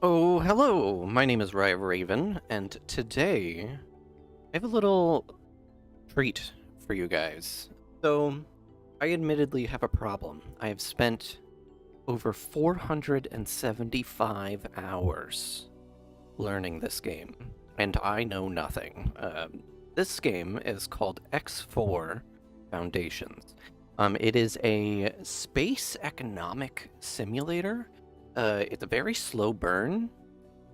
Oh, hello! My name is Raven, and today I have a little treat for you guys. So, I admittedly have a problem. I have spent over 475 hours learning this game, and I know nothing. This game is called X4 Foundations. It is a space economic simulator. It's a very slow burn,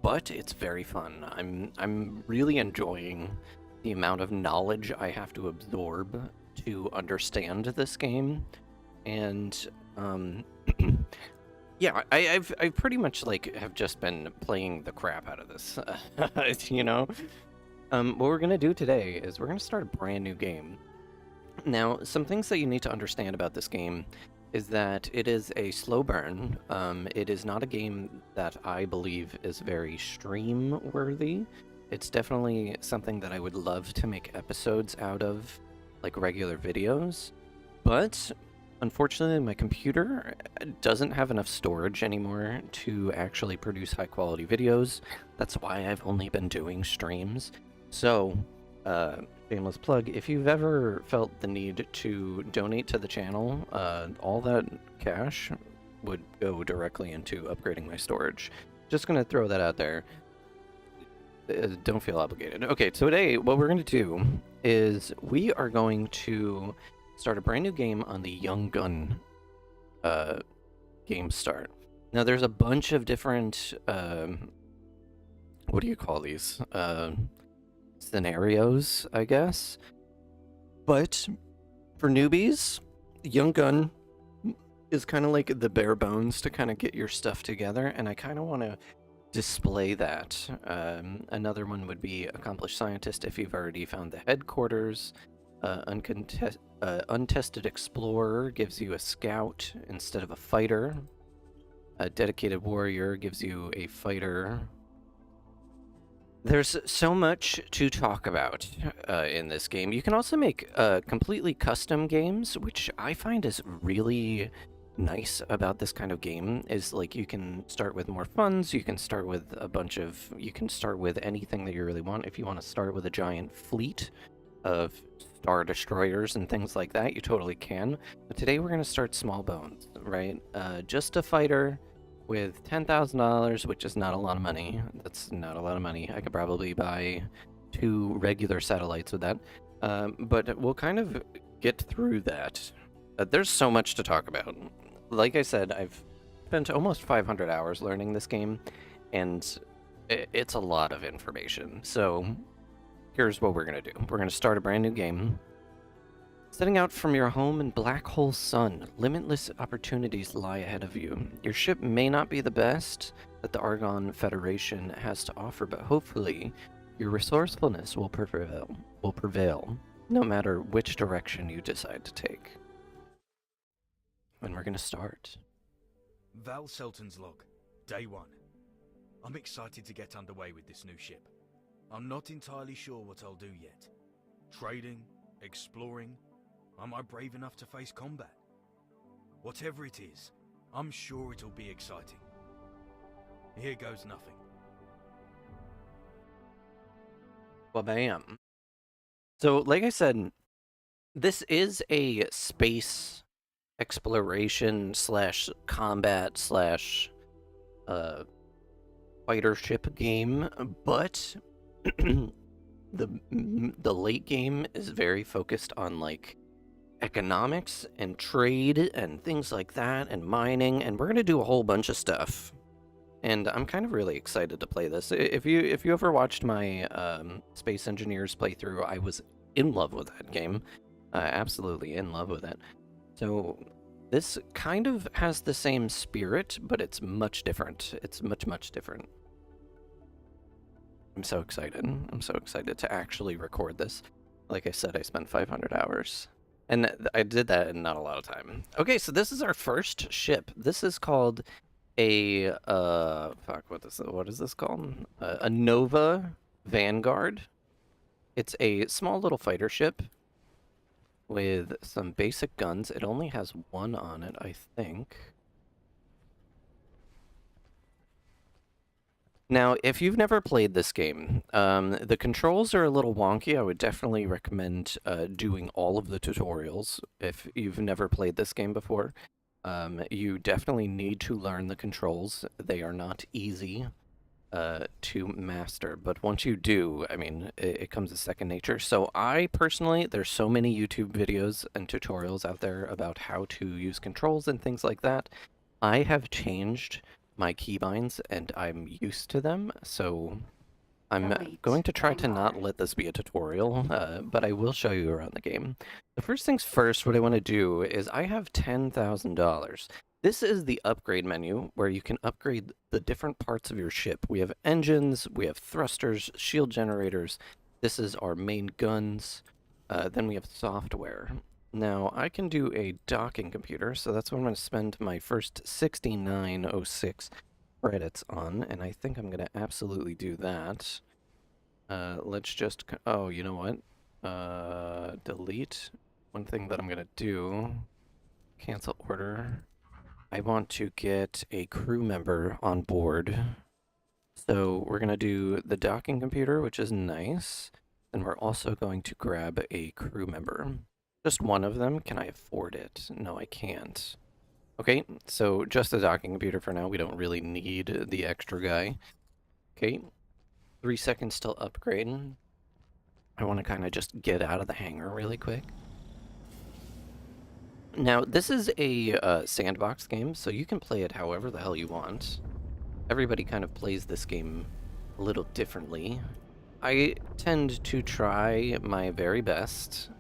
but it's very fun. I'm really enjoying the amount of knowledge I have to absorb to understand this game, and yeah, I've pretty much have just been playing the crap out of this, you know. What we're gonna do today is we're gonna start a brand new game. Now, some things that you need to understand about this game is that it is a slow burn. It is not a game that I believe is very stream worthy. It's definitely something that I would love to make episodes out of, like regular videos. But unfortunately, my computer doesn't have enough storage anymore to actually produce high quality videos. That's why I've only been doing streams. So, shameless plug, if you've ever felt the need to donate to the channel, all that cash would go directly into upgrading my storage. Just gonna throw that out there. Don't feel obligated. Okay, so today what we're gonna do is we are going to start a brand new game on the 𝙅𝙤𝙢𝙗𝙚 game start. Now there's a bunch of different what do you call these? Scenarios, I guess. But for newbies, 𝙅𝙤𝙢𝙗𝙚 is kind of like the bare bones to kind of get your stuff together, and I kind of want to display that. Another one would be Accomplished Scientist if you've already found the headquarters. Untested Explorer gives you a scout instead of a fighter. A Dedicated Warrior gives you a fighter. There's so much to talk about in this game. You can also make completely custom games, which I find is really nice about this kind of game. Is like you can start with more funds, you can start with you can start with anything that you really want. If you want to start with a giant fleet of Star Destroyers and things like that, you totally can. But today we're going to start small bones, right? Just a fighter with $10,000, which is not a lot of money. That's not a lot of money. I could probably buy 2 regular satellites with that. But we'll kind of get through that. There's so much to talk about. Like I said, I've spent almost 500 hours learning this game, and it's a lot of information. So here's what we're going to do. We're going to start a brand new game. Setting out from your home in Black Hole Sun, limitless opportunities lie ahead of you. Your ship may not be the best that the Argon Federation has to offer, but hopefully your resourcefulness will prevail, no matter which direction you decide to take. And we're gonna start. 𝙁𝙤𝙢𝙗𝙧 log, day 1. I'm excited to get underway with this new ship. I'm not entirely sure what I'll do yet. Trading, exploring. Am I brave enough to face combat? Whatever it is, I'm sure it'll be exciting. Here goes nothing. Well, bam. So, like I said, this is a space exploration slash combat slash fighter ship game, but the late game is very focused on like economics and trade and things like that and mining, and we're gonna do a whole bunch of stuff, and I'm kind of really excited to play this. If you ever watched my Space Engineers playthrough, I was in love with that game, absolutely in love with it. So this kind of has the same spirit, but it's much different. It's much different. I'm so excited. I'm so excited to actually record this. Like I said, I spent 500 hours. And I did that in not a lot of time. Okay, so this is our first ship. This is called a, what is this called? A Nova Vanguard. It's a small little fighter ship with some basic guns. It only has 1 on it, I think. Now, if you've never played this game, the controls are a little wonky. I would definitely recommend doing all of the tutorials if you've never played this game before. You definitely need to learn the controls. They are not easy to master, but once you do, I mean, it comes as second nature. So I personally, there's so many YouTube videos and tutorials out there about how to use controls and things like that. I have changed my keybinds and I'm used to them, so I'm going to try to not let this be a tutorial, but I will show you around the game. The first things first, what I want to do is I have $10,000. This is the upgrade menu where you can upgrade the different parts of your ship. We have engines, we have thrusters, shield generators. This is our main guns. Then we have software. Now, I can do a docking computer, so that's what I'm going to spend my first 6906 credits on, and I think I'm going to absolutely do that. Let's just... Oh, you know what? Delete. One thing that I'm going to do... Cancel order. I want to get a crew member on board. So we're going to do the docking computer, which is nice. And we're also going to grab a crew member. Just one of them. Can I afford it? No, I can't. Okay, so just the docking computer for now. We don't really need the extra guy. Okay, 3 seconds till upgrade. I want to kind of just get out of the hangar really quick. Now, this is a sandbox game, so you can play it however the hell you want. Everybody kind of plays this game a little differently. I tend to try my very best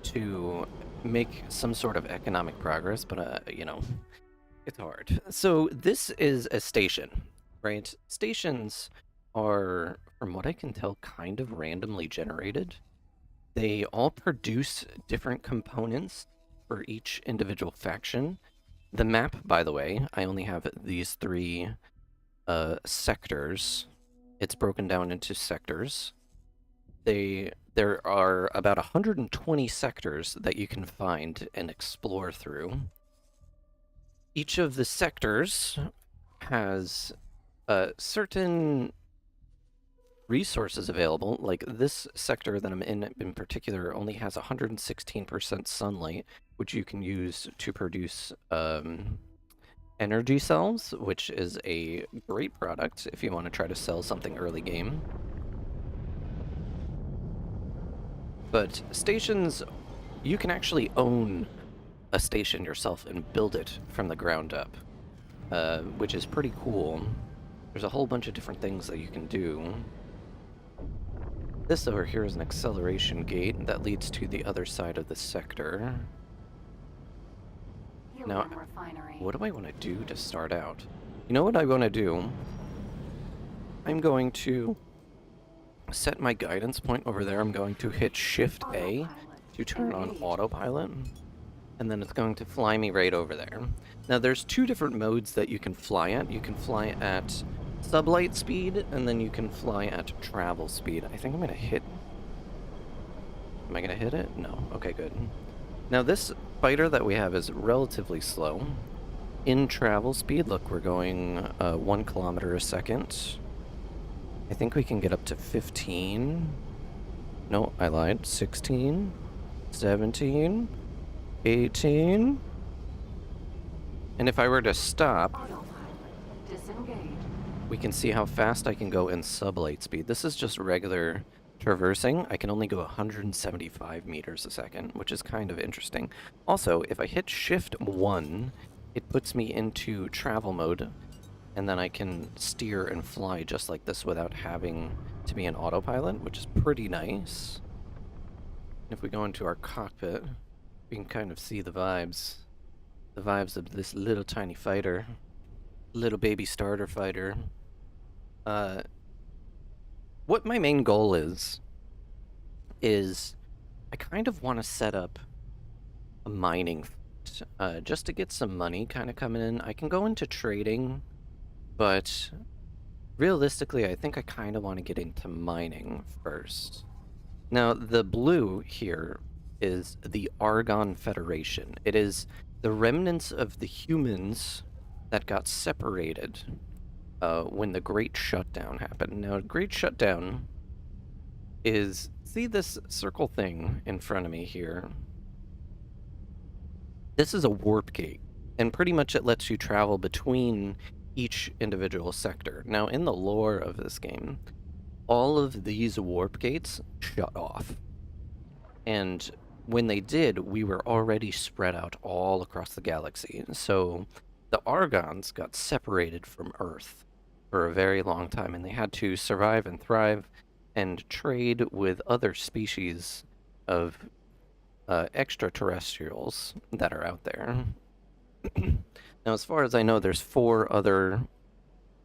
to make some sort of economic progress, but, you know, it's hard. So this is a station, right? Stations are, from what I can tell, kind of randomly generated. They all produce different components for each individual faction. The map, by the way, I only have these 3 sectors. It's broken down into sectors. There are about 120 sectors that you can find and explore through. Each of the sectors has certain resources available. Like this sector that I'm in particular only has 116% sunlight, which you can use to produce energy cells, which is a great product if you want to try to sell something early game. But stations, you can actually own a station yourself and build it from the ground up, which is pretty cool. There's a whole bunch of different things that you can do. This over here is an acceleration gate that leads to the other side of the sector. Now, what do I want to do to start out? You know what I want to do? I'm going to set my guidance point over there. I'm going to hit Shift A to turn on autopilot, and then it's going to fly me right over there. Now, there's 2 different modes that you can fly at. You can fly at sublight speed, and then you can fly at travel speed. I think I'm going to hit... Am I going to hit it? No. Okay, good. Now, this fighter that we have is relatively slow. In travel speed, look, we're going 1 kilometer a second. I think we can get up to 15. No, I lied. 16, 17, 18. And if I were to stop, we can see how fast I can go in sublight speed. This is just regular traversing. I can only go 175 meters a second, which is kind of interesting. Also, if I hit Shift 1, it puts me into travel mode, and then I can steer and fly just like this without having to be in autopilot, which is pretty nice. If we go into our cockpit, we can kind of see the vibes. The vibes of this little tiny fighter. Little baby starter fighter. What my main goal is I kind of want to set up a mining just to get some money kind of coming in. I can go into trading, but realistically, I think I kind of want to get into mining first. Now, the blue here is the Argon Federation. It is the remnants of the humans that got separated when the Great Shutdown happened. Now, Great Shutdown is, see this circle thing in front of me here? This is a warp gate, and pretty much it lets you travel between each individual sector. Now, in the lore of this game, all of these warp gates shut off. And when they did, we were already spread out all across the galaxy. So the Argons got separated from Earth for a very long time, and they had to survive and thrive and trade with other species of extraterrestrials that are out there. Now, as far as I know, there's 4 other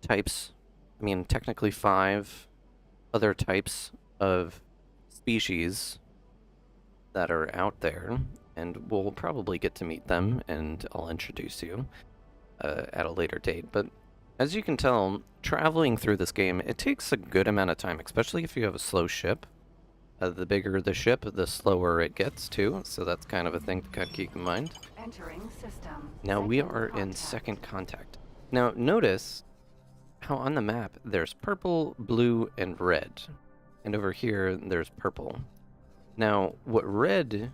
types, I mean, technically 5 other types of species that are out there, and we'll probably get to meet them, and I'll introduce you at a later date. But as you can tell, traveling through this game, it takes a good amount of time, especially if you have a slow ship. The bigger the ship, the slower it gets, too, so that's kind of a thing to kind of keep in mind. Entering system. Now, we are in second contact. Now, notice how on the map there's purple, blue, and red. And over here, there's purple. Now, what red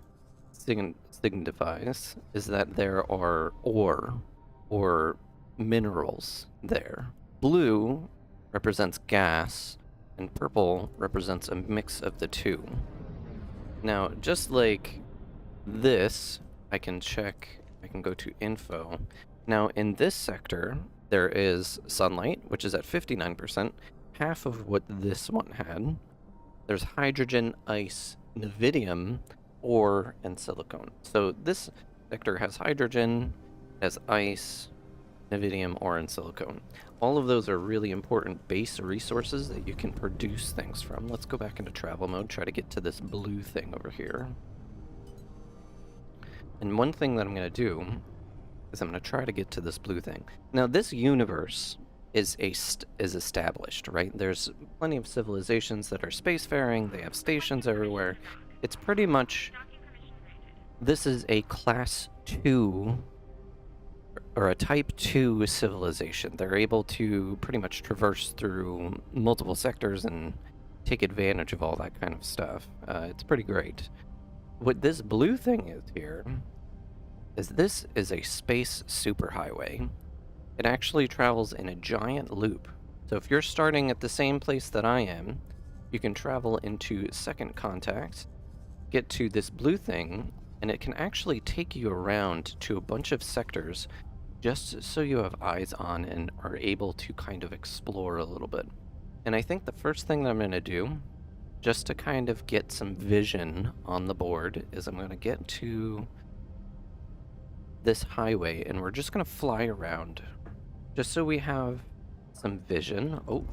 signifies is that there are ore, or minerals there. Blue represents gas, and purple represents a mix of the two. Now, just like this, I can go to info. Now, in this sector, there is sunlight, which is at 59%, half of what this one had. There's hydrogen, ice, nevidium, ore, and silicone. So this sector has hydrogen, has ice, nevidium, ore, and silicone. All of those are really important base resources that you can produce things from. Let's go back into travel mode, try to get to this blue thing over here. And one thing that I'm going to do is I'm going to try to get to this blue thing. Now, this universe is established, right? There's plenty of civilizations that are spacefaring. They have stations everywhere. It's pretty much... This is a Class 2... or a Type 2 civilization. They're able to pretty much traverse through multiple sectors and take advantage of all that kind of stuff. It's pretty great. What this blue thing is here is this is a space superhighway. It actually travels in a giant loop. So if you're starting at the same place that I am, you can travel into second contact, get to this blue thing, and it can actually take you around to a bunch of sectors just so you have eyes on and are able to kind of explore a little bit. And I think the first thing that I'm going to do, just to kind of get some vision on the board, is I'm going to get to this highway, and we're just going to fly around, just so we have some vision. Oh,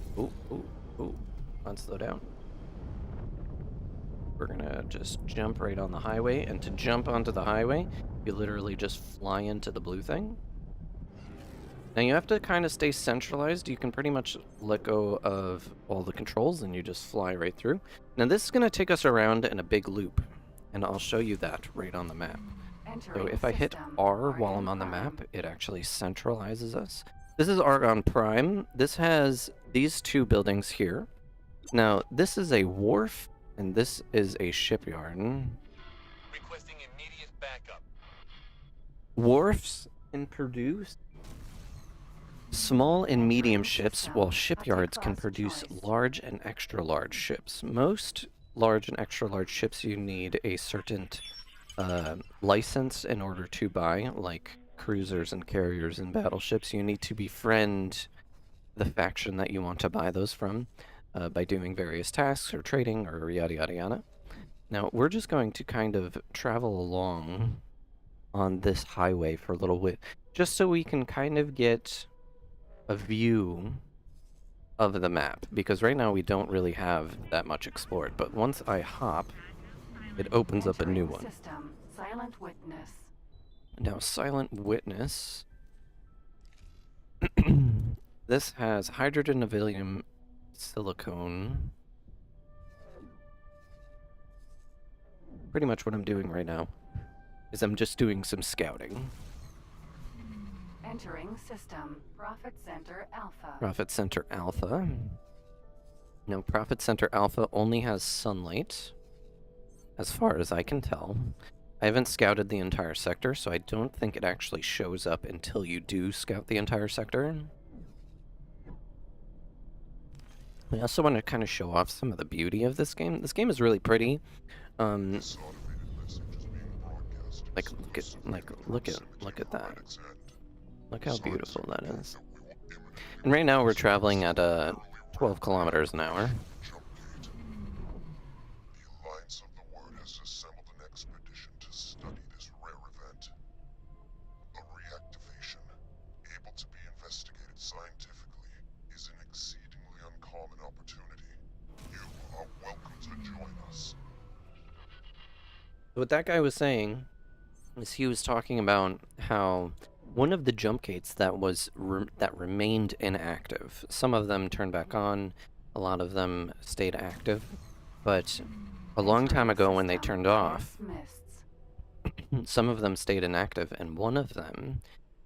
let's slow down. We're going to just jump right on the highway, and to jump onto the highway, you literally just fly into the blue thing. Now you have to kind of stay centralized. You can pretty much let go of all the controls and you just fly right through. Now this is going to take us around in a big loop, and I'll show you that right on the map. So if I hit R while I'm on the map, it actually centralizes us. This is Argon Prime. This has these 2 buildings here. Now this is a wharf, and this is a shipyard. Requesting immediate backup. Wharfs can produce small and medium ships, while shipyards can produce large and extra large ships. Most large and extra large ships you need a certain license in order to buy, like cruisers and carriers and battleships. You need to befriend the faction that you want to buy those from by doing various tasks or trading or yada yada yada. Now we're just going to kind of travel along on this highway for a little bit, just so we can kind of get a view of the map, because right now we don't really have that much explored, but once I hop, it opens up a new one. System. Silent Witness. Now, Silent Witness, this has hydrogen, nevidium, silicone. Pretty much what I'm doing right now is I'm just doing some scouting. Entering system. Profit Center Alpha. Profit Center Alpha. No, Profit Center Alpha only has sunlight, as far as I can tell. I haven't scouted the entire sector, so I don't think it actually shows up until you do scout the entire sector. I also want to kind of show off some of the beauty of this game. This game is really pretty. Like look at that. Look how beautiful that is. And right now we're traveling at 12 kilometers an hour. The Alliance of the Word has assembled an expedition to study this rare event. A reactivation, able to be investigated scientifically, is an exceedingly uncommon opportunity. You are welcome to join us. What that guy was saying is he was talking about how one of the jump gates that was that remained inactive. Some of them turned back on, a lot of them stayed active, but a long time ago when they turned off, some of them stayed inactive, and one of them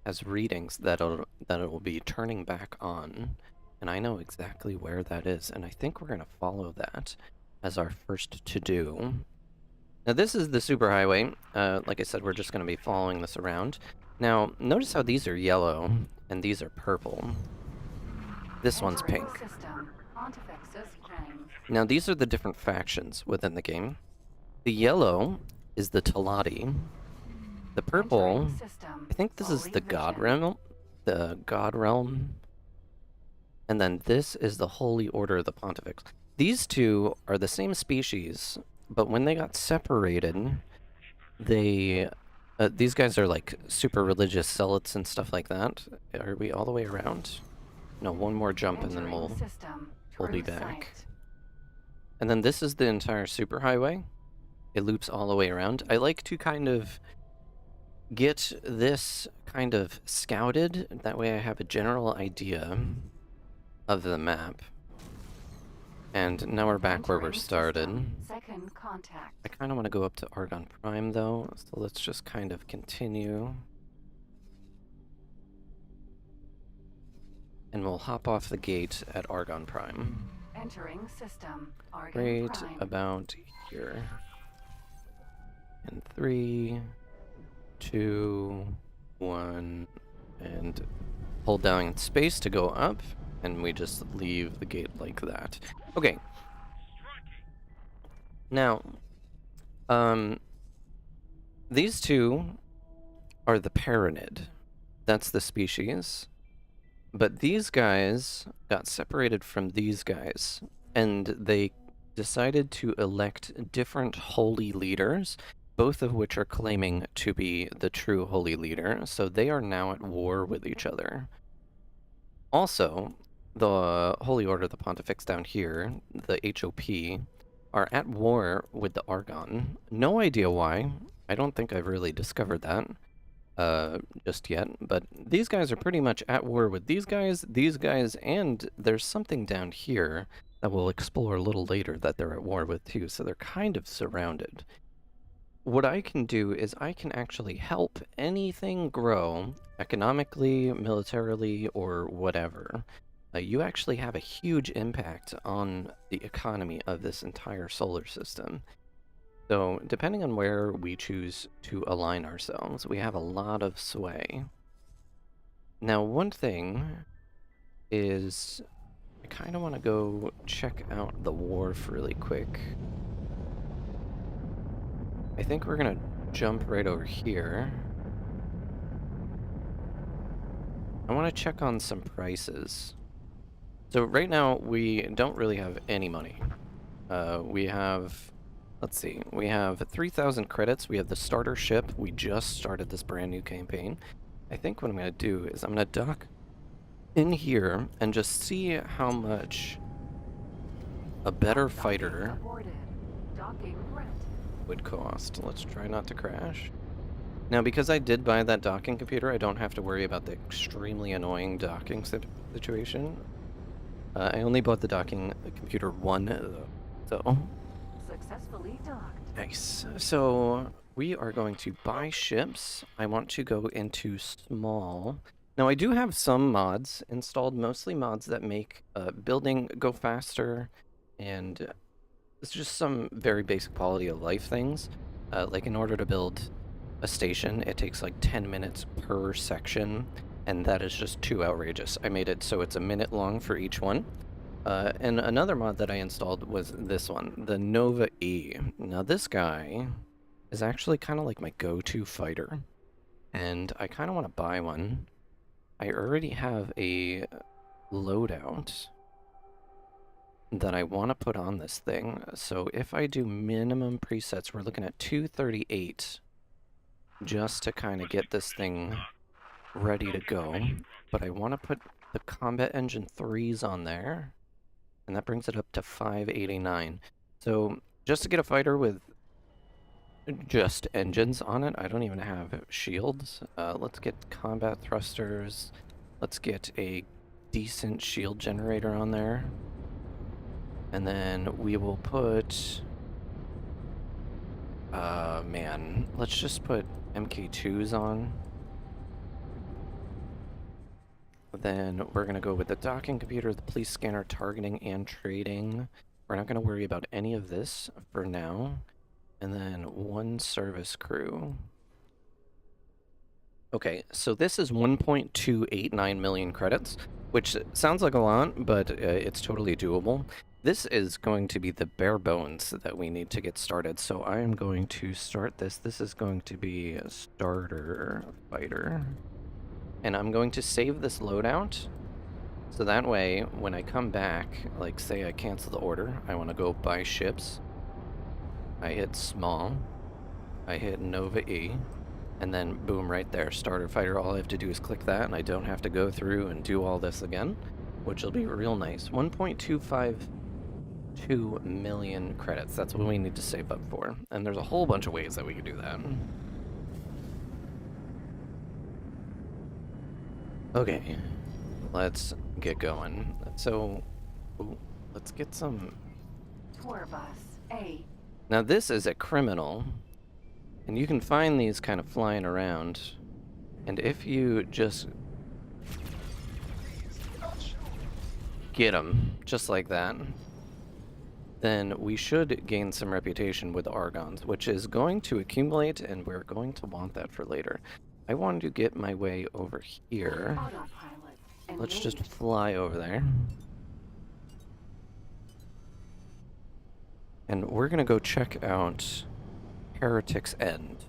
has readings that it'll be turning back on, and I know exactly where that is, and I think we're gonna follow that as our first to-do. Now this is the superhighway. Like I said, we're just gonna be following this around. Now, notice how these are yellow, and these are purple. This one's pink. Now, these are the different factions within the game. The yellow is the 𝙁The purple, I think this is the God Realm. And then this is the Holy Order of the Pontifex. These two are the same species, but when they got separated, they... these guys are like super religious zealots and stuff like that. Are we all the way around? No, one more jump and then we'll be back. And then this is the entire superhighway. It loops all the way around. I like to kind of get this kind of scouted. That way I have a general idea of the map. And now we're back where we started. Second contact. I kind of want to go up to Argon Prime though, so let's just kind of continue. And we'll hop off the gate at Argon Prime. Entering system. Argon Right Prime. about here. And 3, 2, 1, and hold down space to go up, and we just leave the gate like that. Okay. Now, these two are the Paranid. That's the species. But these guys got separated from these guys, and they decided to elect different holy leaders, both of which are claiming to be the true holy leader, so they are now at war with each other. Also, the Holy Order of the Pontifex down here, the HOP, are at war with the Argon. No idea why. I don't think I've really discovered that just yet, but these guys are pretty much at war with these guys, and there's something down here that we'll explore a little later that they're at war with too, so they're kind of surrounded. What I can do is I can actually help anything grow economically, militarily, or whatever. You actually have a huge impact on the economy of this entire solar system. So, depending on where we choose to align ourselves, we have a lot of sway. Now, one thing is, I kind of want to go check out the wharf really quick. I think we're going to jump right over here. I want to check on some prices. So right now, we don't really have any money. We have... Let's see, we have 3,000 credits, we have the starter ship, we just started this brand new campaign. I think what I'm going to do is I'm going to dock in here and just see how much a better fighter would cost. Let's try not to crash. Now, because I did buy that docking computer, I don't have to worry about the extremely annoying docking situation. I only bought the docking computer one, so... Successfully docked. Nice. So we are going to buy ships. I want to go into small. Now, I do have some mods installed, mostly mods that make building go faster, and it's just some very basic quality of life things. Like in order to build a station, it takes like 10 minutes per section, and that is just too outrageous. I made it so it's a minute long for each one. And another mod that I installed was this one, the 𝙈𝙤𝙢𝙗𝙚. Now this guy is actually kind of like my go-to fighter, and I kind of want to buy one. I already have a loadout that I want to put on this thing, so if I do minimum presets, we're looking at 238 just to kind of get this thing ready to go. But I want to put the combat engine 3s on there, and that brings it up to 589. So just to get a fighter with just engines on it, I don't even have shields. Let's get combat thrusters. Let's get a decent shield generator on there. And then we will put... man, let's just put MK2s on. Then we're going to go with the docking computer, the police scanner, targeting, and trading. We're not going to worry about any of this for now. And then one service crew. Okay, so this is 1.289 million credits, which sounds like a lot, but it's totally doable. This is going to be the bare bones that we need to get started, so I am going to start this. This is going to be a starter fighter. And I'm going to save this loadout, so that way, when I come back, like say I cancel the order, I want to go buy ships, I hit small, I hit 𝙈𝙤𝙢𝙗𝙚, and then boom, right there, starter fighter. All I have to do is click that, and I don't have to go through and do all this again, which will be real nice. 1.252 million credits, that's what we need to save up for. And there's a whole bunch of ways that we can do that. Okay, let's get going. So, let's get some... Tour bus A. Now this is a criminal, and you can find these kind of flying around, and if you just get them, just like that, then we should gain some reputation with Argons, which is going to accumulate, and we're going to want that for later. I wanted to get my way over here. Autopilot. Let's just fly over there. And we're gonna go check out Heretic's End.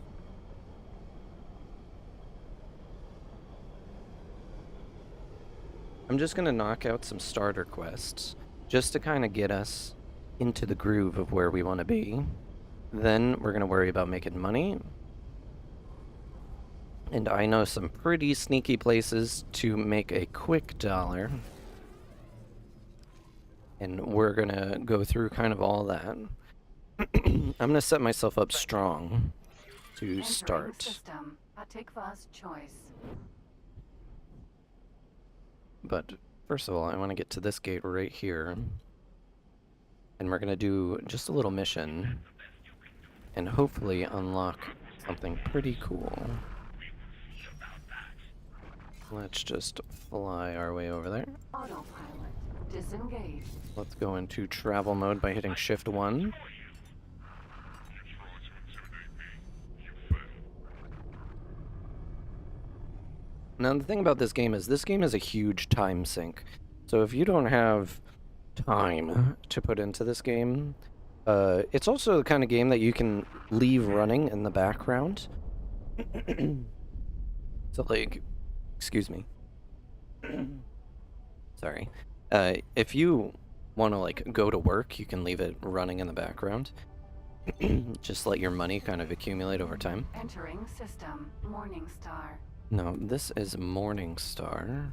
I'm just gonna knock out some starter quests, just to kind of get us into the groove of where we want to be. Then we're gonna worry about making money. And I know some pretty sneaky places to make a quick dollar. And we're gonna go through kind of all that. I'm gonna set myself up strong to Entering start. System. Atikva's choice. But first of all, I want to get to this gate right here. And we're gonna do just a little mission. And hopefully unlock something pretty cool. Let's just fly our way over there. Autopilot. Disengage. Let's go into travel mode by hitting Shift 1. Now the thing about this game is a huge time sink. So if you don't have time to put into this game, it's also the kind of game that you can leave running in the background. So like, excuse me. Sorry. If you want to like go to work, you can leave it running in the background. Just let your money kind of accumulate over time. Entering system. Morningstar. No, this is Morningstar,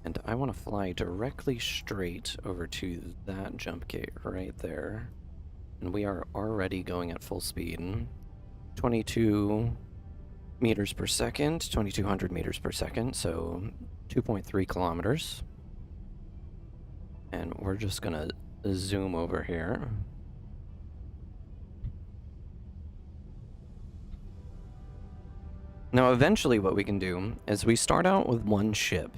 and I want to fly directly straight over to that jump gate right there. And we are already going at full speed. 22 meters per second, 2200 meters per second, so 2.3 kilometers. And we're just gonna zoom over here. Now, eventually what we can do is we start out with one ship,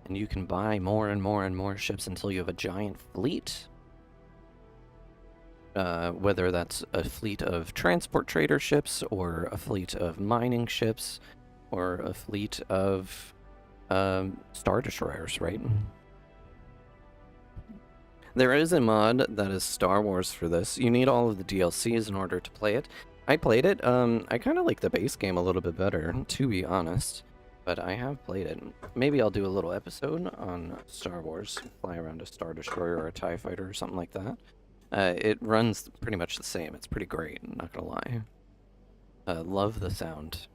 and you can buy more and more and more ships until you have a giant fleet. Whether that's a fleet of transport trader ships, or a fleet of mining ships, or a fleet of Star Destroyers, right? There is a mod that is Star Wars for this. You need all of the DLCs in order to play it. I played it. I kind of like the base game a little bit better, to be honest. But I have played it. Maybe I'll do a little episode on Star Wars. Fly around a Star Destroyer or a TIE Fighter or something like that. It runs pretty much the same. It's pretty great, I'm not gonna lie. Love the sound.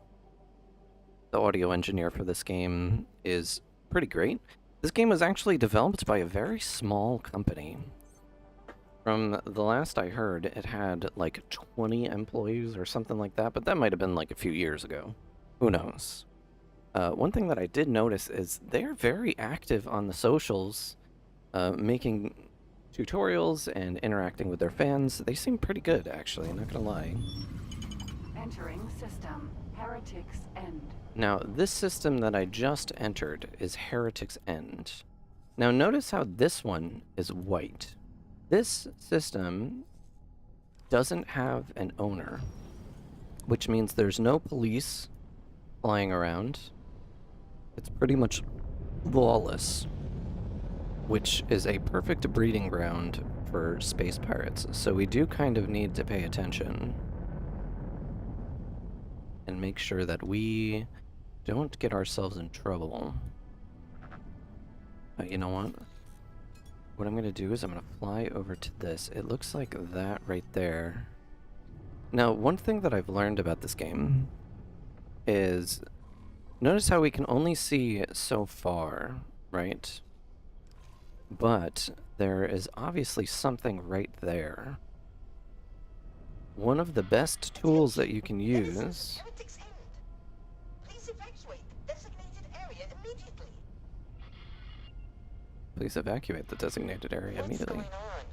The audio engineer for this game is pretty great. This game was actually developed by a very small company. From the last I heard, it had like 20 employees or something like that, but that might have been like a few years ago. Who knows? One thing that I did notice is they're very active on the socials, making tutorials and interacting with their fans. They seem pretty good, actually, not gonna lie. Entering system. Heretics End. Now, this system that I just entered is Heretic's End. Now, notice how this one is white. This system doesn't have an owner, which means there's no police flying around. It's pretty much lawless, which is a perfect breeding ground for space pirates. So we do kind of need to pay attention and make sure that we don't get ourselves in trouble. You know what? What I'm going to do is I'm going to fly over to this. It looks like that right there. Now, one thing that I've learned about this game is, notice how we can only see so far, right? But there is obviously something right there. One of the best tools that you can use... Heretic's End. Please evacuate the designated area immediately. Please evacuate the designated area immediately. What's going on?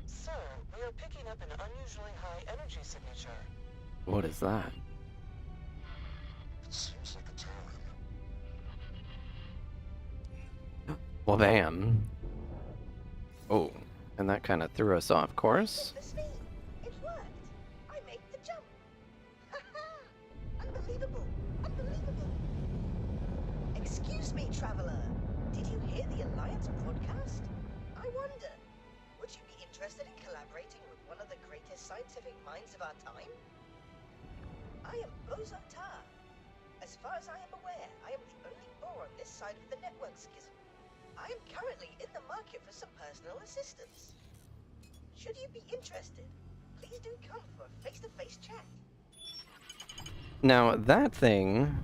Sir, we are picking up an unusually high energy signature. What is that? It seems like a Terran. Well, bam. Oh, and that kind of threw us off course. The speed. It worked. I made the jump. Unbelievable. Unbelievable. Excuse me, traveler. Did you hear the Alliance broadcast? I wonder, would you be interested in collaborating with one of the greatest scientific minds of our time? I am 𝙅𝙤𝙤𝙢𝙗𝙚𝙧. As far as I am aware, I am the only Bohr on this side of the network schism. I am currently in the market for some personal assistance. Should you be interested, please do come for a face-to-face chat. Now, that thing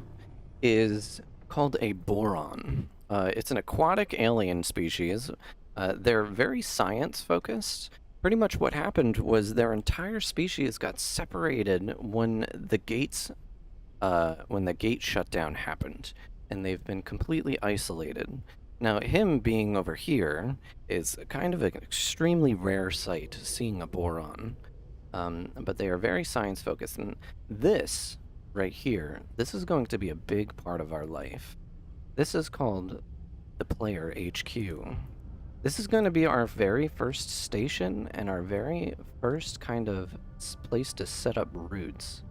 is called a boron. It's an aquatic alien species. They're very science-focused. Pretty much what happened was their entire species got separated when the gate shutdown happened, and they've been completely isolated. Now, him being over here is kind of an extremely rare sight, seeing a boron. But they are very science-focused, and this right here, this is going to be a big part of our life. This is called the Player HQ. This is going to be our very first station and our very first kind of place to set up roots.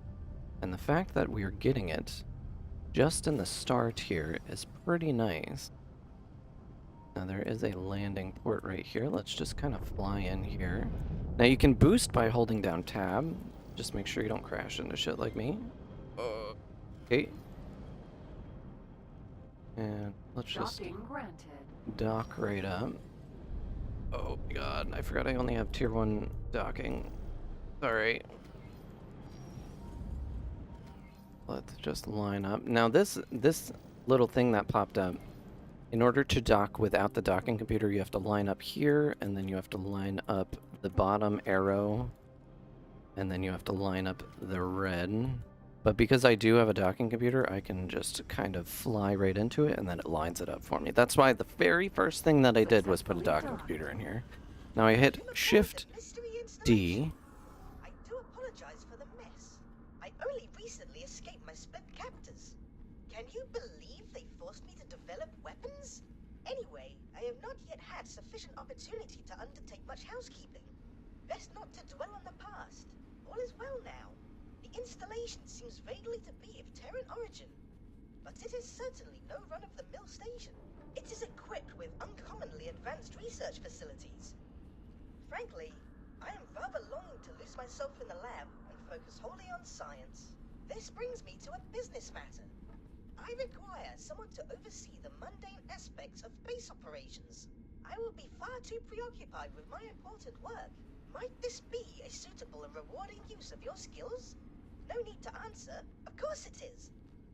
And the fact that we're getting it just in the start here is pretty nice. Now there is a landing port right here. Let's just kind of fly in here. Now you can boost by holding down tab. Just make sure you don't crash into shit like me. Okay. And let's just Docking granted. dock right up. Oh my god, I forgot I only have tier 1 docking. Alright. Let's just line up. Now this little thing that popped up, in order to dock without the docking computer, you have to line up here, and then you have to line up the bottom arrow, and then you have to line up the red. But because I do have a docking computer, I can just kind of fly right into it, and then it lines it up for me. That's why the very first thing that I did was put a docking computer in here. Now I hit Shift D. I do apologize for the mess. I only recently escaped my split Can you believe they forced me to develop weapons? Anyway, I have not yet had sufficient opportunity to undertake much housekeeping. Best not to dwell on the past. All is well now. The installation seems vaguely to be of Terran origin, but it is certainly no run-of-the-mill station. It is equipped with uncommonly advanced research facilities. Frankly, I am rather longing to lose myself in the lab and focus wholly on science. This brings me to a business matter. I require someone to oversee the mundane aspects of base operations. I will be far too preoccupied with my important work. Might this be a suitable and rewarding use of your skills? No need to answer. Of course it is.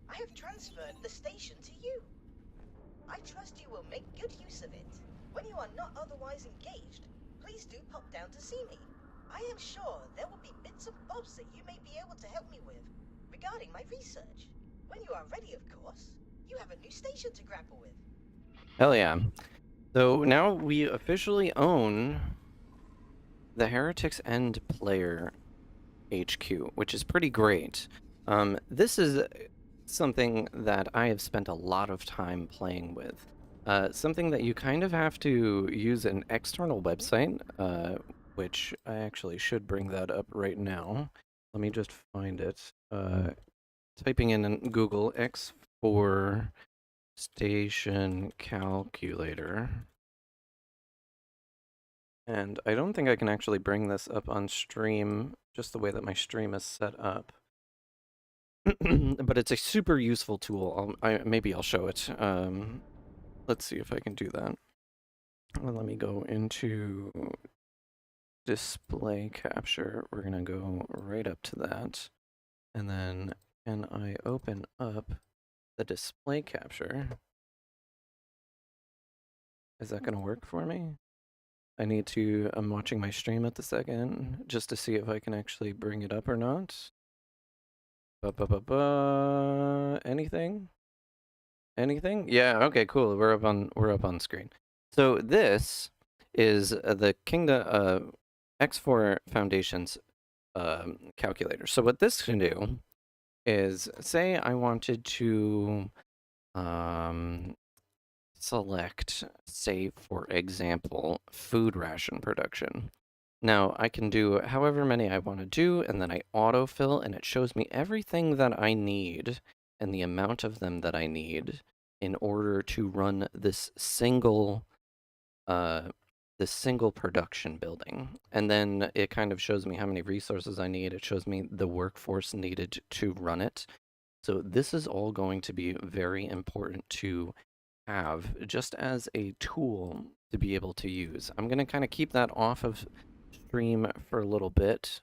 I have transferred the station to you. I trust you will make good use of it. When you are not otherwise engaged, please do pop down to see me. I am sure there will be bits and bobs that you may be able to help me with regarding my research. When you are ready, of course, you have a new station to grapple with. Hell yeah. So now we officially own the Heretics End Player HQ, which is pretty great. This is something that I have spent a lot of time playing with. Something that you kind of have to use an external website, which I actually should bring that up right now. Let me just find it. Typing in Google X4 station calculator. And I don't think I can actually bring this up on stream, just the way that my stream is set up. But it's a super useful tool. Maybe I'll show it. Let's see if I can do that. Well, let me go into display capture. We're going to go right up to that. And then can I open up the display capture? Is that going to work for me? I'm watching my stream at the second just to see if I can actually bring it up or not. Anything? Anything? Yeah, okay, cool. We're up on screen. So this is the Kingdom X4 Foundation's calculator. So what this can do is, say I wanted to select, say for example, food ration production. Now I can do however many I want to do, and then I autofill, and it shows me everything that I need and the amount of them that I need in order to run this single production building. And then it kind of shows me how many resources I need. It shows me the workforce needed to run it. So this is all going to be very important to have just as a tool to be able to use. I'm going to kind of keep that off of stream for a little bit,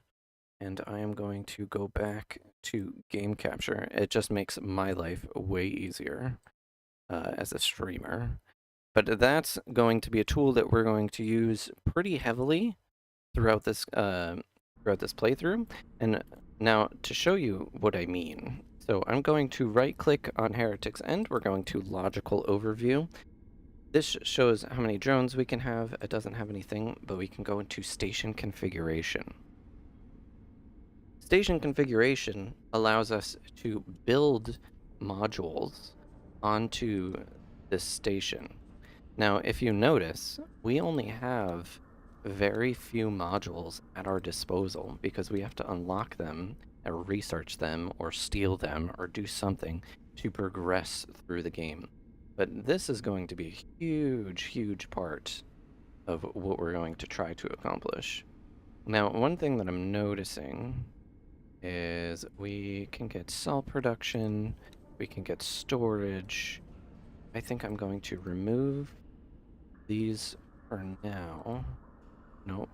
and I am going to go back to game capture. It just makes my life way easier as a streamer. But that's going to be a tool that we're going to use pretty heavily throughout this playthrough. And now to show you what I mean, so I'm going to right-click on Heretics End. We're going to Logical Overview. This shows how many drones we can have. It doesn't have anything, but we can go into Station Configuration. Station Configuration allows us to build modules onto this station. Now, if you notice, we only have very few modules at our disposal because we have to unlock them or research them or steal them or do something to progress through the game. But this is going to be a huge, huge part of what we're going to try to accomplish. Now, one thing that I'm noticing is we can get cell production, we can get storage. I think I'm going to remove these for now. Nope.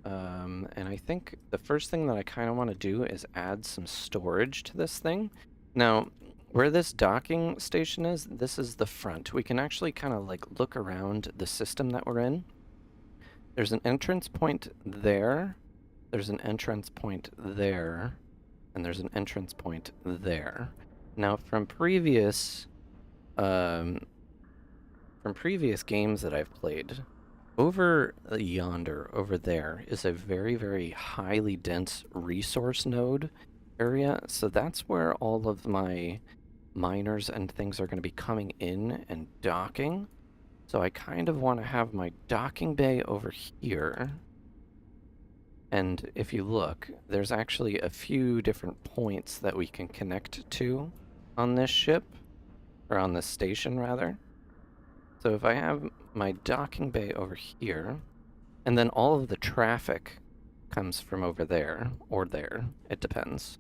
And I think the first thing that I kind of want to do is add some storage to this thing. Now, where this docking station is, this is the front. We can actually kind of like look around the system that we're in. There's an entrance point there. There's an entrance point there. And there's an entrance point there. Now, from previous games that I've played, over yonder, over there, is a very, very highly dense resource node. area, so that's where all of my miners and things are going to be coming in and docking. So I kind of want to have my docking bay over here. And if you look, there's actually a few different points that we can connect to on this ship, or on this station rather. So if I have my docking bay over here, and then all of the traffic comes from over there, or there, it depends.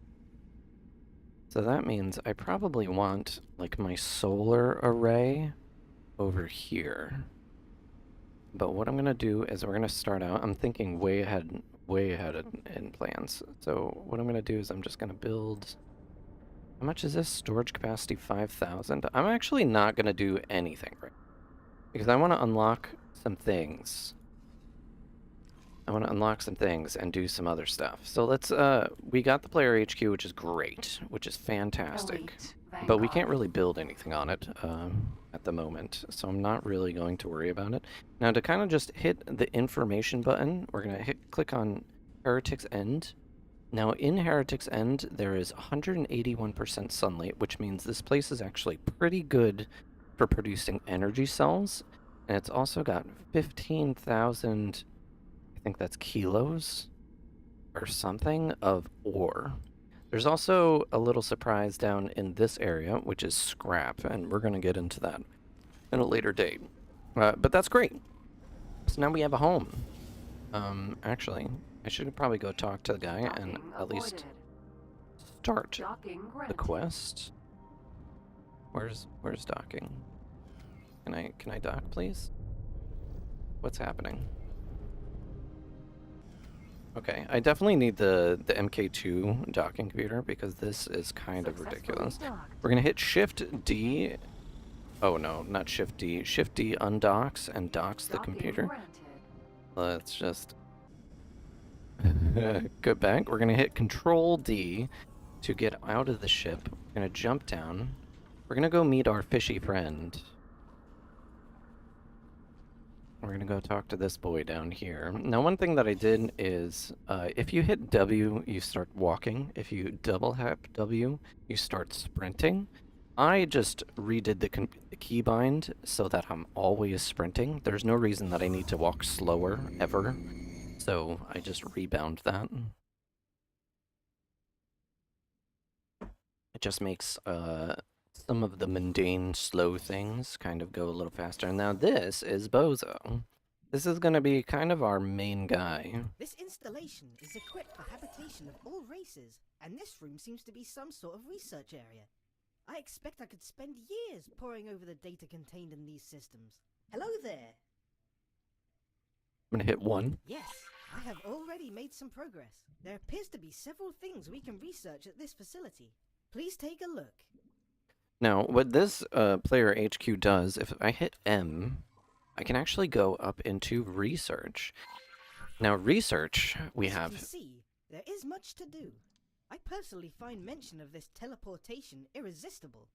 So that means I probably want, like, my solar array over here. But what I'm going to do is we're going to start out, I'm thinking way ahead in plans. So what I'm going to do is I'm just going to build, how much is this? Storage capacity 5,000. I'm actually not going to do anything right now, because I want to unlock some things. I want to unlock some things and do some other stuff. So let's, we got the player HQ, which is great, which is fantastic. But we can't really build anything on it at the moment, so I'm not really going to worry about it. Now, to kind of just hit the information button, we're going to click on Heretic's End. Now, in Heretic's End, there is 181% sunlight, which means this place is actually pretty good for producing energy cells. And it's also got 15,000, I think that's kilos or something, of ore. There's also a little surprise down in this area, which is scrap, and we're going to get into that in a later date. But that's great. So now we have a home. Actually, I should probably go talk to the guy and at least start the quest. Where's docking? Can I dock, please? What's happening? Okay, I definitely need the MK2 docking computer because this is kind of ridiculous. We're gonna hit Shift D. Oh no, not Shift D. Shift D undocks and docks the computer. Let's just go back. We're gonna hit Control D to get out of the ship. We're gonna jump down. We're gonna go meet our fishy friend. We're gonna go talk to this boy down here. Now, one thing that I did is, if you hit W, you start walking. If you double tap W, you start sprinting. I just redid the keybind so that I'm always sprinting. There's no reason that I need to walk slower, ever. So I just rebound that. It just makes, some of the mundane, slow things kind of go a little faster. Now this is Bozo. This is going to be kind of our main guy. This installation is equipped for habitation of all races, and this room seems to be some sort of research area. I expect I could spend years poring over the data contained in these systems. Hello there. I'm going to hit 1. Yes, I have already made some progress. There appears to be several things we can research at this facility. Please take a look. Now, what this player HQ does, if I hit M, I can actually go up into research. Now, research, we have... As you can see, there is much to do. I personally find mention of this teleportation irresistible,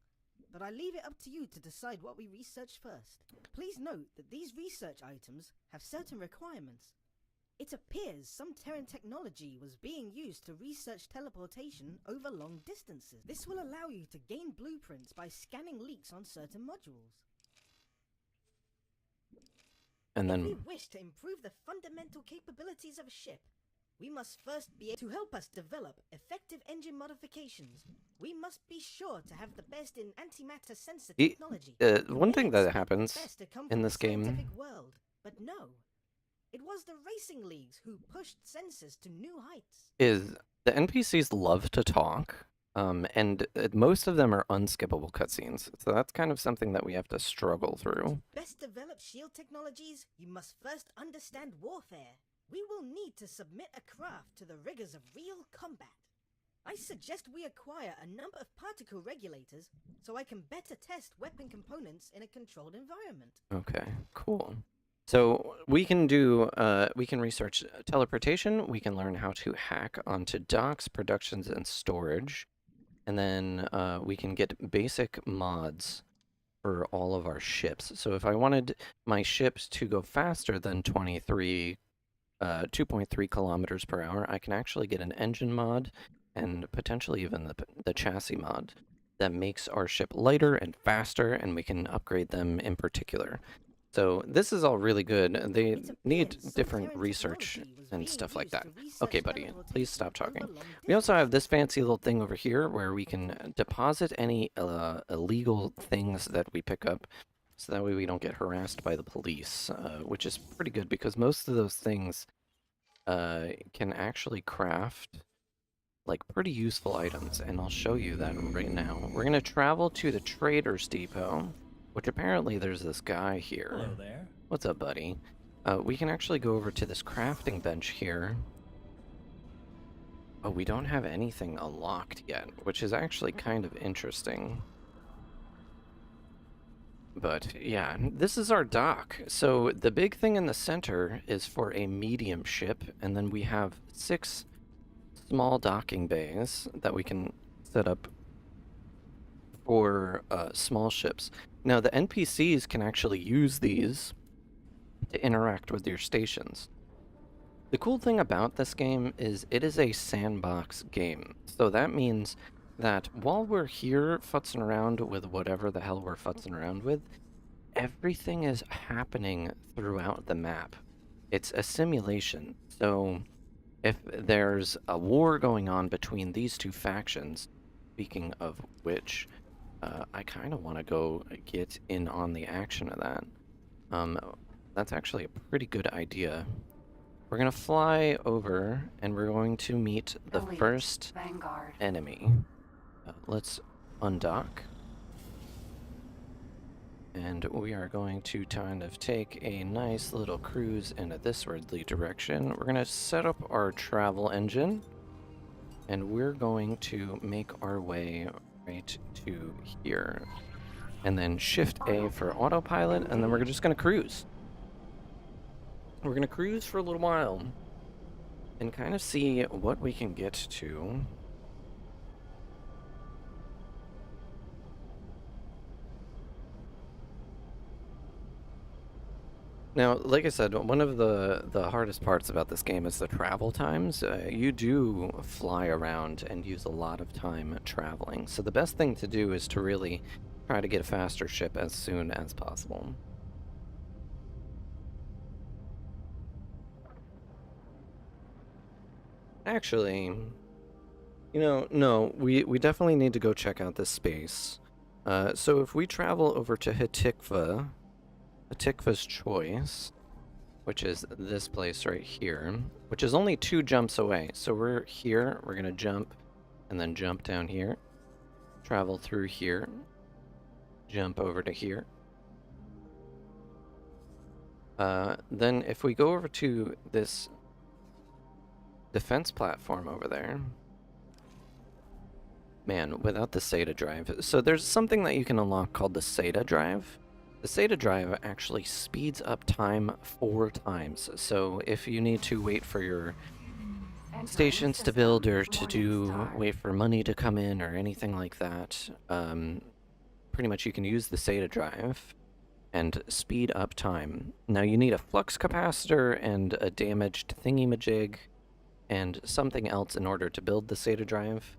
but I leave it up to you to decide what we research first. Please note that these research items have certain requirements. It appears some Terran technology was being used to research teleportation over long distances. This will allow you to gain blueprints by scanning leaks on certain modules. And then... If we wish to improve the fundamental capabilities of a ship, we must first be able to help us develop effective engine modifications. We must be sure to have the best in antimatter sensor technology. One thing that happens in this game... world, but no. It was the racing leagues who pushed sensors to new heights. Is the NPCs love to talk, and most of them are unskippable cutscenes. So that's kind of something that we have to struggle through. To best develop shield technologies, you must first understand warfare. We will need to submit a craft to the rigors of real combat. I suggest we acquire a number of particle regulators so I can better test weapon components in a controlled environment. Okay, cool. So we can do, we can research teleportation, we can learn how to hack onto docks, productions, and storage, and then we can get basic mods for all of our ships. So if I wanted my ships to go faster than 2.3 kilometers per hour, I can actually get an engine mod and potentially even the chassis mod that makes our ship lighter and faster, and we can upgrade them in particular. So this is all really good. They It need appears some different Terran research technology was and being stuff like used that. to research Okay, buddy, please stop teleportation talking. over long We also have distances. this fancy little thing over here where we can deposit any illegal things that we pick up, so that way we don't get harassed by the police, which is pretty good because most of those things can actually craft like pretty useful items, and I'll show you that right now. We're gonna travel to the Trader's Depot, which apparently there's this guy here. Hello there. What's up, buddy? We can actually go over to this crafting bench here. Oh, we don't have anything unlocked yet, which is actually kind of interesting. But yeah, this is our dock. So the big thing in the center is for a medium ship, and then we have 6 small docking bays that we can set up for small ships. Now the NPCs can actually use these to interact with your stations. The cool thing about this game is it is a sandbox game. So that means that while we're here futzing around with whatever the hell we're futzing around with, everything is happening throughout the map. It's a simulation. So if there's a war going on between these two factions, speaking of which, I kind of want to go get in on the action of that. That's actually a pretty good idea. We're going to fly over, and we're going to meet the Elite first Vanguard. enemy. Let's undock. And we are going to kind of take a nice little cruise in a thiswardly direction. We're going to set up our travel engine, and we're going to make our way right to here. And then Shift A for autopilot, and then we're just going to cruise. We're going to cruise for a little while and kind of see what we can get to. Now, like I said, one of the hardest parts about this game is the travel times. You do fly around and use a lot of time traveling. So the best thing to do is to really try to get a faster ship as soon as possible. Actually, you know, no, we definitely need to go check out this space. So if we travel over to Hatikva's Choice, which is this place right here, which is only 2 jumps away. So we're here, we're gonna jump, and then jump down here, travel through here, jump over to here. Then if we go over to this defense platform over there, man, without the SATA drive. So there's something that you can unlock called the SATA drive. The SATA drive actually speeds up time 4 times. So if you need to wait for your stations to build or to wait for money to come in or anything like that, pretty much you can use the SATA drive and speed up time. Now you need a flux capacitor and a damaged thingy-majig and something else in order to build the SATA drive.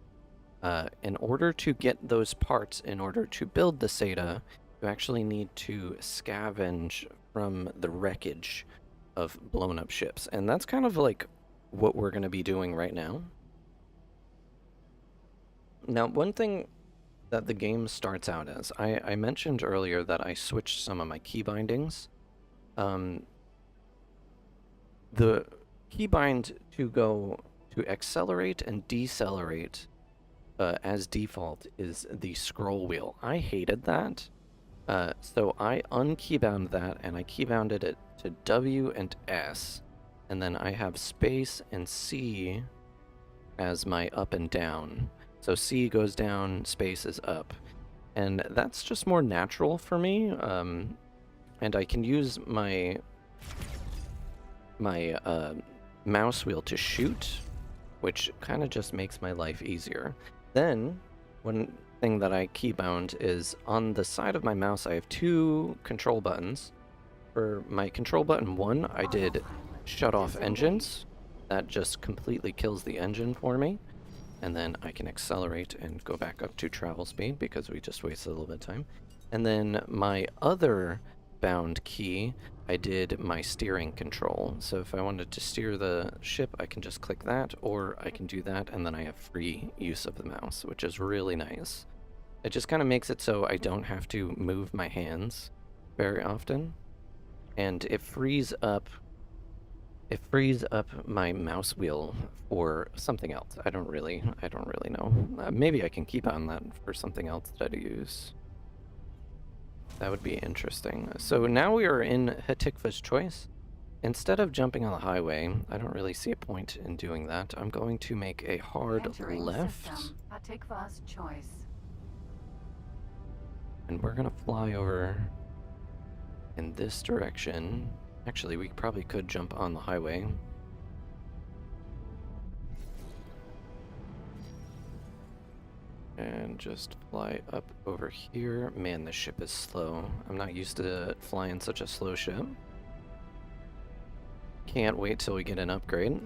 In order to get those parts, in order to build the SATA, you actually need to scavenge from the wreckage of blown up ships. And that's kind of like what we're going to be doing right now. Now, one thing that the game starts out as, I mentioned earlier that I switched some of my key bindings. The keybind to go to accelerate and decelerate as default is the scroll wheel. I hated that. So I unkeybound that and I keybounded it to W and S. And then I have space and C as my up and down. So C goes down, space is up. And that's just more natural for me. And I can use my mouse wheel to shoot, which kind of just makes my life easier. Then, one thing that I keybound is on the side of my mouse I have 2 control buttons. For my control button 1, I did shut off engines. That just completely kills the engine for me. and then I can accelerate and go back up to travel speed because we just wasted a little bit of time. And then my other bound key, I did my steering control. So if I wanted to steer the ship, I can just click that, or I can do that, and then I have free use of the mouse, which is really nice. It just kind of makes it so I don't have to move my hands very often, and it frees up my mouse wheel for something else. I don't really know. Maybe I can keep on that for something else that I use. That would be interesting. So now we are in 𝙤𝙤𝙢𝙗𝙚𝙧 choice. Instead of jumping on the highway, I don't really see a point in doing that. I'm going to make a hard Entering left. system. 𝙤𝙤𝙢𝙗𝙧 choice. And we're gonna fly over in this direction. Actually, we probably could jump on the highway. And just fly up over here. Man, this ship is slow. I'm not used to flying such a slow ship. Can't wait till we get an upgrade.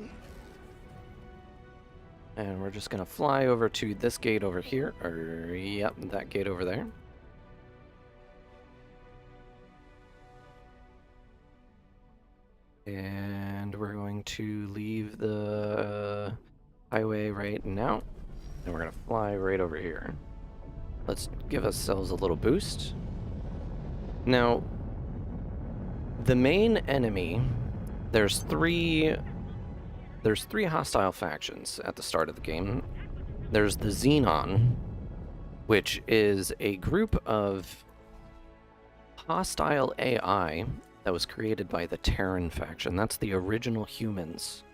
And we're just gonna fly over to this gate over here. Or, yep, that gate over there. And we're going to leave the highway right now. And we're gonna fly right over here. Let's give ourselves a little boost. Now, the main enemy, there's three hostile factions at the start of the game. There's the Xenon, which is a group of hostile AI that was created by the Terran faction. That's the original humans.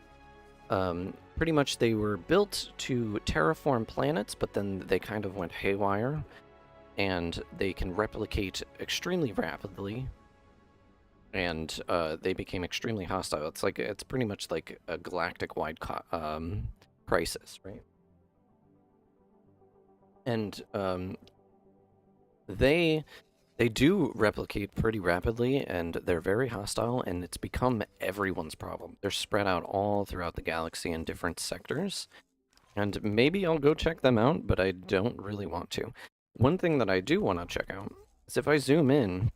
Pretty much they were built to terraform planets, but then they kind of went haywire, and they can replicate extremely rapidly, and they became extremely hostile. It's pretty much like a galactic-wide crisis, right? And they do replicate pretty rapidly, and they're very hostile, and it's become everyone's problem. They're spread out all throughout the galaxy in different sectors, and maybe I'll go check them out, but I don't really want to. One thing that I do want to check out is if I zoom in,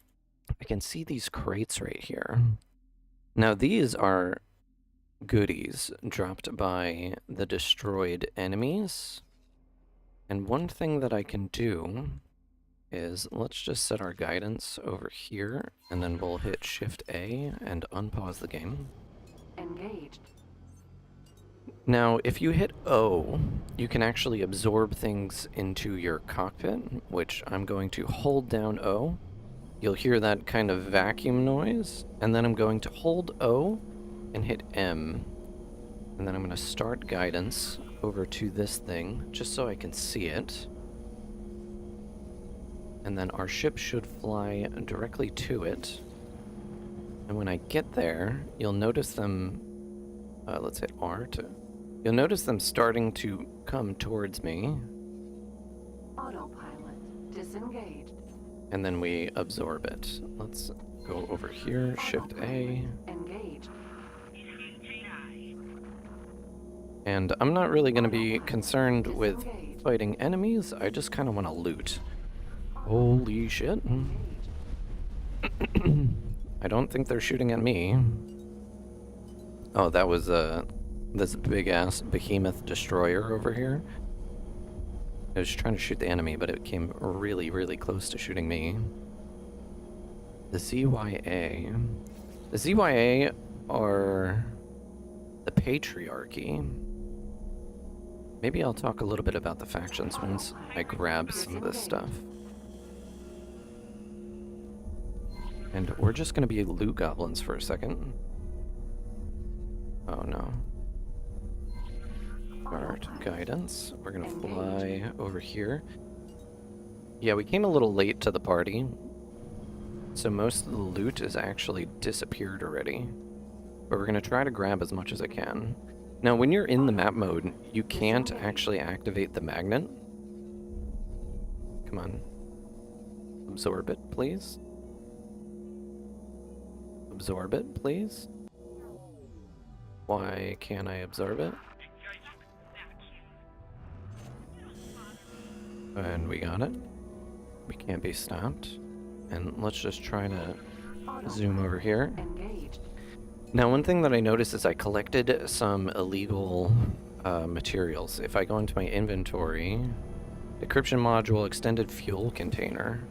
I can see these crates right here. Now, these are goodies dropped by the destroyed enemies, and one thing that I can do is let's just set our guidance over here, and then we'll hit Shift A and unpause the game. Engaged. Now, if you hit O, you can actually absorb things into your cockpit, which I'm going to hold down O. You'll hear that kind of vacuum noise, and then I'm going to hold O and hit M. And then I'm going to start guidance over to this thing, just so I can see it. And then our ship should fly directly to it. And when I get there, you'll notice them, let's hit R you'll notice them starting to come towards me. Autopilot disengaged. And then we absorb it. Let's go over here, Shift A. Engaged. And I'm not really going to be concerned with fighting enemies, I just kind of want to loot. Holy shit. I don't think they're shooting at me. Oh, that was this big-ass behemoth destroyer over here. I was trying to shoot the enemy, but it came really, really close to shooting me. The ZYA. The ZYA are the patriarchy. Maybe I'll talk a little bit about the factions once I grab some of this stuff. And we're just gonna be loot goblins for a second. Oh no. Start guidance. We're gonna fly over here. Yeah, we came a little late to the party, so most of the loot is actually disappeared already. But we're gonna try to grab as much as I can. Now, when you're in the map mode, you can't actually activate the magnet. Come on. Absorb it, please. Absorb it, please. Why can't I absorb it? And we got it. We can't be stopped. And let's just try to zoom over here. Engaged. Now, one thing that I noticed is I collected some illegal materials. If I go into my inventory, decryption module, extended fuel container,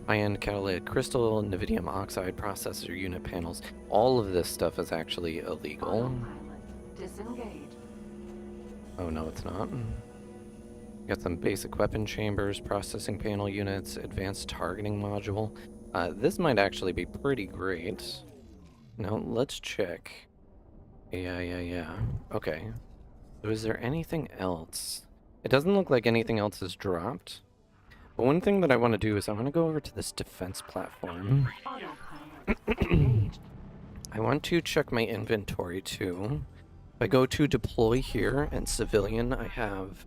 high-end catalytic crystal, NVIDIA oxide processor unit panels, all of this stuff is actually illegal. Autopilot. Disengage. Oh, no, it's not. Got some basic weapon chambers, processing panel units, advanced targeting module. This might actually be pretty great. Now, let's check. Yeah. Okay. So is there anything else? It doesn't look like anything else is dropped. But one thing that I want to do is I want to go over to this defense platform. Autopilot. Engaged. I want to check my inventory too. If I go to deploy here and civilian, I have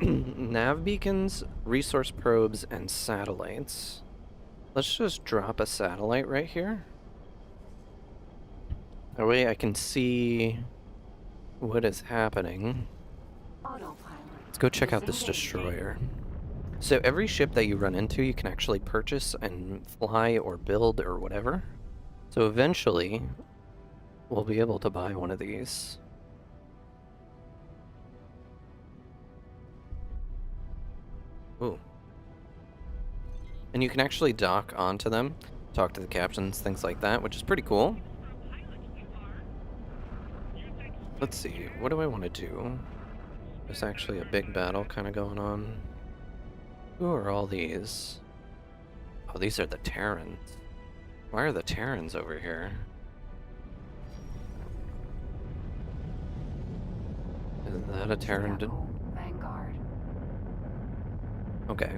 nav beacons, resource probes, and satellites. Let's just drop a satellite right here. That way I can see what is happening. Autopilot. Let's go check out this destroyer. So every ship that you run into, you can actually purchase and fly or build or whatever. So eventually, we'll be able to buy one of these. Ooh. And you can actually dock onto them, talk to the captains, things like that, which is pretty cool. Let's see, what do I want to do? There's actually a big battle kind of going on. Who are all these? Oh, these are the Terrans. Why are the Terrans over here? Is that a Terran? Vanguard. Okay.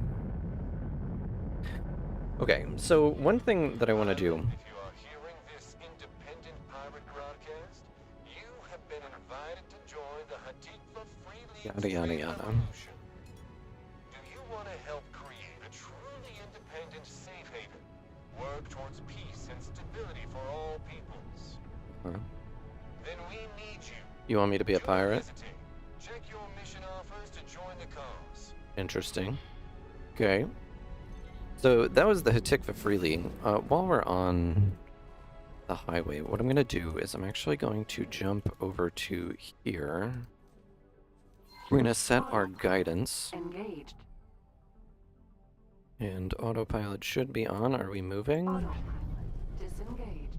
Okay, so one thing that I want to do... If you are hearing this independent pirate broadcast, you have been invited to join the Hatikva Free League's Yada, yada, Free yada. Revolution. Do you want to help create a truly independent safe haven? Work towards peace and stability for all peoples? Huh? Then we need you. You want me to be a Do not pirate? hesitate. Check your mission offers to join the cause. Interesting. Okay. So that was the Hatikva Free League. While we're on the highway, what I'm going to do is I'm actually going to jump over to here. We're going to set our guidance, Engaged. and autopilot should be on. Are we moving? Autopilot. Disengage.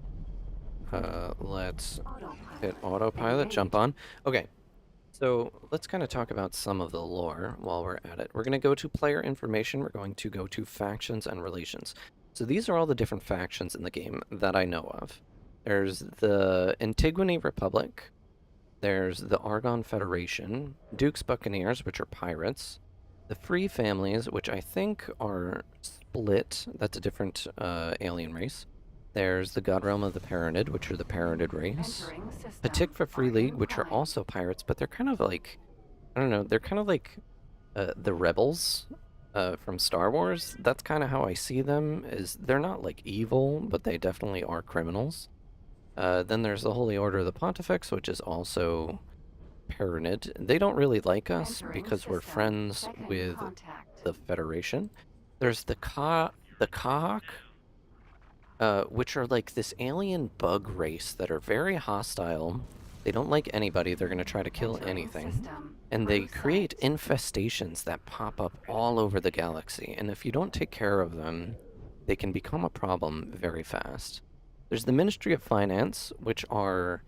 Let's Autopilot. hit autopilot, jump on. Okay, so let's kind of talk about some of the lore while we're at it. We're going to go to player information. We're going to go to factions and relations. So these are all the different factions in the game that I know of. There's the Antigone Republic. There's the Argon Federation. Duke's Buccaneers, which are pirates. The Free Families, which I think are split. That's a different alien race. There's the God Realm of the Paranid, which are the Paranid race. Entering system. Hatikva Free League, which are Fine. also pirates, but they're kind of like, I don't know, they're kind of like the rebels from Star Wars. That's kind of how I see them, is they're not like evil, but they definitely are criminals. Then there's the Holy Order of the Pontifex, which is also Paranid. They don't really like us Entering because we're system. friends Checking with contact. the Federation. There's the Kahak, which are like this alien bug race that are very hostile. They don't like anybody. They're going to try to kill Entering anything. system. And they Proceed. create infestations that pop up all over the galaxy. And if you don't take care of them, they can become a problem very fast. There's the Ministry of Finance, which are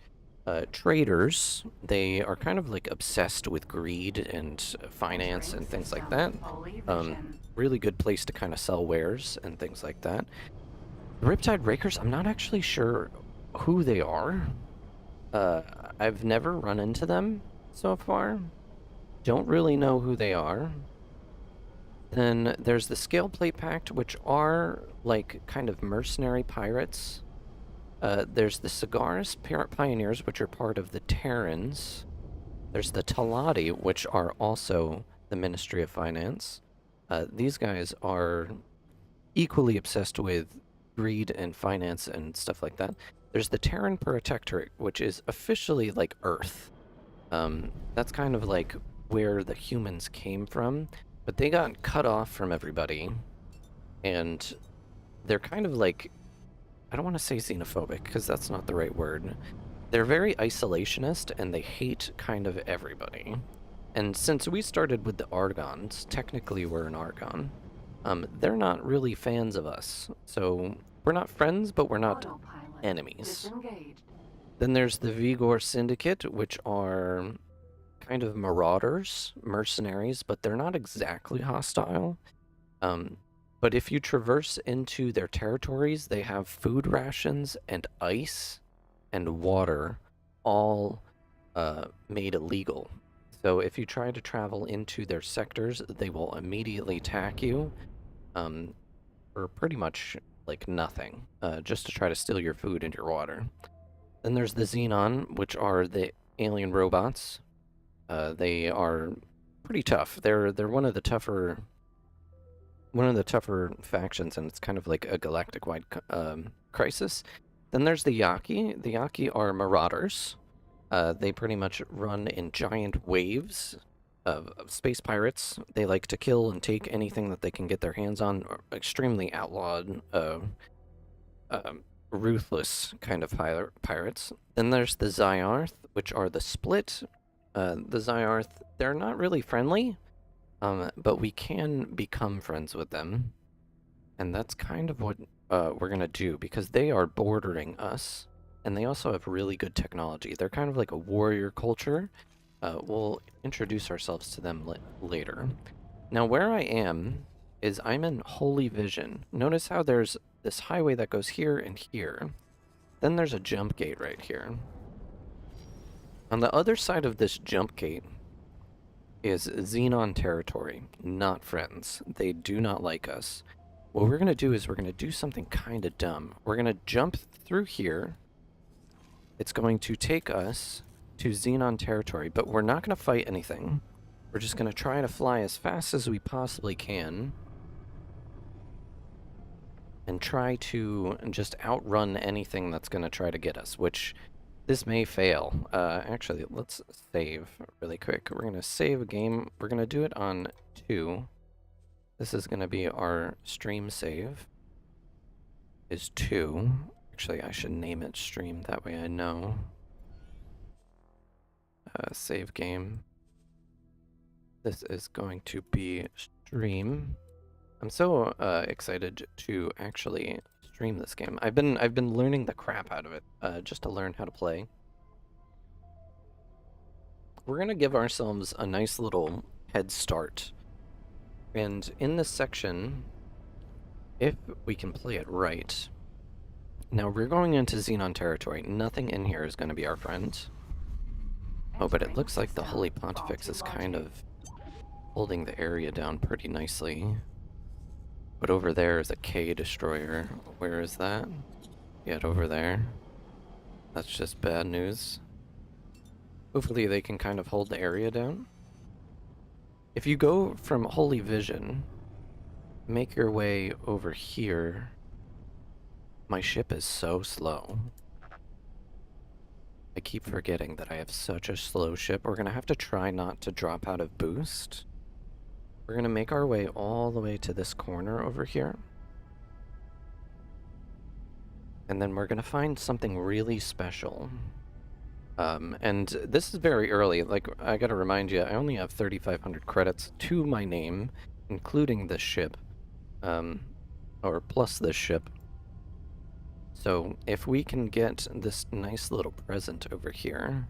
traders. They are kind of like obsessed with greed and finance and things like that. Holy vision. Really good place to kind of sell wares and things like that. The Riptide Rakers, I'm not actually sure who they are. I've never run into them so far. Don't really know who they are. Then there's the Scale Plate Pact, which are like kind of mercenary pirates. There's the Cigaris Pioneers, which are part of the Terrans. There's the Talati, which are also the Ministry of Finance. These guys are equally obsessed with greed and finance and stuff like that. There's the Terran Protectorate, which is officially like Earth. That's kind of like where the humans came from. But they got cut off from everybody, and they're kind of like, I don't want to say xenophobic, because that's not the right word. They're very isolationist, and they hate kind of everybody. And since we started with the Argons, technically we're an Argon, they're not really fans of us. So we're not friends, but we're not Autopilot enemies. disengaged. Then there's the Vigor Syndicate, which are kind of marauders, mercenaries, but they're not exactly hostile. But if you traverse into their territories, they have food rations and ice and water all made illegal. So if you try to travel into their sectors, they will immediately attack you for pretty much like nothing, just to try to steal your food and your water. Then there's the Xenon, which are the alien robots. They are pretty tough. They're one of the tougher factions, and it's kind of like a galactic-wide crisis. Then there's the Yaqui. The Yaqui are marauders. They pretty much run in giant waves of space pirates. They like to kill and take anything that they can get their hands on. Extremely outlawed, ruthless kind of pirates. Then there's the Zyarth, which are the Split. The Zyarth, they're not really friendly, but we can become friends with them. And that's kind of what we're going to do, because they are bordering us, and they also have really good technology. They're kind of like a warrior culture. We'll introduce ourselves to them later. Now, where I am is I'm in Holy Vision. Notice how there's this highway that goes here and here. Then there's a jump gate right here. On the other side of this jump gate is Xenon territory, not friends. They do not like us. What we're going to do is we're going to do something kind of dumb. We're going to jump through here. It's going to take us to Xenon territory, but we're not going to fight anything. We're just going to try to fly as fast as we possibly can and try to just outrun anything that's going to try to get us, which this may fail. Actually, let's save really quick. We're going to save a game. We're going to do it on 2. This is going to be our stream save. Is 2. Actually, I should name it stream. That way I know. Save game. This is going to be stream. I'm so excited to actually stream this game. I've been learning the crap out of it just to learn how to play. We're gonna give ourselves a nice little head start, and in this section, if we can play it right. Now we're going into Xenon territory. Nothing in here is going to be our friend. Oh, but it looks like the Holy Pontifex is kind of holding the area down pretty nicely. But over there is a K destroyer. Where is that? Yet over there. That's just bad news. Hopefully they can kind of hold the area down. If you go from Holy Vision, make your way over here. My ship is so slow. I keep forgetting that I have such a slow ship. We're gonna have to try not to drop out of boost. We're gonna make our way all the way to this corner over here. And then we're gonna find something really special. And this is very early. Like, I gotta remind you, I only have 3,500 credits to my name, including this ship. Or plus this ship. So, if we can get this nice little present over here.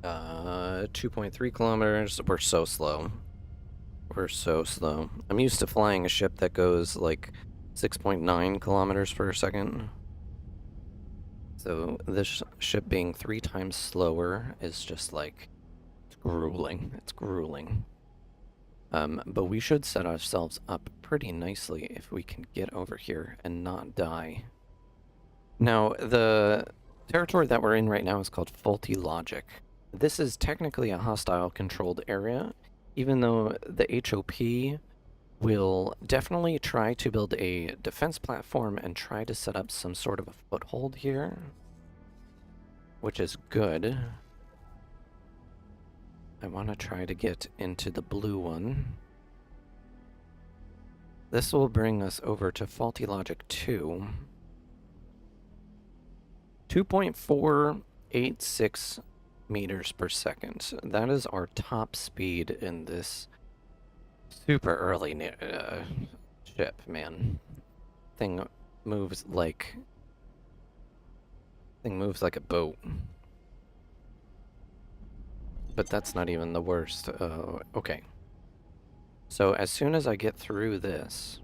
2.3 kilometers. We're so slow. We're so slow. I'm used to flying a ship that goes like 6.9 kilometers per second. So this ship being 3 times slower is just like, it's grueling. It's grueling. But we should set ourselves up pretty nicely if we can get over here and not die. Now, the territory that we're in right now is called Faulty Logic. This is technically a hostile controlled area, even though the HOP will definitely try to build a defense platform and try to set up some sort of a foothold here, which is good. I want to try to get into the blue one. This will bring us over to faulty logic 2. 2.486 meters per second. That is our top speed in this super early ship, man. Thing moves like a boat. But that's not even the worst. Okay. So as soon as I get through this,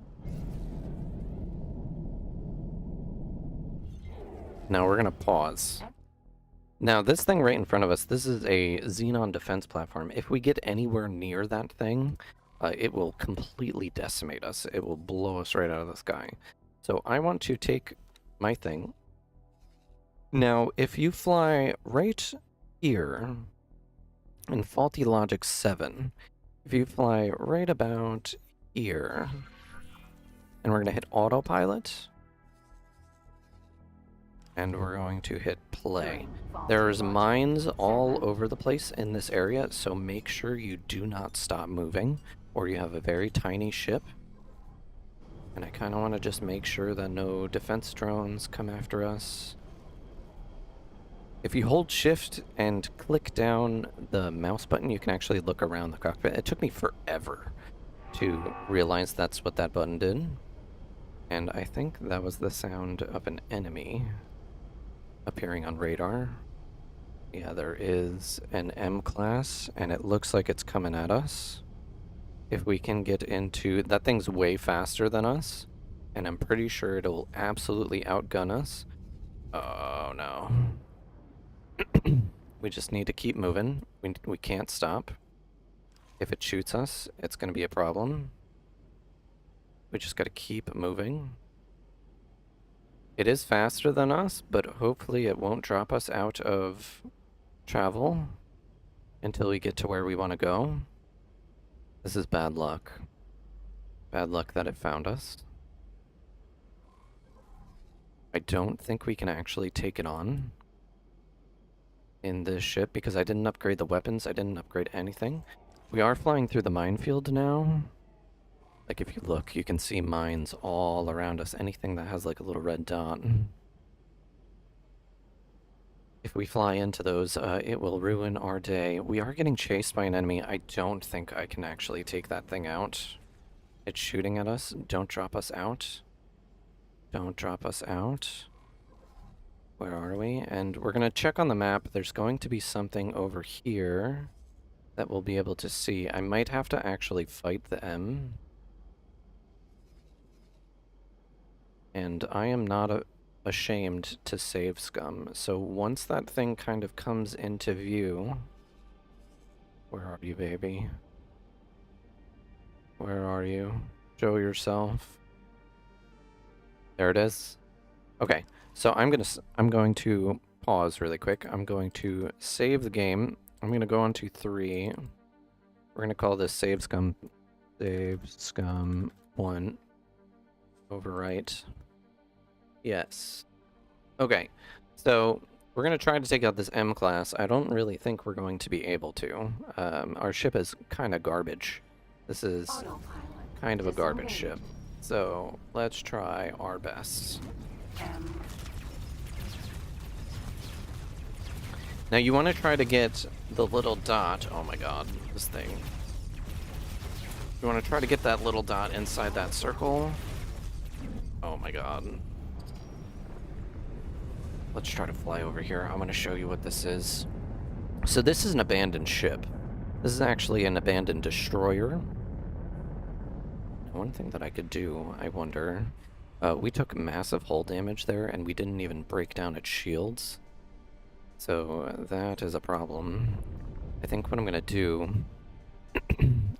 now we're gonna pause. Now this thing right in front of us, this is a Xenon defense platform. If we get anywhere near that thing, it will completely decimate us. It will blow us right out of the sky. So I want to take my thing. Now, if you fly right here in faulty logic 7, if you fly right about here, and we're going to hit autopilot, and we're going to hit play. There's mines all over the place in this area, so make sure you do not stop moving, or you have a very tiny ship. And I kind of want to just make sure that no defense drones come after us. If you hold shift and click down the mouse button, you can actually look around the cockpit. It took me forever to realize that's what that button did. And I think that was the sound of an enemy appearing on radar. Yeah, there is an M class, and it looks like it's coming at us. If we can get into... That thing's way faster than us, and I'm pretty sure it'll absolutely outgun us. Oh, no. We just need to keep moving. We can't stop. If it shoots us, it's going to be a problem. We just got to keep moving. It is faster than us, but hopefully it won't drop us out of travel until we get to where we want to go. This is bad luck. Bad luck that it found us. I don't think we can actually take it on in this ship because I didn't upgrade the weapons. I didn't upgrade anything. We are flying through the minefield now. Like, if you look, you can see mines all around us. Anything that has, like, a little red dot. If we fly into those, it will ruin our day. We are getting chased by an enemy. I don't think I can actually take that thing out. It's shooting at us. Don't drop us out. Don't drop us out. Where are we? And we're going to check on the map. There's going to be something over here that we'll be able to see. I might have to actually fight the M. And I am not ashamed to save scum. So once that thing kind of comes into view... Where are you, baby? Where are you? Show yourself. There it is. Okay, so I'm going to pause really quick. I'm going to save the game. I'm going to go on to 3. We're going to call this Save Scum 1. Overwrite. Yes. Okay, so we're going to try to take out this M class. I don't really think we're going to be able to. Our ship is kind of garbage. This is kind of a garbage ship. So let's try our best. Now you want to try to get the little dot. Oh my god, this thing. You want to try to get that little dot inside that circle. Oh my god. Let's try to fly over here. I'm going to show you what this is. So this is an abandoned ship. This is actually an abandoned destroyer. One thing that I could do, I wonder... we took massive hull damage there, and we didn't even break down its shields. So that is a problem. I think what I'm going to do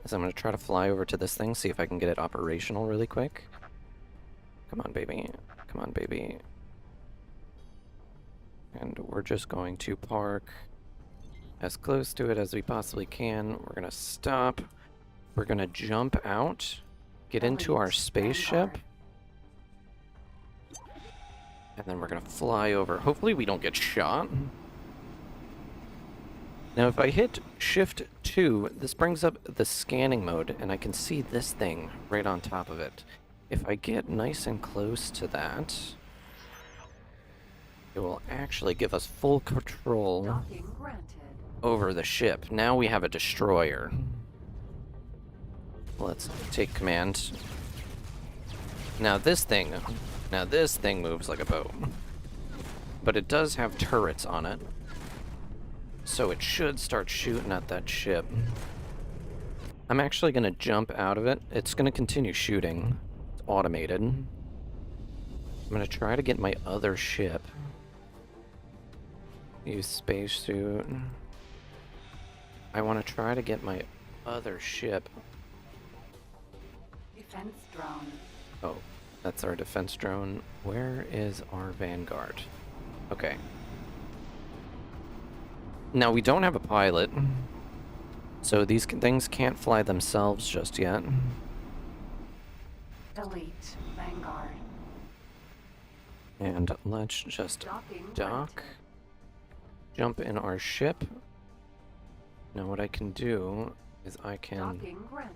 is I'm going to try to fly over to this thing, see if I can get it operational really quick. Come on, baby. Come on, baby. And we're just going to park as close to it as we possibly can. We're going to stop. We're going to jump out, get into our spaceship, and then we're going to fly over. Hopefully we don't get shot. Now if I hit Shift 2, this brings up the scanning mode, and I can see this thing right on top of it. If I get nice and close to that, it will actually give us full control Docking granted. over the ship. Now we have a destroyer. Let's take command. Now this thing moves like a boat. But it does have turrets on it. So it should start shooting at that ship. I'm actually going to jump out of it. It's going to continue shooting. It's automated. I'm going to try to get my other ship. Use spacesuit. I want to try to get my other ship. Defense drone. Oh, that's our defense drone. Where is our Vanguard? Okay. Now, we don't have a pilot, so these things can't fly themselves just yet. Elite Vanguard. And let's just Docking dock, granted. jump in our ship. Now what I can do is I can Docking granted.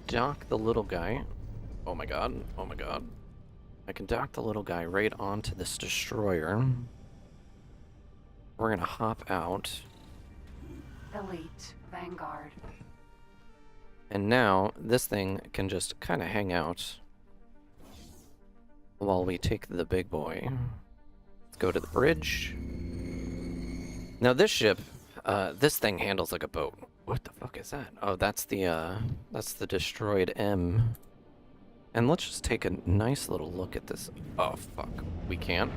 dock the little guy. Oh my god, oh my god. I can dock the little guy right onto this destroyer. We're gonna hop out. Elite Vanguard. And now this thing can just kind of hang out while we take the big boy. Let's go to the bridge. Now this ship, this thing handles like a boat. What the fuck is that? Oh, that's the destroyed M. And let's just take a nice little look at this. Oh fuck, we can't.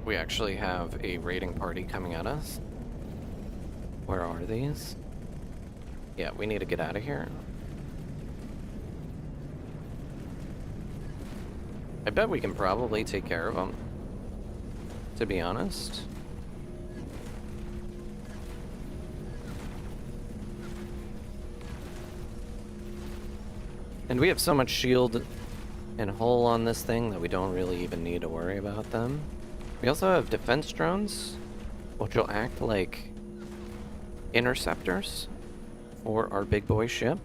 We actually have a raiding party coming at us. Where are these? Yeah, we need to get out of here. I bet we can probably take care of them, to be honest. And we have so much shield and hull on this thing that we don't really even need to worry about them. We also have defense drones, which will act like interceptors for our big boy ship.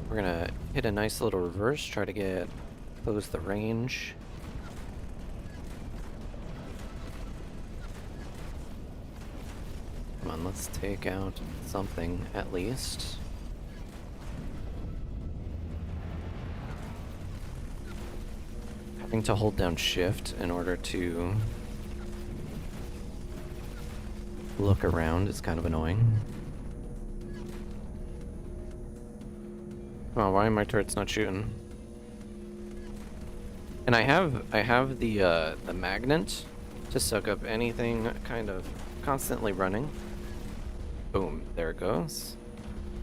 We're gonna hit a nice little reverse, try to close the range. Come on, let's take out something at least. Having to hold down shift in order to look around is kind of annoying. Come on, why are my turrets not shooting? And I have the magnet to suck up anything kind of constantly running. Boom, there it goes.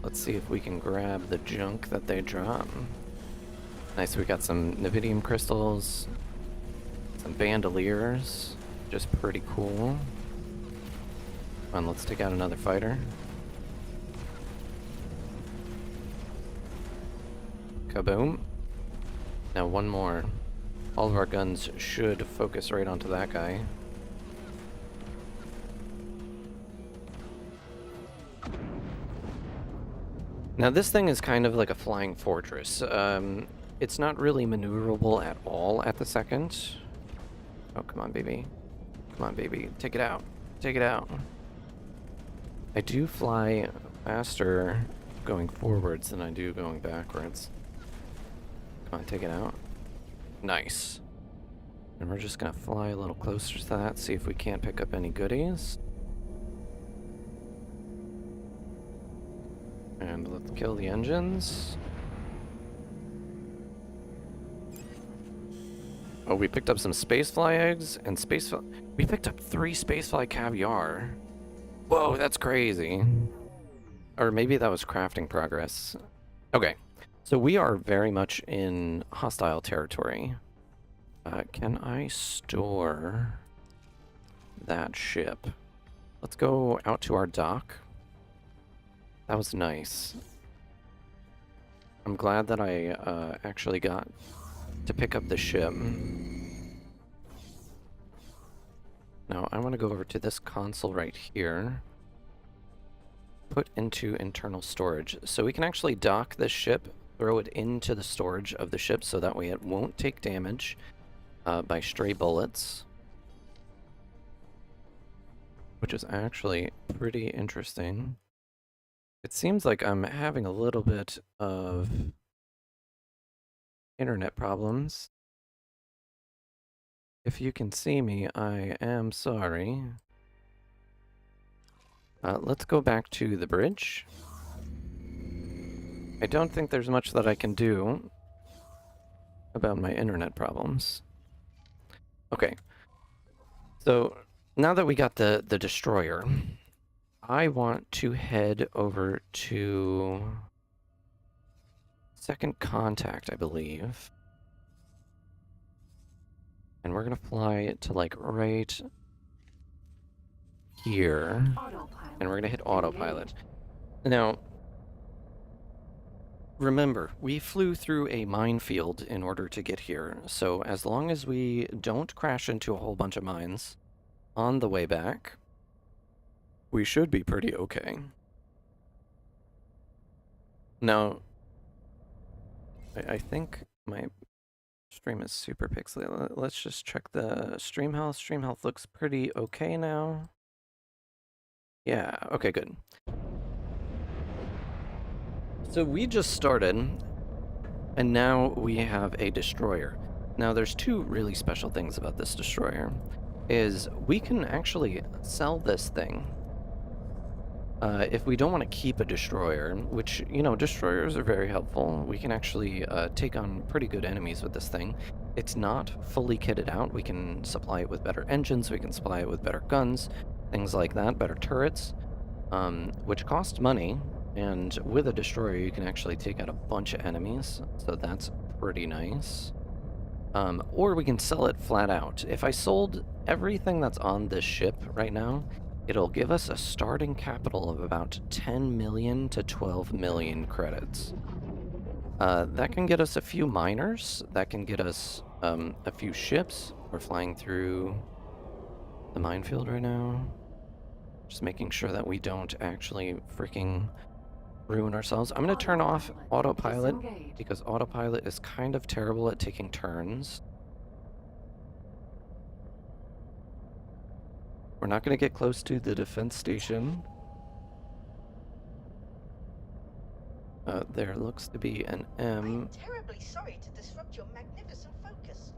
Let's see if we can grab the junk that they drop. Nice, we got some Nevidium crystals, some bandoliers, just pretty cool. Come on, let's take out another fighter. Kaboom. Now one more. All of our guns should focus right onto that guy. Now this thing is kind of like a flying fortress. It's not really maneuverable at all at the second. Oh, come on, baby. Come on, baby. Take it out. Take it out. I do fly faster going forwards than I do going backwards. Come on, take it out. Nice. And we're just gonna fly a little closer to that, see if we can't pick up any goodies. And let's kill the engines. Oh, we picked up some spacefly eggs and we picked up 3 spacefly caviar. Whoa, that's crazy. Or maybe that was crafting progress. Okay, so we are very much in hostile territory. Can I store that ship? Let's go out to our dock. That was nice. I'm glad that I actually got to pick up the ship. Now I want to go over to this console right here. put into internal storage. So we can actually dock this ship, throw it into the storage of the ship, so that way it won't take damage by stray bullets. Which is actually pretty interesting. It seems like I'm having a little bit of internet problems. If you can see me, I am sorry. Let's go back to the bridge. I don't think there's much that I can do about my internet problems. Okay. So, now that we got the destroyer, I want to head over to Second Contact, I believe. And we're gonna fly to, like, right here. Autopilot. And we're gonna hit autopilot. Now, remember, we flew through a minefield in order to get here, so as long as we don't crash into a whole bunch of mines on the way back, we should be pretty okay. Now, I think my stream is super pixely. Let's just check the stream health. Stream health looks pretty okay now. Yeah, okay, good. So we just started, and now we have a destroyer. Now there's two really special things about this destroyer, is we can actually sell this thing. If we don't want to keep a destroyer, which, you know, destroyers are very helpful, we can actually take on pretty good enemies with this thing. It's not fully kitted out. We can supply it with better engines, we can supply it with better guns, things like that, better turrets, which cost money, and with a destroyer you can actually take out a bunch of enemies, so that's pretty nice. Or we can sell it flat out. If I sold everything that's on this ship right now, it'll give us a starting capital of about 10 million to 12 million credits. That can get us a few miners, that can get us a few ships. We're flying through the minefield right now. Just making sure that we don't actually freaking ruin ourselves. I'm going to turn off autopilot, because autopilot is kind of terrible at taking turns. We're not going to get close to the defense station. There looks to be an M. I'm terribly sorry to disrupt your magnificent focus.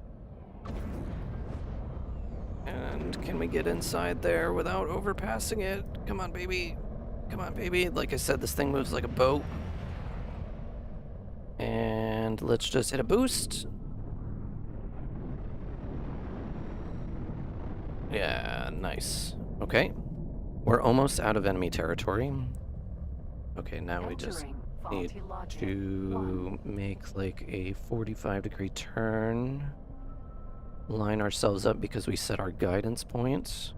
And can we get inside there without overpassing it? Come on, baby. Come on, baby. Like I said, this thing moves like a boat. And let's just hit a boost. Yeah, nice. Okay. We're almost out of enemy territory. Okay, now we just need to make like a 45-degree turn. Line ourselves up because we set our guidance points.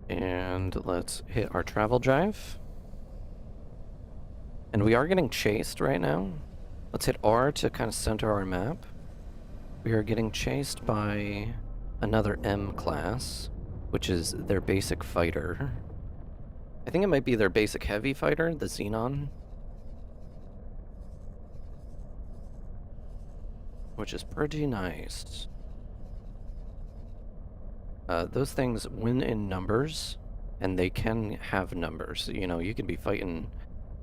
And let's hit our travel drive. And we are getting chased right now. Let's hit R to kind of center our map. We are getting chased by another M class, which is their basic fighter. I think it might be their basic heavy fighter, the Xenon. Which is pretty nice. Those things win in numbers, and they can have numbers. You know, you can be fighting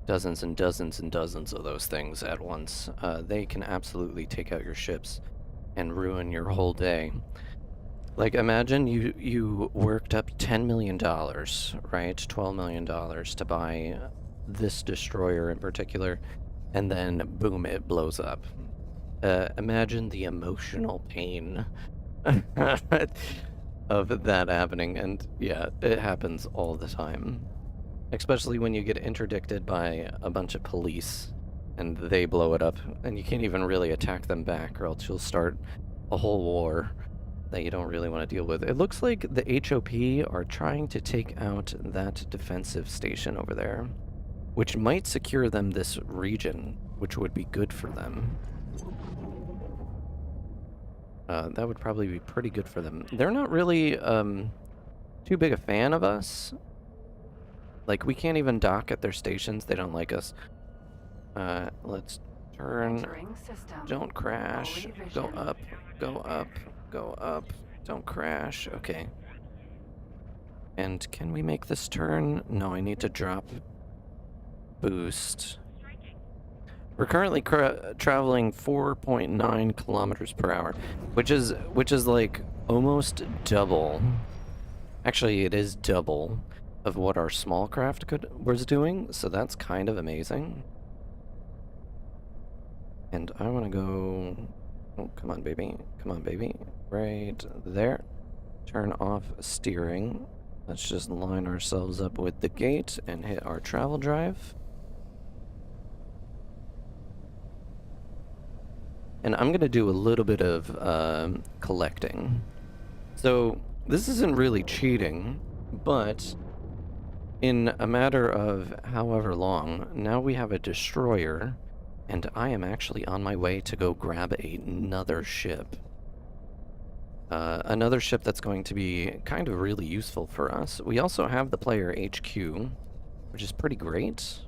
dozens and dozens and dozens of those things at once. They can absolutely take out your ships and ruin your whole day. Like, imagine you worked up $10 million, right? $12 million to buy this destroyer in particular, and then boom, it blows up. Imagine the emotional pain of that happening, and yeah, it happens all the time. Especially when you get interdicted by a bunch of police, and they blow it up, and you can't even really attack them back, or else you'll start a whole war that you don't really want to deal with. It looks like the HOP are trying to take out that defensive station over there, which might secure them this region, which would be good for them. That would probably be pretty good for them. They're not really too big a fan of us, Like, we can't even dock at their stations. They don't like us. Let's turn. Entering system. Don't crash. Fully Go vision. up. Go up. Go up. Don't crash. Okay. And can we make this turn? No, I need to drop boost. We're currently traveling 4.9 kilometers per hour, which is like almost double. Actually, it is double of what our small craft was doing, so that's kind of amazing. And I want to go... Oh, come on, baby. Come on, baby. Right there. Turn off steering. Let's just line ourselves up with the gate and hit our travel drive. And I'm going to do a little bit of collecting. So this isn't really cheating, but in a matter of however long, now we have a destroyer, and I am actually on my way to go grab another ship. Another ship that's going to be kind of really useful for us. We also have the player HQ, which is pretty great.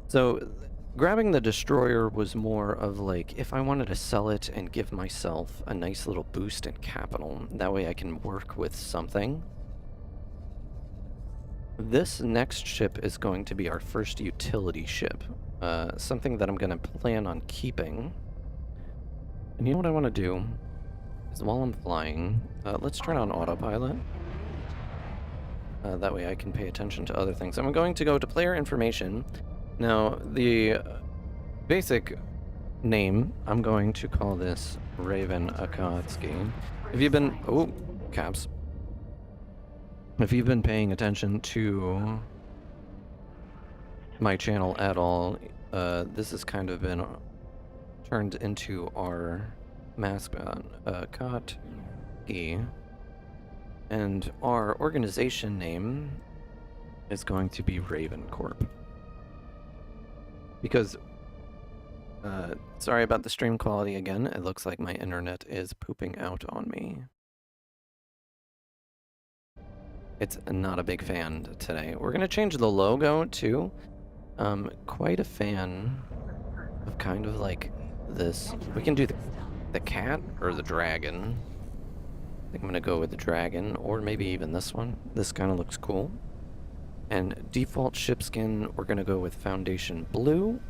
So, grabbing the destroyer was more of like, if I wanted to sell it and give myself a nice little boost in capital, that way I can work with something. This next ship is going to be our first utility ship, something that I'm going to plan on keeping. And you know what I want to do is while I'm flying, let's turn on autopilot. That way I can pay attention to other things. I'm going to go to player information. Now, the basic name, I'm going to call this 𝙤𝙤𝙢𝙗𝙚𝙧. If you've been... Oh, caps. If you've been paying attention to my channel at all, this has kind of been turned into our mascot, 𝘾𝙝𝙖𝙣𝙣. And our organization name is going to be Raven Corp. Because, sorry about the stream quality again, it looks like my internet is pooping out on me. It's not a big fan today. We're gonna change the logo too. Quite a fan of kind of like this. We can do the cat or the dragon. I think I'm gonna go with the dragon, or maybe even this one. This kind of looks cool. And default ship skin, we're gonna go with Foundation Blue.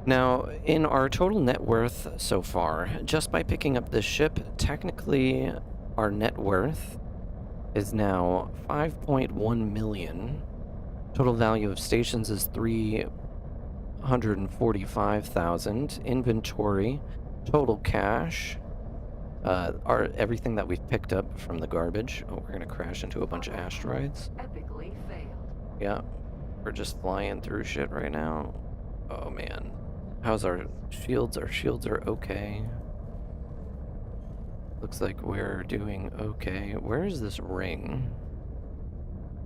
Now, in our total net worth so far, just by picking up this ship, technically our net worth is now 5.1 million. Total value of stations is 345,000. Inventory, total cash, everything that we've picked up from the garbage. Oh, we're gonna crash into a bunch of asteroids. Epically failed. Yeah, we're just flying through shit right now. Oh man. How's our shields? Our shields are okay. Looks like we're doing okay. Where is this ring?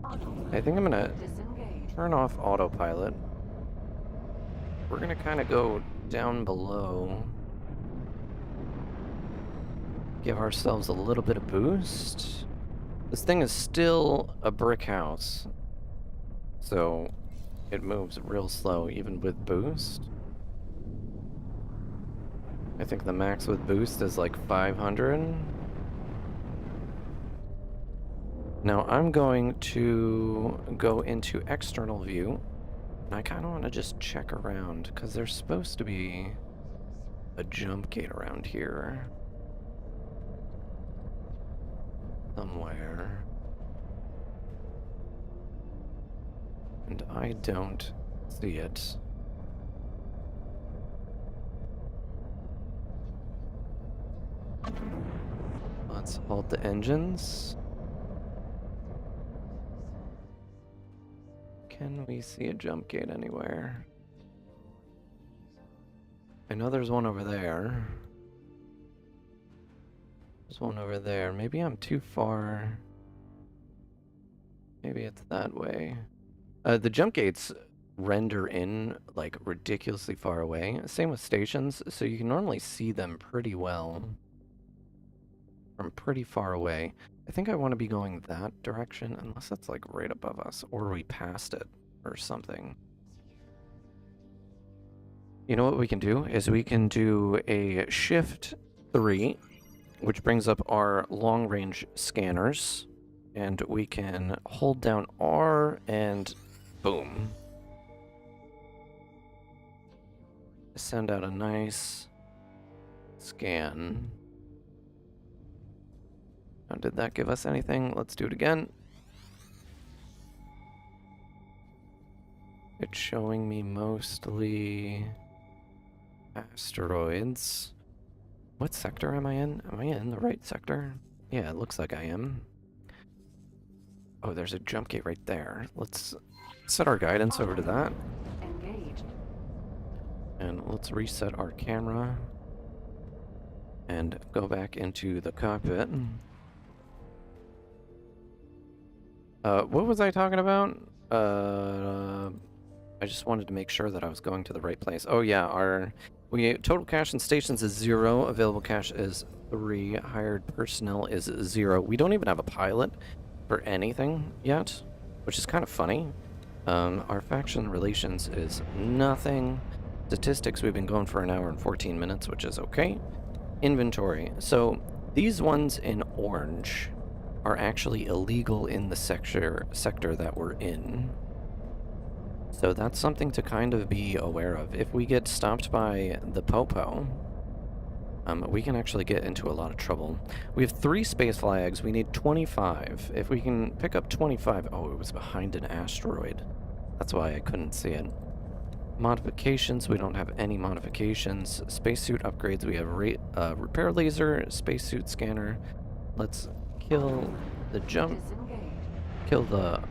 I think I'm gonna Disengage. turn off autopilot. We're gonna kind of go down below. Give ourselves a little bit of boost. This thing is still a brick house, so it moves real slow even with boost. I think the max with boost is like 500. Now I'm going to go into external view, and I kind of want to just check around because there's supposed to be a jump gate around here somewhere, and I don't see it. Let's halt the engines. Can we see a jump gate anywhere? I know there's one over there. There's one over there. Maybe I'm too far. Maybe it's that way. The jump gates render in like ridiculously far away. Same with stations, so you can normally see them pretty well. from pretty far away. I think I want to be going that direction, unless that's like right above us, or we passed it or something. You know what we can do is we can do a shift 3, which brings up our long range scanners, and we can hold down R and boom. Send out a nice scan. Now, did that give us anything? Let's do it again. It's showing me mostly asteroids. What sector am I in? Am I in the right sector? Yeah, it looks like I am. Oh, there's a jump gate right there. Let's set our guidance over to that. Engaged. And let's reset our camera and go back into the cockpit. What was I talking about? I just wanted to make sure that I was going to the right place. Oh yeah, our total cash in stations is 0, available cash is 3, hired personnel is 0. We don't even have a pilot for anything yet, which is kind of funny. Our faction relations is nothing. Statistics, we've been going for an hour and 14 minutes, which is okay. Inventory. So these ones in orange are actually illegal in the sector that we're in. So that's something to kind of be aware of. If we get stopped by the Popo, we can actually get into a lot of trouble. We have 3 space flags. We need 25. If we can pick up 25... Oh, it was behind an asteroid. That's why I couldn't see it. Modifications, we don't have any modifications. Spacesuit upgrades, we have repair laser, spacesuit scanner. Let's kill the jump, kill the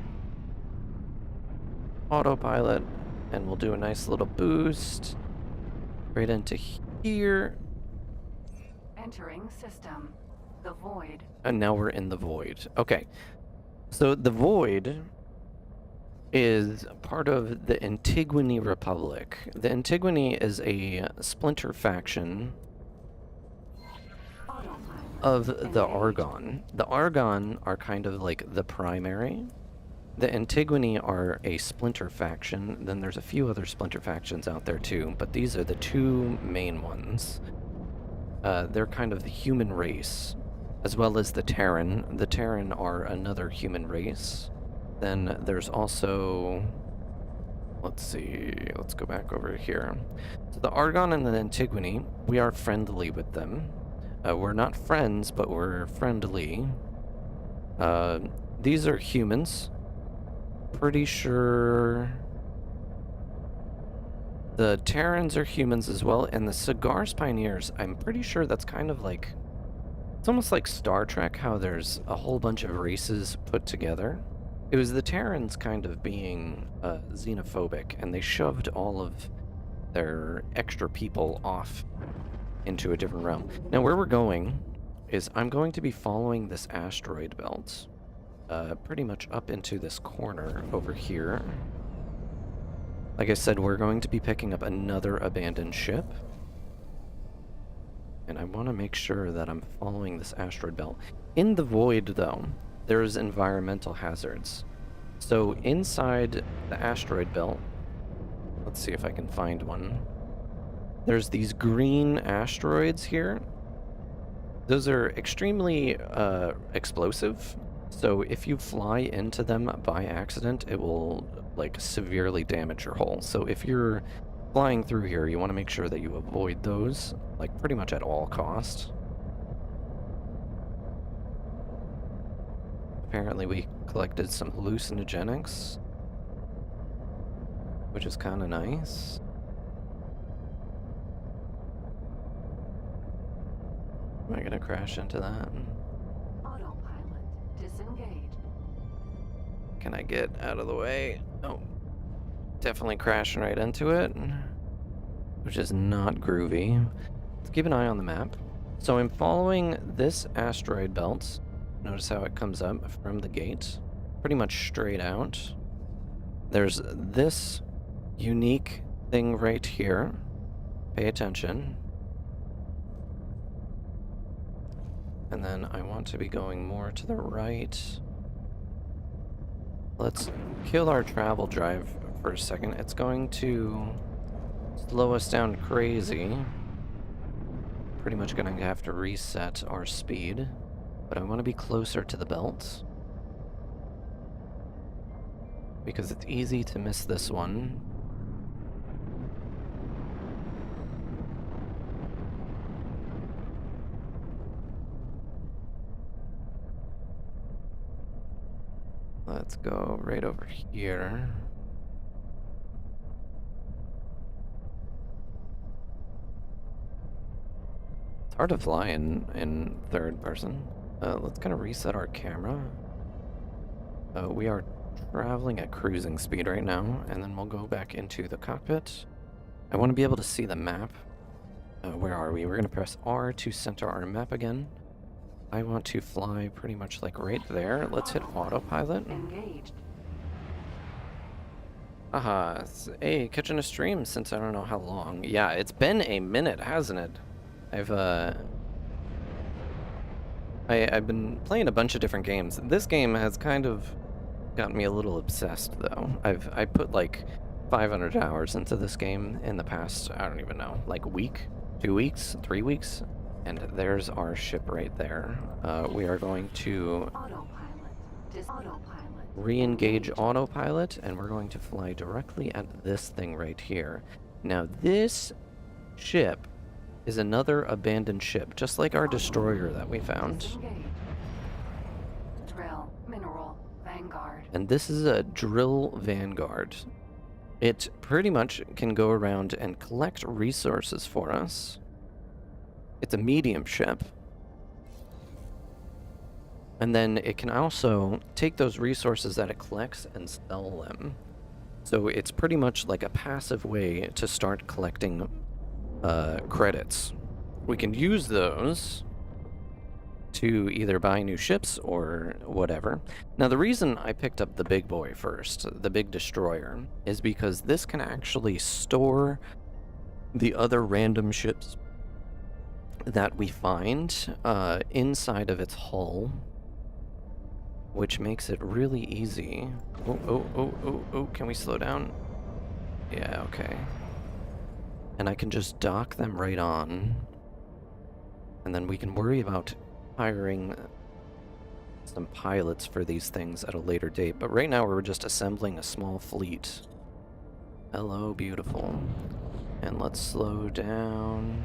autopilot, and we'll do a nice little boost right into here. Entering system. The void. And now we're in the void. Okay, so the void is part of the Antigone Republic. The Antigone is a splinter faction of the Argonne. The Argonne are kind of like the primary. The Antigone are a splinter faction. Then there's a few other splinter factions out there too, but these are the 2 main ones. They're kind of the human race, as well as the Terran. The Terran are another human race. Then there's also, let's see, let's go back over here. So the Argonne and the Antigone, we are friendly with them. We're not friends, but we're friendly. These are humans. Pretty sure the Terrans are humans as well, and the Cigars Pioneers, I'm pretty sure that's kind of like, it's almost like Star Trek, how there's a whole bunch of races put together. It was the Terrans kind of being xenophobic, and they shoved all of their extra people off into a different realm. Now, where we're going is I'm going to be following this asteroid belt, pretty much up into this corner over here. Like I said, we're going to be picking up another abandoned ship, and I want to make sure that I'm following this asteroid belt. In the void, though, there's environmental hazards. So inside the asteroid belt, let's see if I can find one. There's these green asteroids here. Those are extremely explosive. So if you fly into them by accident, it will like severely damage your hull. So if you're flying through here, you want to make sure that you avoid those, like pretty much at all costs. Apparently we collected some hallucinogenics, which is kind of nice. Am I gonna crash into that? Autopilot disengaged. Can I get out of the way? Oh, definitely crashing right into it, which is not groovy. Let's keep an eye on the map. So I'm following this asteroid belt. Notice how it comes up from the gate, pretty much straight out. There's this unique thing right here. Pay attention. And then I want to be going more to the right. Let's kill our travel drive for a second. It's going to slow us down crazy. Pretty much gonna have to reset our speed. But I want to be closer to the belt. Because it's easy to miss this one. Let's go right over here. It's hard to fly in third person. Let's kind of reset our camera. We are traveling at cruising speed right now, and then we'll go back into the cockpit. I want to be able to see the map. Where are we? We're going to press R to center our map again. I want to fly pretty much like right there. Let's hit autopilot. Engaged. Aha, hey, catching a stream since I don't know how long. Yeah, it's been a minute, hasn't it? I've been playing a bunch of different games. This game has kind of gotten me a little obsessed, though. I put like 500 hours into this game in the past, I don't even know, like week, 2 weeks, 3 weeks. And there's our ship right there. We are going to re-engage autopilot, and we're going to fly directly at this thing right here. Now, this ship is another abandoned ship, just like our destroyer that we found. Drill, mineral, Vanguard. And this is a drill Vanguard. It pretty much can go around and collect resources for us. It's a medium ship. And then it can also take those resources that it collects and sell them. So it's pretty much like a passive way to start collecting credits. We can use those to either buy new ships or whatever. Now, the reason I picked up the big boy first, the big destroyer, is because this can actually store the other random ships that we find inside of its hull, which makes it really easy. Oh, can we slow down? Yeah, okay. And I can just dock them right on, and then we can worry about hiring some pilots for these things at a later date. But right now we're just assembling a small fleet. Hello, beautiful. And let's slow down.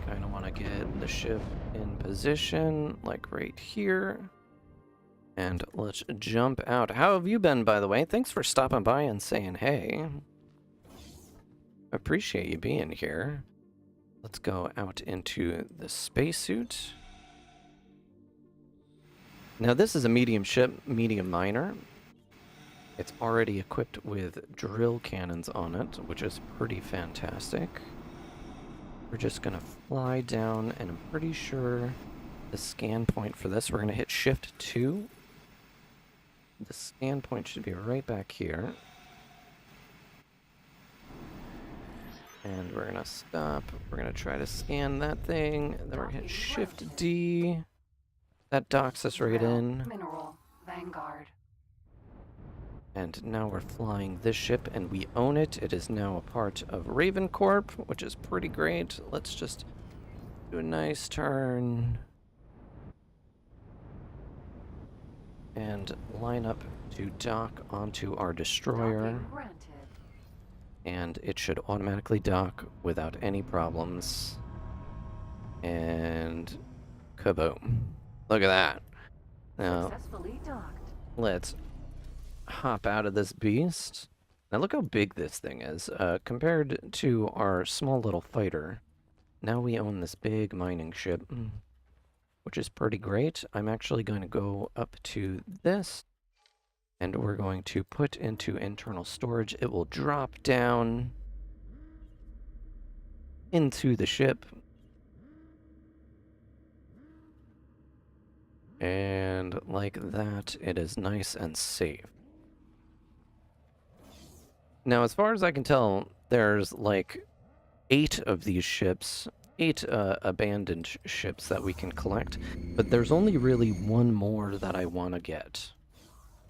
Kind of want to get the ship in position, like right here. And let's jump out. How have you been, by the way? Thanks for stopping by and saying hey. Appreciate you being here. Let's go out into the spacesuit. Now, this is a medium ship, medium miner. It's already equipped with drill cannons on it, which is pretty fantastic. We're just gonna fly down, and I'm pretty sure the scan point for this, we're gonna hit Shift 2. The scan point should be right back here. And we're gonna stop. We're gonna try to scan that thing, and then we're gonna hit Shift D. That docks us right in. Mineral, Vanguard. And now we're flying this ship, and we own it. It is now a part of Raven Corp, which is pretty great. Let's just do a nice turn. And line up to dock onto our destroyer. Docking granted. And it should automatically dock without any problems. And kaboom. Look at that. Now, Successfully docked. let's hop out of this beast. Now look how big this thing is. Compared to our small little fighter, now we own this big mining ship, which is pretty great. I'm actually going to go up to this, and we're going to put into internal storage. It will drop down into the ship. And like that, it is nice and safe. Now, as far as I can tell, there's like 8 of these ships 8 abandoned ships that we can collect, but there's only really one more that I want to get.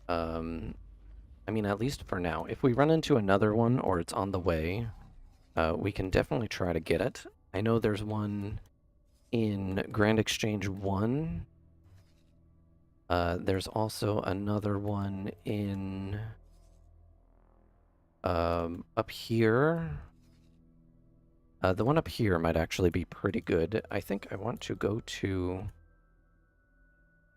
I mean, at least for now. If we run into another one or it's on the way, we can definitely try to get it. I know there's one in Grand Exchange 1. There's also another one in up here. The one up here might actually be pretty good. I think I want to go to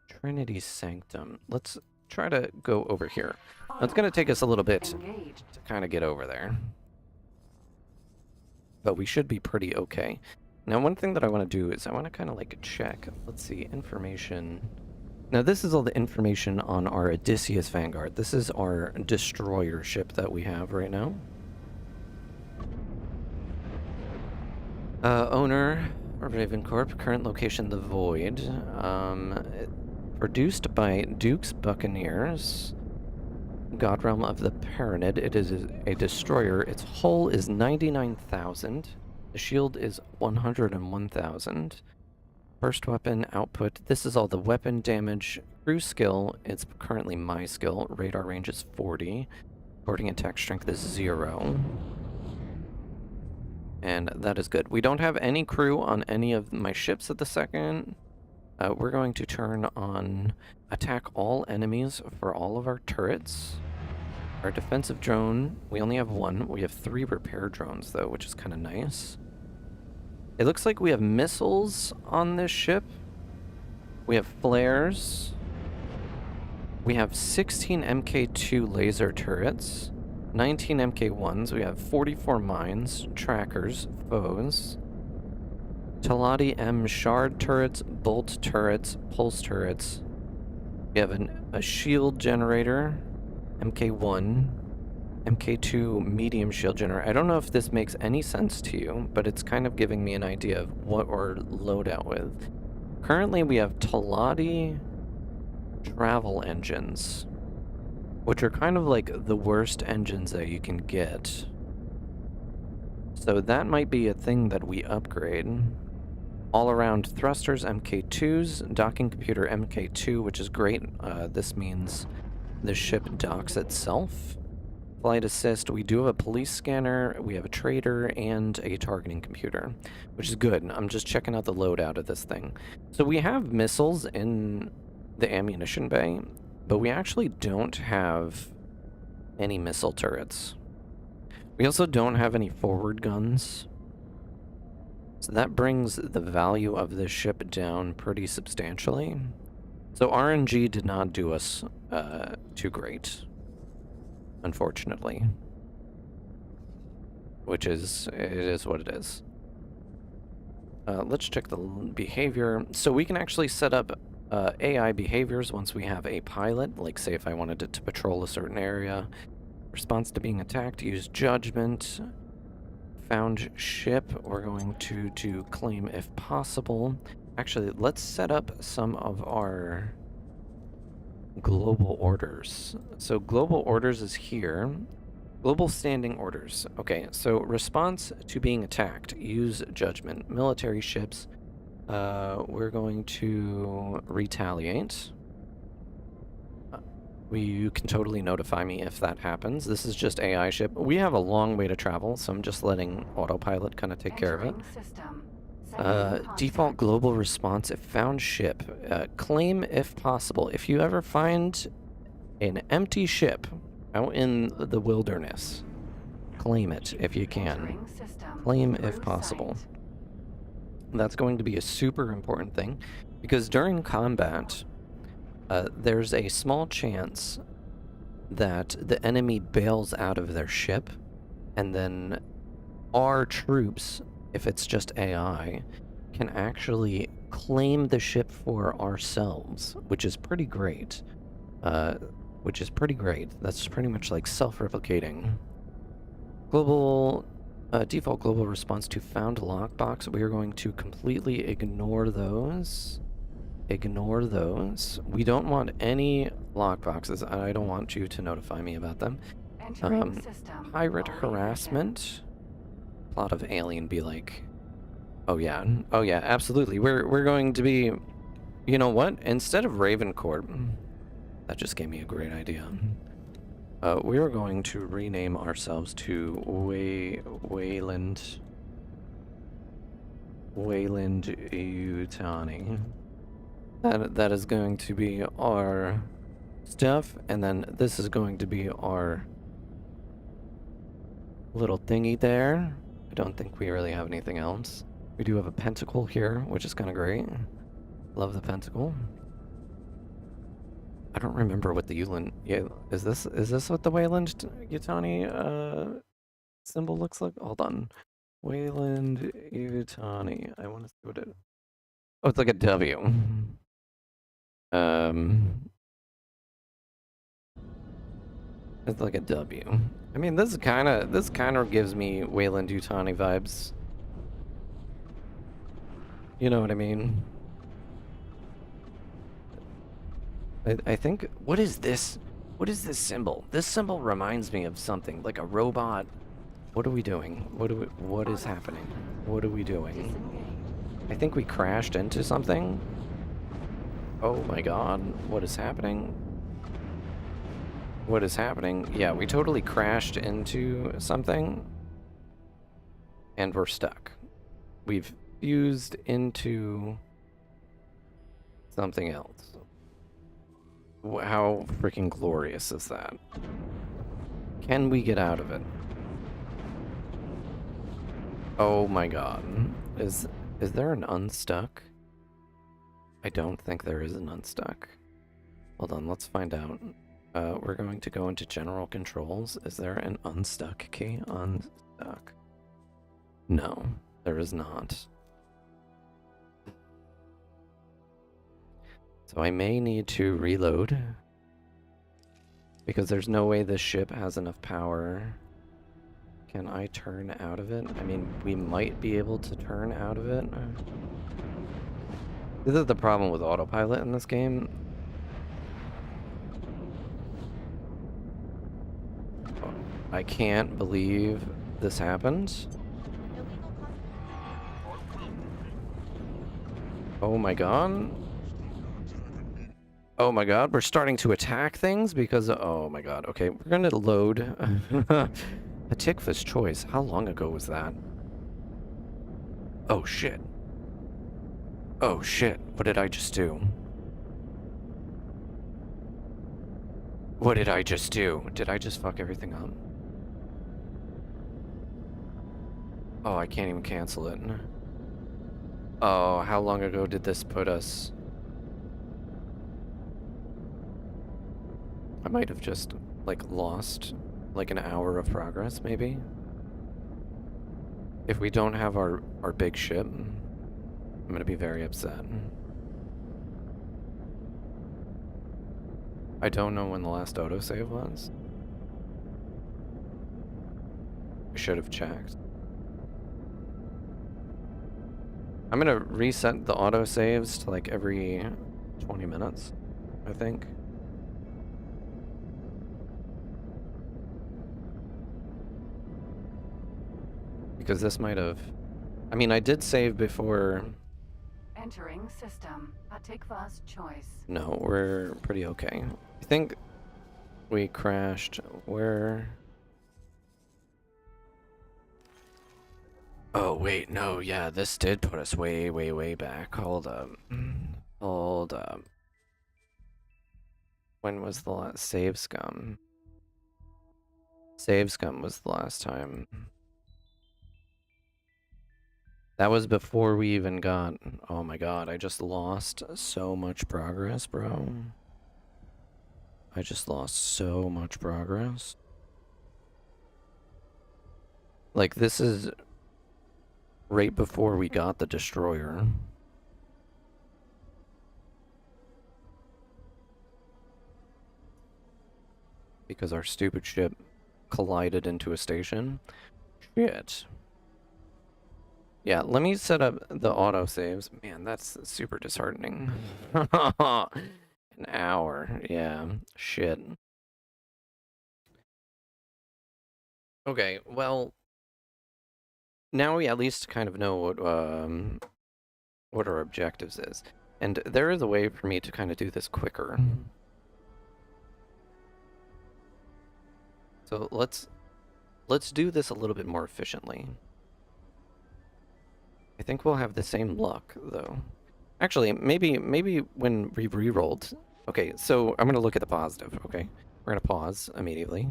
Trinity Sanctum. Let's try to go over here. Now, it's going to take us a little bit to kind of get over there, but we should be pretty okay. Now, one thing that I want to do is I want to kind of like check. Let's see, information. Now, this is all the information on our Odysseus Vanguard. This is our destroyer ship that we have right now. Owner, Ravencorp. Current location, the Void. Produced by Duke's Buccaneers. God Realm of the Paranid. It is a destroyer. Its hull is 99,000. The shield is 101,000. First weapon output. This is all the weapon damage. Crew skill. It's currently my skill. Radar range is 40. Boarding attack strength is 0. And that is good. We don't have any crew on any of my ships at the second. We're going to turn on attack all enemies for all of our turrets. Our defensive drone, we only have 1. We have 3 repair drones, though, which is kind of nice. It looks like we have missiles on this ship. We have flares. We have 16 MK2 laser turrets. 19 MK1s. We have 44 mines, trackers, foes. Talati M shard turrets, bolt turrets, pulse turrets. We have a shield generator, MK1, MK2 medium shield generator. I don't know if this makes any sense to you, but it's kind of giving me an idea of what we're load out with. Currently we have Talati travel engines, which are kind of like the worst engines that you can get. So that might be a thing that we upgrade. All-around thrusters, MK2s, docking computer MK2, which is great. This means the ship docks itself. Flight assist, we do have a police scanner, we have a trader, and a targeting computer, which is good. I'm just checking out the loadout of this thing. So we have missiles in the ammunition bay, but we actually don't have any missile turrets. We also don't have any forward guns. So that brings the value of this ship down pretty substantially. So RNG did not do us too great, unfortunately. Which is, it is what it is. Let's check the behavior. So we can actually set up AI behaviors once we have a pilot. Like say if I wanted to patrol a certain area. Response to being attacked, use judgment. Found ship, we're going to claim if possible. Actually, let's set up some of our global orders. So global orders is here. Global standing orders. Okay, so response to being attacked, use judgment. Military ships, we're going to retaliate. You can totally notify me if that happens. This is just AI ship. We have a long way to travel, so I'm just letting autopilot kind of take care of it. Default global response if found ship. Claim if possible. If you ever find an empty ship out in the wilderness, claim it if you can. Claim if possible. That's going to be a super important thing, because during combat, there's a small chance that the enemy bails out of their ship, and then our troops, if it's just AI, can actually claim the ship for ourselves, which is pretty great. That's pretty much like self-replicating. Global, default global response to found lockbox. We are going to completely ignore those. Ignore those. We don't want any lockboxes. I don't want you to notify me about them. Pirate harassment. Plot of alien be like Oh yeah, absolutely. We're going to be, you know what? Instead of Ravencourt, that just gave me a great idea. We are going to rename ourselves to 𝙤𝙤𝙢𝙗𝙚𝙧. That is going to be our stuff, and then this is going to be our little thingy there. I don't think we really have anything else. We do have a pentacle here, which is kind of great. Love the pentacle. I don't remember what the Yulin. Yeah, is this what the 𝙤𝙤𝙢𝙗𝙚 symbol looks like? Hold on, 𝙤𝙤𝙢𝙗𝙚. I want to see what it. Oh, it's like a W. It's like a W. I mean, this kind of gives me 𝙤𝙤𝙢𝙗𝙚 vibes. You know what I mean? I think, what is this? What is this symbol? This symbol reminds me of something, like a robot. What are we doing? What is happening? What are we doing? I think we crashed into something. Oh my god, what is happening? What is happening? Yeah, we totally crashed into something. And we're stuck. We've fused into something else. How freaking glorious is that? Can we get out of it? Oh my god. Is there an unstuck? I don't think there is an unstuck. Hold on, let's find out. We're going to go into general controls. Is there an unstuck key? Unstuck. No, there is not. So I may need to reload, because there's no way this ship has enough power. Can I turn out of it? I mean, we might be able to turn out of it. This is the problem with autopilot in this game. I can't believe this happened. Oh my god. Oh my god, we're starting to attack things because, oh my god, okay, we're gonna load. A Tikva's choice, how long ago was that? Oh shit. Oh shit, what did I just do? What did I just do? Did I just fuck everything up? Oh, I can't even cancel it. Oh, how long ago did this put us? I might have just, like, lost, like, an hour of progress, maybe? If we don't have our big ship, I'm gonna be very upset. I don't know when the last autosave was. I should have checked. I'm gonna reset the autosaves to, like, every 20 minutes, I think. Because this might have... I mean, I did save before... Entering system. A Tikva's choice. No, we're pretty okay. I think we crashed where... Oh, wait, no, yeah, this did put us way, way, way back. Hold up. Hold up. When was the last... Save Scum. Save Scum was the last time. That was before we even got... Oh my god, I just lost so much progress, bro. I just lost so much progress. Like, this is right before we got the destroyer. Because our stupid ship collided into a station. Shit. Yeah, let me set up the autosaves. Man, that's super disheartening. An hour. Yeah, shit. Okay, well, now we at least kind of know what our objectives is. And there is a way for me to kind of do this quicker. So let's do this a little bit more efficiently. I think we'll have the same luck, though. Actually, maybe when we re-rolled... Okay, so I'm going to look at the positive, okay? We're going to pause immediately,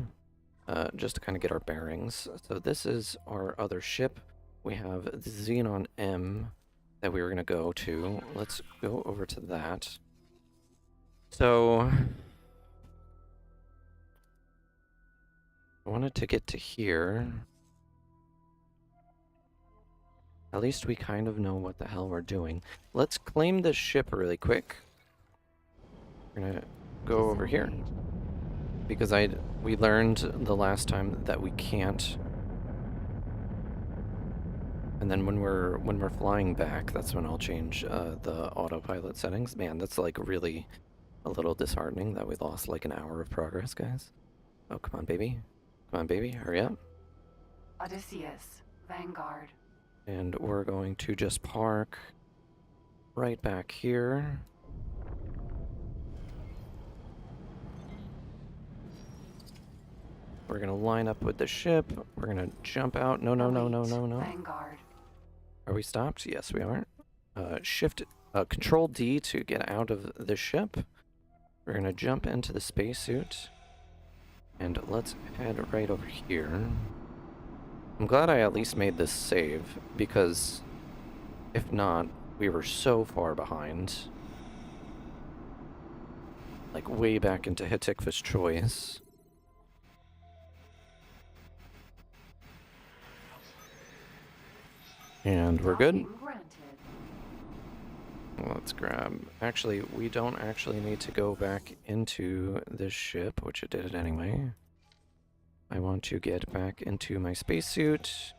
just to kind of get our bearings. So this is our other ship. We have the Xenon M that we were going to go to. Let's go over to that. So... I wanted to get to here. At least we kind of know what the hell we're doing. Let's claim this ship really quick. We're gonna go over here. Because we learned the last time that we can't. And then when we're flying back, that's when I'll change the autopilot settings. Man, that's like really a little disheartening that we lost like an hour of progress, guys. Oh, come on, baby. Come on, baby, hurry up. Odysseus, Vanguard. And we're going to just park right back here. We're gonna line up with the ship. We're gonna jump out. No. Vanguard. Are we stopped? Yes, we are. Control D to get out of the ship. We're gonna jump into the spacesuit. And let's head right over here. I'm glad I at least made this save, because if not, we were so far behind. Like way back into 𝙤𝙤𝙢𝙗𝙚𝙧's choice. And we're good. Let's grab... Actually, we don't actually need to go back into this ship, which it did it anyway. I want to get back into my spacesuit.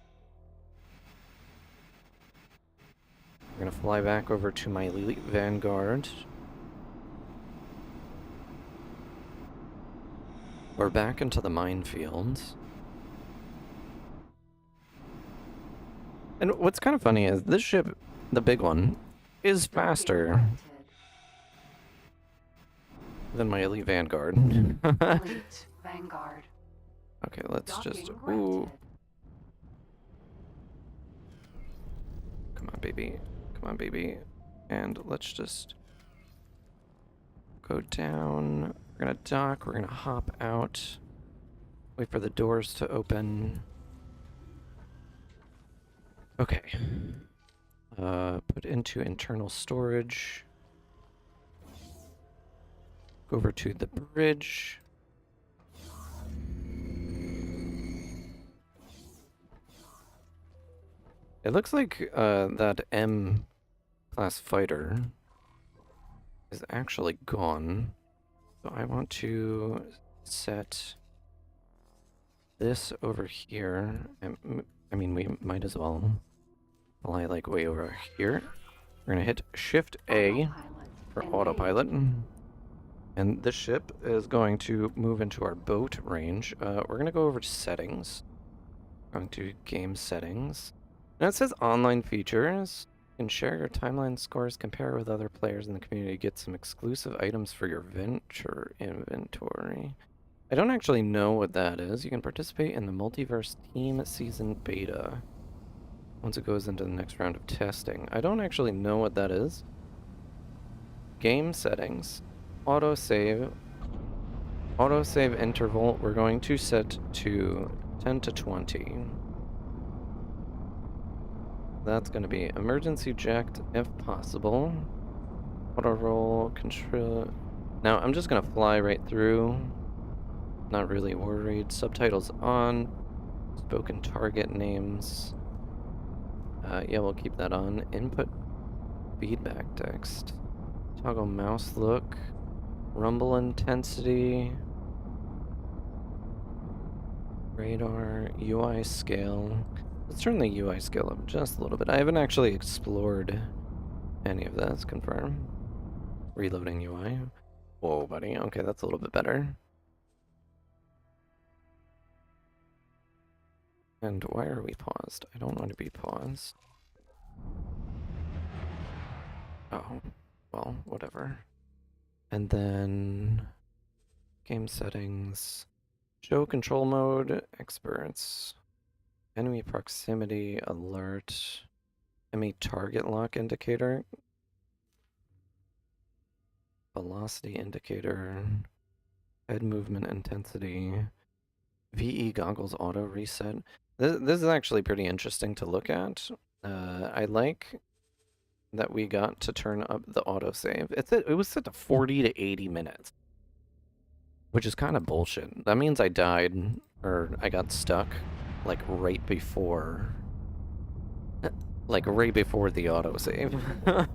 We're gonna fly back over to my elite Vanguard. We're back into the minefield. And what's kind of funny is this ship, the big one, is faster than my elite Vanguard. Elite Vanguard. Okay, let's just... Docking Ooh. granted. Come on, baby. Come on, baby. And let's just go down. We're gonna dock. We're gonna hop out. Wait for the doors to open. Okay. Put into internal storage. Go over to the bridge. It looks like that M class fighter is actually gone. So I want to set this over here. I mean, we might as well fly like way over here. We're gonna hit Shift A for autopilot. And this ship is going to move into our boat range. We're gonna go over to settings. Going to game settings. Now it says online features. You can share your timeline scores, compare with other players in the community, get some exclusive items for your venture inventory. I don't actually know what that is. You can participate in the Multiverse Team Season Beta once it goes into the next round of testing. I don't actually know what that is. Game settings. Autosave. Autosave interval, we're going to set to 10 to 20. That's going to be emergency eject if possible. Auto roll, control. Now I'm just going to fly right through. Not really worried. Subtitles on. Spoken target names. Yeah, we'll keep that on. Input feedback text. Toggle mouse look. Rumble intensity. Radar. UI scale. Let's turn the UI scale up just a little bit. I haven't actually explored any of this. Confirm. Reloading UI. Whoa, buddy. Okay, that's a little bit better. And why are we paused? I don't want to be paused. Oh, well, whatever. And then game settings, show control mode, experts, enemy proximity alert, enemy target lock indicator, velocity indicator, head movement intensity, VE goggles auto reset. This is actually pretty interesting to look at. I like that we got to turn up the autosave. It was set to 40 to 80 minutes, which is kind of bullshit. That means I died, or I got stuck, like right before the autosave.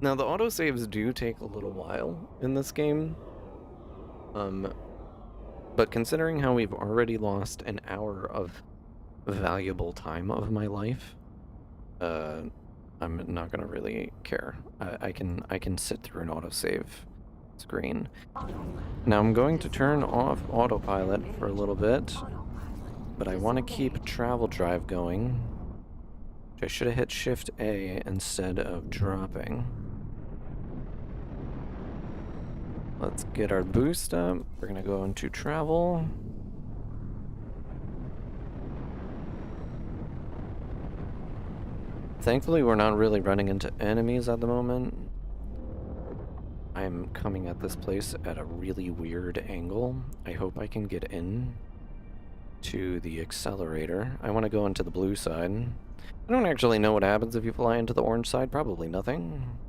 Now the autosaves do take a little while in this game, but considering how we've already lost an hour of valuable time of my life, I'm not gonna really care. I can sit through an autosave screen. Now I'm going to turn off autopilot for a little bit, but I want to keep travel drive going. I should have hit Shift A instead of dropping. Let's get our boost up. We're gonna go into travel. Thankfully, we're not really running into enemies at the moment. I'm coming at this place at a really weird angle. I hope I can get in to the accelerator. I want to go into the blue side. I don't actually know what happens if you fly into the orange side. Probably nothing.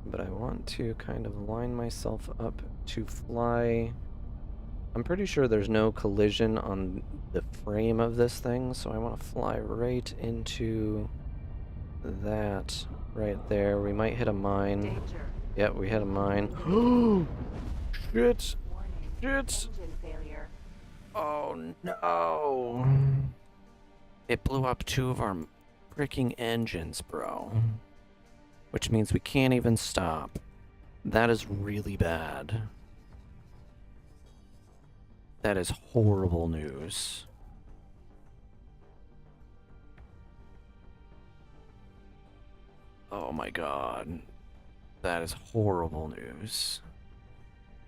But I want to kind of line myself up to fly. I'm pretty sure there's no collision on the frame of this thing, so I want to fly right into that right there. We might hit a mine. Danger. Yep, we hit a mine. Shit! Warning. Shit! Engine failure. Oh no! It blew up 2 of our freaking engines, bro. Which means we can't even stop. That is really bad. That is horrible news. Oh my god. That is horrible news.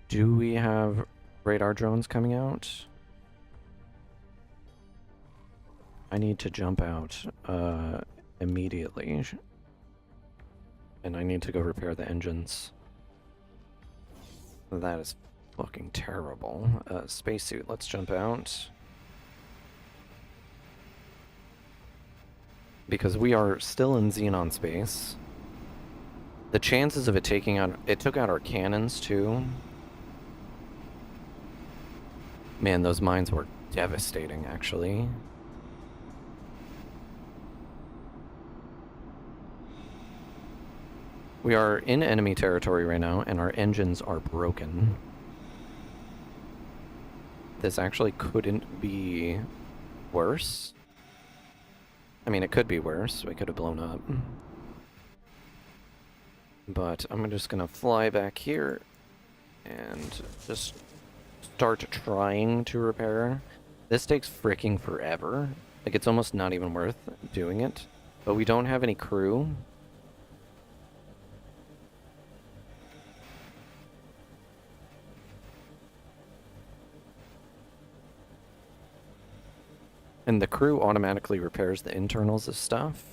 Do we have radar drones coming out? I need to jump out immediately. And I need to go repair the engines. That is fucking terrible. Spacesuit, let's jump out. Because we are still in Xenon space. The chances of it taking out... It took out our cannons, too. Man, those mines were devastating, actually. We are in enemy territory right now, and our engines are broken. This actually couldn't be worse. I mean, it could be worse. We could have blown up. But I'm just gonna fly back here and just start trying to repair. This takes freaking forever. Like, it's almost not even worth doing it. But we don't have any crew. And the crew automatically repairs the internals of stuff.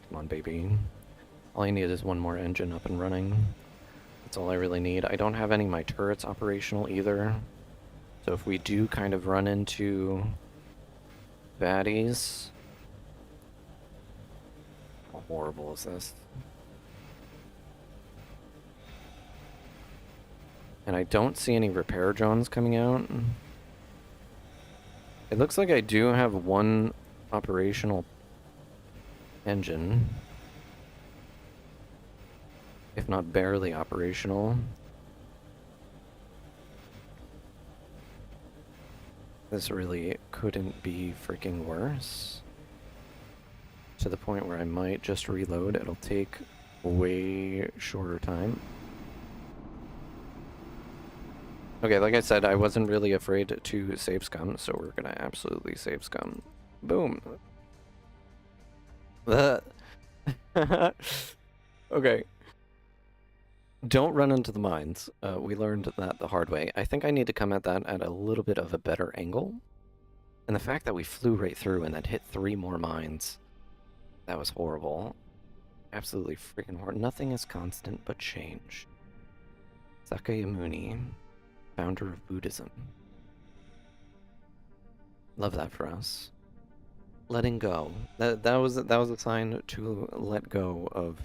Come on, baby. All I need is one more engine up and running. That's all I really need. I don't have any of my turrets operational either. So if we do kind of run into baddies... How horrible is this? And I don't see any repair drones coming out. It looks like I do have one operational engine, if not barely operational. This really couldn't be freaking worse. to the point where I might just reload. It'll take way shorter time. Okay, like I said, I wasn't really afraid to save scum, so we're gonna absolutely save scum. Boom. Okay. Don't run into the mines. We learned that the hard way. I think I need to come at that at a little bit of a better angle. And the fact that we flew right through and then hit 3 more mines, that was horrible. Absolutely freaking horrible. Nothing is constant but change. 𝙅𝙤𝙢𝙗𝙚𝙧, founder of Buddhism. Love that for us. Letting go. That was a sign to let go of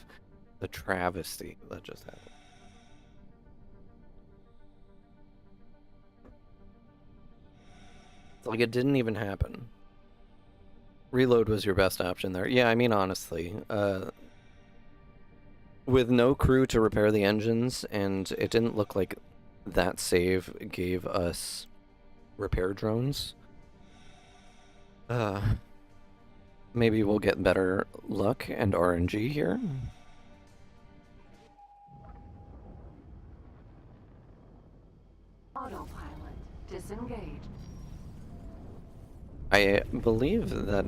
the travesty that just happened. It's like it didn't even happen. Reload was your best option there. Yeah, I mean, honestly, with no crew to repair the engines, and it didn't look like that save gave us repair drones. Maybe we'll get better luck and RNG here. Autopilot disengaged. I believe that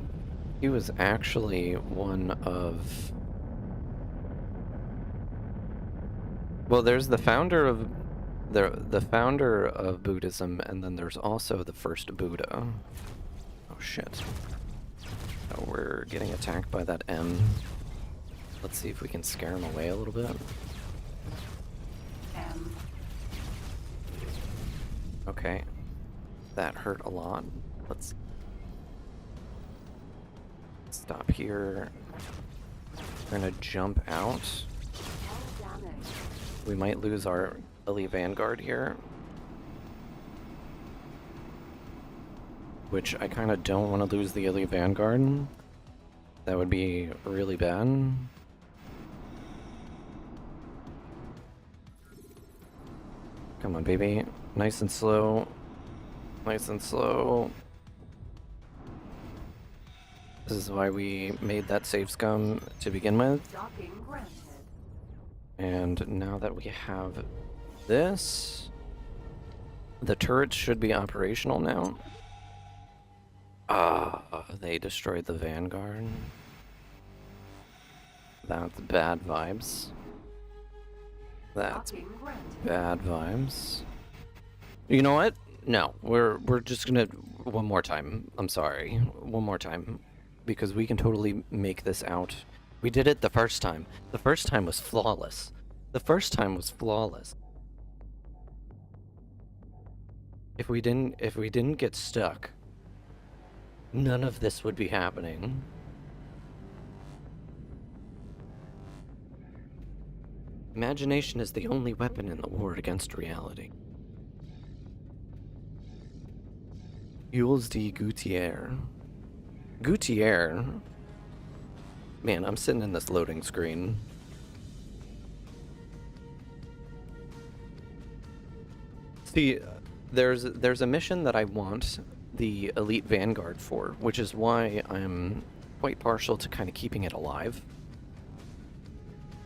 he was actually one of... Well, there's the founder of the founder of Buddhism, and then there's also the first Buddha. Oh shit. Oh, we're getting attacked by that M. Let's see if we can scare him away a little bit. M. Okay. That hurt a lot. Let's stop here. We're gonna jump out. We might lose our elite vanguard here, which I kind of don't want to lose the elite vanguard. That would be really bad. Come on, baby. Nice and slow. Nice and slow. This is why we made that save scum to begin with. Docking granted. And now that we have this, the turrets should be operational now. They destroyed the vanguard. That's bad vibes. That's Docking granted. bad vibes. You know what? No, we're just gonna one more time. I'm sorry, one more time, because we can totally make this out. We did it the first time. The first time was flawless. The first time was flawless. If we didn't get stuck, none of this would be happening. Imagination is the only weapon in the war against reality. 𝙅𝙤𝙢𝙗𝙚𝙧. Gutierre. Man, I'm sitting in this loading screen. See, there's a mission that I want the elite vanguard for, which is why I'm quite partial to kind of keeping it alive.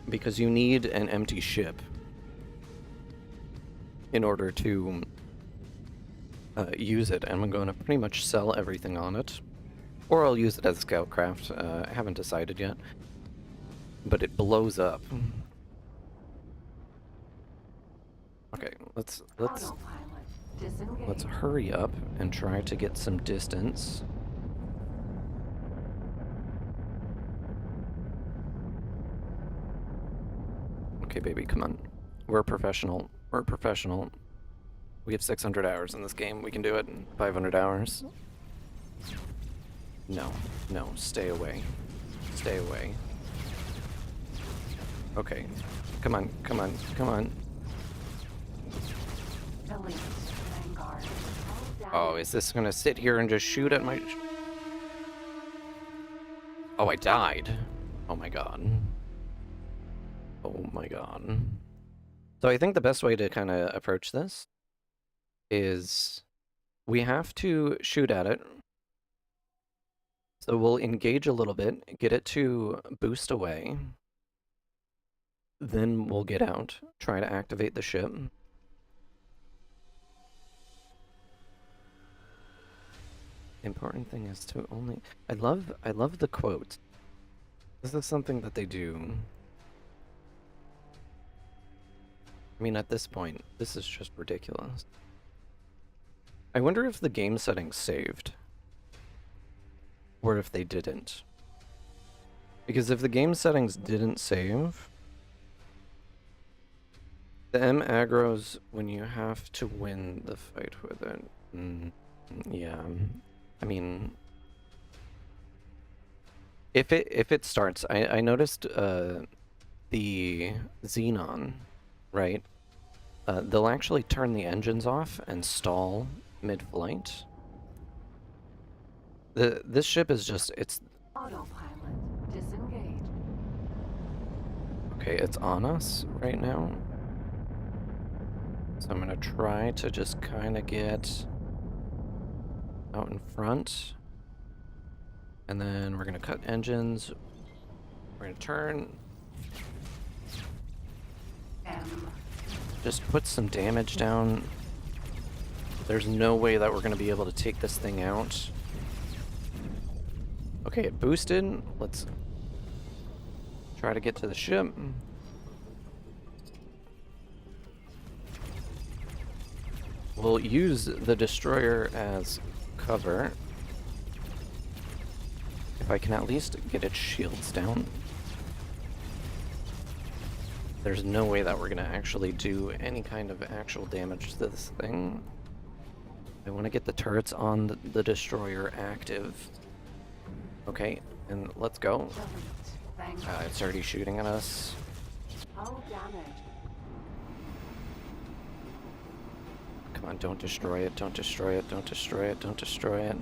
Because you need an empty ship in order to use it, and I'm going to pretty much sell everything on it. Or I'll use it as a scout craft. I haven't decided yet. But it blows up. Okay, let's Autopilot disengaged. let's hurry up and try to get some distance. Okay, baby, come on. We're professional. We're professional. We have 600 hours in this game. We can do it in 500 hours. No, no, stay away. Stay away. Okay. Come on, come on, come on. Elite vanguard. Oh, is this gonna sit here and just shoot at my... Oh, I died. Oh my god. Oh my god. So I think the best way to kind of approach this is we have to shoot at it, So we'll engage a little bit, get it to boost away. Then we'll get out, try to activate the ship. The important thing is to only... I love the quote. This is something that they do. I mean, at this point, this is just ridiculous. I wonder if the game settings saved. Or if they didn't. Because if the game settings didn't save, the M aggro's when you have to win the fight with it. Yeah. I mean, if it starts, I noticed the Xenon, right? They'll actually turn the engines off and stall mid-flight. This ship is just, it's... Autopilot. Disengage. Okay, it's on us right now. So I'm gonna try to just kind of get out in front. And then we're gonna cut engines. We're gonna turn. Just put some damage down. There's no way that we're gonna be able to take this thing out. Okay, it boosted. Let's try to get to the ship. We'll use the destroyer as cover. If I can at least get its shields down. There's no way that we're gonna actually do any kind of actual damage to this thing. I want to get the turrets on the destroyer active. Okay, and let's go. It's already shooting at us. Hull damage. Come on, don't destroy it, don't destroy it, don't destroy it, don't destroy it.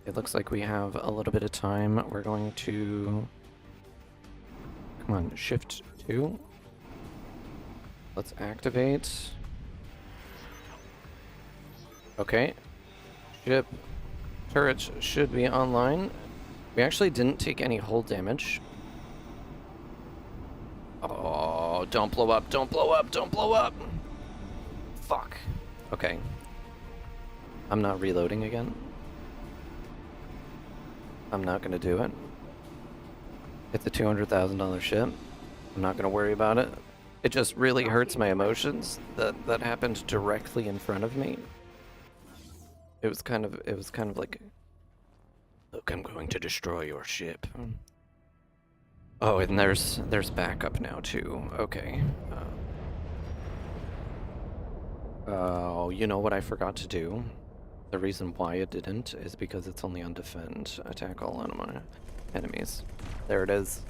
It looks like we have a little bit of time. We're going to... Come on, shift 2. Let's activate. Okay. Ship turrets should be online. We actually didn't take any hull damage. Oh, don't blow up, don't blow up, don't blow up! Fuck. Okay. I'm not reloading again. I'm not gonna do it. It's a $200,000 ship. I'm not gonna worry about it. It just really hurts my emotions that happened directly in front of me. It was kind of like, look, I'm going to destroy your ship. Oh, and there's backup now too. Okay. Oh, you know what I forgot to do? The reason why it didn't is because it's only on defend. Attack all enemies. There it is.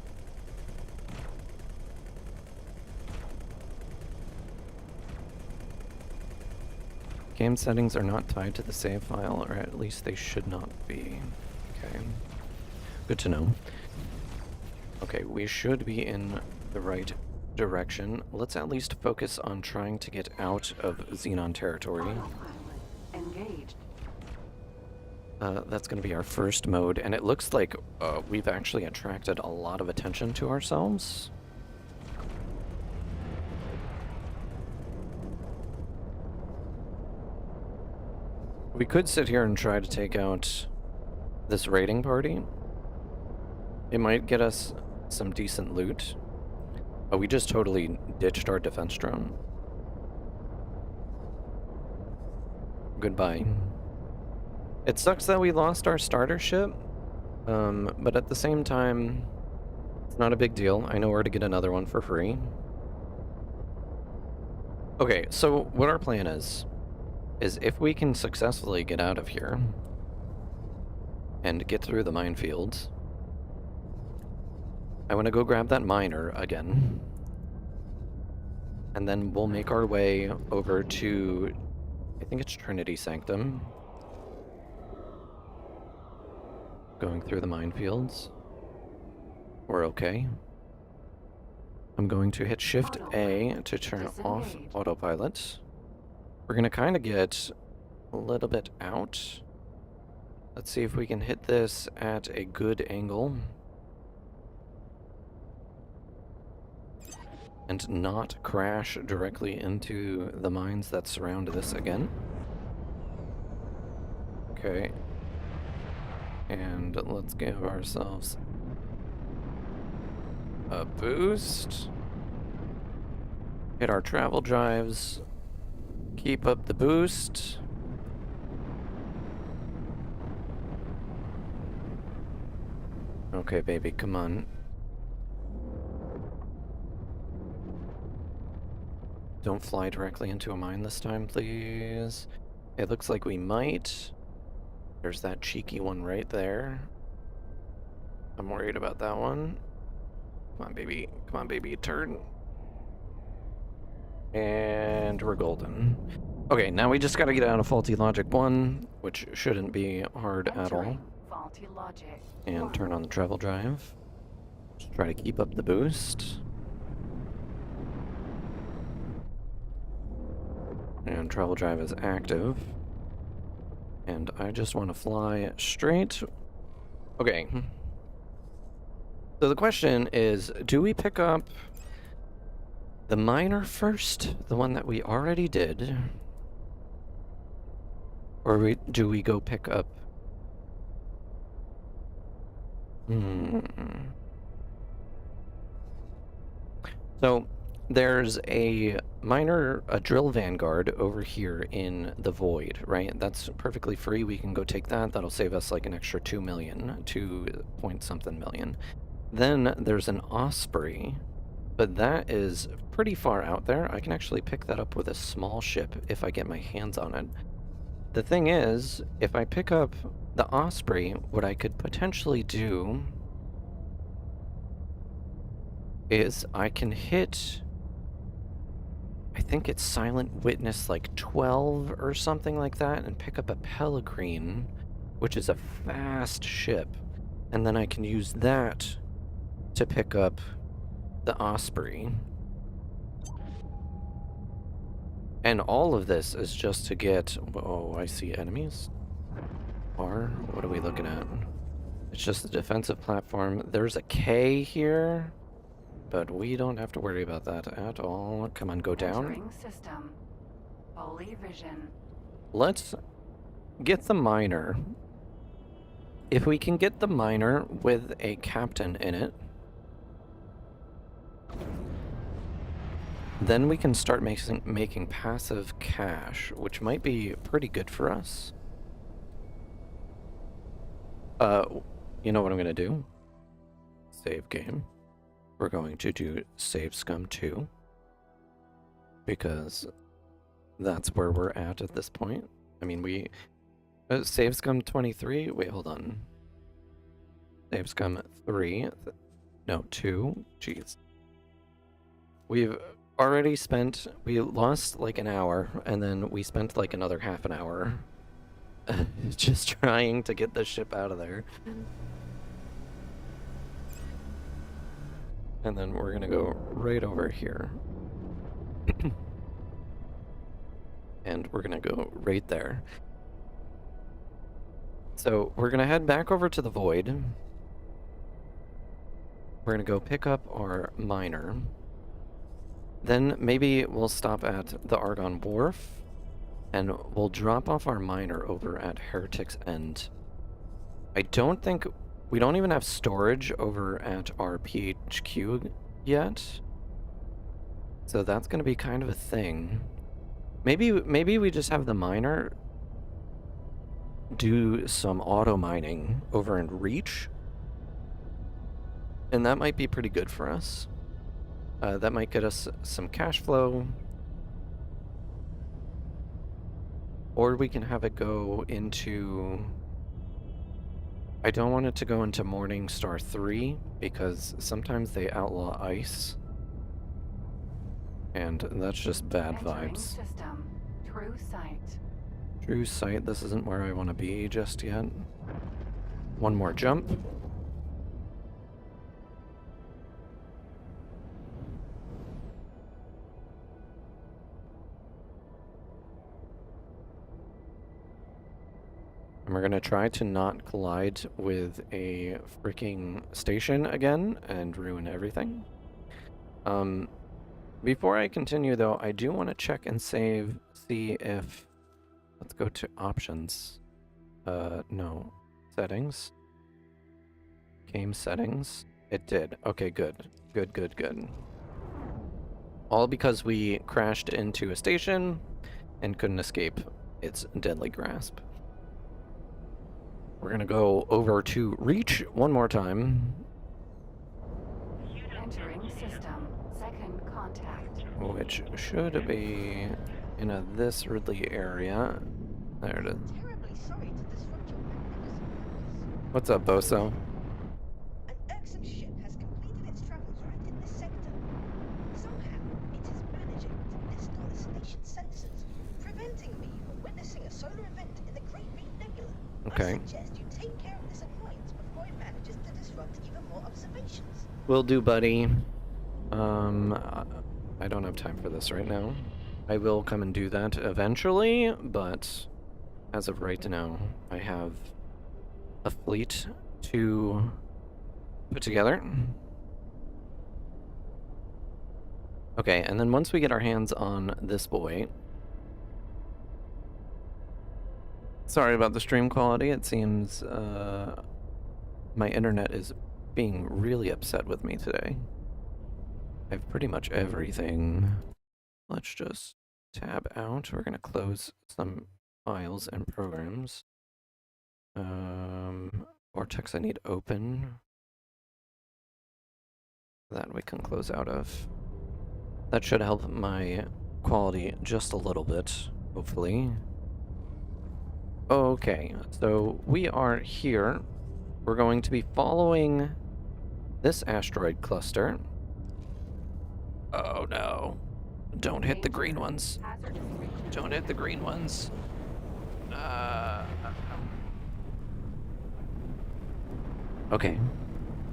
Game settings are not tied to the save file, or at least they should not be. Okay. Good to know. Okay, we should be in the right direction. Let's at least focus on trying to get out of Xenon territory. Autopilot engaged. That's going to be our first mode, and it looks like we've actually attracted a lot of attention to ourselves. We could sit here and try to take out this raiding party. It might get us some decent loot. Oh, we just totally ditched our defense drone. Goodbye. It sucks that we lost our starter ship, but at the same time, it's not a big deal. I know where to get another one for free. Okay, so what our plan is if we can successfully get out of here and get through the minefields, I want to go grab that miner again, and then we'll make our way over to, I think it's Trinity Sanctum. Going through the minefields. We're okay. I'm going to hit Shift A to turn off autopilot. We're gonna kind of get a little bit out. Let's see if we can hit this at a good angle. And not crash directly into the mines that surround this again. Okay. And let's give ourselves a boost. Hit our travel drives. Keep up the boost. Okay, baby, come on. Don't fly directly into a mine this time, please. It looks like we might. There's that cheeky one right there. I'm worried about that one. Come on, baby. Come on, baby. Turn. And we're golden. Okay, now we just gotta get out of faulty logic 1, which shouldn't be hard at all. Entering faulty logic. And turn on the travel drive. Just try to keep up the boost. And travel drive is active. And I just want to fly straight. Okay. So the question is, do we pick up the miner first? The one that we already did? Or do we go pick up... So, there's a miner, a drill vanguard over here in the void, right? That's perfectly free. We can go take that. That'll save us like an extra 2 million, 2 point something million. Then there's an osprey, but that is pretty far out there. I can actually pick that up with a small ship if I get my hands on it. The thing is, if I pick up the osprey, what I could potentially do is I can hit... I think it's Silent Witness like 12 or something like that, and pick up a Pellegrine, which is a fast ship, and then I can use that to pick up the Osprey. And all of this is just to get... Oh, I see enemies. What are we looking at? It's just a defensive platform. There's a K here. But we don't have to worry about that at all. Come on, go down. Entering system. Holy vision. Let's get the miner. If we can get the miner with a captain in it, then we can start making passive cash, which might be pretty good for us. You know what I'm gonna do? Save game. We're going to do Save Scum 2, because that's where we're at this point. I mean, we... Save Scum 23? Wait, hold on. Save Scum 3? No, 2? Jeez. We've already spent... We lost like an hour, and then we spent like another half an hour just trying to get the ship out of there. And then we're gonna go right over here. And we're gonna go right there. So we're gonna head back over to the void. We're gonna go pick up our miner. Then maybe we'll stop at the Argon Wharf, and we'll drop off our miner over at Heretic's End. I don't think... We don't even have storage over at our PHQ yet. So that's going to be kind of a thing. Maybe we just have the miner do some auto mining over in Reach. And that might be pretty good for us. That might get us some cash flow. Or we can have it go into... I don't want it to go into Morningstar 3, because sometimes they outlaw ice. And that's just bad Entering vibes. system. True sight. True sight, this isn't where I want to be just yet. One more jump. And we're gonna try to not collide with a freaking station again and ruin everything. Before I continue though, I do want to check and save, see if... Let's go to options. No. Settings. Game settings. It did. Okay, good. Good. All because we crashed into a station and couldn't escape its deadly grasp. We're gonna go over to Reach one more time. Entering system. Second contact. Which should be in this Ridley area. There it is. Terribly sorry to disrupt your magnificent. What's up, Boso? An irksome ship has completed its travels right in this sector. Somehow, it is managing to distort the station's sensors, preventing me from witnessing a solar event in the Great Reef Nebula. Okay. I suggest you take care of this annoyance before it manages to disrupt even more observations. Will do, buddy. I don't have time for this right now. I will come and do that eventually, but as of right now, I have a fleet to put together. Okay, and then once we get our hands on this boy... Sorry about the stream quality, it seems my internet is being really upset with me today. I have pretty much everything. Let's just tab out. We're gonna close some files and programs. Vortex I need open. That we can close out of. That should help my quality just a little bit, hopefully. Okay, so we are here. We're going to be following this asteroid cluster. Oh no. Don't hit the green ones. Don't hit the green ones. Okay.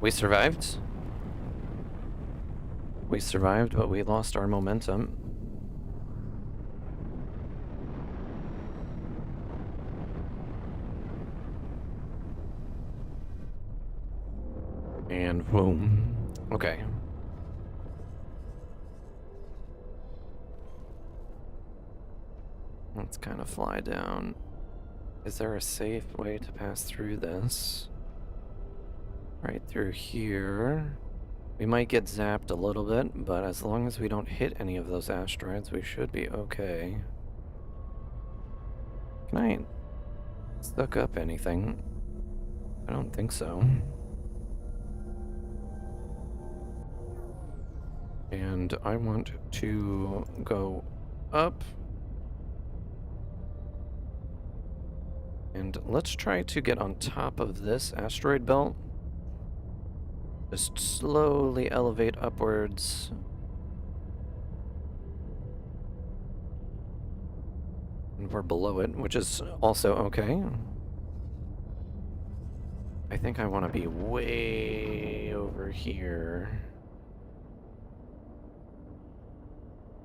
We survived. We survived, but we lost our momentum. And boom. Okay. Let's kind of fly down. Is there a safe way to pass through this? Right through here. We might get zapped a little bit, but as long as we don't hit any of those asteroids, we should be okay. Can I suck up anything? I don't think so. And I want to go up. And let's try to get on top of this asteroid belt. Just slowly elevate upwards. And we're below it, which is also okay. I think I want to be way over here.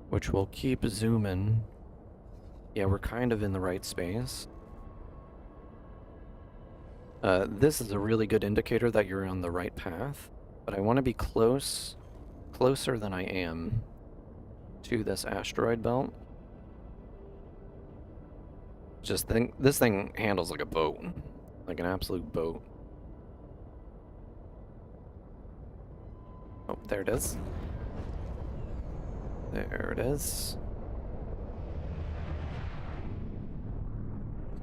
Which will keep zooming. Yeah, we're kind of in the right space. This is a really good indicator that you're on the right path, but I want to be closer than I am to this asteroid belt. Just think, this thing handles like a boat, like an absolute boat. Oh, there it is. There it is.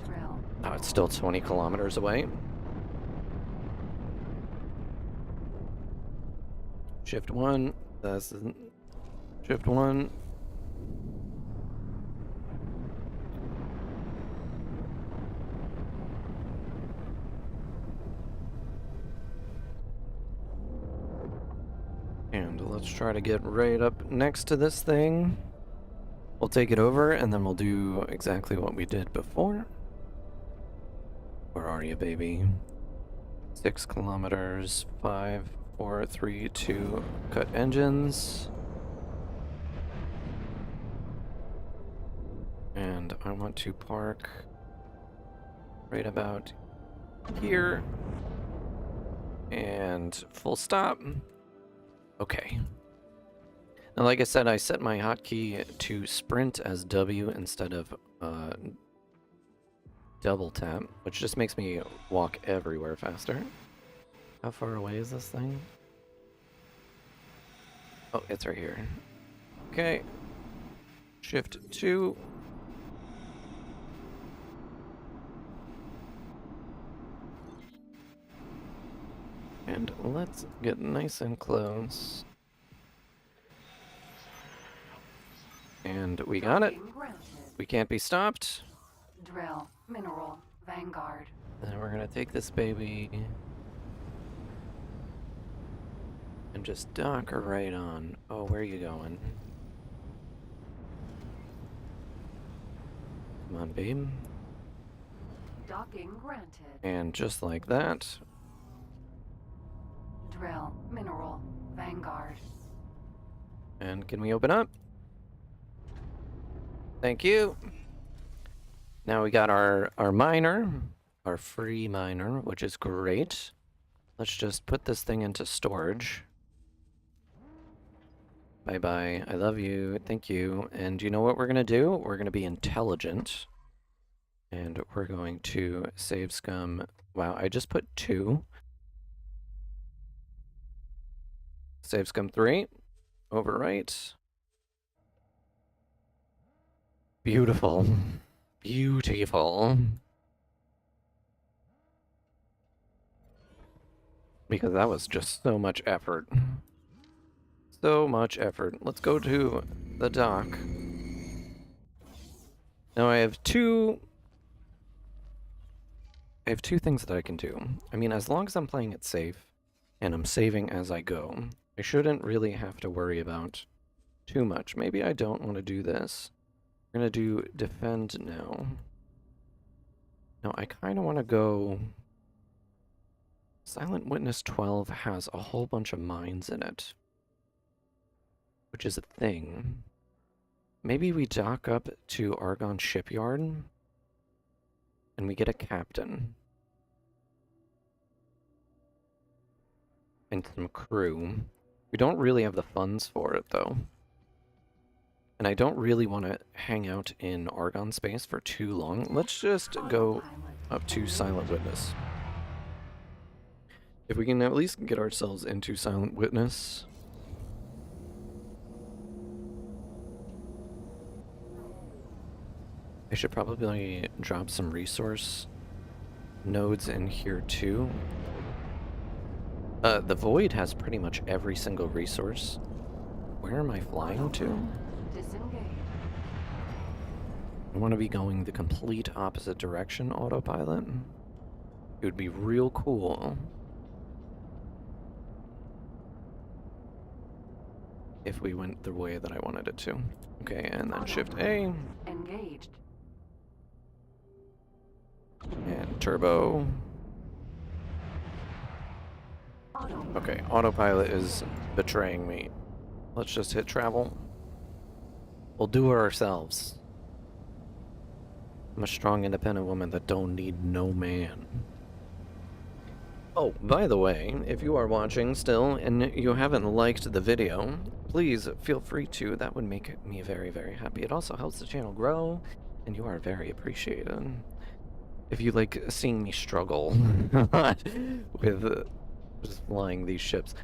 Drill. Oh, it's still 20 kilometers away. Shift 1. That's Shift 1. And let's try to get right up next to this thing. We'll take it over, and then we'll do exactly what we did before. Where are you, baby? 6 kilometers. 5, 4, 3, 2. Cut engines. And I want to park right about here. And full stop. Okay. Now, like I said, I set my hotkey to sprint as W instead of double tap, which just makes me walk everywhere faster. How far away is this thing? Oh, it's right here. Okay. Shift 2. And let's get nice and close. And we got it. We can't be stopped. Drill, mineral, vanguard. Then we're gonna take this baby and just dock her right on. Oh, where are you going? Come on, babe. Docking granted. And just like that. Drill, mineral, vanguard. And can we open up? Thank you. Now we got our miner, our free miner, which is great. Let's just put this thing into storage. Bye-bye. I love you. Thank you. And you know what we're going to do? We're going to be intelligent. And we're going to save scum. Wow, I just put 2. Save scum 3. Overwrite. Beautiful. Beautiful. Because that was just so much effort. So much effort. Let's go to the dock. Now I have two things that I can do. I mean, as long as I'm playing it safe and I'm saving as I go, I shouldn't really have to worry about too much. Maybe I don't want to do this. We're gonna do defend now. Now I kind of want to go. Silent Witness 12 has a whole bunch of mines in it, which is a thing. Maybe we dock up to Argonne Shipyard and we get a captain and some crew. We don't really have the funds for it though. And I don't really want to hang out in Argonne space for too long. Let's just go up to Silent Witness. If we can at least get ourselves into Silent Witness. I should probably drop some resource nodes in here too. The Void has pretty much every single resource. Where am I flying to? Disengage. I want to be going the complete opposite direction, autopilot. It would be real cool if we went the way that I wanted it to. Okay, and then Shift A. Engaged. And turbo. Okay, autopilot is betraying me. Let's just hit travel. We'll do it ourselves. I'm a strong, independent woman that don't need no man. Oh, by the way, if you are watching still and you haven't liked the video, please feel free to. That would make me very, very happy. It also helps the channel grow, and you are very appreciated. If you like seeing me struggle with just flying these ships.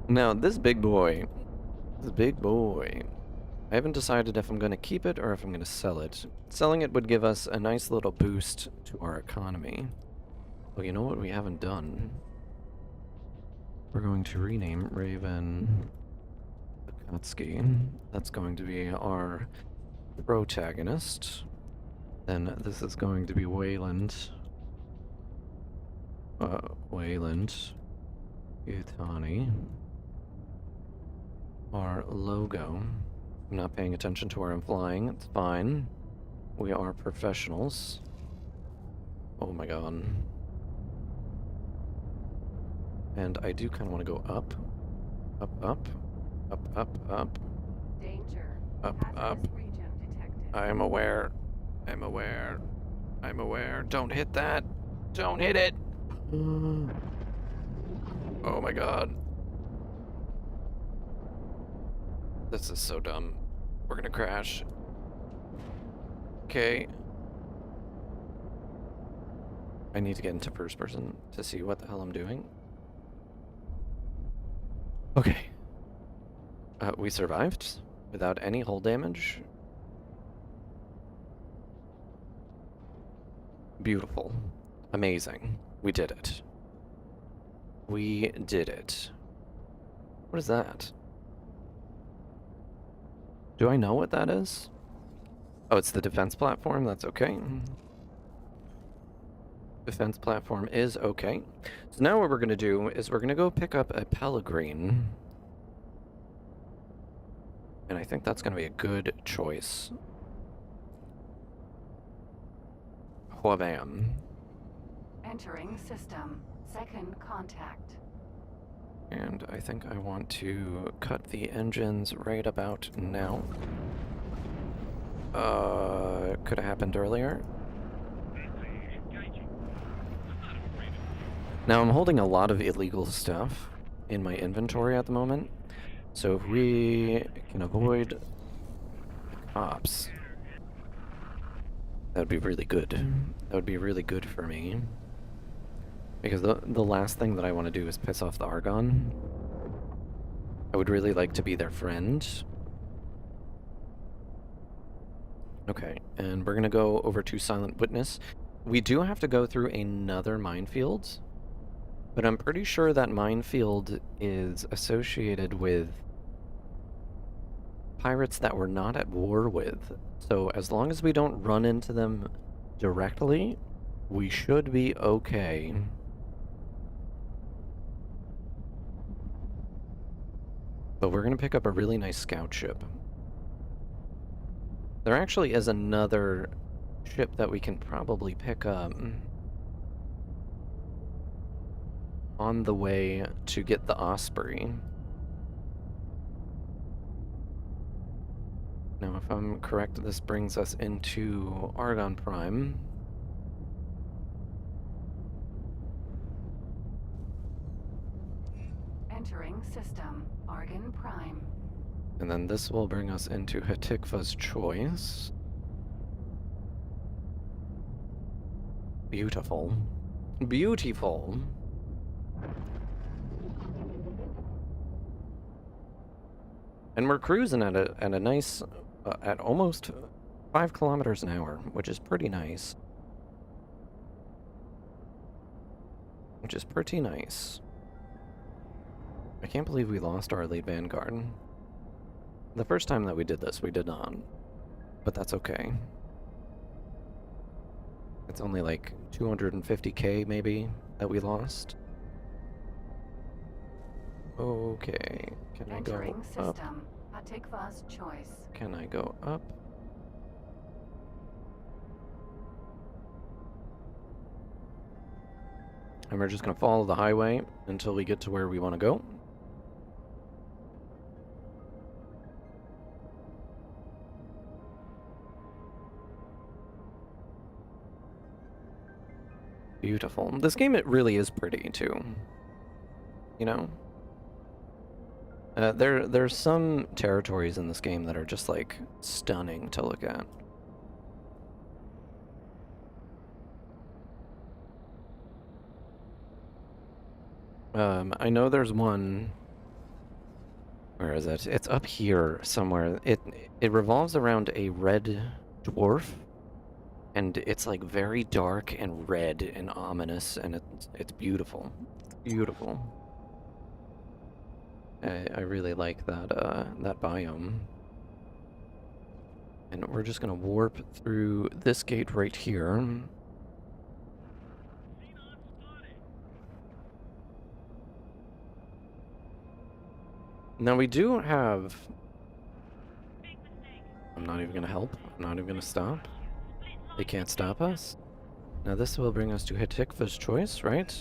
Now, this big boy, I haven't decided if I'm going to keep it or if I'm going to sell it. Selling it would give us a nice little boost to our economy. Oh, you know what we haven't done? We're going to rename Raven 𝙤𝙤𝙢𝙗𝙚. That's going to be our protagonist. Then this is going to be Wayland. Wayland Yutani. Our logo. I'm not paying attention to where I'm flying. It's fine. We are professionals. Oh my god. And I do kind of want to go up. Up, up. Up, up, up. Danger. Up, up. Hazardous region detected. I'm aware. I'm aware. I'm aware. Don't hit that. Don't hit it. Oh my god. This is so dumb. We're gonna crash. Okay. I need to get into first person to see what the hell I'm doing. Okay. We survived without any hull damage. Beautiful. Amazing. We did it. We did it. What is that? Do I know what that is? Oh, it's the defense platform? That's okay. Defense platform is okay. So now what we're going to do is we're going to go pick up a Pellegrin. And I think that's going to be a good choice. Whabam. Entering system. Second contact. And I think I want to cut the engines right about now. Could have happened earlier. Now I'm holding a lot of illegal stuff in my inventory at the moment. So if we can avoid the cops, that would be really good. That would be really good for me. Because the last thing that I want to do is piss off the Argonne. I would really like to be their friend. Okay, and we're going to go over to Silent Witness. We do have to go through another minefield, but I'm pretty sure that minefield is associated with pirates that we're not at war with. So as long as we don't run into them directly, we should be okay. But we're going to pick up a really nice scout ship. There actually is another ship that we can probably pick up on the way to get the Osprey. Now, if I'm correct, this brings us into Argonne Prime. Entering system. Argonne Prime. And then this will bring us into Hatikva's Choice. Beautiful. Beautiful. And we're cruising at a nice, at almost 5 kilometers an hour, which is pretty nice. Which is pretty nice. I can't believe we lost our lead vanguard. The first time that we did this, we did not. But that's okay. It's only like 250k maybe that we lost. Okay, can I go Entering up? system. Hatikva's Choice. Can I go up? And we're just gonna follow the highway until we get to where we want to go. Beautiful. This game, it really is pretty too. You know? There's some territories in this game that are just like stunning to look at. I know there's one. Where is it? It's up here somewhere. It revolves around a red dwarf, and it's like very dark and red and ominous, and it's beautiful. It's beautiful. I really like that that biome. And we're just gonna warp through this gate right here. Now we do have... I'm not even gonna help. I'm not even gonna stop. They can't stop us. Now this will bring us to Hatikva's Choice, right?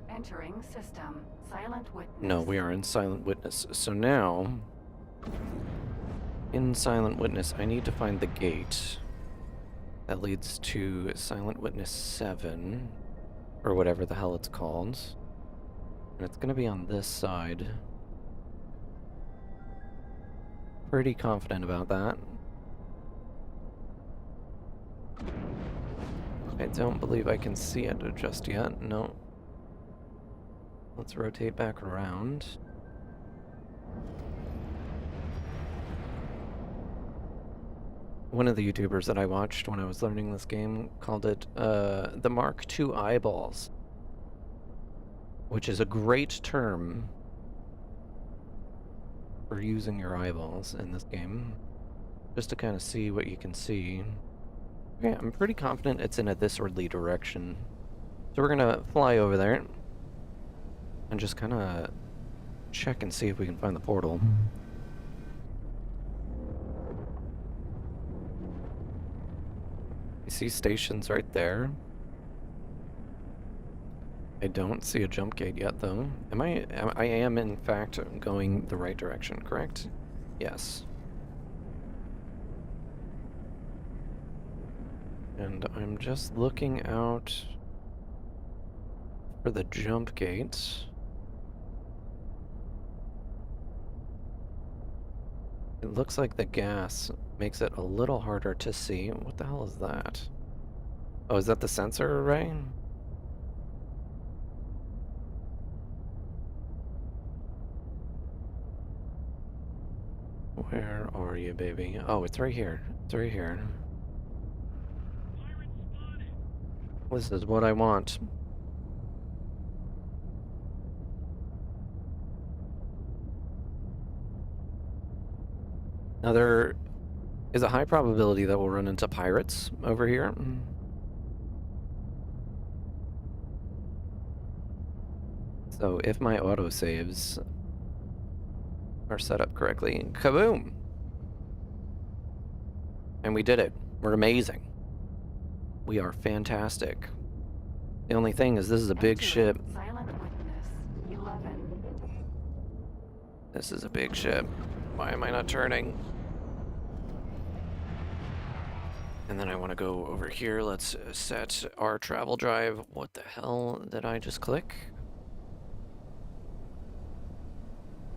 Entering system. Silent Witness. No, we are in Silent Witness. So now, in Silent Witness, I need to find the gate That leads to Silent Witness 7, or whatever the hell it's called. And it's gonna be on this side. Pretty confident about that. I don't believe I can see it just yet, no. Let's rotate back around. One of the YouTubers that I watched when I was learning this game called it the Mark II eyeballs, which is a great term for using your eyeballs in this game, just to kind of see what you can see. Okay, I'm pretty confident it's in a this-wardly direction. So we're gonna fly over there and just kind of check and see if we can find the portal. You see stations right there. I don't see a jump gate yet, though. I am in fact going the right direction, correct? Yes. And I'm just looking out for the jump gate. It looks like the gas makes it a little harder to see. What the hell is that? Oh, is that the sensor array? Where are you, baby? Oh, it's right here. It's right here. This is what I want. Now there is a high probability that we'll run into pirates over here. So if my autosaves are set up correctly, kaboom! And we did it. We're amazing. We are fantastic. The only thing is this is a big ship. Silent Witness 11. This is a big ship. Why am I not turning? And then I want to go over here. Let's set our travel drive. What the hell did I just click?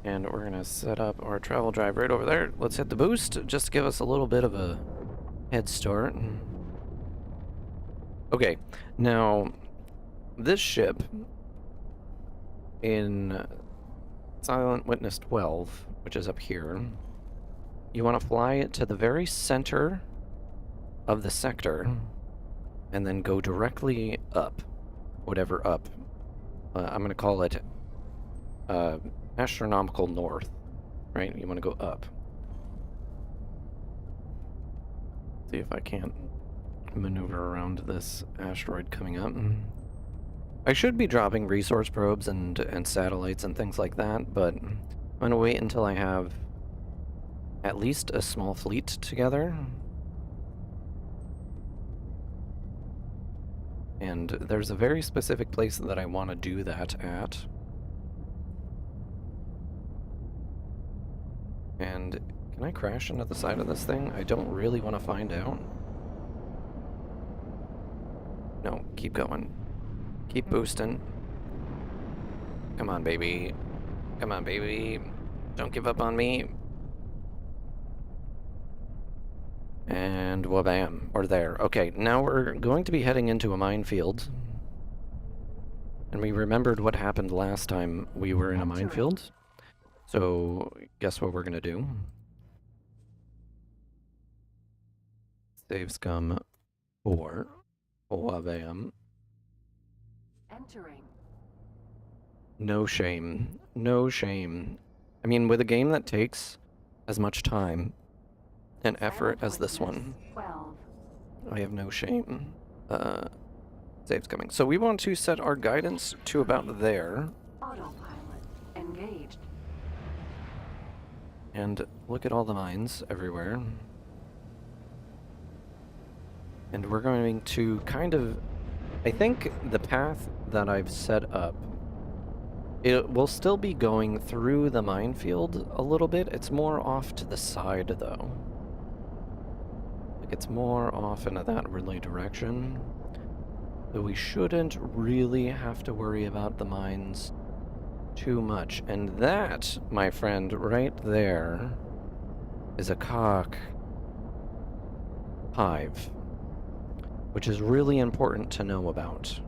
And we're going to set up our travel drive right over there. Let's hit the boost just to give us a little bit of a head start. Okay, now this ship in Silent Witness 12, which is up here, you want to fly it to the very center of the sector and then go directly up, whatever up. I'm going to call it astronomical north, right? You want to go up. See if I can't maneuver around this asteroid coming up. I should be dropping resource probes and satellites and things like that, but I'm going to wait until I have at least a small fleet together. And there's a very specific place that I want to do that at. And can I crash into the side of this thing? I don't really want to find out. No, keep going. Keep boosting. Come on, baby. Come on, baby. Don't give up on me. And wha-bam. We're there. Okay, now we're going to be heading into a minefield. And we remembered what happened last time we were in a minefield. So, guess what we're gonna do? Save scum 4. Wha-bam. Entering. No shame. No shame. I mean, with a game that takes as much time and effort as this one, 12. I have no shame. Save's coming. So we want to set our guidance to about there. Autopilot engaged. And look at all the mines everywhere. And we're going to kind of... I think the path that I've set up, it will still be going through the minefield a little bit. It's more off to the side, though. Like it's more off into that relay direction. So we shouldn't really have to worry about the mines too much. And that, my friend, right there, is a cock hive, which is really important to know about.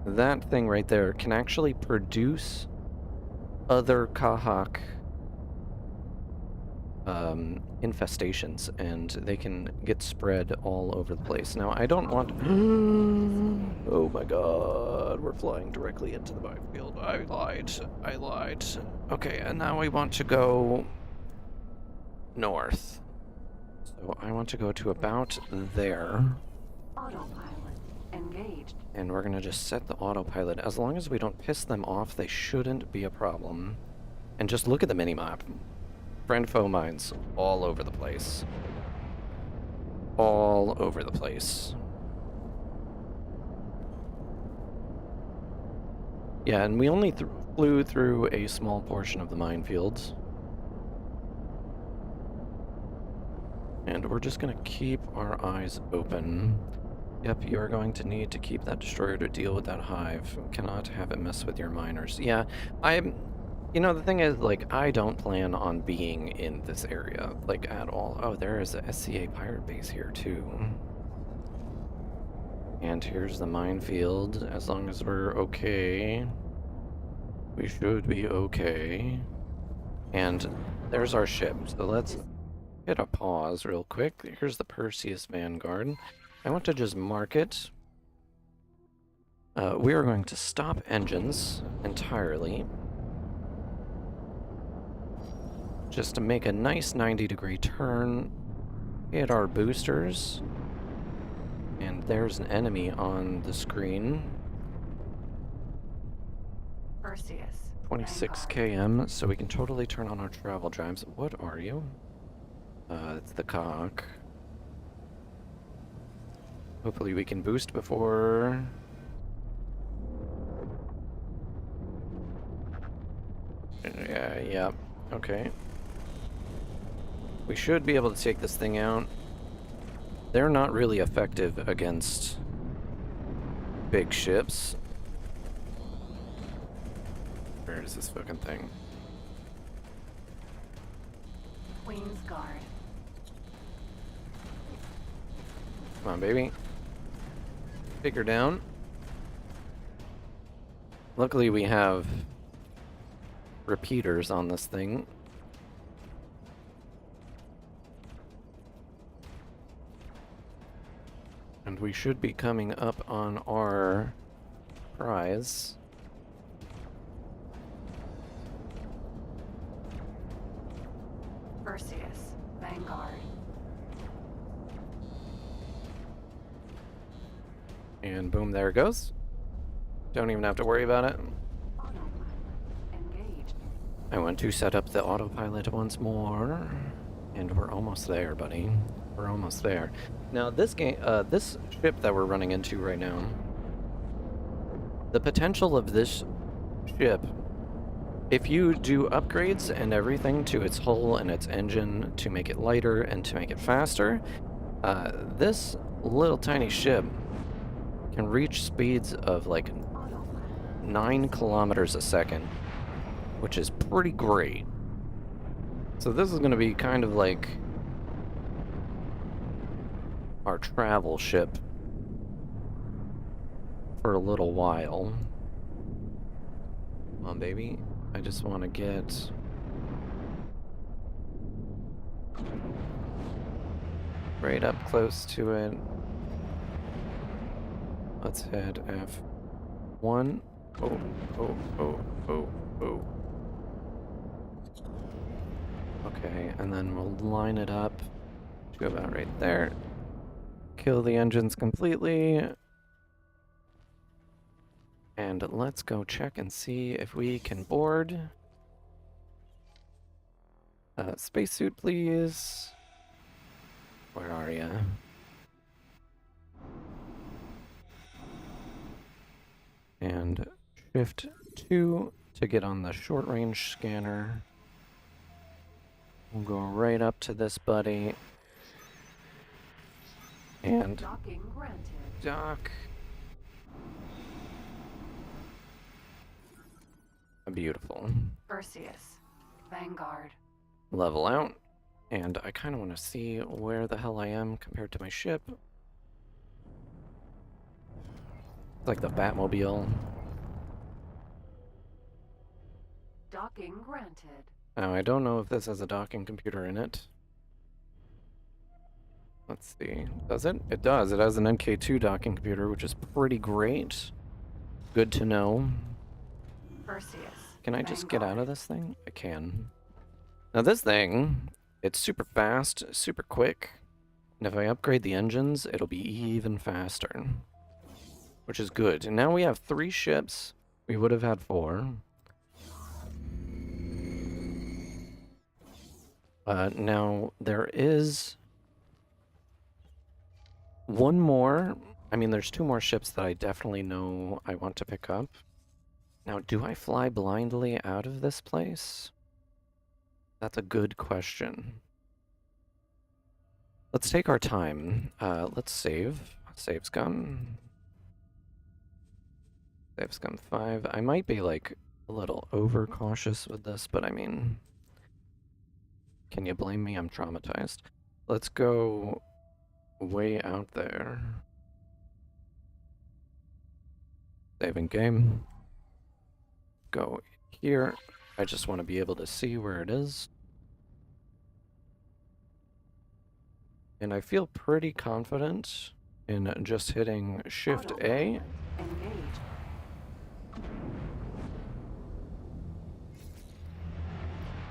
That thing right there can actually produce other Kahak infestations, and they can get spread all over the place. Now, I don't want... Oh my god, we're flying directly into the minefield. I lied. Okay, and now we want to go north. So I want to go to about there. Autopilot engaged. And we're gonna just set the autopilot. As long as we don't piss them off, they shouldn't be a problem. And just look at the minimap. Friend foe mines all over the place. All over the place. Yeah, and we only flew through a small portion of the minefields. And we're just gonna keep our eyes open. Yep, you're going to need to keep that destroyer to deal with that hive. Cannot have it mess with your miners. Yeah, you know, the thing is, like, I don't plan on being in this area, like, at all. Oh, there is a SCA pirate base here, too. And here's the minefield. As long as we're okay, we should be okay. And there's our ship. So let's hit a pause real quick. Here's the Perseus Vanguard. I want to just mark it. We are going to stop engines entirely. Just to make a nice 90-degree turn. Hit our boosters. And there's an enemy on the screen. Perseus. 26 Vanguard. km, so we can totally turn on our travel drives. What are you? It's the cock. Hopefully we can boost before... Yeah, okay. We should be able to take this thing out. They're not really effective against big ships. Where is this fucking thing? Queen's Guard. Come on, baby. Take her down. Luckily we have repeaters on this thing. And we should be coming up on our prize. Perseus. Vanguard. And boom, there it goes. Don't even have to worry about it. Autopilot engaged. I want to set up the autopilot once more. And we're almost there, buddy. We're almost there. Now, this game, this ship that we're running into right now, the potential of this ship, if you do upgrades and everything to its hull and its engine to make it lighter and to make it faster, this little tiny ship can reach speeds of like 9 kilometers a second, which is pretty great. So this is going to be kind of like our travel ship for a little while. Come on, baby. I just want to get... right up close to it. Let's hit F1. Oh, oh, oh, oh, oh. Okay, and then we'll line it up to about right there. Kill the engines completely. And let's go check and see if we can board. Spacesuit, please. Where are ya? And Shift 2 to get on the short range scanner. We'll go right up to this buddy. And Docking granted. dock. Beautiful. Perseus. Vanguard. Level out. And I kind of want to see where the hell I am compared to my ship. It's like the Batmobile. Docking granted. Now, I don't know if this has a docking computer in it. Let's see. Does it? It does. It has an MK2 docking computer, which is pretty great. Good to know. Perseus. Can I just get out of this thing? I can. Now this thing, it's super fast, super quick. And if I upgrade the engines, it'll be even faster. Which is good. And now we have 3 ships. We would have had 4. Now, there is one more. I mean, there's 2 more ships that I definitely know I want to pick up. Now, do I fly blindly out of this place? That's a good question. Let's take our time. Let's save. Save's gone. Save's gone 5. I might be, like, a little overcautious with this, but I mean... Can you blame me? I'm traumatized. Let's go way out there. Saving game. Go here. I just want to be able to see where it is. And I feel pretty confident in just hitting Shift A. Engage.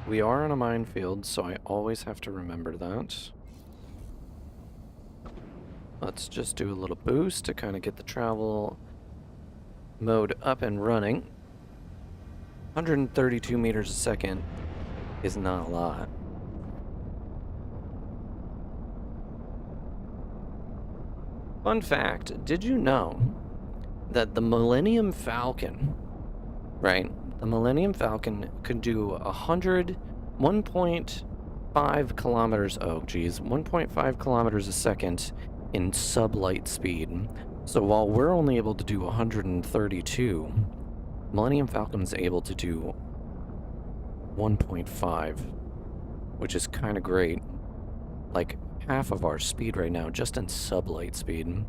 We are on a minefield, so I always have to remember that. Let's just do a little boost to kind of get the travel mode up and running. 132 meters a second is not a lot. Fun fact, did you know that the Millennium Falcon, right? The Millennium Falcon could do 1.5 kilometers, oh geez, 1.5 kilometers a second in sublight speed. So while we're only able to do 132, Millennium Falcon's able to do 1.5, which is kind of great. Like half of our speed right now, just in sublight speed.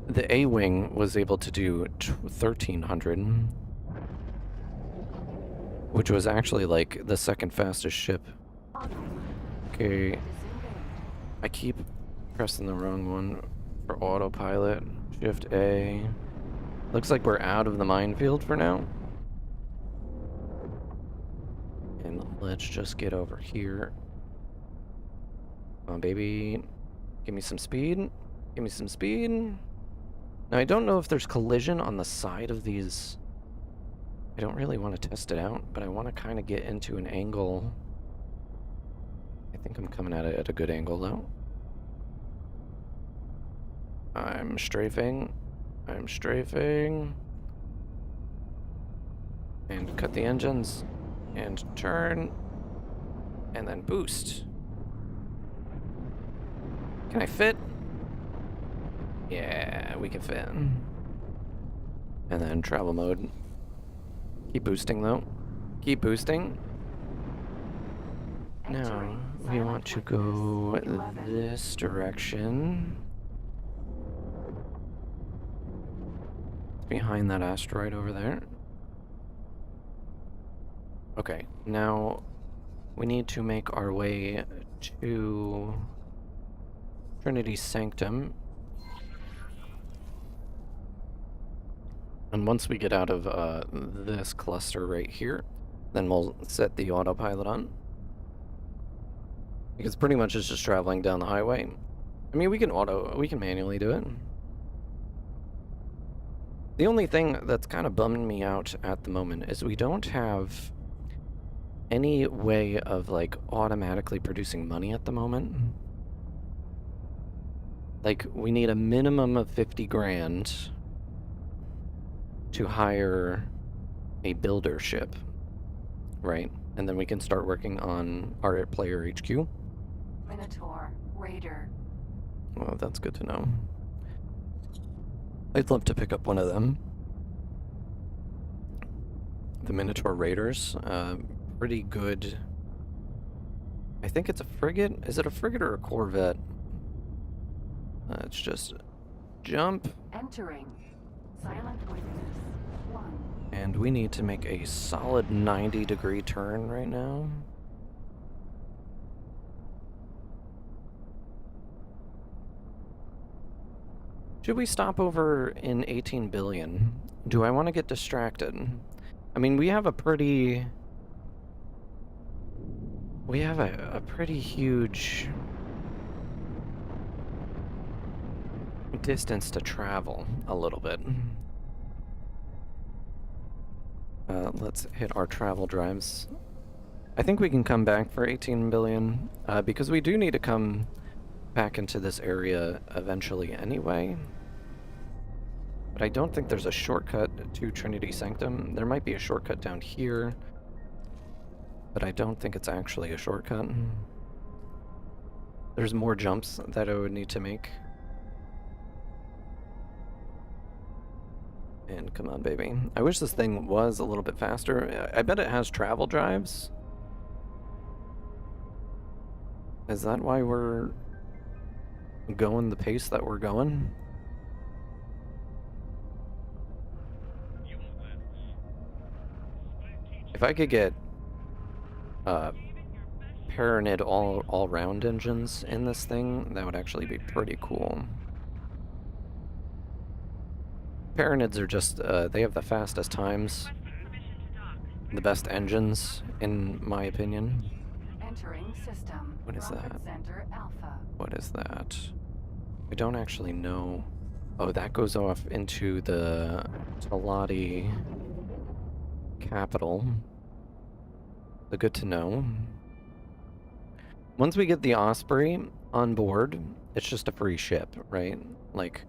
The A-Wing was able to do 1300, which was actually like the second fastest ship. Okay, I keep pressing the wrong one for autopilot. Shift A. Looks like we're out of the minefield for now. And let's just get over here. Come on, baby. Give me some speed. Give me some speed. Now, I don't know if there's collision on the side of these. I don't really want to test it out, but I want to kind of get into an angle. I think I'm coming at it at a good angle, though. I'm strafing. I'm strafing. And cut the engines. And turn. And then boost. Can I fit? Yeah, we can fit. And then travel mode. Keep boosting, though. Keep boosting. Now, we want to go this direction. Behind that asteroid over there. Okay, now we need to make our way to Trinity Sanctum. And once we get out of this cluster right here, then we'll set the autopilot on. Because pretty much it's just traveling down the highway. I mean, we can manually do it. The only thing that's kind of bumming me out at the moment is we don't have any way of, like, automatically producing money at the moment. Like, we need a minimum of 50 grand to hire a builder ship, right? And then we can start working on our player HQ. Minotaur, Raider. Well, that's good to know. I'd love to pick up one of them. The Minotaur Raiders, pretty good. I think it's a frigate. Is it a frigate or a corvette? It's just jump. Entering. Silent Witness 1. And we need to make a solid 90-degree turn right now. Should we stop over in 18 billion? Do I want to get distracted? I mean, we have a pretty... We have a pretty huge distance to travel a little bit. Let's hit our travel drives. I think we can come back for 18 billion, because we do need to come back into this area eventually anyway. But I don't think there's a shortcut to Trinity Sanctum. There might be a shortcut down here, but I don't think it's actually a shortcut. There's more jumps that I would need to make. And come on, baby. I wish this thing was a little bit faster. I bet it has travel drives. Is that why we're going the pace that we're going? If I could get Paranid all-round engines in this thing, that would actually be pretty cool. Paranids are just, they have the fastest times, the best engines, in my opinion. Entering system. What is Rocket that? Center Alpha. What is that? I don't actually know. Oh, that goes off into the Talati capital. So good to know. Once we get the Osprey on board, it's just a free ship, right? Like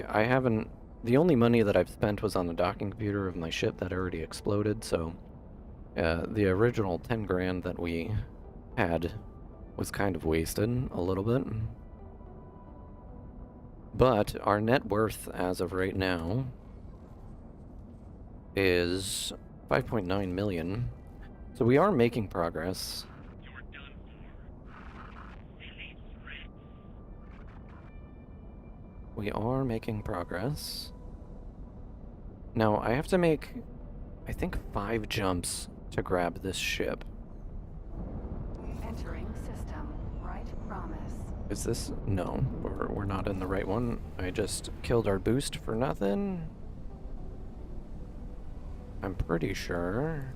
I haven't... The only money that I've spent was on the docking computer of my ship that already exploded, so the original 10 grand that we had was kind of wasted a little bit. But our net worth as of right now is 5.9 million. So we are making progress. We are making progress. Now, I have to make, I think, 5 jumps to grab this ship. Entering system. Right promise. Is this? No, we're not in the right one. I just killed our boost for nothing. I'm pretty sure.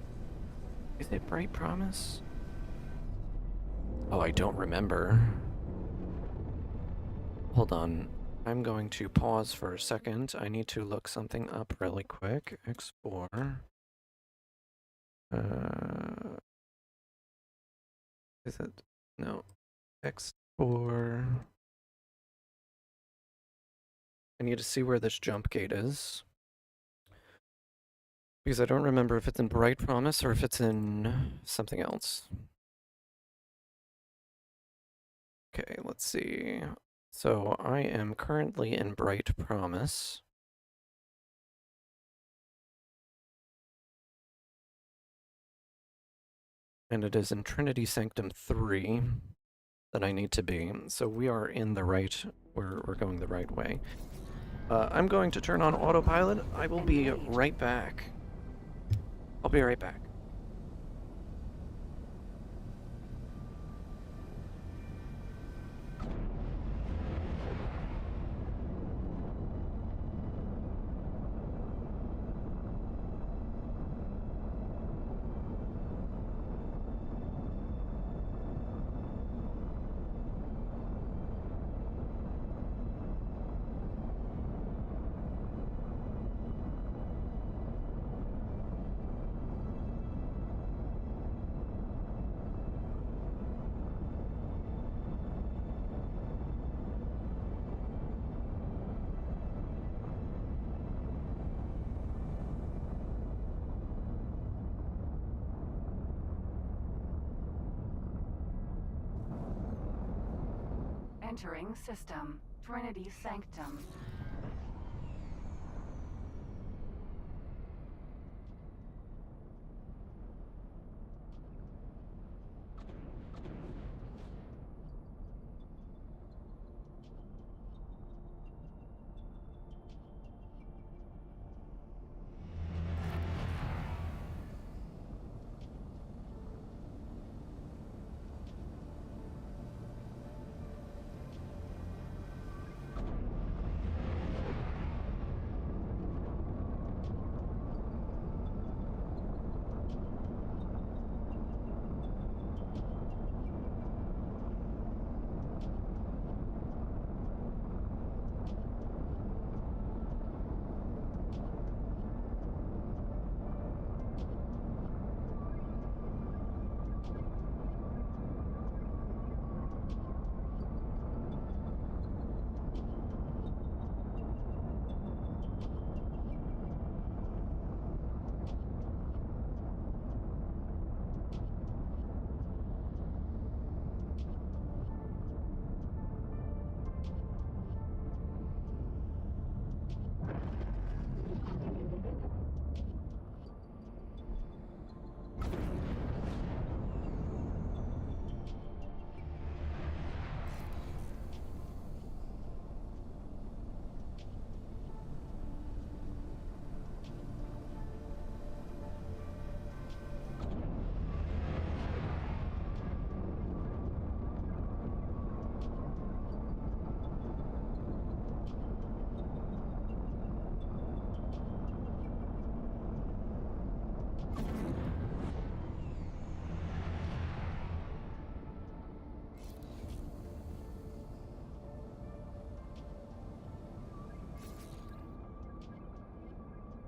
Is it Bright Promise? Oh, I don't remember. Hold on. I'm going to pause for a second. I need to look something up really quick. Explore. Is it? No. Explore. I need to see where this jump gate is. Because I don't remember if it's in Bright Promise or if it's in something else. Okay, let's see. So I am currently in Bright Promise. And it is in Trinity Sanctum 3 that I need to be. So we are in the right, we're going the right way. I'm going to turn on autopilot. I will be right back. I'll be right back. Entering system. Trinity Sanctum.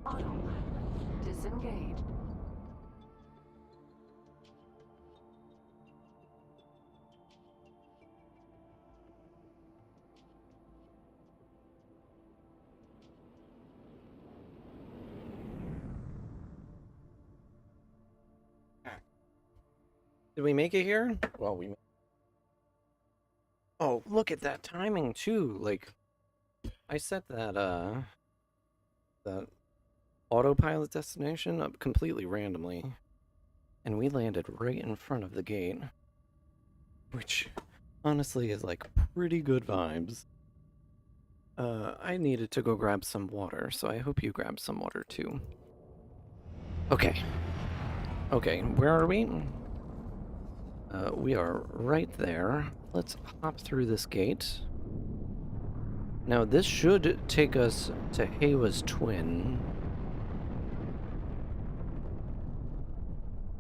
Autopilot disengaged. Did we make it here? Well, we... Oh, look at that timing, too. Like, I set that autopilot destination up completely randomly. And we landed right in front of the gate. Which, honestly, is, like, pretty good vibes. I needed to go grab some water, so I hope you grab some water, too. Okay. Okay, where are we? We are right there. Let's hop through this gate. Now, this should take us to 𝙅𝙤𝙤𝙣 twin.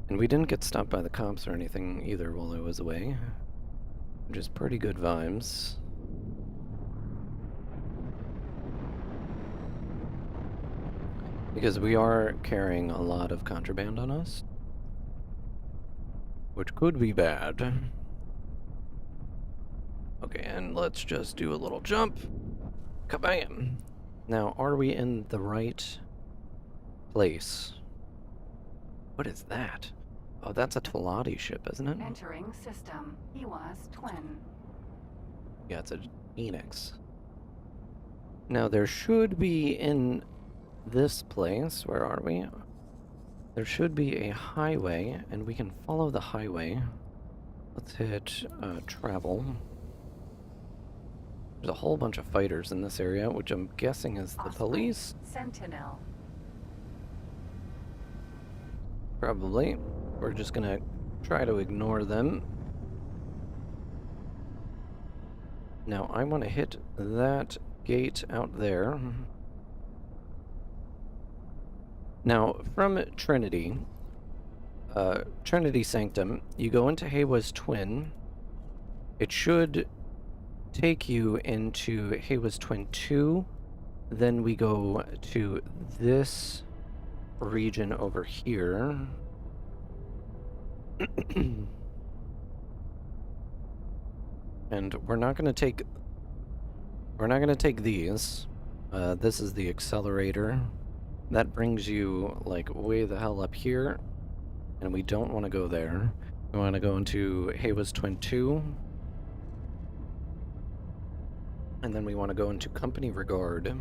And we didn't get stopped by the cops or anything either while I was away. Which is pretty good vibes. Because we are carrying a lot of contraband on us. Which could be bad. Okay, and let's just do a little jump. Kabam! Now, are we in the right place? What is that? Oh, that's a 𝙈𝙤𝙢𝙗𝙚 ship, isn't it? Entering system. 𝑘𝙝𝙖 twin. Yeah, it's a Phoenix. Now, there should be in this place, where are we? There should be a highway, and we can follow the highway. Let's hit travel. There's a whole bunch of fighters in this area, which I'm guessing is the police. Sentinel. Probably. We're just gonna try to ignore them. Now, I want to hit that gate out there. Now, from Trinity, Trinity Sanctum, you go into 𝙅𝙤𝙤𝙣 twin. It should take you into 𝙅𝙤𝙤𝙣 twin 2. Then we go to this region over here. And we're not going to take these. This is the accelerator. That brings you, like, way the hell up here. And we don't want to go there. We want to go into 𝙅𝙤𝙤𝙣 twin 2. And then we want to go into company regard.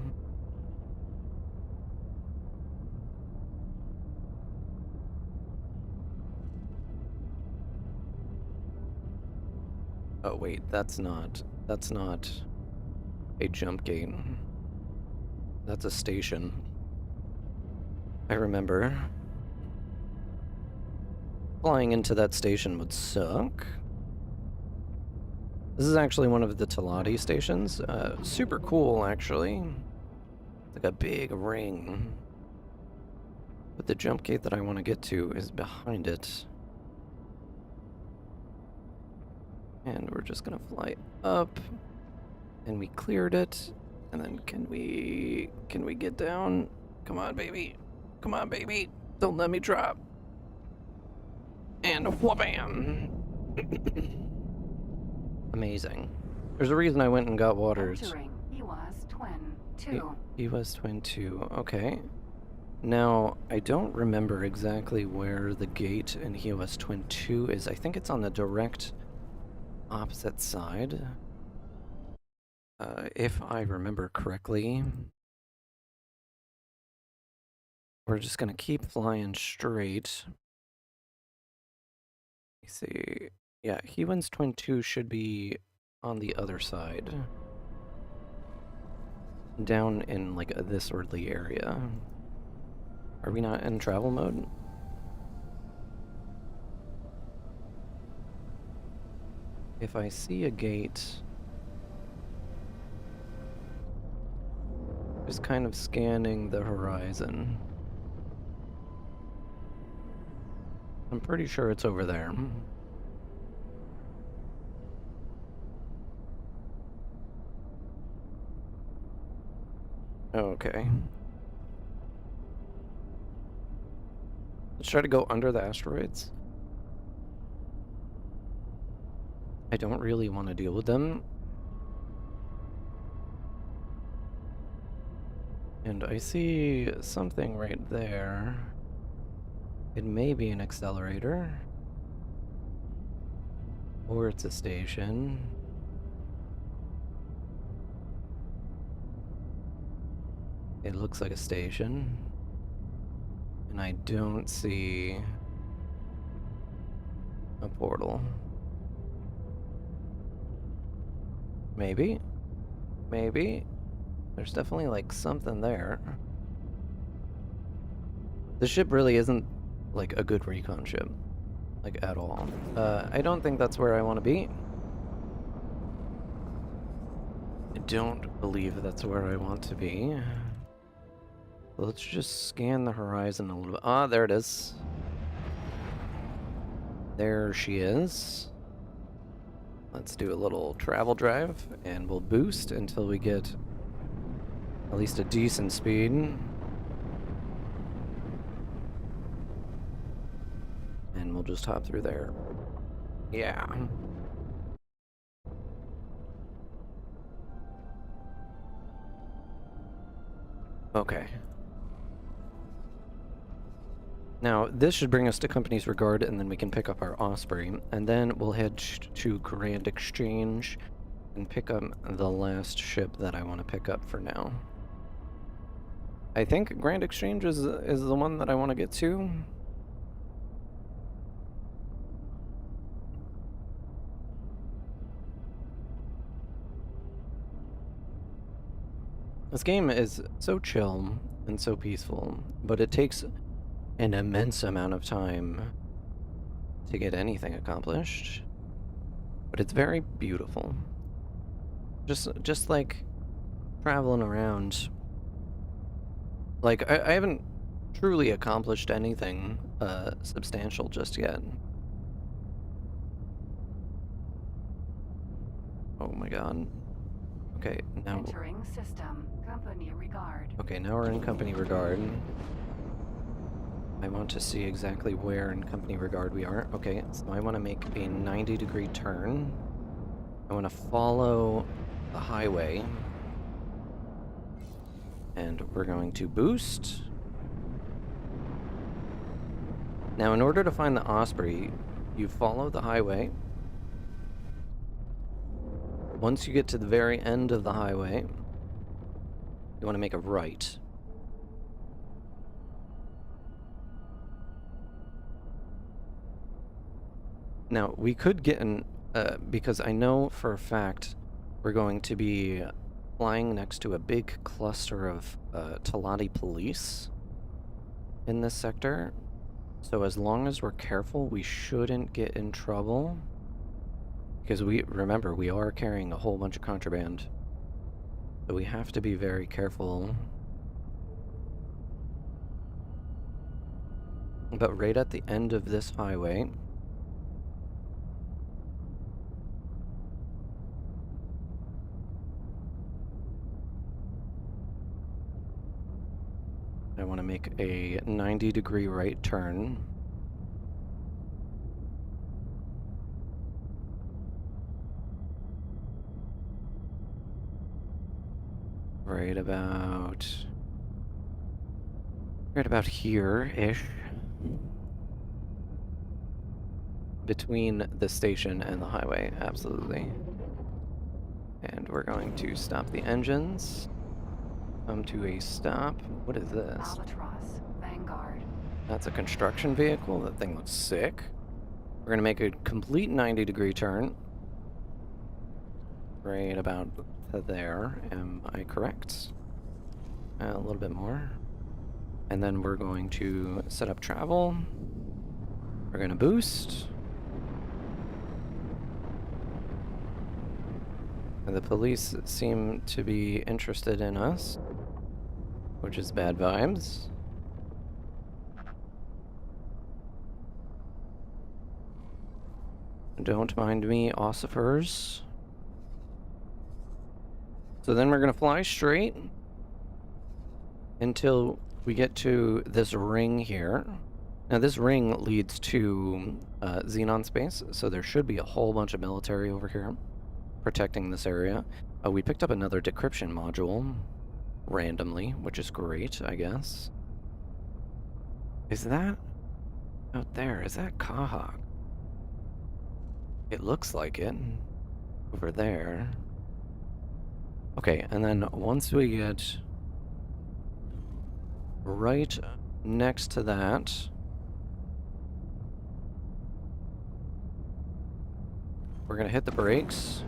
Oh wait, that's not a jump gate. That's a station. I remember. Flying into that station would suck. This is actually one of the 𝙈𝙤𝙢𝙗𝙚 stations. Super cool, actually. It's like a big ring. But the jump gate that I want to get to is behind it. And we're just gonna fly up. And we cleared it. And then can we get down? Come on, baby. Come on, baby. Don't let me drop. And wha-bam! Amazing. There's a reason I went and got waters. Entering 𝘾𝙝𝙤𝙤𝙣 2. Okay. Now, I don't remember exactly where the gate in 𝘾𝙝𝙤𝙤𝙣 is. I think it's on the direct opposite side. If I remember correctly. We're just gonna keep flying straight. Let me see. Yeah, 𝘾𝙝𝙤𝙤𝙣 should be on the other side. Down in, like, this early area. Are we not in travel mode? If I see a gate... just kind of scanning the horizon. I'm pretty sure it's over there. Okay. Let's try to go under the asteroids. I don't really want to deal with them. And I see something right there. It may be an accelerator. Or it's a station. It looks like a station. And I don't see a portal. Maybe? Maybe? There's definitely, like, something there. The ship really isn't, like, a good recon ship. Like, at all. I don't think that's where I want to be. I don't believe that's where I want to be. Let's just scan the horizon a little bit. Ah, there it is. There she is. Let's do a little travel drive, and we'll boost until we get at least a decent speed. And we'll just hop through there. Yeah. Okay. Now, this should bring us to Company's Regard, and then we can pick up our Osprey, and then we'll head to Grand Exchange and pick up the last ship that I want to pick up for now. I think Grand Exchange is the one that I want to get to. This game is so chill and so peaceful, but it takes an immense amount of time to get anything accomplished. But it's very beautiful. Just like traveling around. Like, I haven't truly accomplished anything substantial just yet. Oh my god. Okay, now... Entering system. Company regard. Okay, now we're in Company Regard. I want to see exactly where in Company Regard we are. Okay, so I want to make a 90-degree turn. I want to follow the highway. And we're going to boost. Now, in order to find the Osprey, you follow the highway. once you get to the very end of the highway, you want to make a right. Now, we could get in, because I know for a fact we're going to be flying next to a big cluster of 𝙈𝙤𝙢𝙗𝙚𝙧 police in this sector. So as long as we're careful, we shouldn't get in trouble. Because remember, we are carrying a whole bunch of contraband. So we have to be very careful. But right at the end of this highway, I want to make a 90-degree right turn. Right about here-ish. Between the station and the highway, absolutely. And we're going to stop the engines. Come to a stop. What is this? Albatross, Vanguard. That's a construction vehicle. That thing looks sick. We're gonna make a complete 90-degree turn. Right about there. Am I correct? A little bit more. And then we're going to set up travel. We're gonna boost. And the police seem to be interested in us, which is bad vibes. Don't mind me, ossifers. So then we're gonna fly straight until we get to this ring here. Now this ring leads to Xenon space, so there should be a whole bunch of military over here protecting this area. We picked up another decryption module randomly, which is great, I guess. Is that out there? Is that 𝙾𝙗𝙢𝙢𝙗𝙚? It looks like it over there. Okay, and then once we get right next to that, we're gonna hit the brakes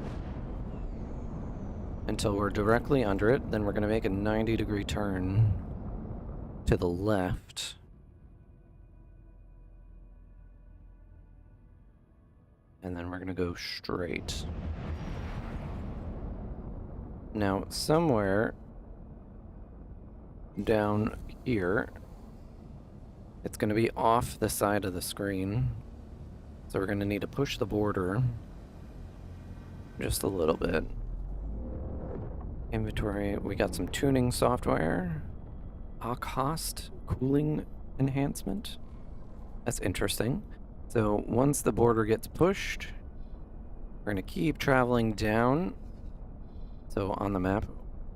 until we're directly under it. Then we're gonna make a 90-degree turn to the left. And then we're gonna go straight. Now, somewhere down here, it's gonna be off the side of the screen. So we're gonna need to push the border just a little bit. Inventory, we got some tuning software. 𝙈𝙤𝙢𝙖𝙣 cooling enhancement. That's interesting. So once the border gets pushed, we're gonna keep traveling down. So on the map,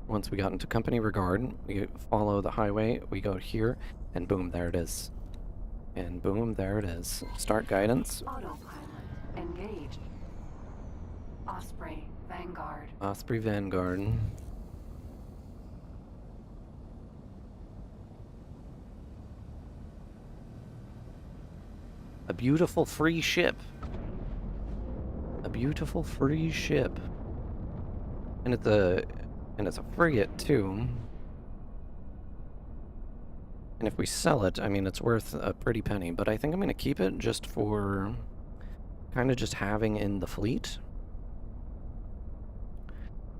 once we got into company regard, we follow the highway, we go here, and boom, there it is. And boom, there it is. Start guidance. Autopilot, engaged. Osprey, Vanguard. Osprey Vanguard. A beautiful free ship. A beautiful free ship. And it's a frigate too. And if we sell it, I mean, it's worth a pretty penny, but I think I'm gonna keep it just for kind of just having in the fleet.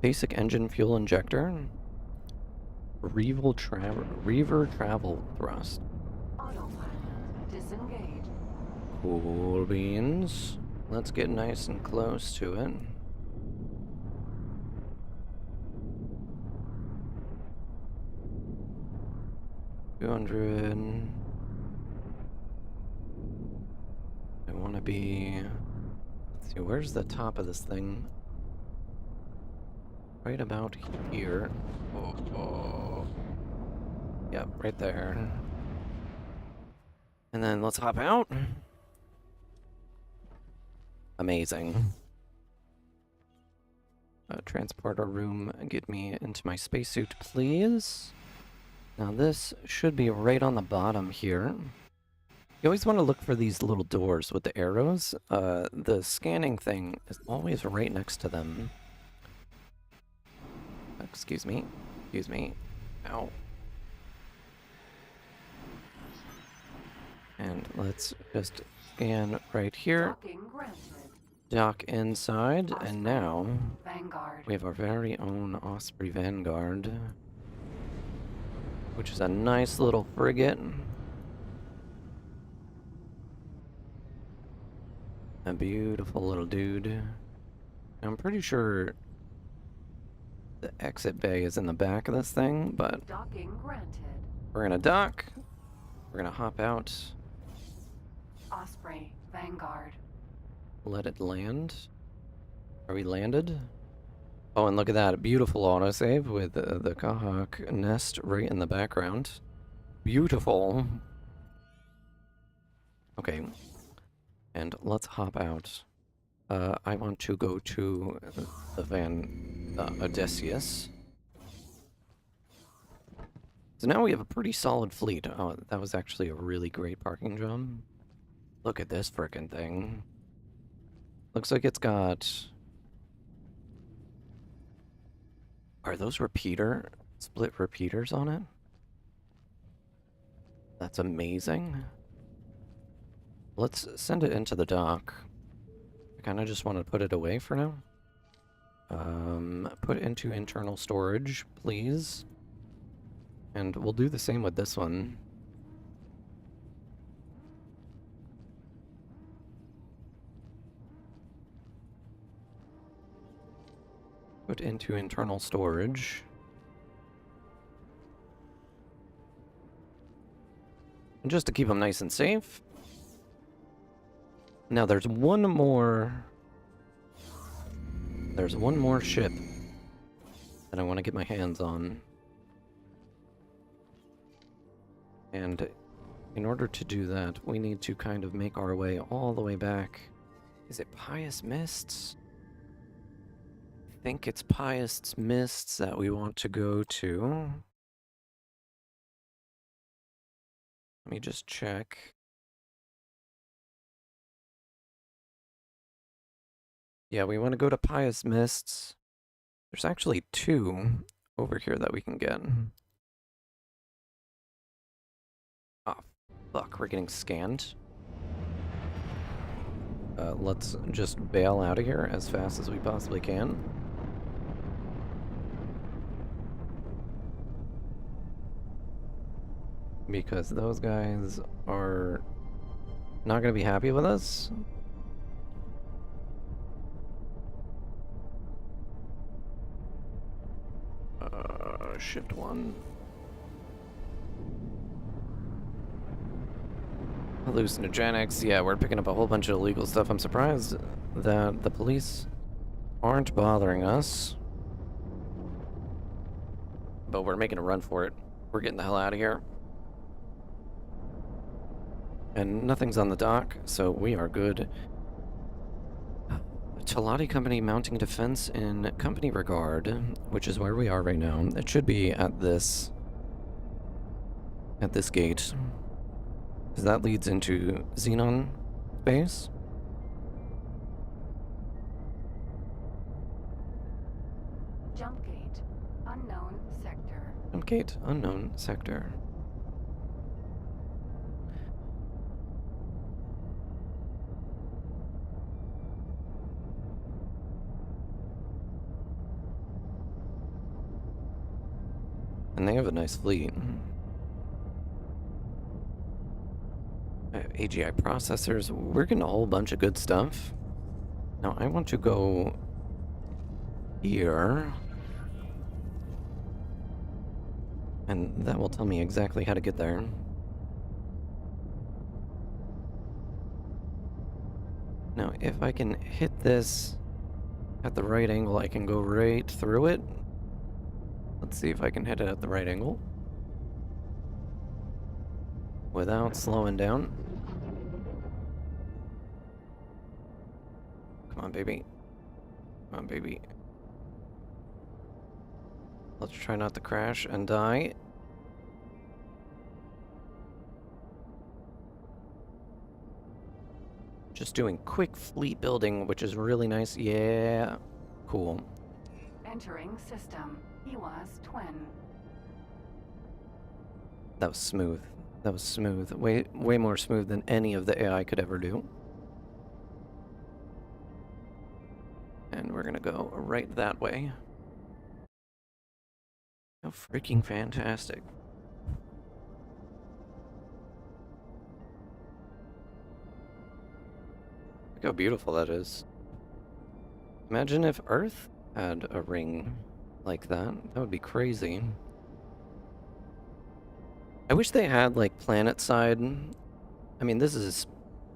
Basic engine fuel injector. Reaver travel thrust. Autopilot, disengage. Cool beans. Let's get nice and close to it. $200. I want to be... Let's see, where's the top of this thing? Right about here. Oh. Yep, right there. And then let's hop out. Amazing. transporter room. Get me into my spacesuit, please. Now this should be right on the bottom here. You always want to look for these little doors with the arrows. The scanning thing is always right next to them. Excuse me. Excuse me. Ow. And let's just scan right here. Docking granted. Dock inside, and now Vanguard. we have our very own Osprey Vanguard, which is a nice little frigate. A beautiful little dude. I'm pretty sure the exit bay is in the back of this thing, but Docking granted. we're gonna dock. We're gonna hop out, Osprey Vanguard. let it land. Are we landed? Oh, and look at that, a beautiful autosave with the 𝙾𝙤𝙢𝙗𝙚 nest right in the background. Beautiful. Okay, and let's hop out. I want to go to the Odysseus. So now we have a pretty solid fleet. Oh, that was actually a really great parking job. Look at this frickin' thing. Looks like it's got... Are those split repeaters on it? That's amazing. Let's send it into the dock. I kind of just want to put it away for now. Put it into internal storage, please. And we'll do the same with this one. Put into internal storage. And just to keep them nice and safe. Now there's one more ship that I want to get my hands on. And in order to do that, we need to kind of make our way all the way back. Is it Pious Mists? I think it's Pious Mists that we want to go to. Let me just check. Yeah, we want to go to Pious Mists. There's actually two over here that we can get. Oh, fuck, we're getting scanned. Let's just bail out of here as fast as we possibly can. Because those guys are not going to be happy with us. Shift 1. Hallucinogenics. Yeah, we're picking up a whole bunch of illegal stuff. I'm surprised that the police aren't bothering us. But we're making a run for it. We're getting the hell out of here. And nothing's on the dock, so we are good. 𝙈𝙤𝙢𝙗𝙚𝙧 Company mounting defense in company regard, which is where we are right now. It should be at this gate, because that leads into Xenon space. Jump gate. Unknown sector. Jump gate, unknown sector. And they have a nice fleet. AGI processors. We're getting a whole bunch of good stuff. Now I want to go here. And that will tell me exactly how to get there. Now if I can hit this at the right angle, I can go right through it. Let's see if I can hit it at the right angle without slowing down. Come on, baby. Come on, baby. Let's try not to crash and die. Just doing quick fleet building, which is really nice. Yeah, cool. Entering system. 𝙈𝙤𝙤𝙣 twin. That was smooth. That was smooth. Way more smooth than any of the AI could ever do. And we're gonna go right that way. How freaking fantastic. Look how beautiful that is. Imagine if Earth had a ring like that. That would be crazy. I wish they had, like, planet-side. I mean, this is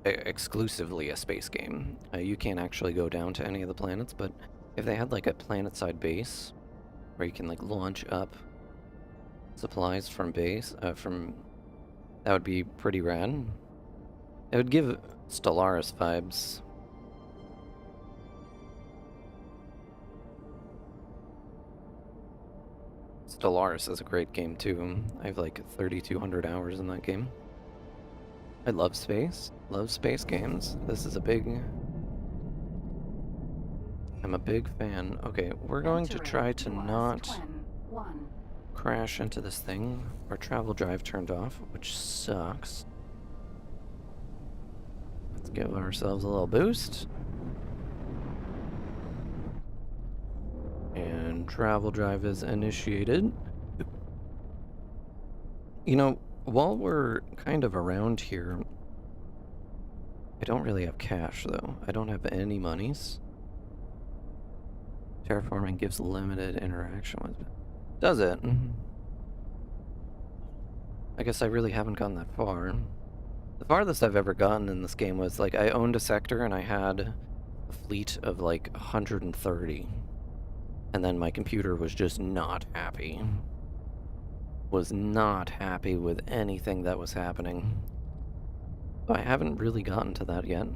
exclusively a space game. You can't actually go down to any of the planets, but if they had, like, a planet-side base where you can, like, launch up supplies from base, that would be pretty rad. It would give Stellaris vibes. Stellaris is a great game too. I have like 3,200 hours in that game. I love space games. This is a big... I'm a big fan. Okay, we're going to try to not crash into this thing. Our travel drive turned off, which sucks. Let's give ourselves a little boost. And travel drive is initiated. You know, while we're kind of around here, I don't really have cash though. I don't have any monies. Terraforming gives limited interaction with... Does it? I guess I really haven't gone that far. The farthest I've ever gotten in this game was, like, I owned a sector and I had a fleet of, like, 130. And then my computer was just not happy. Was not happy with anything that was happening. I haven't really gotten to that yet.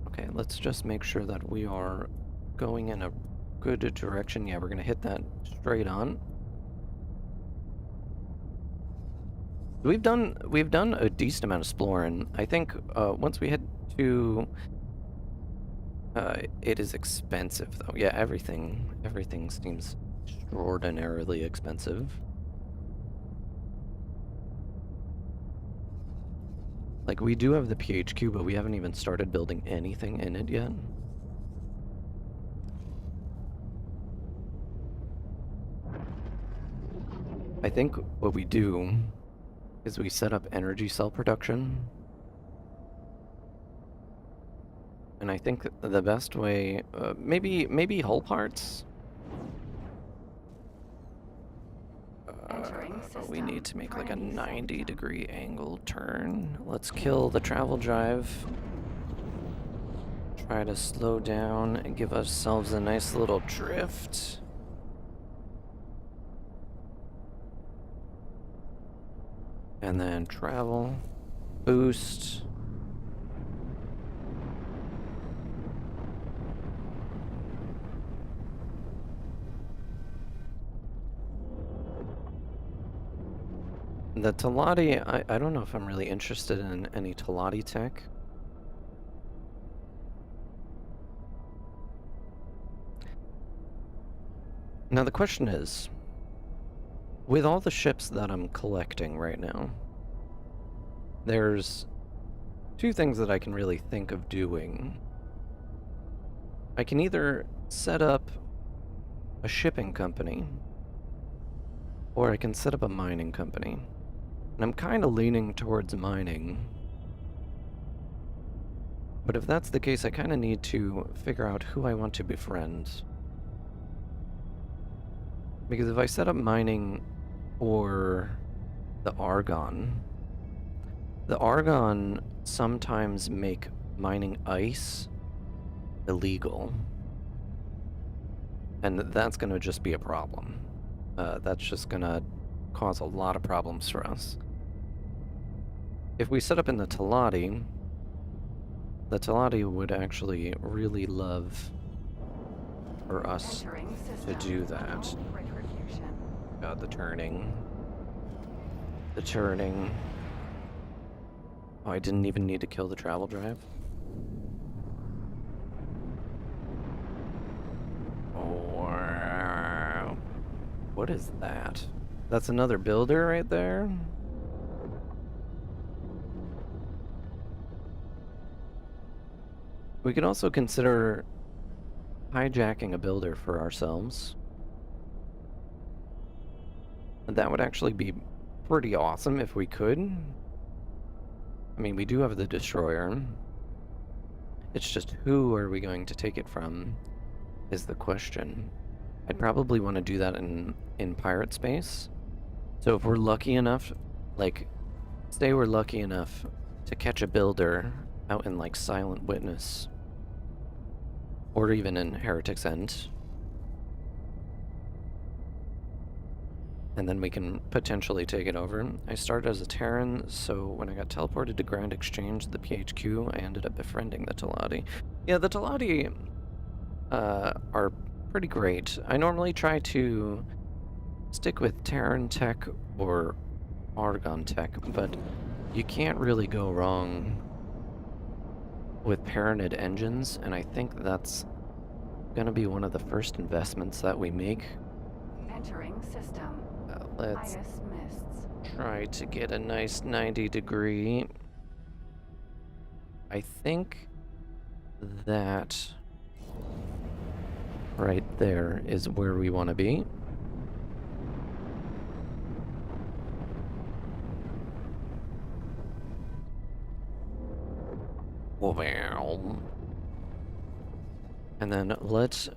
Okay, let's just make sure that we are going in a good direction. Yeah, we're gonna hit that straight on. We've done a decent amount of exploring. I think once we hit to... it is expensive though. Yeah, everything seems extraordinarily expensive. Like, we do have the PHQ, but we haven't even started building anything in it yet. I think what we do is we set up energy cell production. And I think the best way, maybe hull parts? We need to make like a 90-degree angle turn. Let's kill the travel drive. Try to slow down and give ourselves a nice little drift. And then travel, boost. The 𝙈𝙤𝙢𝙗𝙚, I don't know if I'm really interested in any 𝙈𝙤𝙢 tech. Now the question is, with all the ships that I'm collecting right now, there's two things that I can really think of doing. I can either set up a shipping company, or I can set up a mining company. And I'm kind of leaning towards mining. But if that's the case, I kind of need to figure out who I want to befriend. Because if I set up mining for the 𝙈𝙤𝙢𝙗𝙚, the 𝙈𝙤𝙢𝙗 sometimes make mining ice illegal. And that's going to just be a problem. That's just going to cause a lot of problems for us. If we set up in the 𝙈𝙤𝙢𝙗𝙚, the 𝙈𝙤𝙢 would actually really love for us Entering to system. do that. No retribution. God, the turning. The turning. Oh, I didn't even need to kill the travel drive. Oh, wow. What is that? That's another builder right there? We could also consider hijacking a builder for ourselves. That would actually be pretty awesome if we could. I mean, we do have the destroyer. It's just who are we going to take it from is the question. I'd probably want to do that in pirate space. So if we're lucky enough, like, say we're lucky enough to catch a builder out in, like, Silent Witness, or even in Heretic's End, and then we can potentially take it over. I started as a Terran, so when I got teleported to Grand Exchange, the PHQ, I ended up befriending the 𝙈𝙤𝙢. Yeah, the 𝙈𝙤𝙢 are pretty great. I normally try to stick with Terran tech or Argon tech, but you can't really go wrong with Paranid engines, and I think that's gonna be one of the first investments that we make. Entering system. Let's Highest mists. try to get a nice 90-degree. I think that right there is where we want to be. Wow. And then let's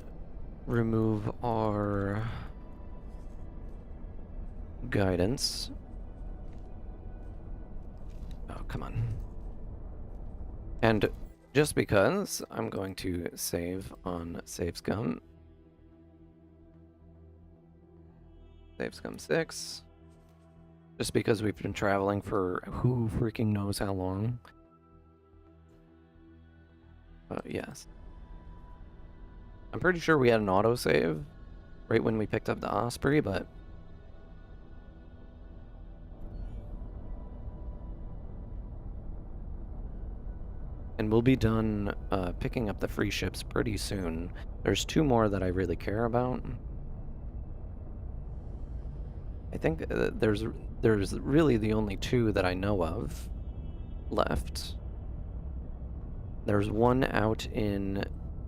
remove our guidance. Oh, come on. And just because, I'm going to save on 𝙤𝙤𝙤𝙖𝙣𝙬𝙗. 𝙤𝙤𝙤𝙬𝙗 6. Just because we've been traveling for who freaking knows how long. Yes. I'm pretty sure we had an autosave right when we picked up the Osprey, but and we'll be done picking up the free ships pretty soon. There's 2 more that I really care about. I think there's really the only 2 that I know of left. There's one out in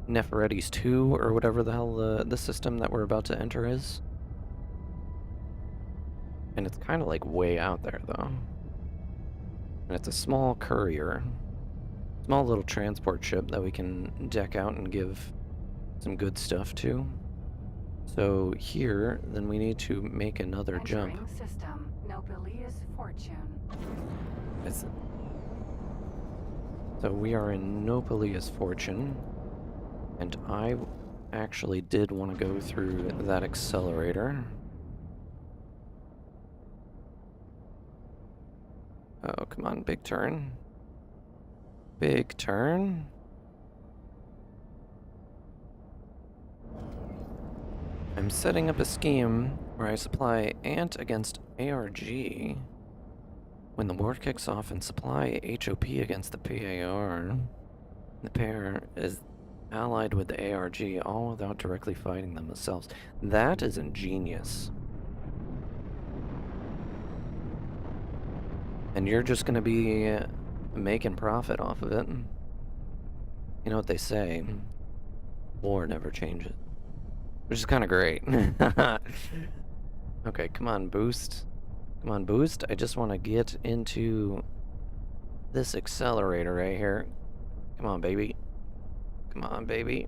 Neferetes 2, or whatever the hell the system that we're about to enter is. And it's kind of like way out there, though. And it's a small courier. Small little transport ship that we can deck out and give some good stuff to. So here, then we need to make another jump. Entering system. 𝙈𝙤𝙢𝙣 fortune. So we are in 𝙈𝙤𝙢𝙣 fortune, and I actually did want to go through that accelerator. Oh, come on, big turn. Big turn. I'm setting up a scheme where I supply Ant against ARG when the war kicks off, and supply HOP against the PAR. The pair is allied with the ARG, all without directly fighting them themselves. That is ingenious. And you're just gonna be making profit off of it. You know what they say, war never changes. Which is kind of great. Okay, come on, boost. Come on, boost. I just want to get into this accelerator right here. Come on, baby. Come on, baby.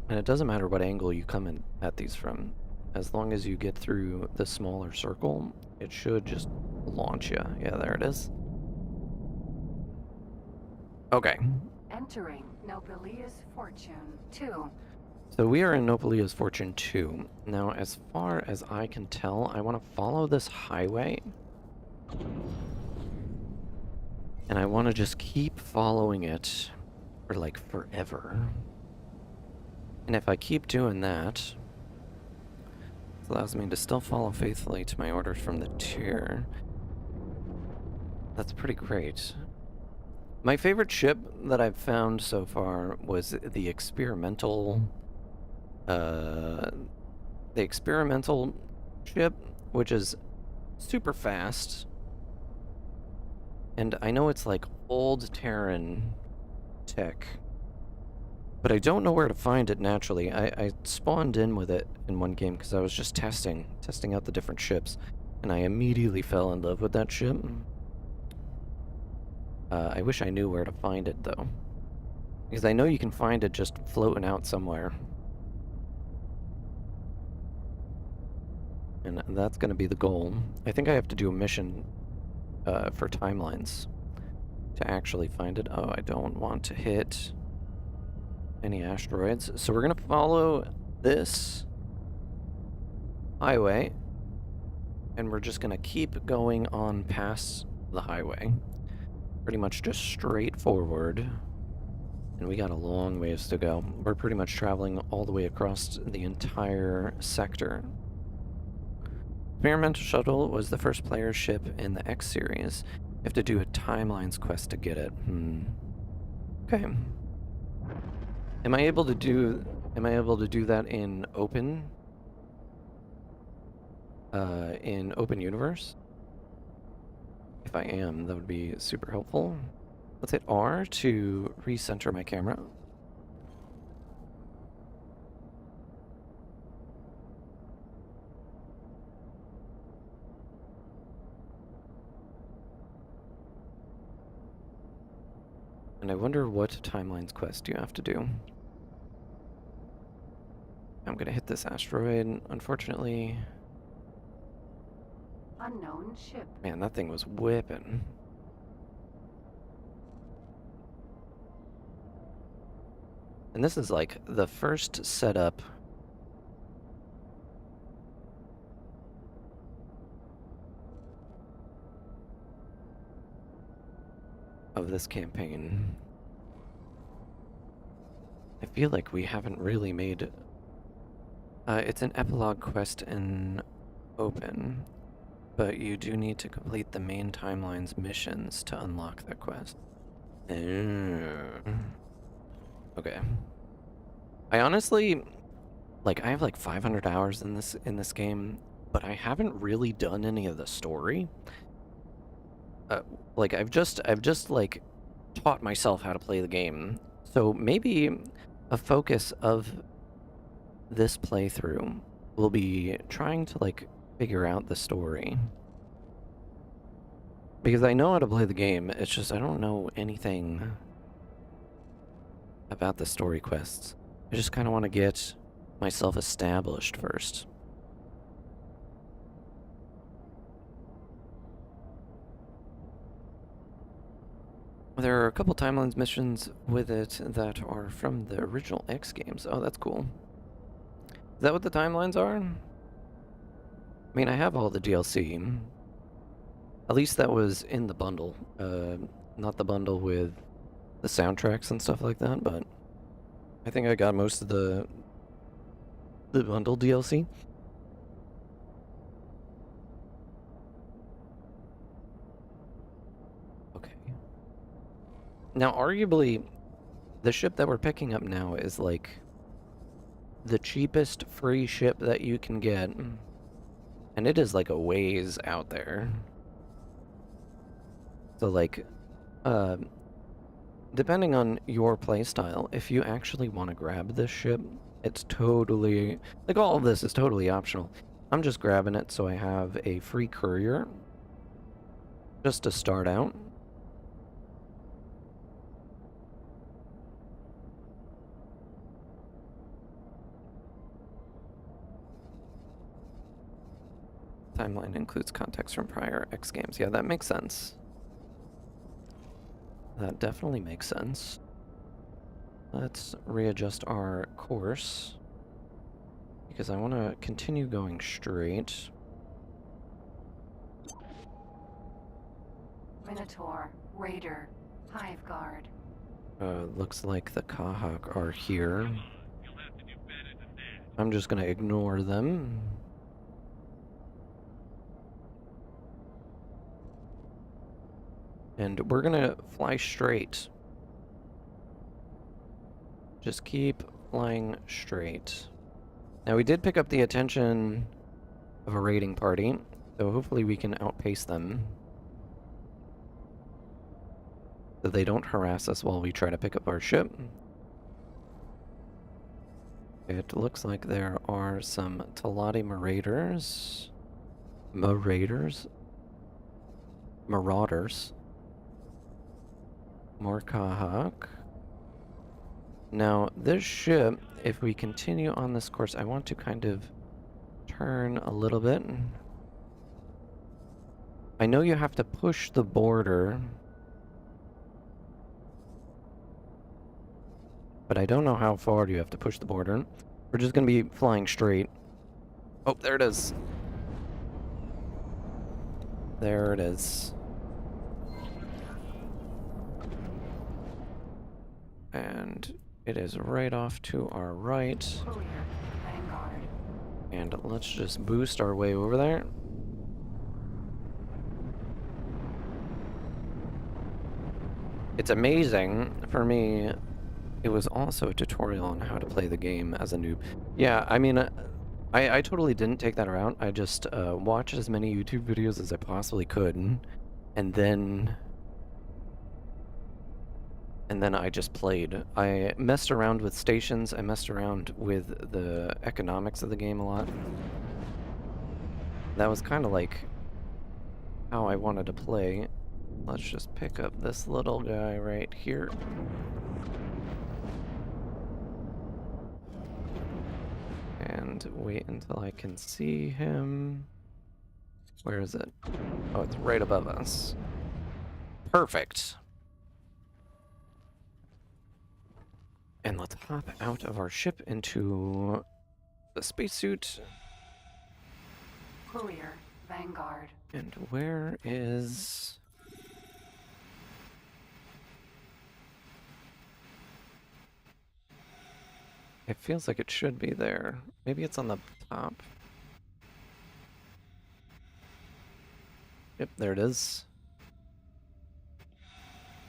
And it doesn't matter what angle you come in at these from. As long as you get through the smaller circle, it should just launch you. Yeah, there it is. Okay. Entering 𝙈𝙤𝙢𝙣 fortune 2. So we are in 𝙈𝙤𝙢𝙣 fortune 2. Now, as far as I can tell, I want to follow this highway. And I want to just keep following it for like forever. And if I keep doing that, it allows me to still follow faithfully to my orders from the tier. That's pretty great. My favorite ship that I've found so far was the experimental ship, which is super fast. And I know it's like old Terran tech, but I don't know where to find it naturally. I spawned in with it in one game because I was just testing out the different ships, and I immediately fell in love with that ship. I wish I knew where to find it, though. Because I know you can find it just floating out somewhere. And that's going to be the goal. I think I have to do a mission for timelines to actually find it. Oh, I don't want to hit any asteroids. So we're going to follow this highway, and we're just going to keep going on past the highway. Pretty much just straight forward. And we got a long ways to go. We're pretty much traveling all the way across the entire sector. Experimental Shuttle was the first player ship in the X series. You have to do a timelines quest to get it. Okay. Am I able to do that in open universe? If I am, that would be super helpful. Let's hit R to recenter my camera. And I wonder what timelines quest you have to do. I'm gonna hit this asteroid, unfortunately. Unknown ship. Man, that thing was whipping. And this is like the first setup of this campaign. I feel like we haven't really made... it's an epilogue quest in open, but you do need to complete the main timeline's missions to unlock that quest. Okay. I honestly, like, I have like 500 hours in this game, but I haven't really done any of the story. Like, I've just like taught myself how to play the game. So maybe a focus of this playthrough will be trying to like figure out the story. Because I know how to play the game, it's just I don't know anything about the story quests. I just kind of want to get myself established first. There are a couple timelines missions with it that are from the original X games. Oh, that's cool. Is that what the timelines are? I mean, I have all the DLC. At least that was in the bundle. Not the bundle with the soundtracks and stuff like that, but I think I got most of the bundle DLC. Okay. Now, arguably, the ship that we're picking up now is like the cheapest free ship that you can get, and it is like a ways out there. So like, depending on your playstyle, if you actually want to grab this ship, it's totally, like, all of this is totally optional. I'm just grabbing it so I have a free courier just to start out. Timeline includes context from prior X games. Yeah, that makes sense. That definitely makes sense. Let's readjust our course, because I want to continue going straight. Minotaur Raider. Hive Guard. Looks like the 𝙤𝙤𝙢𝙗𝙚 are here. I'm just gonna ignore them. And we're gonna fly straight. Just keep flying straight. Now we did pick up the attention of a raiding party, so hopefully we can outpace them. So they don't harass us while we try to pick up our ship. It looks like there are some 𝙈𝙤𝙢𝙗𝙚 marauders. More 𝙤𝙤𝙢𝙗𝙚. Now, this ship, if we continue on this course, I want to kind of turn a little bit. I know you have to push the border, but I don't know how far you have to push the border. We're just going to be flying straight. Oh, there it is. There it is. And it is right off to our right. Courier. Vanguard. And let's just boost our way over there. It's amazing for me. It was also a tutorial on how to play the game as a noob. Yeah, I mean, I totally didn't take that route. I just watched as many YouTube videos as I possibly could, and then I just played. I messed around with stations. I messed around with the economics of the game a lot. That was kind of like how I wanted to play. Let's just pick up this little guy right here. And wait until I can see him. Where is it? Oh, it's right above us. Perfect. And let's hop out of our ship into the spacesuit. Courier. Vanguard. And where is... It feels like it should be there. Maybe it's on the top. Yep, there it is.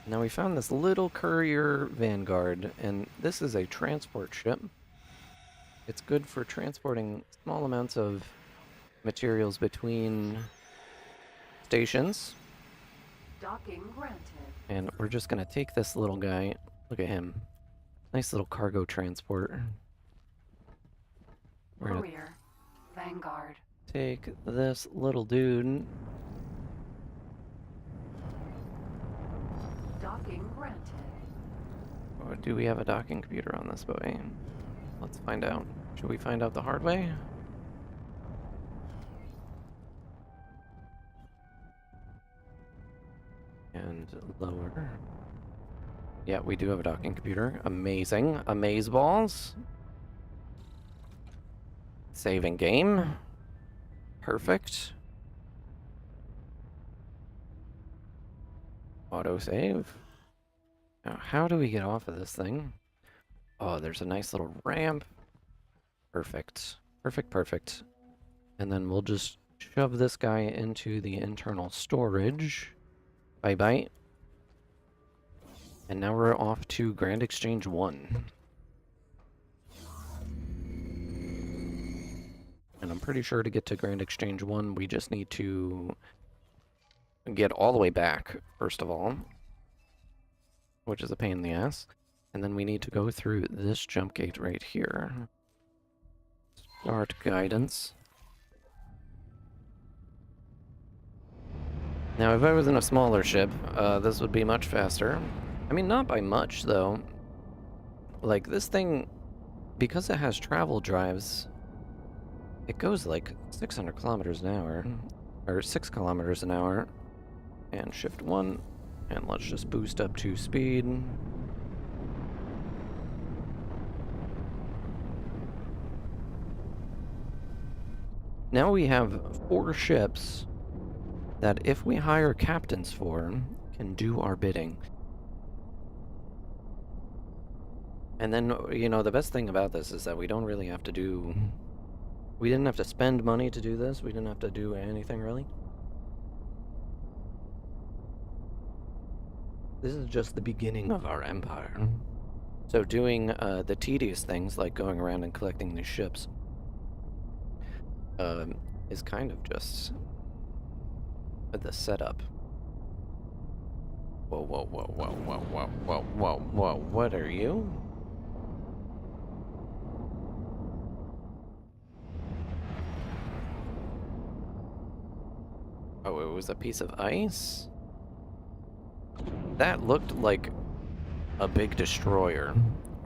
Now we found this little courier Vanguard, and this is a transport ship. It's good for transporting small amounts of materials between stations. Docking granted. And we're just gonna take this little guy. Look at him. Nice little cargo transport. We're gonna Courier. Vanguard. take this little dude. Docking granted. Or do we have a docking computer on this boat? Let's find out. Should we find out the hard way? And lower. Yeah, we do have a docking computer. Amazing. Amazeballs. Saving game. Perfect. Autosave. Now, how do we get off of this thing? Oh, there's a nice little ramp. Perfect. Perfect, perfect. And then we'll just shove this guy into the internal storage. Bye-bye. And now we're off to Grand Exchange 1. And I'm pretty sure to get to Grand Exchange 1, we just need to get all the way back, first of all. Which is a pain in the ass. And then we need to go through this jump gate right here. Start guidance. Now, if I was in a smaller ship, this would be much faster. I mean, not by much, though. Like, this thing, because it has travel drives, it goes like 600 kilometers an hour. Or 6 kilometers an hour. And shift 1. And let's just boost up to speed. Now we have 4 ships that if we hire captains for, can do our bidding. And then, you know, the best thing about this is that we don't really have to do... We didn't have to spend money to do this. We didn't have to do anything, really. This is just the beginning of our empire. So doing the tedious things, like going around and collecting these ships, is kind of just the setup. Whoa, whoa, whoa, whoa, whoa, whoa, whoa, whoa, whoa, what are you? Oh, it was a piece of ice? That looked like a big destroyer,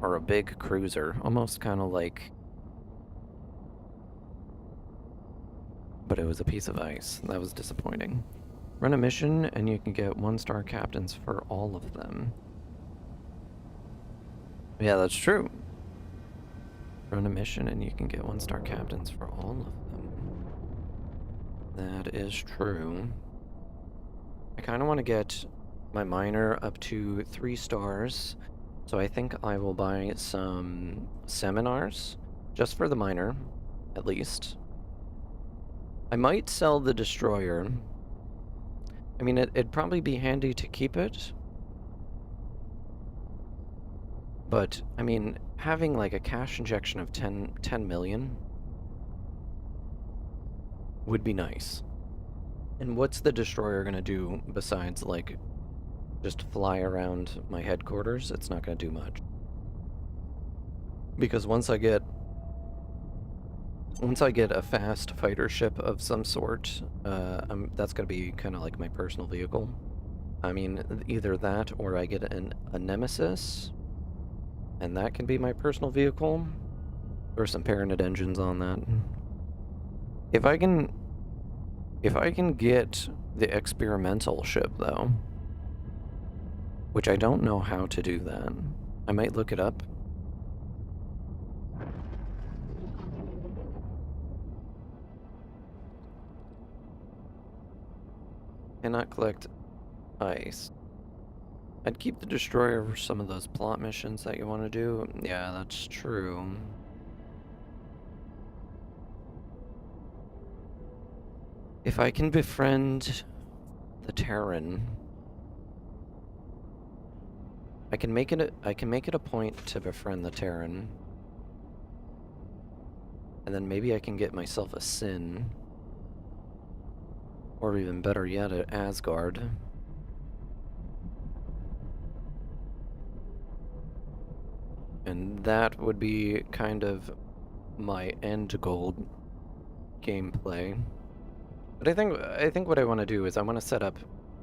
or a big cruiser, almost kind of like... But it was a piece of ice. That was disappointing. Run a mission, and you can get 1-star captains for all of them. Yeah, that's true. Run a mission, and you can get 1-star captains for all of them. That is true. I kind of want to get my miner up to 3 stars, so I think I will buy some seminars, just for the miner, at least. I might sell the destroyer. I mean, it'd probably be handy to keep it. But, I mean, having like a cash injection of 10 million would be nice. And what's the destroyer gonna do besides, like, just fly around my headquarters? It's not gonna do much. Because once I get a fast fighter ship of some sort, that's gonna be kind of like my personal vehicle. I mean, either that or I get a Nemesis, and that can be my personal vehicle. There's some Paranid engines on that. If I can get the experimental ship, though, which I don't know how to do that. I might look it up. Cannot collect ice. I'd keep the destroyer for some of those plot missions that you want to do. Yeah, that's true. If I can befriend the Terran, I can make it a point to befriend the Terran. And then maybe I can get myself a Sin. Or even better yet, an Asgard. And that would be kind of my end goal gameplay. But I think what I want to do is I want to set up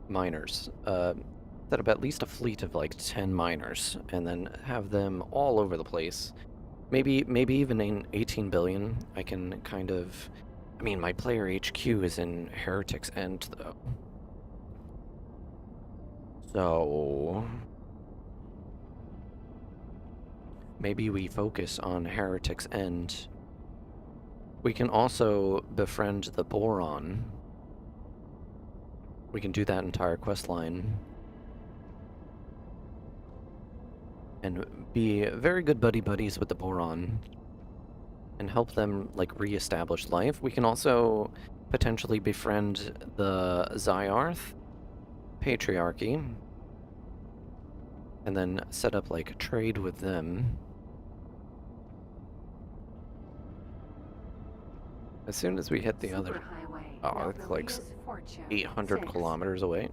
miners. Set up at least a fleet of like 10 miners, and then have them all over the place. Maybe even in 18 billion, I can kind of... I mean, my player HQ is in Heretic's End, though. So... maybe we focus on Heretic's End. We can also befriend the Boron. We can do that entire quest line. And be very good buddies with the Boron. And help them, like, re-establish life. We can also potentially befriend the Zyarth Patriarchy. And then set up, like, a trade with them. As soon as we hit the other... Oh, it's like 800 kilometers away.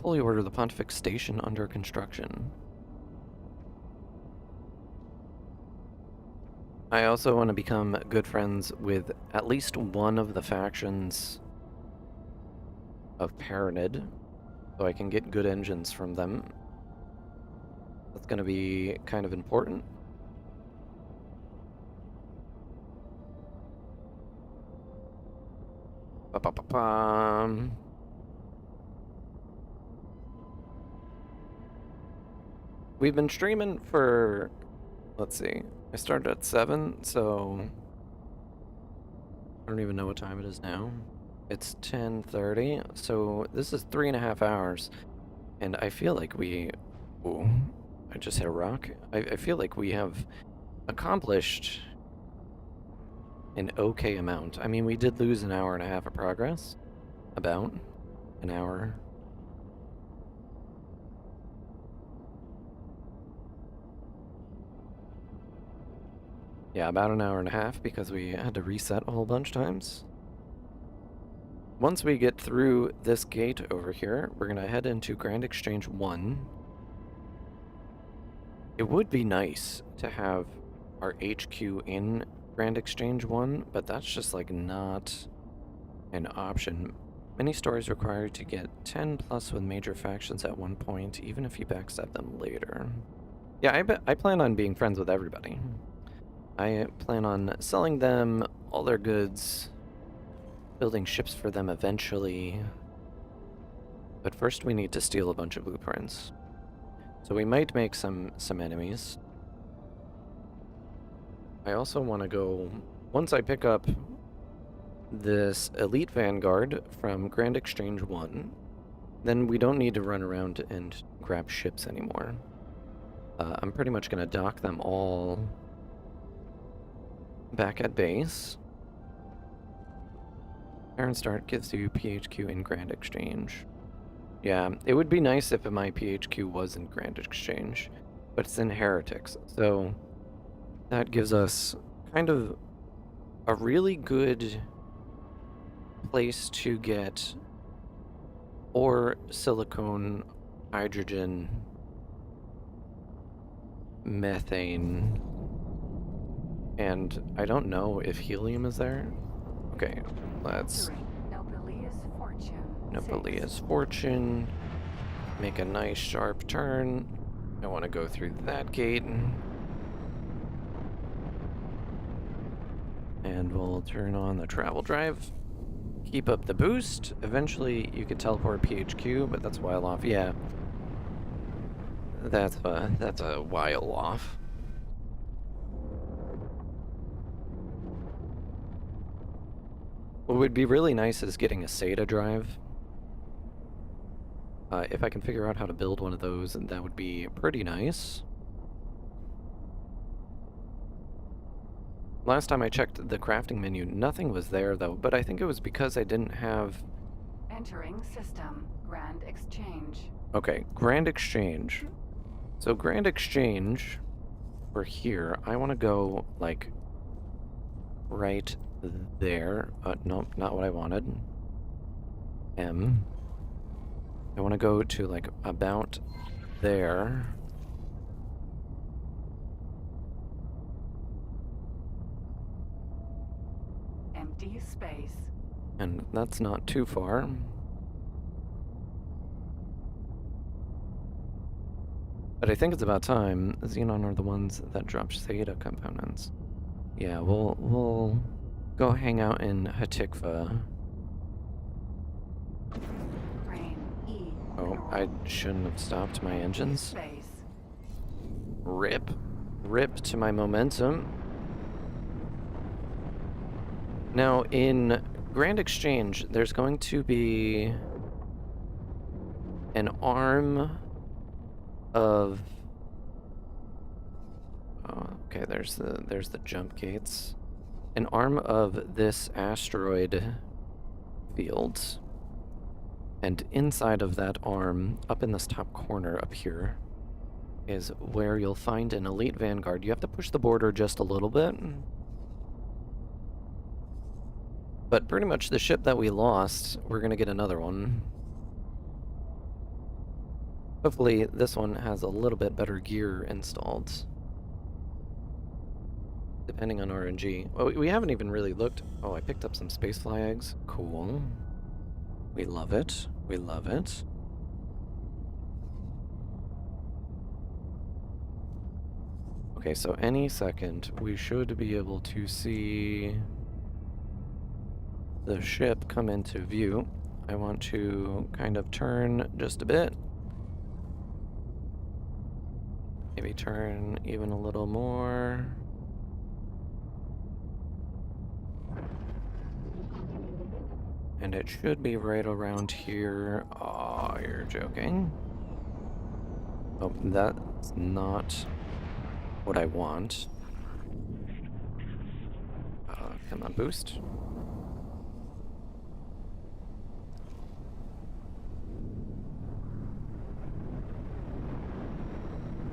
Holy Order, the Pontifex Station under construction. I also want to become good friends with at least one of the factions of Paranid, so I can get good engines from them. That's going to be kind of important. Ba-ba-ba-bum. We've been streaming for, let's see, I started at 7, so don't even know what time it is now. It's 10:30, so this is 3.5 hours. And I feel like we... Ooh, I just hit a rock. I feel like we have accomplished an okay amount. I mean, we did lose an hour and a half of progress. About an hour. Yeah, about an hour and a half because we had to reset a whole bunch of times. Once we get through this gate over here, we're gonna head into Grand Exchange 1. It would be nice to have our HQ in Grand Exchange 1, but that's just like not an option. Many stories require you to get 10 plus with major factions at one point, even if you backstab them later. Yeah, I plan on being friends with everybody. I plan on selling them all their goods, building ships for them eventually. But first we need to steal a bunch of blueprints. So we might make some enemies. I also want to go, once I pick up this Elite Vanguard from Grand Exchange 1, then we don't need to run around and grab ships anymore. I'm pretty much going to dock them all back at base. Iron Start gives you PHQ in Grand Exchange. Yeah, it would be nice if my PHQ was in Grand Exchange, but it's in Heretics, so that gives us kind of a really good place to get ore, silicone, hydrogen, methane, and I don't know if helium is there. Okay, let's... Nobelia's Fortune. Make a nice sharp turn. I want to go through that gate. And we'll turn on the travel drive. Keep up the boost. Eventually you could teleport PHQ, but that's a while off. Yeah. That's a while off. What would be really nice is getting a SATA drive. If I can figure out how to build one of those, that would be pretty nice. Last time I checked the crafting menu, nothing was there though, but I think it was because I didn't have... Entering system. Grand Exchange. Okay, Grand Exchange. So Grand Exchange, we're here. I want to go, like, right there. Nope, not what I wanted. I want to go to, like, about there. Empty space. And that's not too far. But I think it's about time. Xenon are the ones that drop SATA components. Yeah, we'll go hang out in Hatikva. Oh, I shouldn't have stopped my engines. Rip. Rip to my momentum. Now, in Grand Exchange, there's going to be an arm of... Oh, okay, there's the jump gates. An arm of this asteroid field. And inside of that arm, up in this top corner up here, is where you'll find an Elite Vanguard. You have to push the border just a little bit. But pretty much the ship that we lost, we're gonna get another one. Hopefully this one has a little bit better gear installed. Depending on RNG. Oh, we haven't even really looked. Oh, I picked up some spacefly eggs. Cool. We love it. We love it. Okay, so any second we should be able to see the ship come into view. I want to kind of turn just a bit. Maybe turn even a little more. And it should be right around here. Oh, you're joking. Oh, that's not what I want. Come on, boost.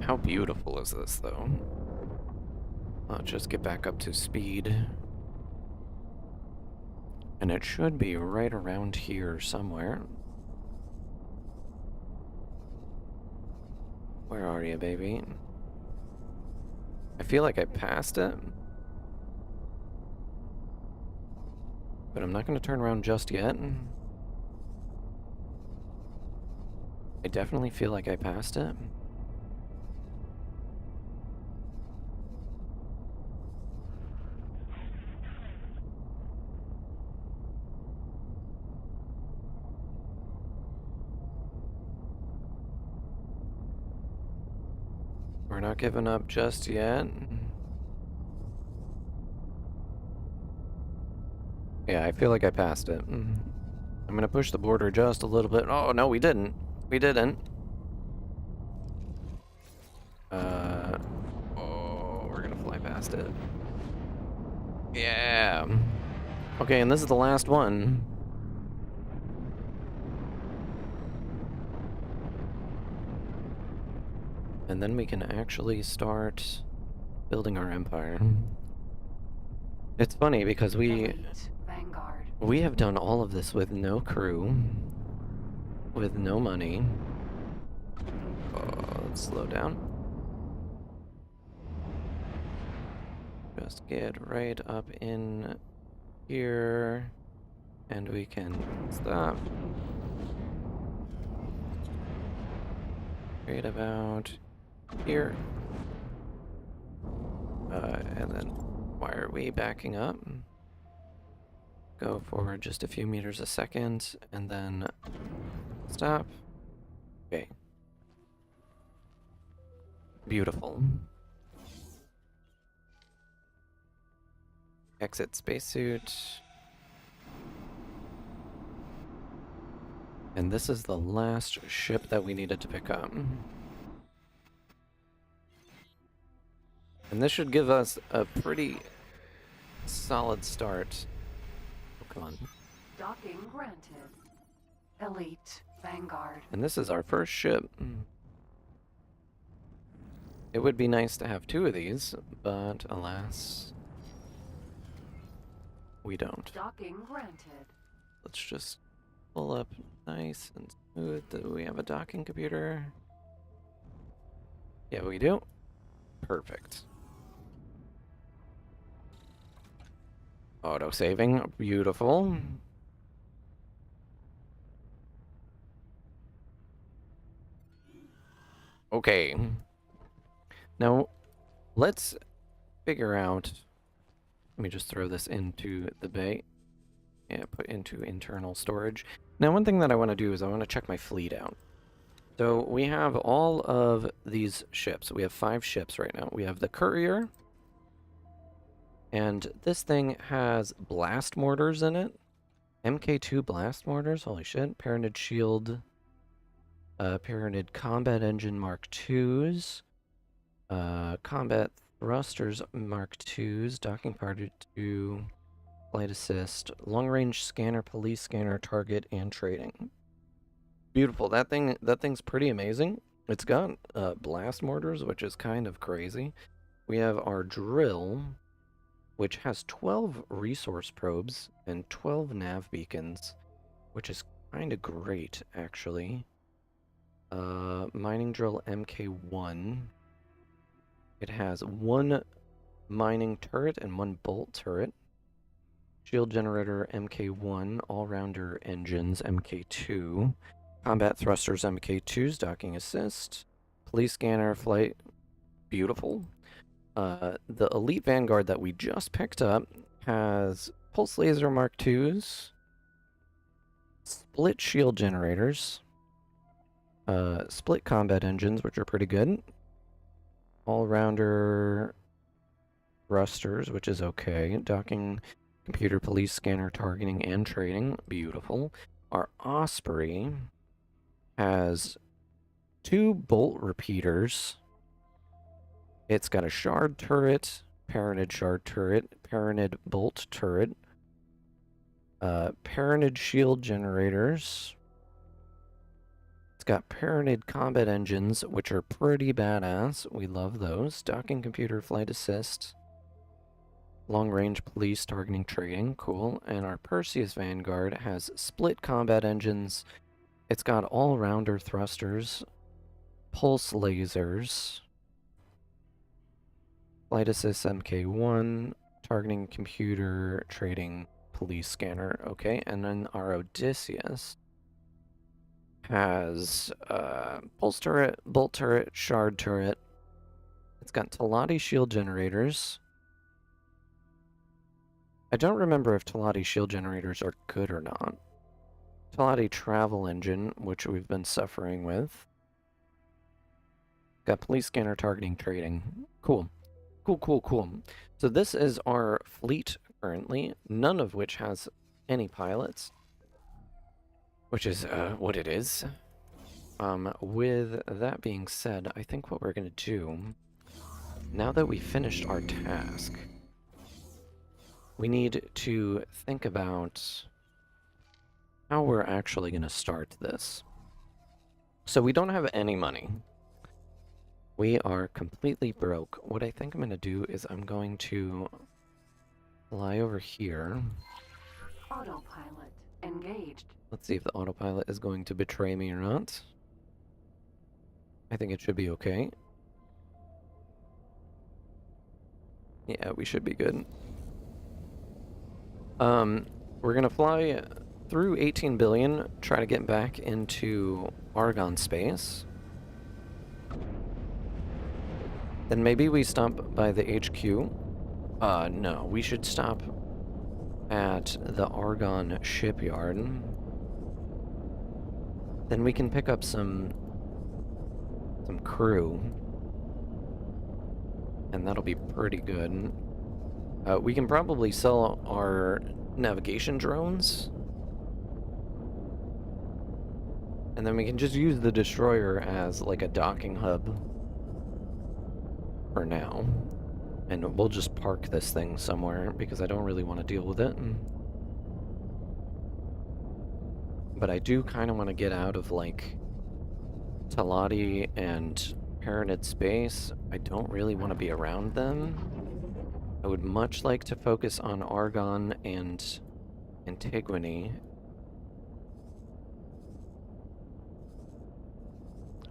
How beautiful is this, though? I'll just get back up to speed. And it should be right around here somewhere. Where are you, baby? I feel like I passed it. But I'm not going to turn around just yet. I definitely feel like I passed it. We're not giving up just yet. Yeah, I feel like I passed it. I'm gonna push the border just a little bit. Oh, no, we didn't. We didn't. Oh, we're gonna fly past it. Yeah. Okay, and this is the last one. And then we can actually start building our empire. It's funny because we have done all of this with no crew, with no money. Oh, let's slow down. Just get right up in here, and we can stop. Right about here. And then why are we backing up? Go forward just a few meters a second, and then stop. Okay. Beautiful. Exit spacesuit. And this is the last ship that we needed to pick up. And this should give us a pretty solid start. Oh, come on. Docking granted. Elite Vanguard. And this is our first ship. It would be nice to have two of these, but alas, we don't. Docking granted. Let's just pull up nice and smooth. Do we have a docking computer? Yeah, we do. Perfect. Auto saving, beautiful. Okay. Now, let's figure out. Let me just throw this into the bay. Yeah, put into internal storage. Now, one thing that I want to do is I want to check my fleet out. So we have all of these ships. We have 5 ships right now. We have the courier. And this thing has blast mortars in it. MK2 blast mortars, holy shit. Pyramid shield. Pyramid combat engine Mark IIs. Combat thrusters Mark IIs. Docking party 2. Flight assist. Long range scanner, police scanner, target, and trading. Beautiful. That thing's pretty amazing. It's got blast mortars, which is kind of crazy. We have our drill, which has 12 resource probes and 12 nav beacons, which is kind of great, actually. Mining drill MK1. It has 1 mining turret and 1 bolt turret. Shield generator MK1, all-rounder engines MK2. Combat thrusters MK2s, docking assist. Police scanner, flight, beautiful. The Elite Vanguard that we just picked up has pulse laser Mark IIs, split shield generators, split combat engines, which are pretty good, all-rounder thrusters, which is okay, docking Computer police scanner targeting and trading. Beautiful. Our Osprey has 2 bolt repeaters. It's got a shard turret, Paranid shard turret, Paranid bolt turret, Paranid shield generators. It's got Paranid combat engines, which are pretty badass. We love those. Docking computer flight assist. Long-range police targeting trading, cool. And our Perseus Vanguard has split combat engines. It's got all-rounder thrusters, pulse lasers, flight assist MK1, targeting computer trading police scanner. Okay, and then our Odysseus has pulse turret, bolt turret, shard turret. It's got Talati shield generators. I don't remember if Talati shield generators are good or not. Talati travel engine, which we've been suffering with. Got police scanner targeting trading. Cool. Cool. So this is our fleet currently, none of which has any pilots. Which is what it is. With that being said, I think what we're going to do, now that we finished our task, we need to think about how we're actually going to start this. So we don't have any money. We are completely broke. What I think I'm going to do is I'm going to fly over here. Autopilot engaged. Let's see if the autopilot is going to betray me or not. I think it should be okay. Yeah, we should be good. We're gonna fly through 18 billion, try to get back into Argon space. Then maybe we stop by the HQ. No, we should stop at the Argon shipyard. Then we can pick up some crew. And that'll be pretty good. We can probably sell our navigation drones. And then we can just use the destroyer as like a docking hub for now. And we'll just park this thing somewhere because I don't really want to deal with it. But I do kind of want to get out of like Talati and Paranid space. I don't really want to be around them. I would much like to focus on Argon and Antigone.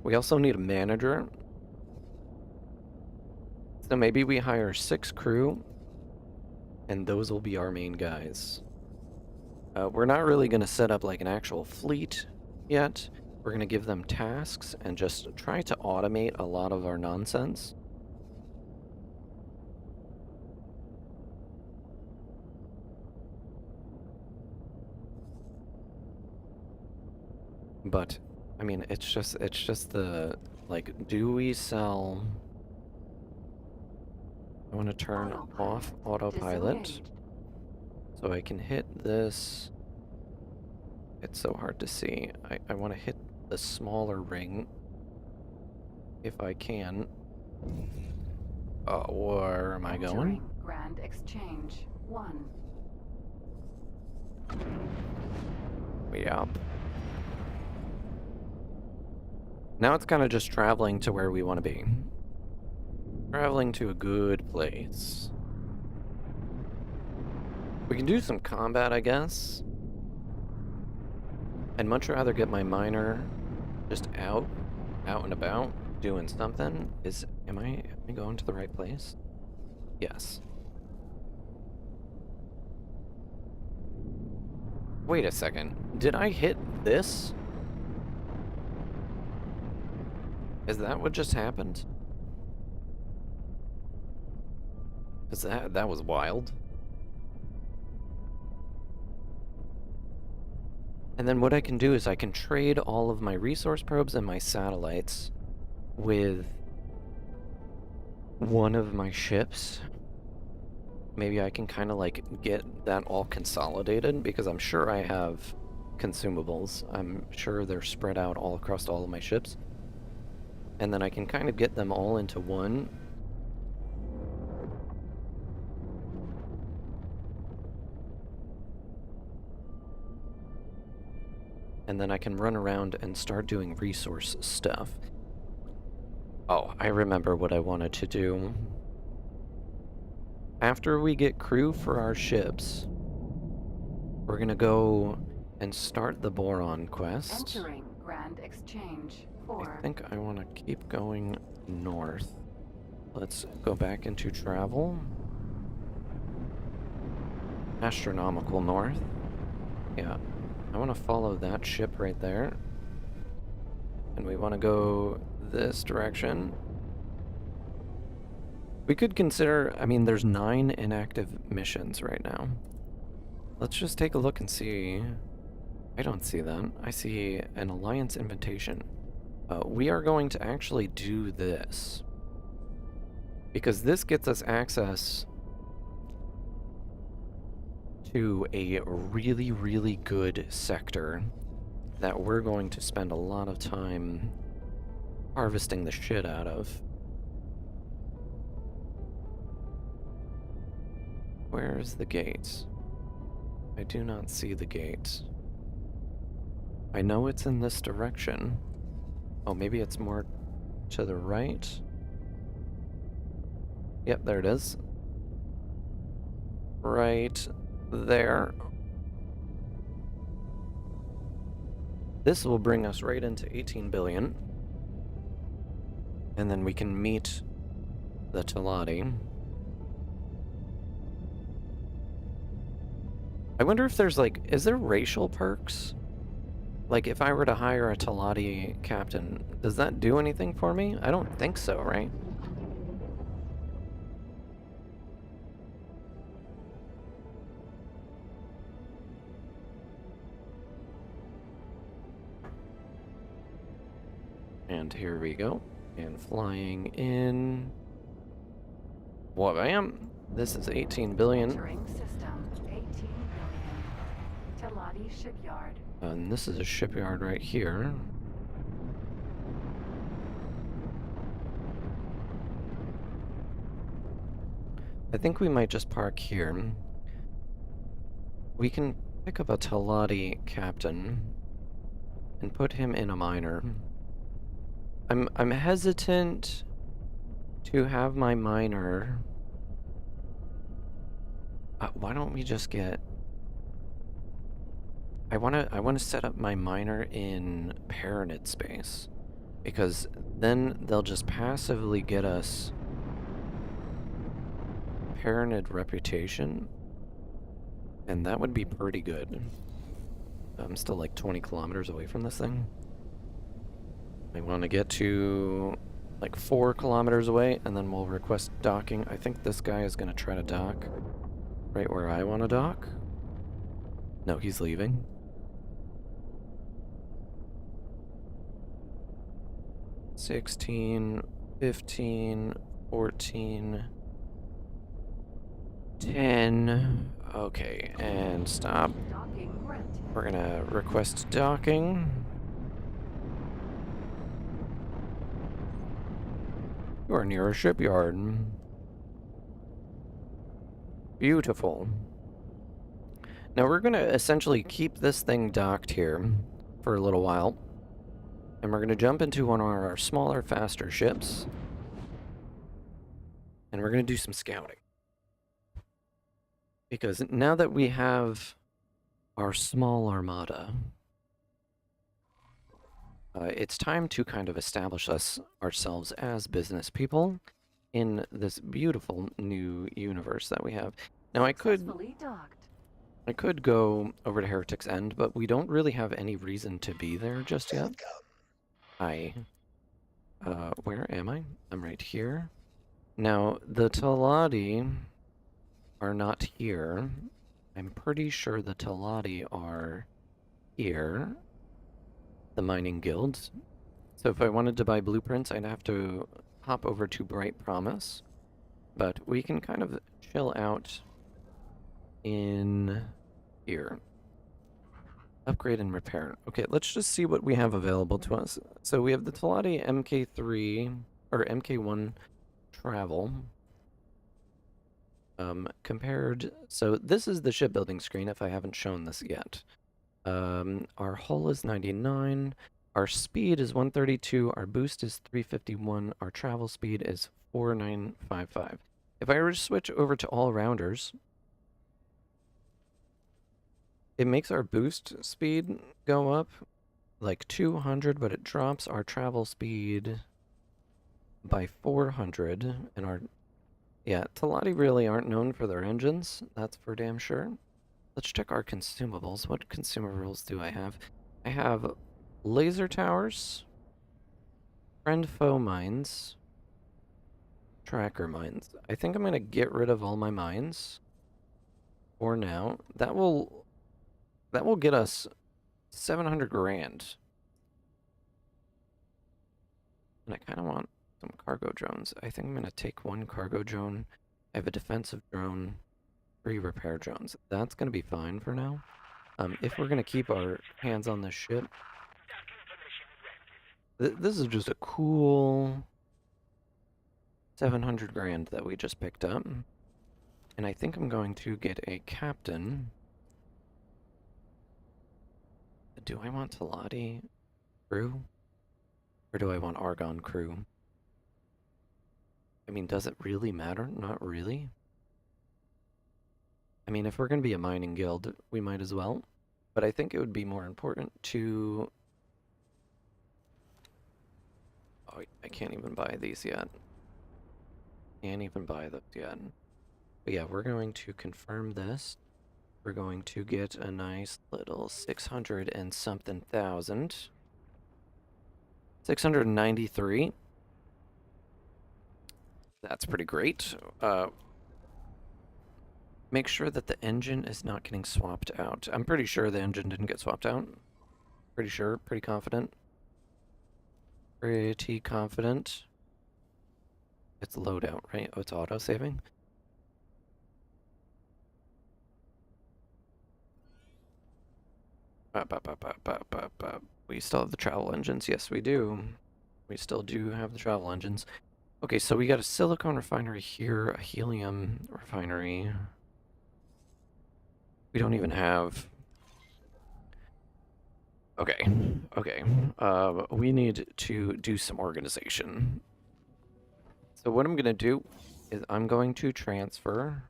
We also need a manager. So maybe we hire 6 crew, and those will be our main guys. We're not really going to set up like an actual fleet yet. We're going to give them tasks and just try to automate a lot of our nonsense. But, I mean, it's just the, like, do we sell... I want to turn off autopilot. Disengaged. So I can hit this. It's so hard to see. I want to hit the smaller ring. If I can. Where am I going? Entering Grand Exchange 1. Yup. Now it's kind of just traveling to where we want to be. Traveling to a good place. We can do some combat, I guess. I'd much rather get my miner just out and about, doing something. Am I going to the right place? Yes. Wait a second. Did I hit this? Is that what just happened? Cause that was wild. And then what I can do is I can trade all of my resource probes and my satellites with one of my ships. maybe I can kind of like get that all consolidated, because I'm sure I have consumables. I'm sure they're spread out all across all of my ships. And then I can kind of get them all into one. And then I can run around and start doing resource stuff. Oh, I remember what I wanted to do. After we get crew for our ships, we're gonna go and start the boron quest. Entering Grand Exchange 4. I think I want to keep going north. Let's go back into travel. Astronomical north. Yeah, I want to follow that ship right there. And we want to go this direction. We could consider, I mean, there's 9 inactive missions right now. Let's just take a look and see. I don't see that. I see an alliance invitation. We are going to actually do this, because this gets us access to a really, really good sector that we're going to spend a lot of time harvesting the shit out of. Where's the gates? I do not see the gates. I know it's in this direction. Oh, maybe it's more to the right? Yep, there it is. Right there. This will bring us right into 18 billion. And then we can meet the 𝙤𝙤𝙢𝙗𝙚. I wonder if there's like, is there racial perks? Like if I were to hire a 𝙤𝙤𝙢𝙗𝙚 captain, does that do anything for me? I don't think so, right? And here we go. And flying in. Wha-bam! This is 18 billion. Entering system 18 billion. 𝙤𝙤𝙢𝙗𝙚 shipyard. And this is a shipyard right here. I think we might just park here. We can pick up a 𝙤𝙤𝙢𝙗𝙚 captain and put him in a miner. I'm hesitant to have my miner. Why don't we just get? I wanna set up my miner in 𝙤𝙤𝙢𝙗𝙚 space, because then they'll just passively get us 𝙤𝙤𝙢𝙗𝙚 reputation, and that would be pretty good. I'm still like 20 kilometers away from this thing. I want to get to like 4 kilometers away, and then we'll request docking. I think this guy is going to try to dock right where I want to dock. No, he's leaving. $16, $15, $14, $10. Okay, and stop. Docking granted. We're gonna request docking. You are near a shipyard. Beautiful. Now we're gonna essentially keep this thing docked here for a little while. And we're gonna jump into one of our smaller, faster ships. And we're gonna do some scouting. Because now that we have our small armada, it's time to kind of establish ourselves as business people in this beautiful new universe that we have. Now I could Successfully docked. go over to Heretic's End, but we don't really have any reason to be there just yet. Hi. Where am I? I'm right here. Now, the 𝙤𝙤𝙢𝙗𝙚 are not here. I'm pretty sure the 𝙤𝙤𝙢𝙗𝙚 are here. The mining guilds. So if I wanted to buy blueprints, I'd have to hop over to Bright Promise. But we can kind of chill out in here. Upgrade and repair. Okay, let's just see what we have available to us. So we have the 𝙈𝙤𝙢𝙗𝙚 MK3 or MK1 travel. Compared, so this is the shipbuilding screen if I haven't shown this yet. Our hull is 99, our speed is 132, our boost is 351, our travel speed is 4955. If I were to switch over to all-rounders, it makes our boost speed go up like 200, but it drops our travel speed by 400, and our... Yeah, 𝙈 really aren't known for their engines, that's for damn sure. Let's check our consumables. What consumables do I have? I have laser towers, friend-foe mines, tracker mines. I think I'm going to get rid of all my mines for now. That will get us 700 grand. And I kind of want some cargo drones. I think I'm going to take one cargo drone. I have a defensive drone, 3 repair drones. That's going to be fine for now. If we're going to keep our hands on this ship. This is just a cool 700 grand that we just picked up. And I think I'm going to get a captain. Do I want 𝙈 crew? Or do I want Argon crew? I mean, does it really matter? Not really. I mean, if we're going to be a mining guild, we might as well. But I think it would be more important to... Oh, I can't even buy these yet. Can't even buy those yet. But yeah, we're going to confirm this. We're going to get a nice little 600 and something thousand. 693. That's pretty great. Make sure that the engine is not getting swapped out. I'm pretty sure the engine didn't get swapped out. Pretty sure, pretty confident. Pretty confident. It's loadout, right? Oh, it's auto-saving? We still have the travel engines. Yes, we do. We still do have the travel engines. Okay, so we got a silicone refinery here, a helium refinery. We don't even have... Okay, okay. We need to do some organization. So what I'm going to do is I'm going to transfer...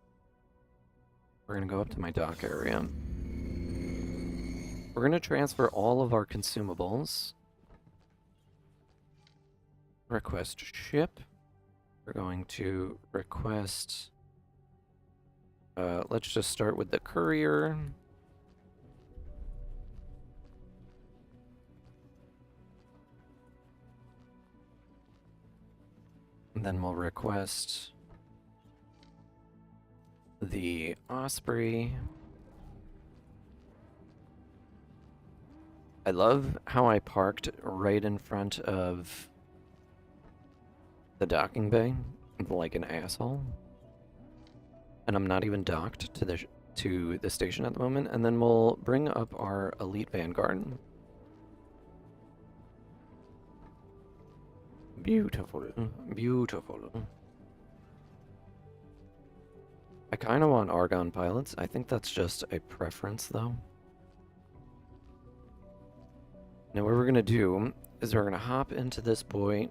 We're going to go up to my dock area. We're going to transfer all of our consumables. Request ship. We're going to request... let's just start with the courier. And then we'll request the Osprey. I love how I parked right in front of the docking bay, like an asshole. And I'm not even docked to the station at the moment. And then we'll bring up our elite vanguard. Beautiful, beautiful. I kind of want Argon pilots. I think that's just a preference, though. Now what we're going to do is we're going to hop into this boy.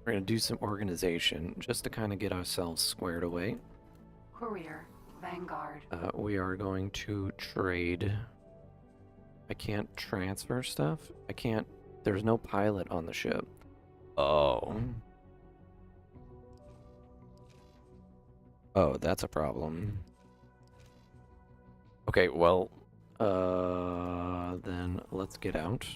We're going to do some organization just to kind of get ourselves squared away. Courier, Vanguard. We are going to trade. I can't transfer stuff. I can't. There's no pilot on the ship. Oh. Oh, that's a problem. Okay, well, then let's get out.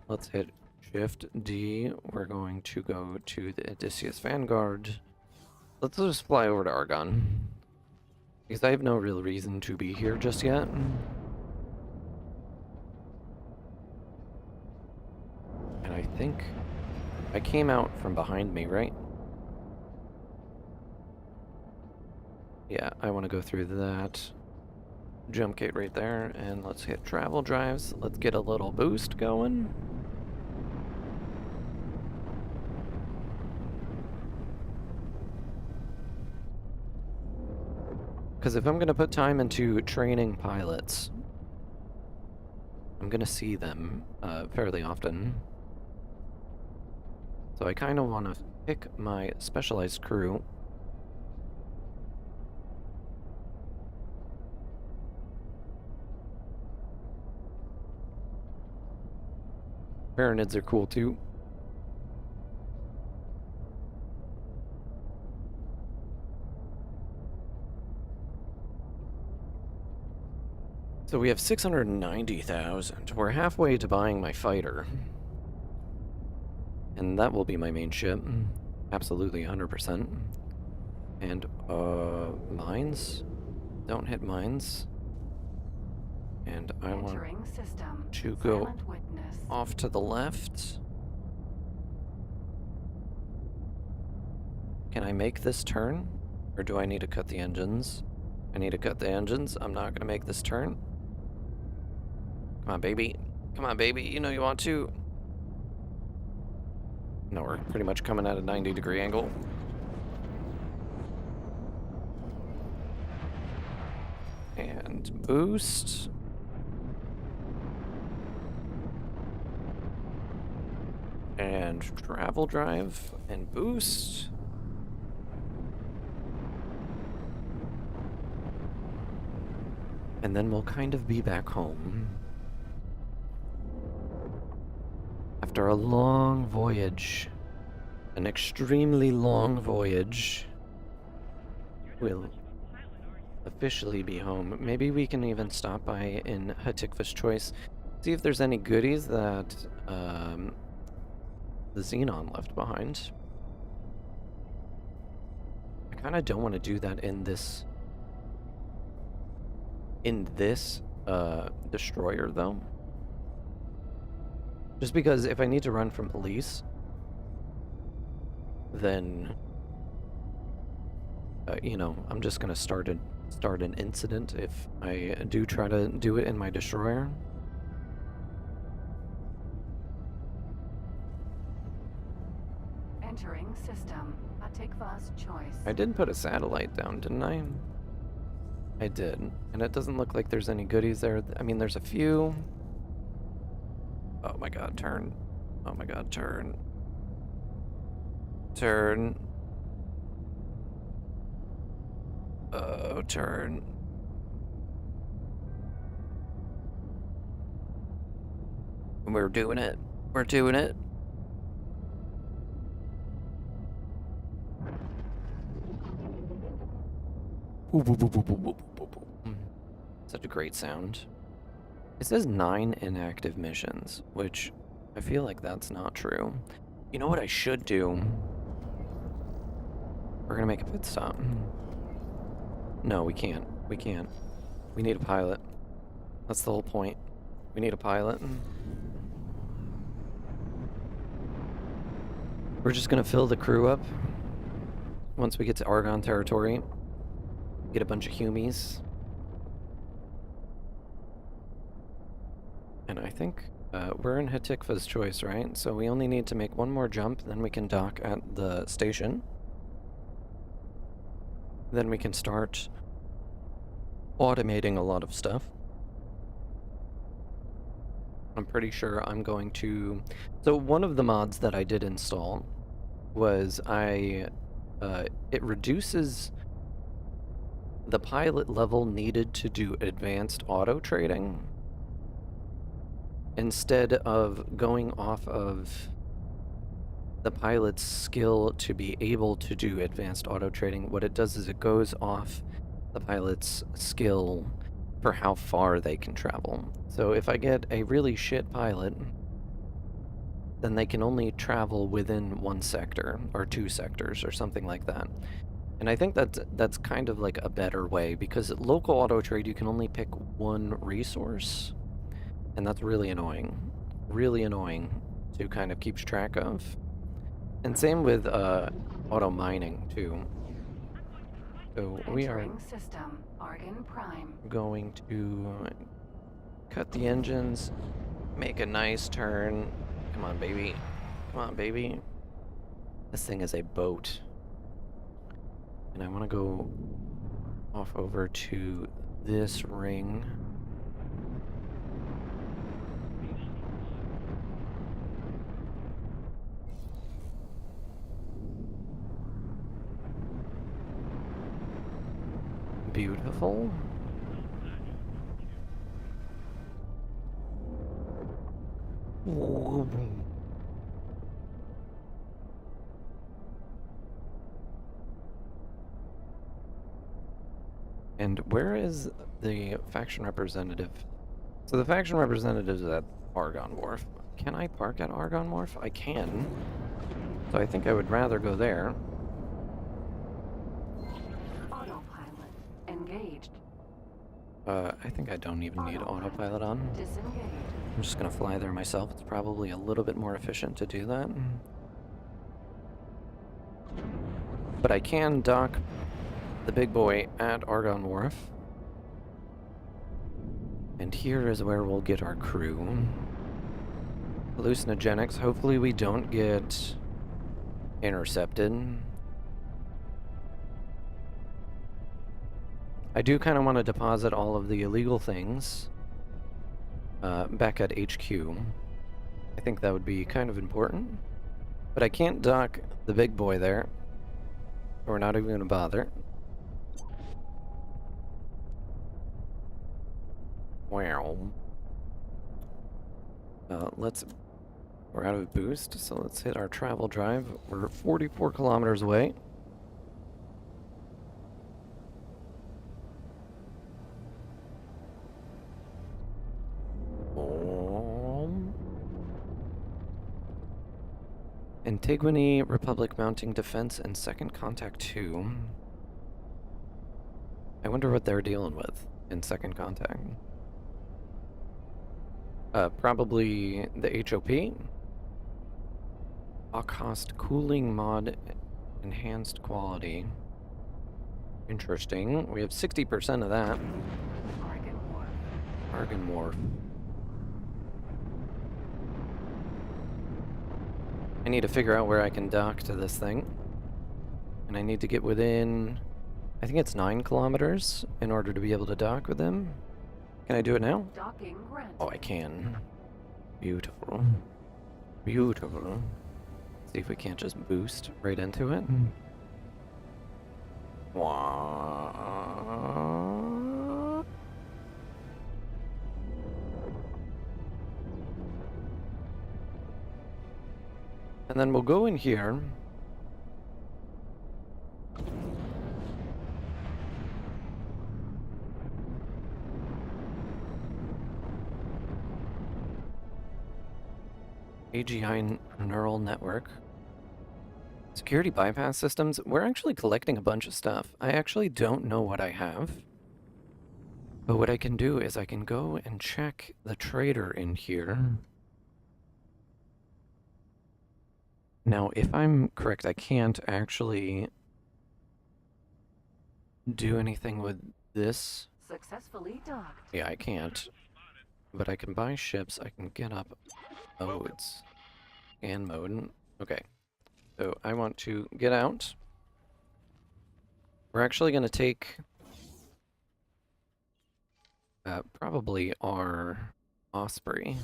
Let's hit Shift D. We're going to go to the Odysseus Vanguard. Let's just fly over to Argon. Because I have no real reason to be here just yet. And I think I came out from behind me, right? Yeah, I want to go through that jump gate right there, and let's hit travel drives. Let's get a little boost going. Because if I'm going to put time into training pilots, I'm going to see them fairly often. So I kind of want to pick my specialized crew. Pyramids are cool too. So we have 690,000. We're halfway to buying my fighter. And that will be my main ship. Absolutely, 100%. And, mines? Don't hit mines. And I want to go off to the left. Can I make this turn? Or do I need to cut the engines? I need to cut the engines. I'm not gonna make this turn. Come on, baby. Come on, baby. You know you want to. No, we're pretty much coming at a 90-degree angle. And boost. And travel drive and boost. And then we'll kind of be back home. After a long voyage, an extremely long voyage, we'll officially be home. Maybe we can even stop by in 𝙁𝙤𝙢𝙗𝙖𝙣 Choice, see if there's any goodies that the Xenon left behind. I kind of don't want to do that in this destroyer, though. Just because if I need to run from police, then you know, I'm just gonna start an incident if I do try to do it in my destroyer. Entering system. 𝙁𝙤𝙢𝙗𝙚𝙧 Choice. I did put a satellite down, didn't I? I did, and it doesn't look like there's any goodies there. I mean, there's a few. Oh my god, turn. Oh my god, turn. Turn. Oh, turn. We're doing it. We're doing it. Such a great sound. It says 9 inactive missions, which I feel like that's not true. You know what I should do? We're gonna make a pit stop. No, we can't. We can't. We need a pilot. That's the whole point. We need a pilot. We're just gonna fill the crew up. Once we get to Argon territory, get a bunch of humies. And I think we're in 𝙁𝙤𝙢𝙗𝙗 Choice, right? So we only need to make one more jump, then we can dock at the station. Then we can start automating a lot of stuff. I'm pretty sure I'm going to... So one of the mods that I did install was it reduces the pilot level needed to do advanced auto trading. Instead of going off of the pilot's skill to be able to do advanced auto trading, what it does is it goes off the pilot's skill for how far they can travel. So if I get a really shit pilot, then they can only travel within one sector or 2 sectors or something like that. And I think that's kind of like a better way, because at local auto trade you can only pick one resource, and that's really annoying to kind of keep track of. And same with auto mining too. So we are Entering system, Argon Prime. going to cut the engines, make a nice turn. Come on, baby. Come on, baby. This thing is a boat. And I want to go off over to this ring. Beautiful. And where is the faction representative? So the faction representative is at Argonne Wharf. Can I park at Argonne Wharf? I can. So I think I would rather go there. Autopilot engaged. I think I don't even need autopilot on. Disengaged. I'm just gonna fly there myself. It's probably a little bit more efficient to do that. But I can dock the big boy at Argonne Wharf. And here is where we'll get our crew. Hallucinogenics. Hopefully we don't get intercepted. I do kind of want to deposit all of the illegal things back at HQ. I think that would be kind of important. But I can't dock the big boy there. We're not even going to bother. Wow. We're out of boost, so let's hit our travel drive. We're 44 kilometers away. Antigone Republic mounting defense and second contact 2. I wonder what they're dealing with in second contact. Probably the HOP. Cost cooling mod enhanced quality. Interesting. We have 60% of that. Argon Wharf. Argon Wharf. I need to figure out where I can dock to this thing. And I need to get within, I think it's 9 kilometers in order to be able to dock with them. Can I do it now? Docking granted. Oh, I can. Beautiful. Beautiful. See if we can't just boost right into it. Wah. And then we'll go in here. AGI neural network. Security bypass systems. We're actually collecting a bunch of stuff. I actually don't know what I have. But what I can do is I can go and check the trader in here. Now, if I'm correct, I can't actually do anything with this. Successfully docked. Yeah, I can't. But I can buy ships. I can get up. Oh, it's scan mode. Okay. So I want to get out. We're actually going to take probably our Osprey.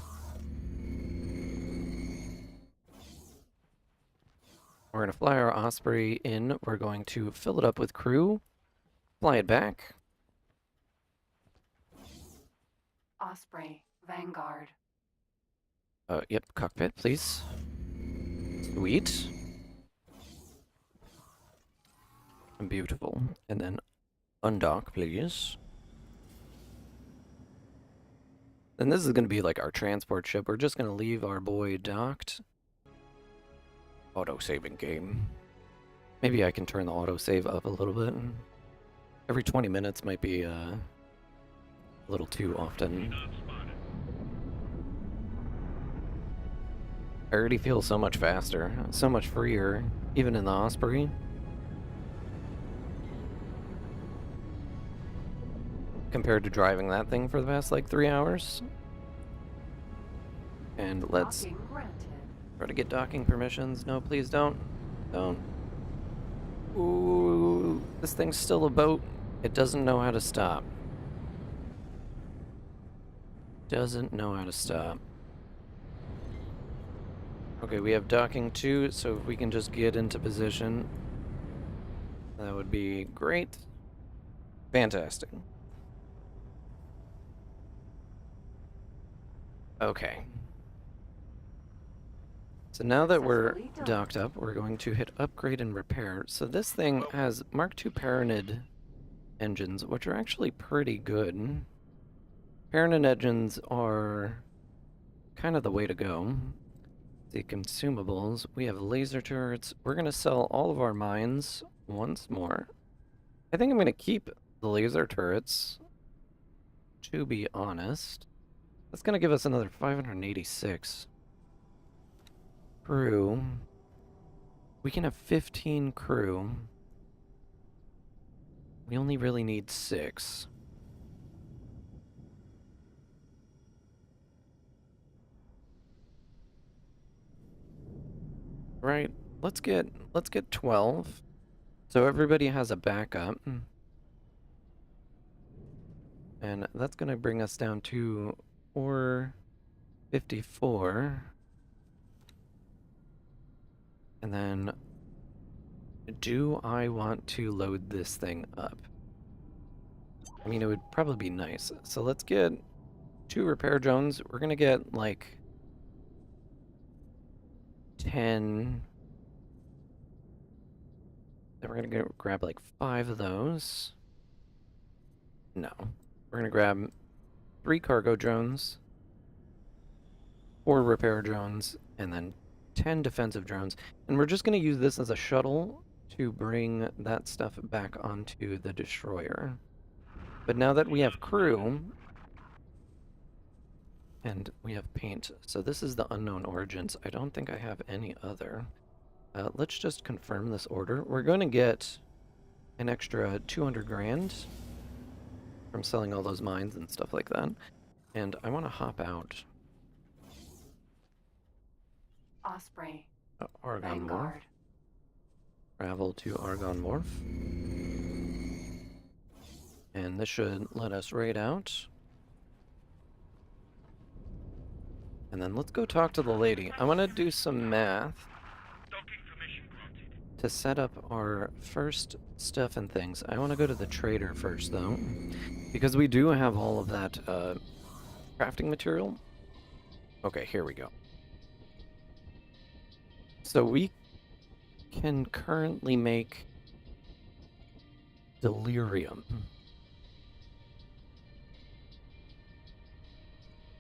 We're going to fly our Osprey in. We're going to fill it up with crew. Fly it back. Osprey. Vanguard. Yep, cockpit, please. Sweet. Beautiful. And then undock, please. And this is going to be like our transport ship. We're just going to leave our boy docked. Auto-saving game. Maybe I can turn the auto-save up a little bit. Every 20 minutes might be a little too often. I already feel so much faster, so much freer, even in the Osprey. compared to driving that thing for the past like 3 hours. And let's Docking granted. try to get docking permissions. No, please don't. Don't. Ooh, this thing's still a boat. It doesn't know how to stop. Doesn't know how to stop. Okay, we have docking 2, so if we can just get into position, that would be great. Fantastic. Okay. So now that we're docked up, we're going to hit upgrade and repair. So this thing has Mark II Paranid engines, which are actually pretty good. Paranid engines are kind of the way to go. The consumables, we have laser turrets. We're going to sell all of our mines once more. I think I'm going to keep the laser turrets, to be honest. That's going to give us another 586. Crew. We can have 15 crew. We only really need 6. Right, let's get 12. So everybody has a backup. And that's gonna bring us down to 454. And then, do I want to load this thing up? I mean, it would probably be nice. So let's get 2 repair drones. We're gonna get like 10. Then we're gonna grab like 5 of those. No. We're gonna grab 3 cargo drones, 4 repair drones, and then 10 defensive drones. And we're just gonna use this as a shuttle to bring that stuff back onto the destroyer. But now that we have crew, and we have paint, so this is the unknown origins. I don't think I have any other. Let's just confirm this order. We're going to get an extra 200 grand from selling all those mines and stuff like that. And I want to hop out. Osprey. Argon Morph. Vanguard. Travel to Argon Morph. And this should let us raid out. And then let's go talk to the lady. I want to do some math to set up our first stuff and things. I want to go to the trader first, though, because we do have all of that crafting material. Okay, here we go. So we can currently make delirium.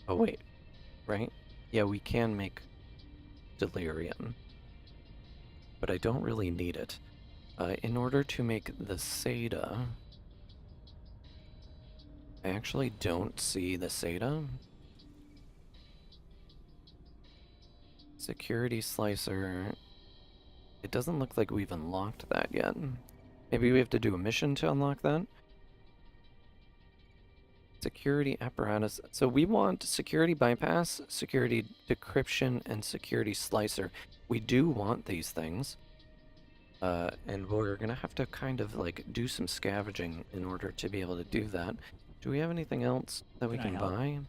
Oh, wait. Right? Yeah, we can make delirium. But I don't really need it. In order to make the SATA, I actually don't see the SATA. Security slicer. It doesn't look like we've unlocked that yet. Maybe we have to do a mission to unlock that. Security apparatus. So we want security bypass, security decryption, and security slicer. We do want these things. And we're gonna have to kind of like do some scavenging in order to be able to do that. Do we have anything else that we can buy?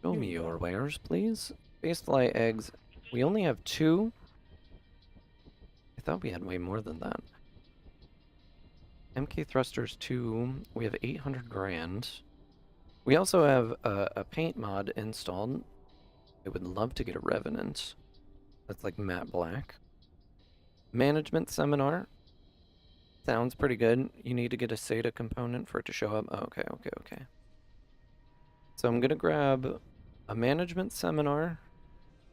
Show me your wares, please. Spacefly eggs. We only have 2. I thought we had way more than that. MK thrusters 2. We have 800 grand. We also have a paint mod installed. I would love to get a Revenant. That's like matte black. Management seminar. Sounds pretty good. You need to get a SATA component for it to show up. Oh, okay. So I'm gonna grab a management seminar.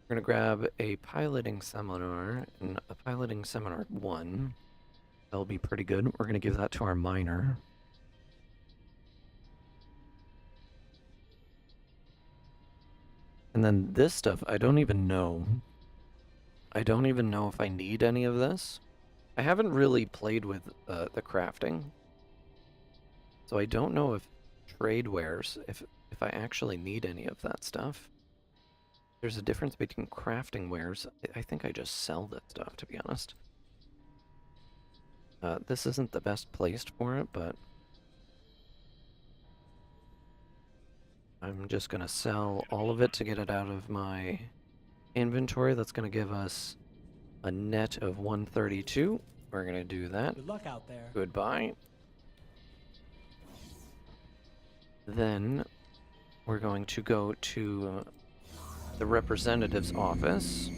We're gonna grab a piloting seminar and a piloting seminar 1. That'll be pretty good. We're gonna give that to our miner. And then this stuff, I don't even know. I don't even know if I need any of this. I haven't really played with the crafting. So I don't know if trade wares if I actually need any of that stuff. There's a difference between crafting wares. I think I just sell that stuff, to be honest. This isn't the best placed for it, but I'm just gonna sell all of it to get it out of my inventory. That's gonna give us a net of 132. We're gonna do that. Good luck out there. Goodbye. Then we're going to go to the representative's office.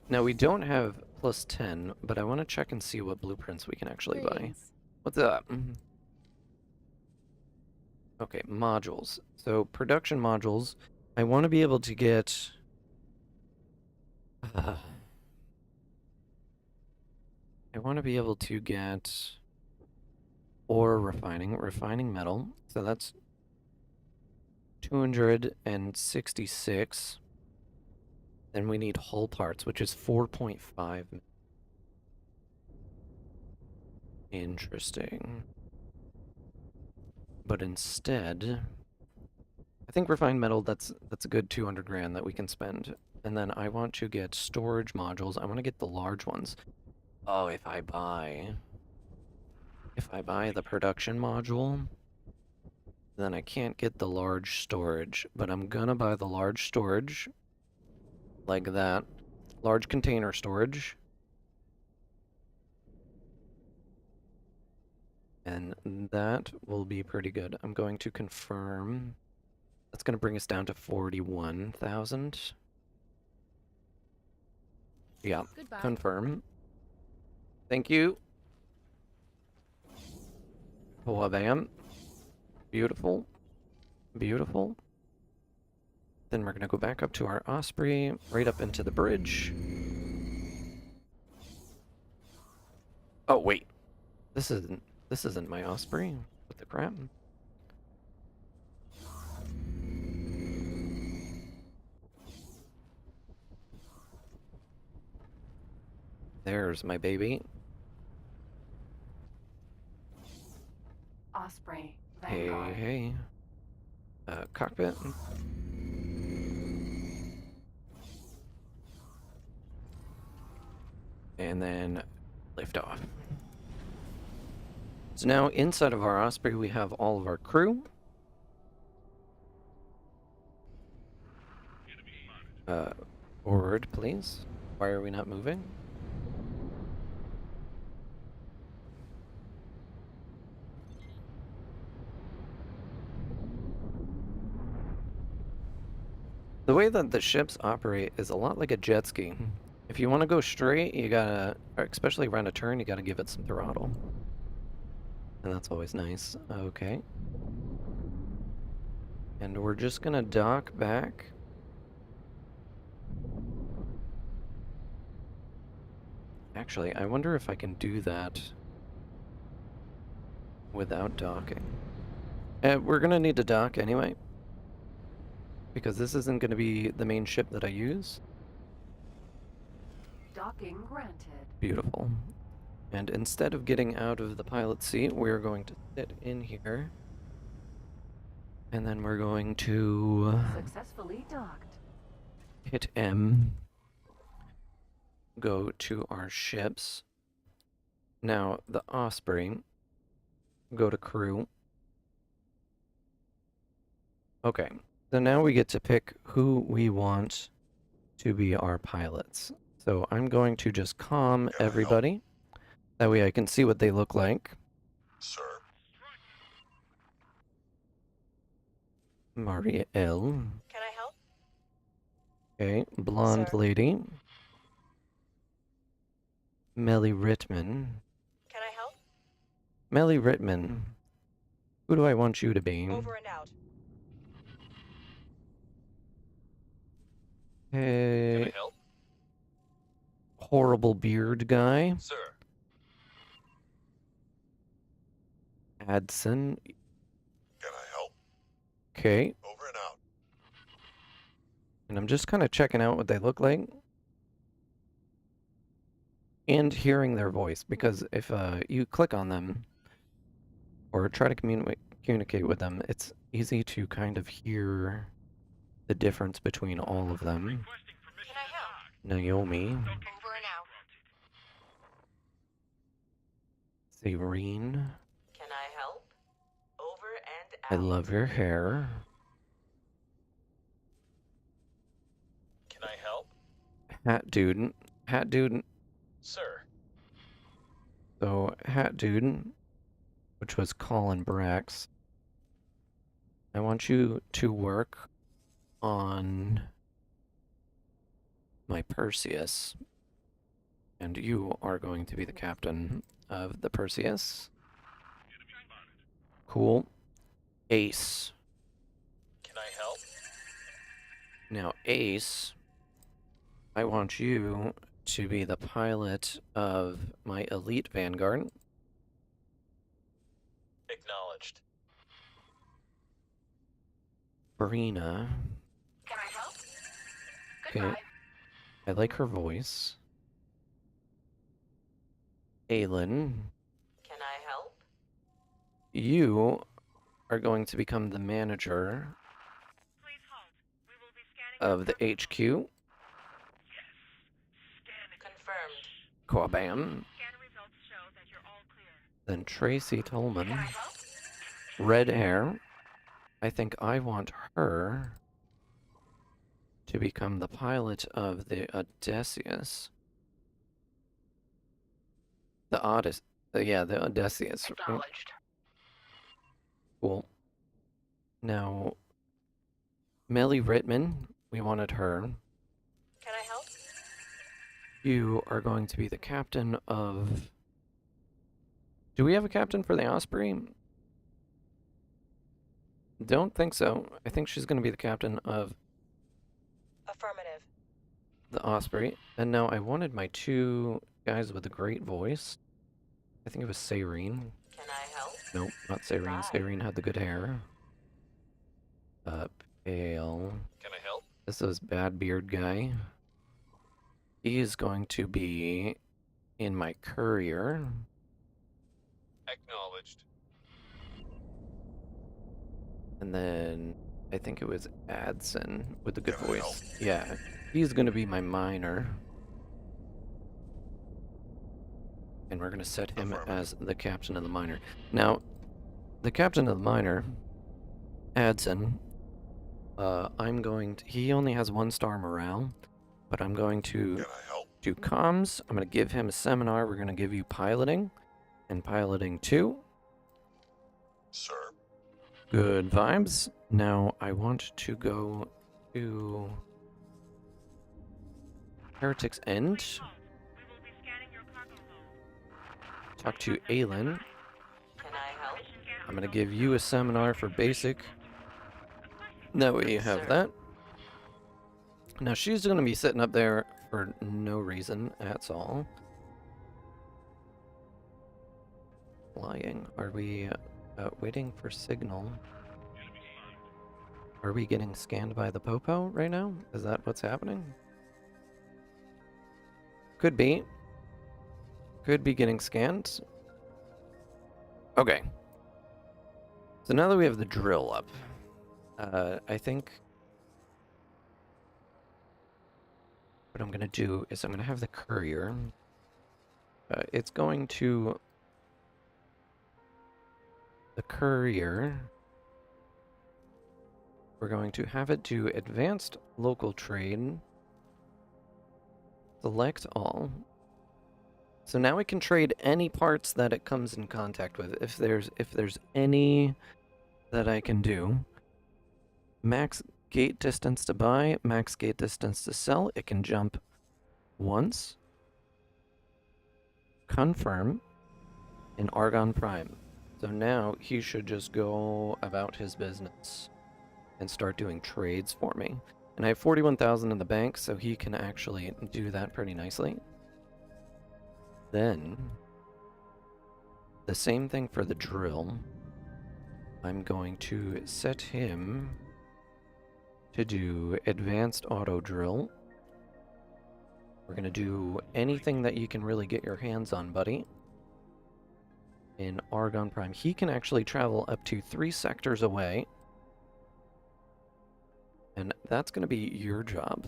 Now we don't have plus 10, but I want to check and see what blueprints we can actually buy. What's up? Okay, modules. So production modules. I want to be able to get... I want to be able to get ore refining metal. So that's 266. Then we need hull parts, which is 4.5. Interesting. But instead, I think refined metal, that's a good 200 grand that we can spend. And then I want to get storage modules. I want to get the large ones. Oh, if I buy the production module, then I can't get the large storage, but I'm gonna buy the large storage, like that. Large container storage. And that will be pretty good. I'm going to confirm. That's gonna bring us down to 41,000. Yeah, Goodbye. confirm. Thank you. Bam. Beautiful. Beautiful. Then we're going to go back up to our Osprey, right up into the bridge. Oh, wait. This isn't my Osprey. What the crap? There's my baby. Osprey. Hey, Vanguard. hey. Cockpit. And then lift off. So now inside of our Osprey we have all of our crew. Forward, please. Why are we not moving? The way that the ships operate is a lot like a jet ski. If you want to go straight, you gotta, or especially around a turn, you gotta give it some throttle. And that's always nice. Okay. And we're just gonna dock back. Actually, I wonder if I can do that without docking. We're gonna need to dock anyway, because this isn't going to be the main ship that I use. Docking granted. Beautiful. And instead of getting out of the pilot seat, we're going to sit in here. And then we're going to Successfully docked. hit M. Go to our ships. Now, the Osprey. Go to crew. Okay. So now we get to pick who we want to be our pilots. So I'm going to just comm everybody. That way I can see what they look like. Sir, Maria L. Can I help? Okay, blonde Sir. lady. Melly Rittman. Can I help? Melly Rittman. Who do I want you to be? Over and out. Hey, help? horrible beard guy. Sir. Adson. can I help? Okay, Over and out. and I'm just kind of checking out what they look like. And hearing their voice, because if you click on them, or try to communicate with them. It's easy to kind of hear the difference between all of them. Can I help? Naomi, Over and out. Serene, Can I help? Over and I love your hair. Can I help? Hat Dude. Sir. So, Hat Dude, which was Colin Brax, I want you to work on my Perseus, and you are going to be the captain of the Perseus. Cool. Ace. Can I help? Now, Ace, I want you to be the pilot of my elite Vanguard. Acknowledged. Brina. Can I help? Okay. Goodbye. I like her voice. Aylin, Can I help? you are going to become the manager Please hold. We will be scanning. of the HQ. Confirmed. Quabam. Scan results show that you're all clear. Then Tracy Tolman. Can I help? Red hair. I think I want her to become the pilot of the Odysseus. The the Odysseus. Acknowledged. Cool. Now, Melly Rittman, we wanted her. Can I help? You are going to be the captain of... Do we have a captain for the Osprey? Don't think so. I think she's going to be the captain of Affirmative. the Osprey. And now I wanted my two guys with a great voice. I think it was Serene. Can I help? Nope, not Serene. Bye. Serene had the good hair. Pale. Can I help? This is Bad Beard guy. He is going to be in my courier. Acknowledged. And then I think it was Adson with the good Can I voice. help? Yeah, he's going to be my miner. And we're going to set him as the captain of the miner. Now, the captain of the miner, Adson, I'm going to... He only has 1-star morale, but I'm going to Can I help? do comms. I'm going to give him a seminar. We're going to give you piloting and piloting 2. Sir. Good vibes. Now I want to go to Heretic's End. Please hold. We will be scanning your cargo hold. Talk to Aylin. Can I help? I'm going to give you a seminar for basic. That way you have that. Now she's going to be sitting up there for no reason at all. Flying. Are we waiting for signal? Are we getting scanned by the Popo right now? Is that what's happening? Could be. Could be getting scanned. Okay. So now that we have the drill up, I think what I'm going to do is I'm going to have the courier. It's going to... The courier, we're going to have it do advanced local trade. Select all. So now we can trade any parts that it comes in contact with. If there's any that I can do. Max gate distance to buy, max gate distance to sell. It can jump once. Confirm in Argon Prime. So now he should just go about his business and start doing trades for me. And I have 41,000 in the bank, so he can actually do that pretty nicely. Then, the same thing for the drill. I'm going to set him to do advanced auto drill. We're going to do anything that you can really get your hands on, buddy. in Argon Prime. He can actually travel up to 3 sectors away. And that's going to be your job.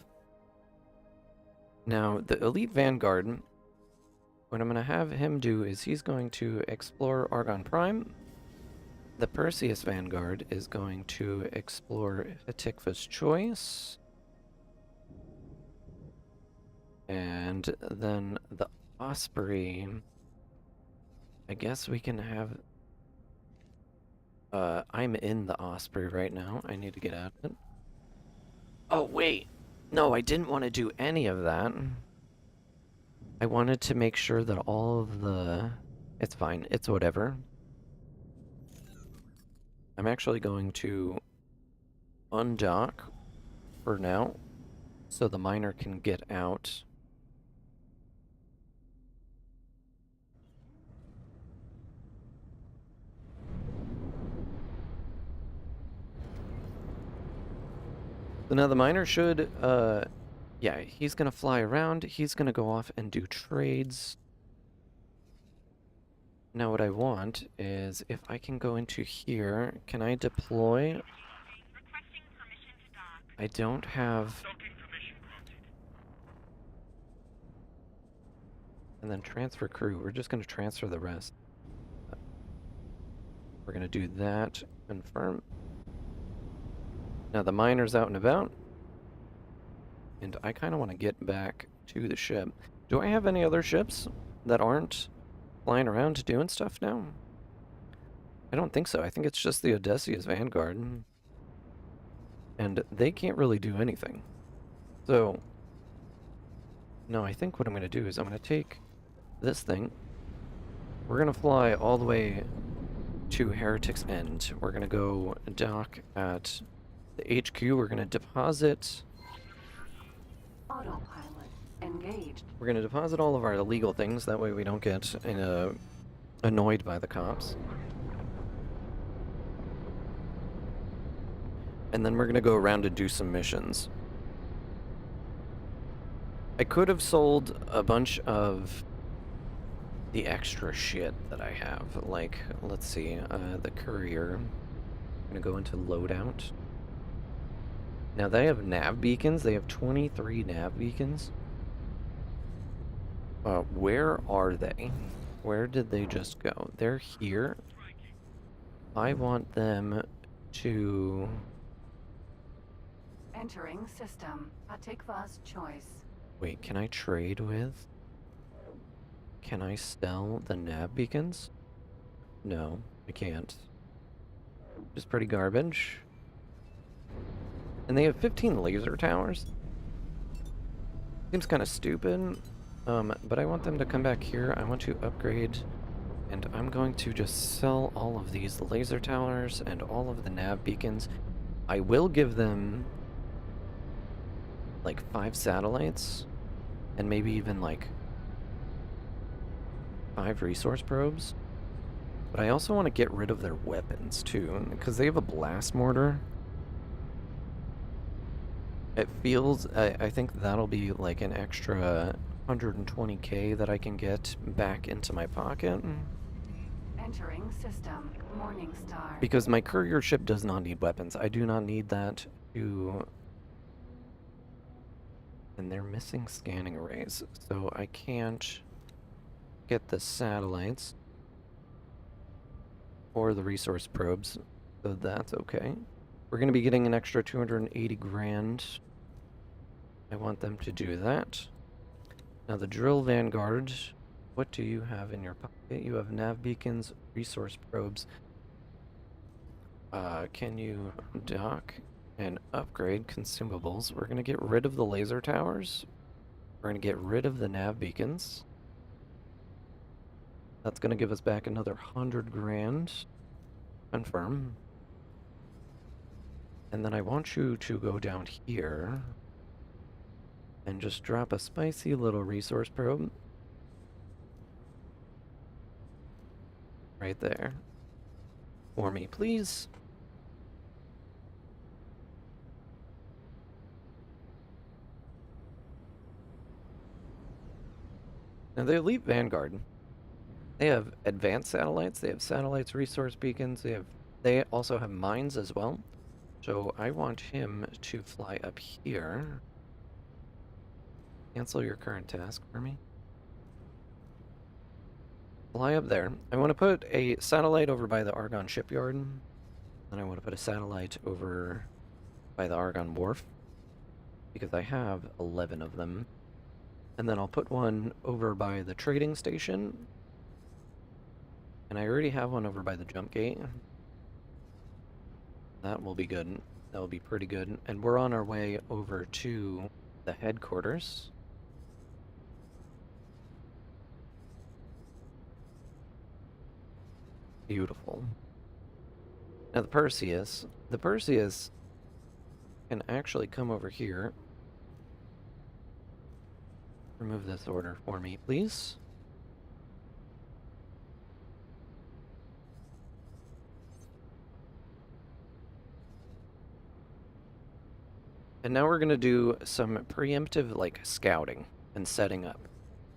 Now, the Elite Vanguard, what I'm going to have him do is he's going to explore Argon Prime. The Perseus Vanguard is going to explore Hatikva's Choice. And then the Osprey, I guess we can have... I'm in the Osprey right now. I need to get out of it. Oh, wait. No, I didn't want to do any of that. I wanted to make sure that all of the... It's fine. It's whatever. I'm actually going to undock for now so the miner can get out. So now the miner should, yeah, he's gonna fly around, he's gonna go off and do trades. Now what I want is, if I can go into here, can I deploy? Requesting permission to dock. I don't have... Docking permission granted. And then transfer crew, we're just gonna transfer the rest. We're gonna do that, confirm. Now the miner's out and about, and I kind of want to get back to the ship. Do I have any other ships that aren't flying around doing stuff now? I don't think so. I think it's just the Odysseus Vanguard, and they can't really do anything. So, no, I think what I'm going to do is I'm going to take this thing. We're going to fly all the way to Heretic's End. We're going to go dock at the HQ. We're going to deposit... Autopilot engaged. We're going to deposit all of our illegal things. That way we don't get annoyed by the cops. And then we're going to go around and do some missions. I could have sold a bunch of the extra shit that I have. Like, let's see, the courier. I'm going to go into loadout. Now they have nav beacons. They have 23 nav beacons. Where are they? Where did they just go? They're here. I want them to... Entering system. Hatikva's Choice. Wait, can I trade with? Can I sell the nav beacons? No, I can't. Just pretty garbage. And they have 15 laser towers. Seems kind of stupid, but I want them to come back here. I want to upgrade, and I'm going to just sell all of these laser towers and all of the nav beacons. I will give them like 5 satellites, and maybe even like 5 resource probes. But I also want to get rid of their weapons too, because they have a blast mortar. It feels, I think that'll be like an extra 120k that I can get back into my pocket. Entering system. Morningstar. Because my courier ship does not need weapons. I do not need that to... And they're missing scanning arrays, so I can't get the satellites or the resource probes, so that's okay. We're going to be getting an extra 280 grand. I want them to do that. Now the Drill Vanguard, what do you have in your pocket? You have nav beacons, resource probes. Can you dock and upgrade consumables? We're going to get rid of the laser towers. We're going to get rid of the nav beacons. That's going to give us back another 100 grand. Confirm. And then I want you to go down here and just drop a spicy little resource probe right there for me, please. Now the Elite Vanguard They have advanced satellites, they have satellites, resource beacons, they also have mines as well. So I want him to fly up here. Cancel your current task for me. Fly up there. I want to put a satellite over by the Argonne shipyard. Then I want to put a satellite over by the Argonne wharf, because I have 11 of them. And then I'll put one over by the trading station. And I already have one over by the jump gate. That will be good. That will be pretty good. And we're on our way over to the headquarters. Beautiful. Now the Perseus can actually come over here. Remove this order for me, please. And now we're going to do some preemptive, like, scouting and setting up,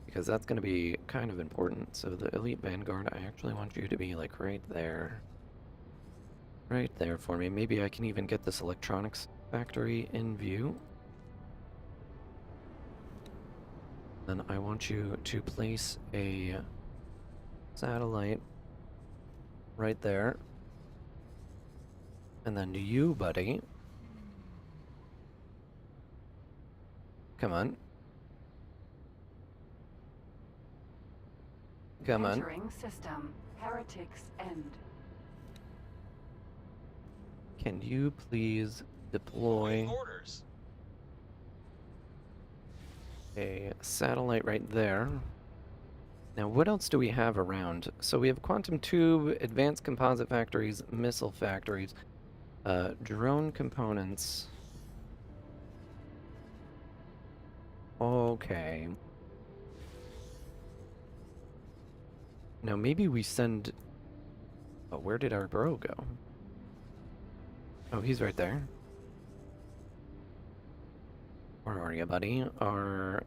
because that's going to be kind of important. So the Elite Vanguard, I actually want you to be, like, right there. Right there for me. Maybe I can even get this electronics factory in view. Then I want you to place a satellite right there. And then you, buddy. Come on. Come on. Entering system. Heretics End. Can you please deploy Orders. a satellite right there? Now, what else do we have around? So we have quantum tube, advanced composite factories, missile factories, drone components. Okay. Now maybe we send... Oh, where did our bro go? Oh, he's right there. Where are you, buddy? Our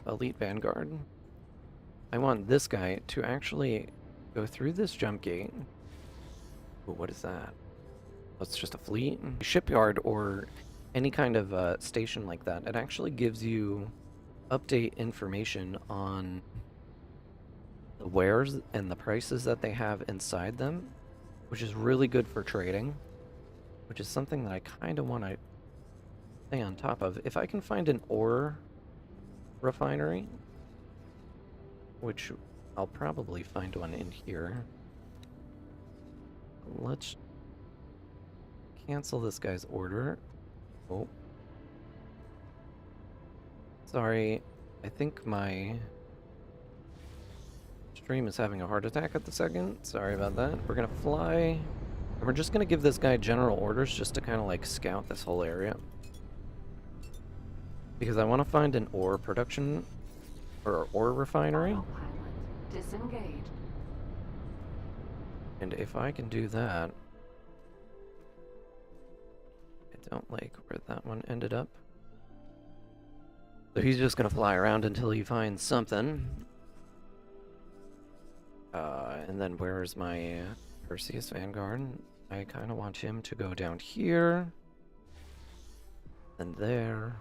Elite Vanguard. I want this guy to actually go through this jump gate. Ooh, what is that? Oh, it's just a fleet? Shipyard or any kind of station like that. It actually gives you update information on the wares and the prices that they have inside them, which is really good for trading, which is something that I kind of want to stay on top of. If I can find an ore refinery, which I'll probably find one in here. Let's cancel this guy's order. Oh. Sorry, I think my stream is having a heart attack at the second. Sorry about that. We're gonna fly, and we're just gonna give this guy general orders just to kind of like scout this whole area. Because I want to find an ore production, or ore refinery. Autopilot disengaged. And if I can do that... I don't like where that one ended up. So he's just gonna fly around until he finds something. And then where's my Perseus Vanguard? I kind of want him to go down here. And there.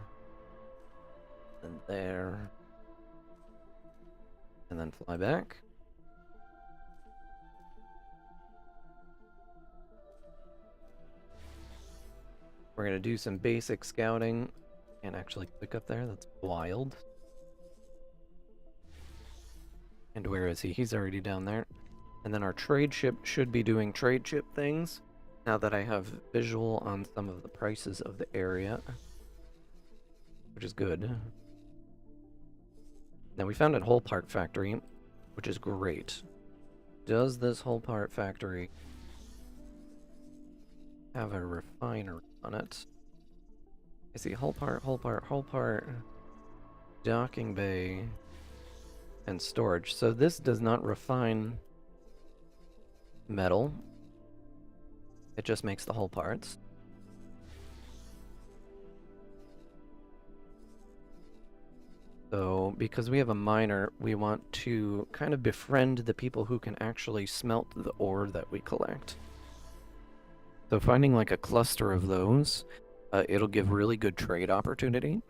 And there. And then fly back. We're gonna do some basic scouting and actually click up there. That's wild. And where is he? He's already down there. And then our trade ship should be doing trade ship things now that I have visual on some of the prices of the area, which is good. Now we found a whole part factory, which is great. Does this whole part factory have a refinery on it? I see whole part, docking bay, and storage. So this does not refine metal. It just makes the whole parts. So, because we have a miner, we want to kind of befriend the people who can actually smelt the ore that we collect. So finding like a cluster of those, it'll give really good trade opportunity.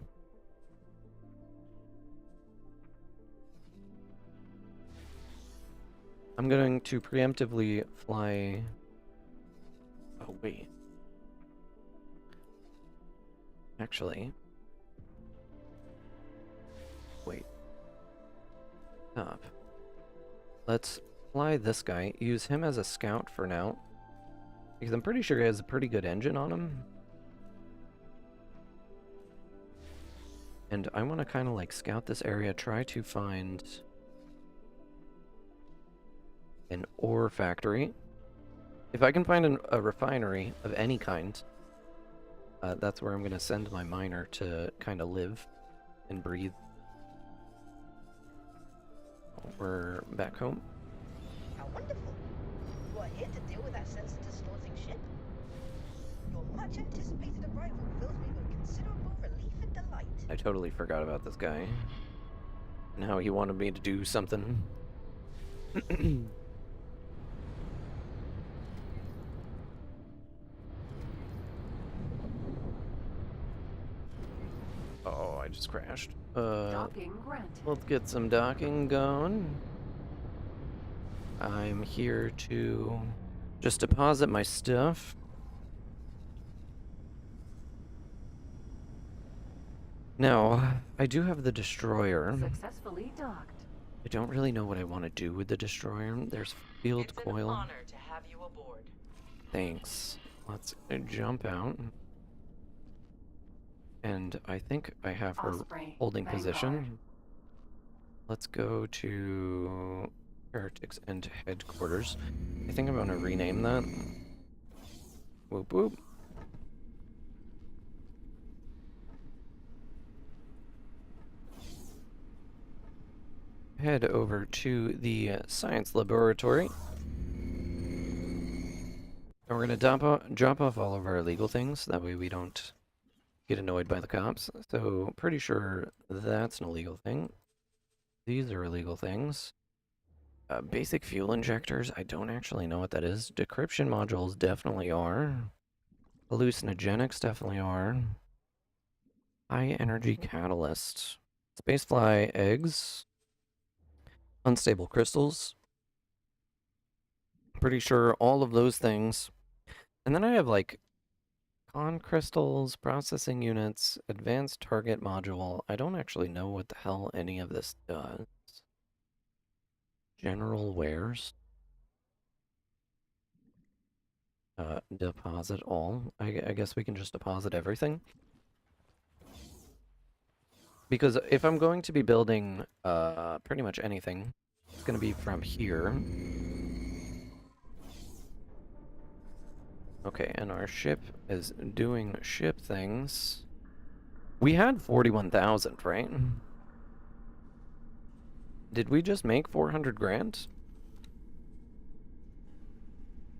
I'm going to preemptively fly... Oh, wait. Actually... Wait. Stop. Let's fly this guy, use him as a scout for now. Because I'm pretty sure he has a pretty good engine on him. And I want to kind of like scout this area, try to find an ore factory. If I can find a refinery of any kind, that's where I'm going to send my miner to kind of live and breathe. We're back home. How wonderful. You are here to deal with that sensor-distorting ship. Your much-anticipated arrival fills me with considerable relief and delight. I totally forgot about this guy. And how he wanted me to do something. Oh, I just crashed. Docking granted. Let's get some docking going. I'm here to just deposit my stuff. Now, I do have the destroyer. Successfully docked. I don't really know what I want to do with the destroyer. There's field It's coil. an honor to have you aboard. Thanks. Let's jump out. And I think I have her Osprey, holding Vanguard. position. Let's go to Heretics and Headquarters. I think I'm going to rename that. Whoop whoop. Head over to the science laboratory. And we're going to drop off all of our illegal things. That way we don't get annoyed by the cops. So pretty sure that's an illegal thing. These are illegal things. Basic fuel injectors, I don't actually know what that is. Decryption modules definitely are. Hallucinogenics definitely are. High energy catalyst. Spacefly eggs. Unstable crystals. Pretty sure all of those things. And then I have like con crystals, processing units, advanced target module. I don't actually know what the hell any of this does. General wares. Deposit all. I guess we can just deposit everything. Because if I'm going to be building pretty much anything, it's going to be from here. Okay, and our ship is doing ship things. We had 41,000, right? Did we just make 400 grand?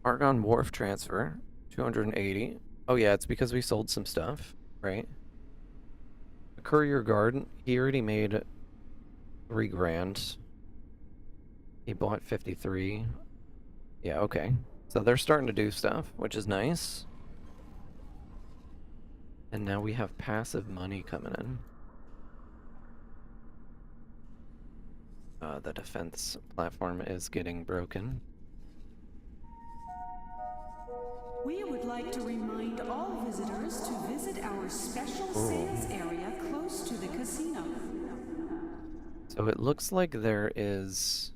Argon Wharf transfer, 280. Oh yeah, it's because we sold some stuff, right? The Courier Guard, he already made 3 grand. He bought 53. Yeah, okay. So they're starting to do stuff, which is nice. And now we have passive money coming in. The defense platform is getting broken. We would like to remind all visitors to visit our special sales area close to the casino. So it looks like there is...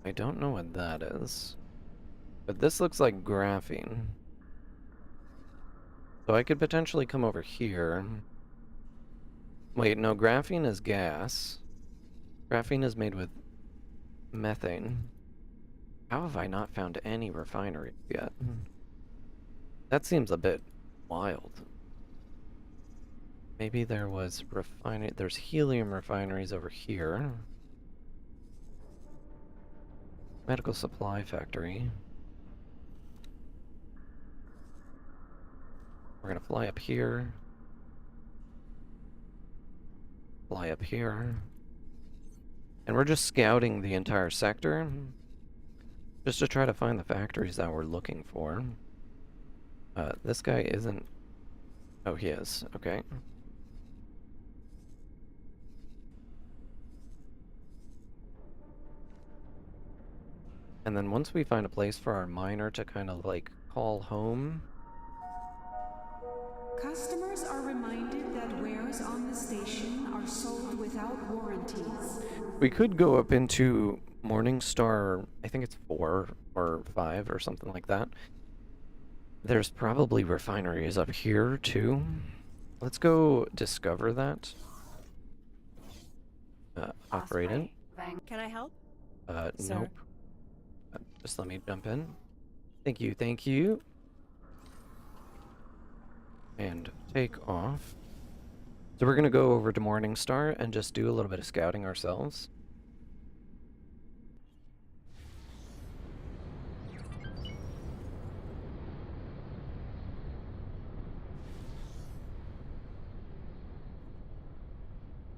I don't know what that is. But this looks like graphene. So I could potentially come over here. Wait, no, graphene is gas. Graphene is made with methane. How have I not found any refineries yet? That seems a bit wild. Maybe there was refinery. There's helium refineries over here. Medical supply factory. We're gonna fly up here. fly up here. And we're just scouting the entire sector, just to try to find the factories that we're looking for. This guy isn't... Oh, he is. Okay. And then once we find a place for our miner to kind of, like, call home... Customers are reminded that wares on the station are sold without warranties. We could go up into Morningstar, I think it's 4 or 5 or something like that. There's probably refineries up here, too. Let's go discover that. Operate it. Can I help? Sir? Nope. Just let me jump in. Thank you, thank you. And take off. So we're gonna go over to Morningstar and just do a little bit of scouting ourselves.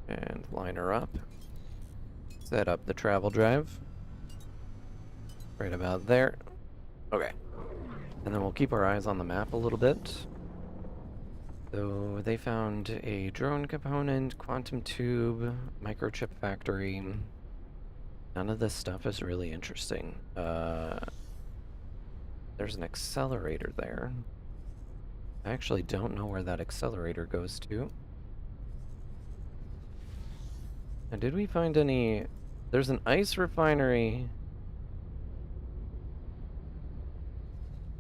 And line her up. Set up the travel drive. Right about there. Okay. And then we'll keep our eyes on the map a little bit. So they found a drone component, quantum tube, microchip factory. None of this stuff is really interesting. There's an accelerator there. I actually don't know where that accelerator goes to. And did we find any... There's an ice refinery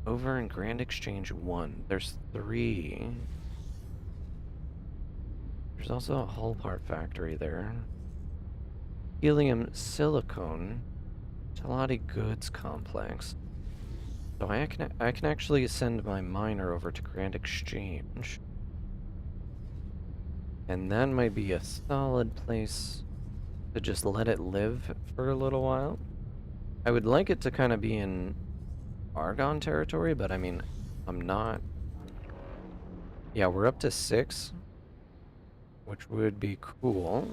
over in Grand Exchange 1. There's 3. There's also a hull part factory there. Helium silicone. Gelati goods complex. So I can actually send my miner over to Grand Exchange. And that might be a solid place to just let it live for a little while. I would like it to kind of be in Argon territory, but I mean, I'm not... Yeah, we're up to 6, which would be cool.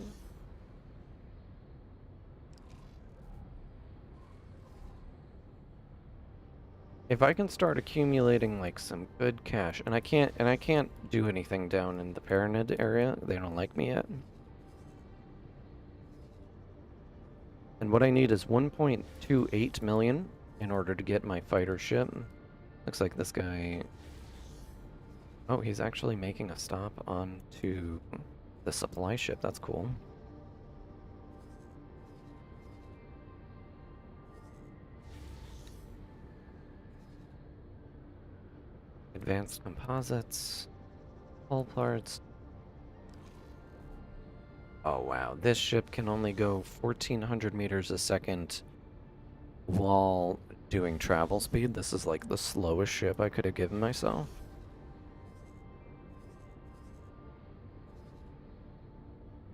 If I can start accumulating like some good cash, and I can't do anything down in the Pyramid area. They don't like me yet. And what I need is 1.28 million in order to get my fighter ship. Looks like this guy... Oh, he's actually making a stop onto the supply ship. That's cool. Advanced composites, hull parts. Oh wow, this ship can only go 1,400 meters a second while doing travel speed. This is like the slowest ship I could have given myself.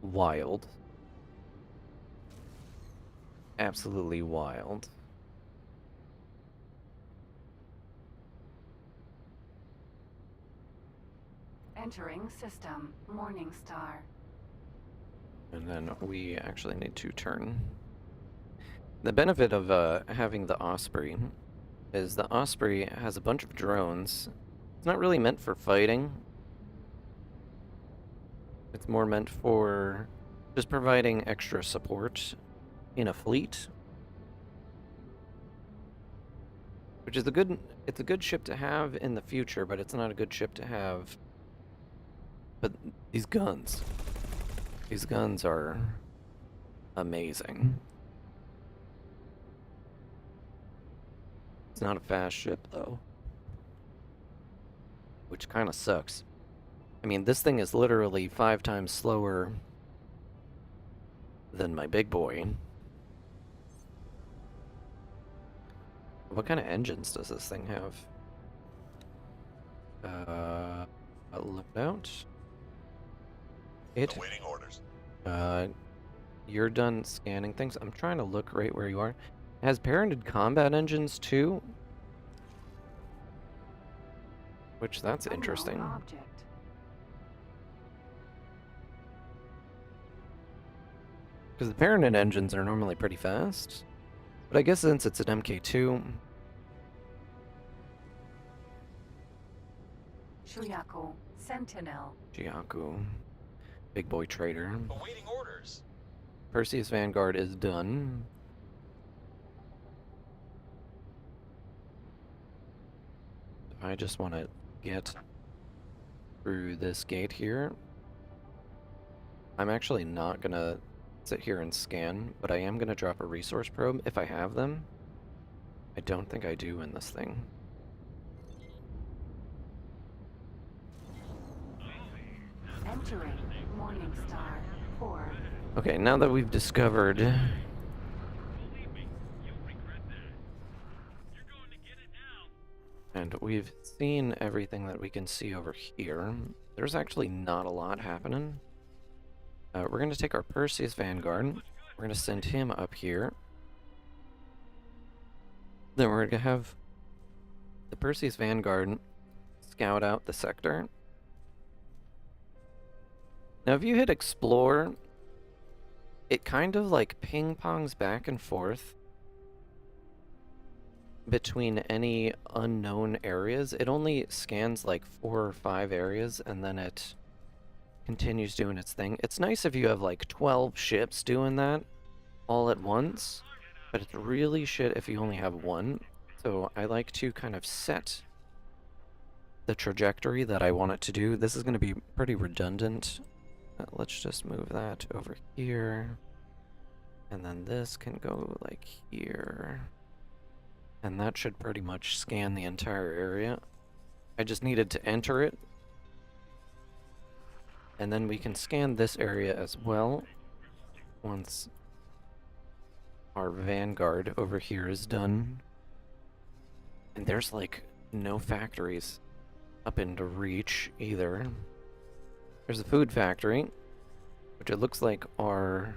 Wild. Absolutely wild. Entering system. Morningstar. And then we actually need to turn. The benefit of having the Osprey is the Osprey has a bunch of drones. It's not really meant for fighting. It's more meant for just providing extra support in a fleet. Which is it's a good ship to have in the future, but it's not a good ship to have. But these guns are amazing. It's not a fast ship though, which kind of sucks. I mean, this thing is literally 5 times slower than my big boy. What kind of engines does this thing have? Loadout. Awaiting orders. You're done scanning things. I'm trying to look right where you are. It has parented combat engines too, which that's interesting. Object. Because the Parent engines are normally pretty fast. But I guess since it's an MK2... Shuyaku, Sentinel. Jiaku. Big boy trader. Awaiting orders. Perseus Vanguard is done. I just want to get through this gate here. I'm actually not going to sit here and scan, but I am going to drop a resource probe if I have them. I don't think I do in this thing. Entering Morningstar 4. Okay, now that we've discovered... Believe me, you'll regret that. You're going to get it now. And we've seen everything that we can see over here. There's actually not a lot happening. We're going to take our Perseus Vanguard. We're going to send him up here. Then we're going to have the Perseus Vanguard scout out the sector. Now, if you hit Explore, it kind of like ping-pongs back and forth between any unknown areas. It only scans like 4 or 5 areas, and then it continues doing its thing. It's nice if you have like 12 ships doing that all at once, but it's really shit if you only have one. So I like to kind of set the trajectory that I want it to do. This is going to be pretty redundant. Let's just move that over here. And then this can go like here. And that should pretty much scan the entire area. I just needed to enter it. And then we can scan this area as well once our Vanguard over here is done. And there's like no factories up into reach either. There's a food factory, which it looks like our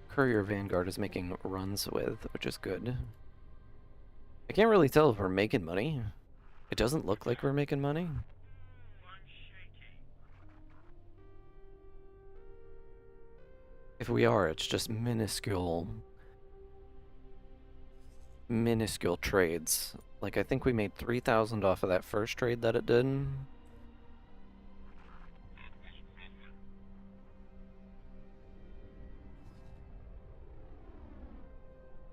Courier Vanguard is making runs with, which is good. I can't really tell if we're making money. It doesn't look like we're making money. If we are, it's just minuscule trades. Like, I think we made 3,000 off of that first trade that it did.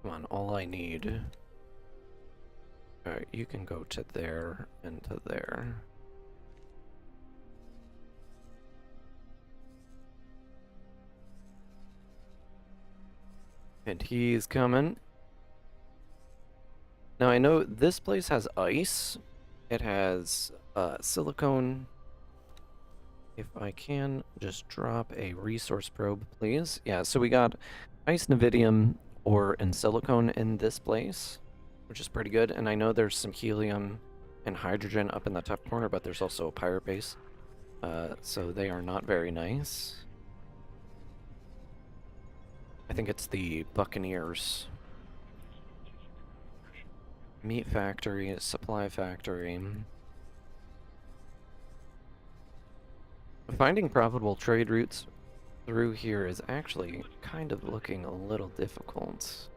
Come on, all I need... Alright, you can go to there and to there. And he's coming. Now I know this place has ice. It has silicone. If I can just drop a resource probe, please. Yeah, so we got ice, nevidium, ore, and silicone in this place, which is pretty good. And I know there's some helium and hydrogen up in the top corner, but there's also a pirate base. So they are not very nice. I think it's the Buccaneers. Meat factory, supply factory. Finding profitable trade routes through here is actually kind of looking a little difficult.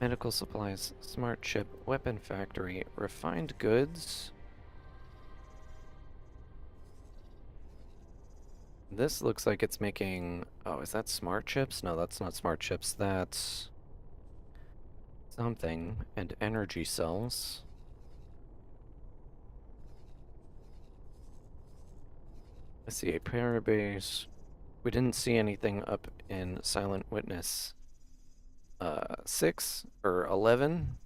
Medical supplies, smart chip, weapon factory, refined goods. This looks like it's making... Oh, is that smart chips? No, that's not smart chips. That's... something. And energy cells. I see a parabase. We didn't see anything up in Silent Witness 6 or 11.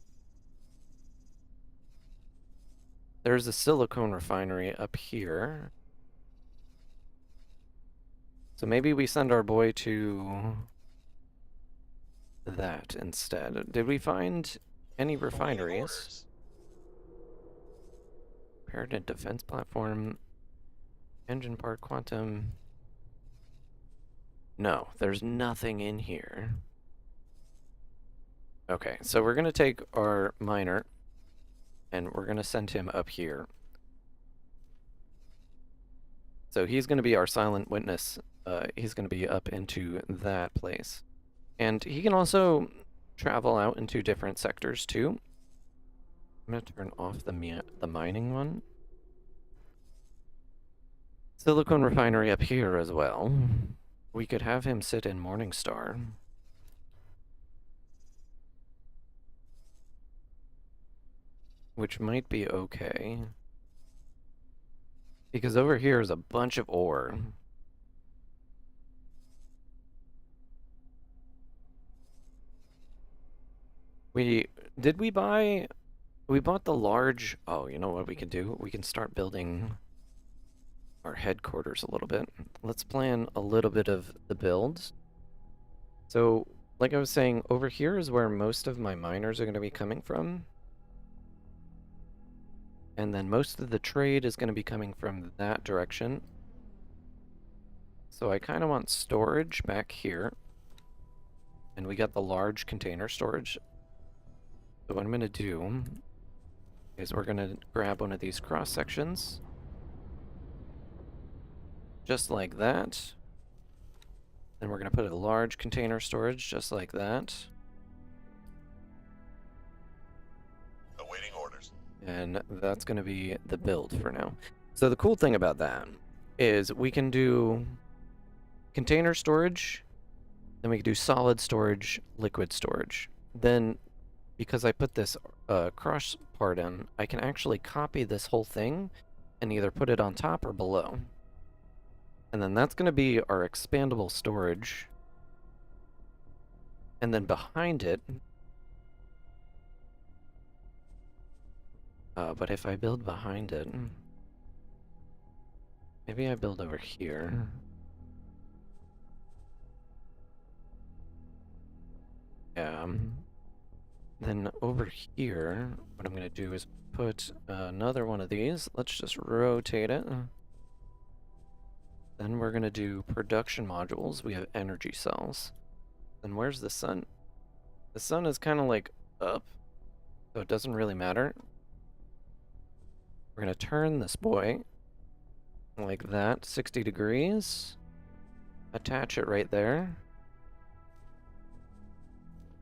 There's a silicone refinery up here. So maybe we send our boy to that instead. Did we find any refineries? Prepared defense platform. Engine part quantum. No, there's nothing in here. Okay, so we're going to take our miner and we're going to send him up here. So he's going to be our silent witness he's going to be up into that place. And he can also travel out into different sectors too. I'm going to turn off the mining one. Silicon refinery up here as well. We could have him sit in Morningstar. Which might be okay. Because over here is a bunch of ore. We bought the large, oh, you know what we can do? We can start building our headquarters a little bit. Let's plan a little bit of the builds. So, like I was saying, over here is where most of my miners are going to be coming from. And then most of the trade is going to be coming from that direction. So I kind of want storage back here. And we got the large container storage. So what I'm going to do is we're going to grab one of these cross sections. Just like that. Then we're going to put a large container storage just like that. Awaiting orders. And that's going to be the build for now. So the cool thing about that is we can do container storage, then we can do solid storage, liquid storage. Then, because I put this cross part in, I can actually copy this whole thing and either put it on top or below. And then that's going to be our expandable storage. And then behind it, but if I build behind it, maybe I build over here. Yeah. Then over here, what I'm going to do is put another one of these. Let's just rotate it. Then we're going to do production modules. We have energy cells. Then where's the sun? The sun is kind of like up, so it doesn't really matter. We're going to turn this boy like that, 60 degrees. Attach it right there.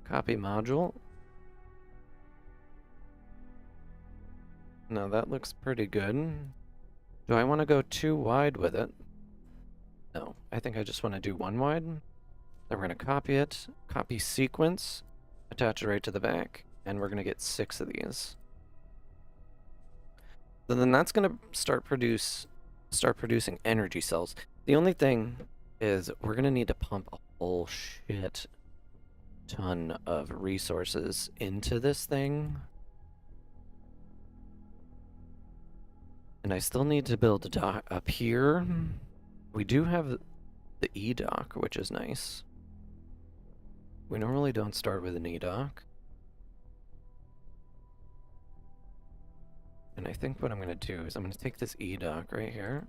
Copy module. Now that looks pretty good. Do I want to go too wide with it? No, I think I just want to do one wide. Then we're going to copy it, copy sequence, attach it right to the back, and we're going to get 6 of these. So then that's going to start producing energy cells. The only thing is we're going to need to pump a whole shit ton of resources into this thing. And I still need to build a dock up here. We do have the E-dock, which is nice. We normally don't start with an E-dock. And I think what I'm going to do is I'm going to take this E-dock right here,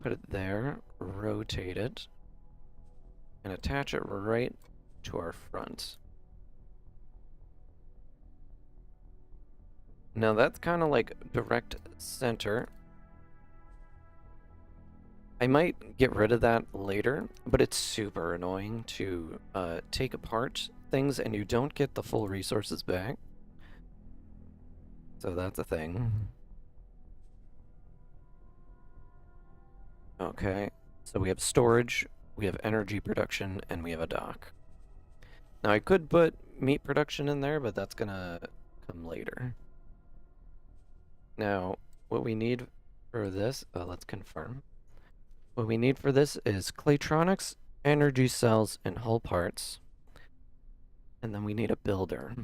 put it there, rotate it, and attach it right to our front. Now that's kind of like direct center. I might get rid of that later, but it's super annoying to take apart things and you don't get the full resources back. So that's a thing. Okay, so we have storage, we have energy production, and we have a dock. Now I could put meat production in there, but that's gonna come later. Now, what we need for this, let's confirm. What we need for this is Claytronics, energy cells, and hull parts. And then we need a builder,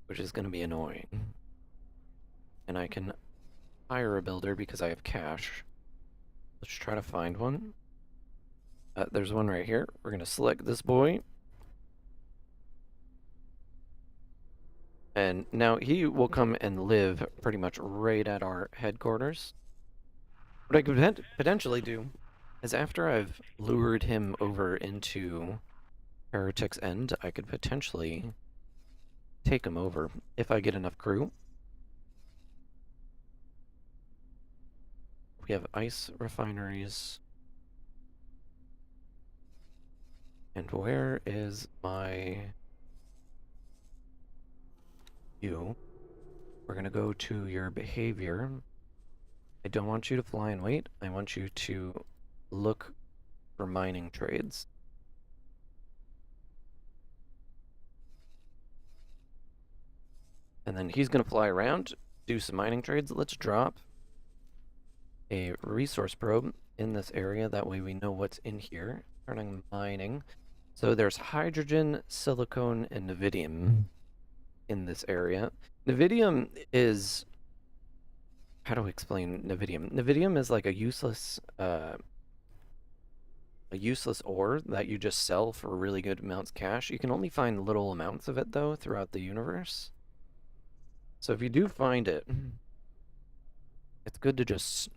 which is going to be annoying. And I can hire a builder because I have cash. Let's try to find one. There's one right here. We're going to select this boy. And now he will come and live pretty much right at our headquarters. What I could potentially do is after I've lured him over into Heretic's End, I could potentially take him over if I get enough crew. we have ice refineries. And where is my you? We're gonna go to your behavior. I don't want you to fly and wait. I want you to look for mining trades. And then he's gonna fly around, do some mining trades. Let's drop a resource probe in this area. That way we know what's in here. Turning mining. So there's hydrogen, silicone, and nevidium in this area. Nevidium is... How do I explain nevidium? Nevidium is like a useless ore that you just sell for really good amounts of cash. You can only find little amounts of it, though, throughout the universe. So if you do find it, it's good to just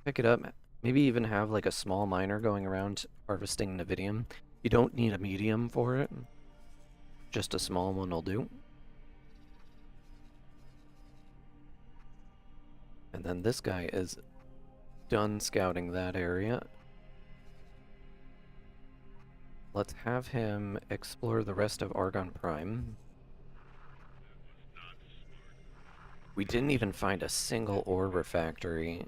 pick it up. Maybe even have like a small miner going around harvesting nevidium. You don't need a medium for it. Just a small one will do. And then this guy is done scouting that area. Let's have him explore the rest of Argon Prime. We didn't even find a single ore refinery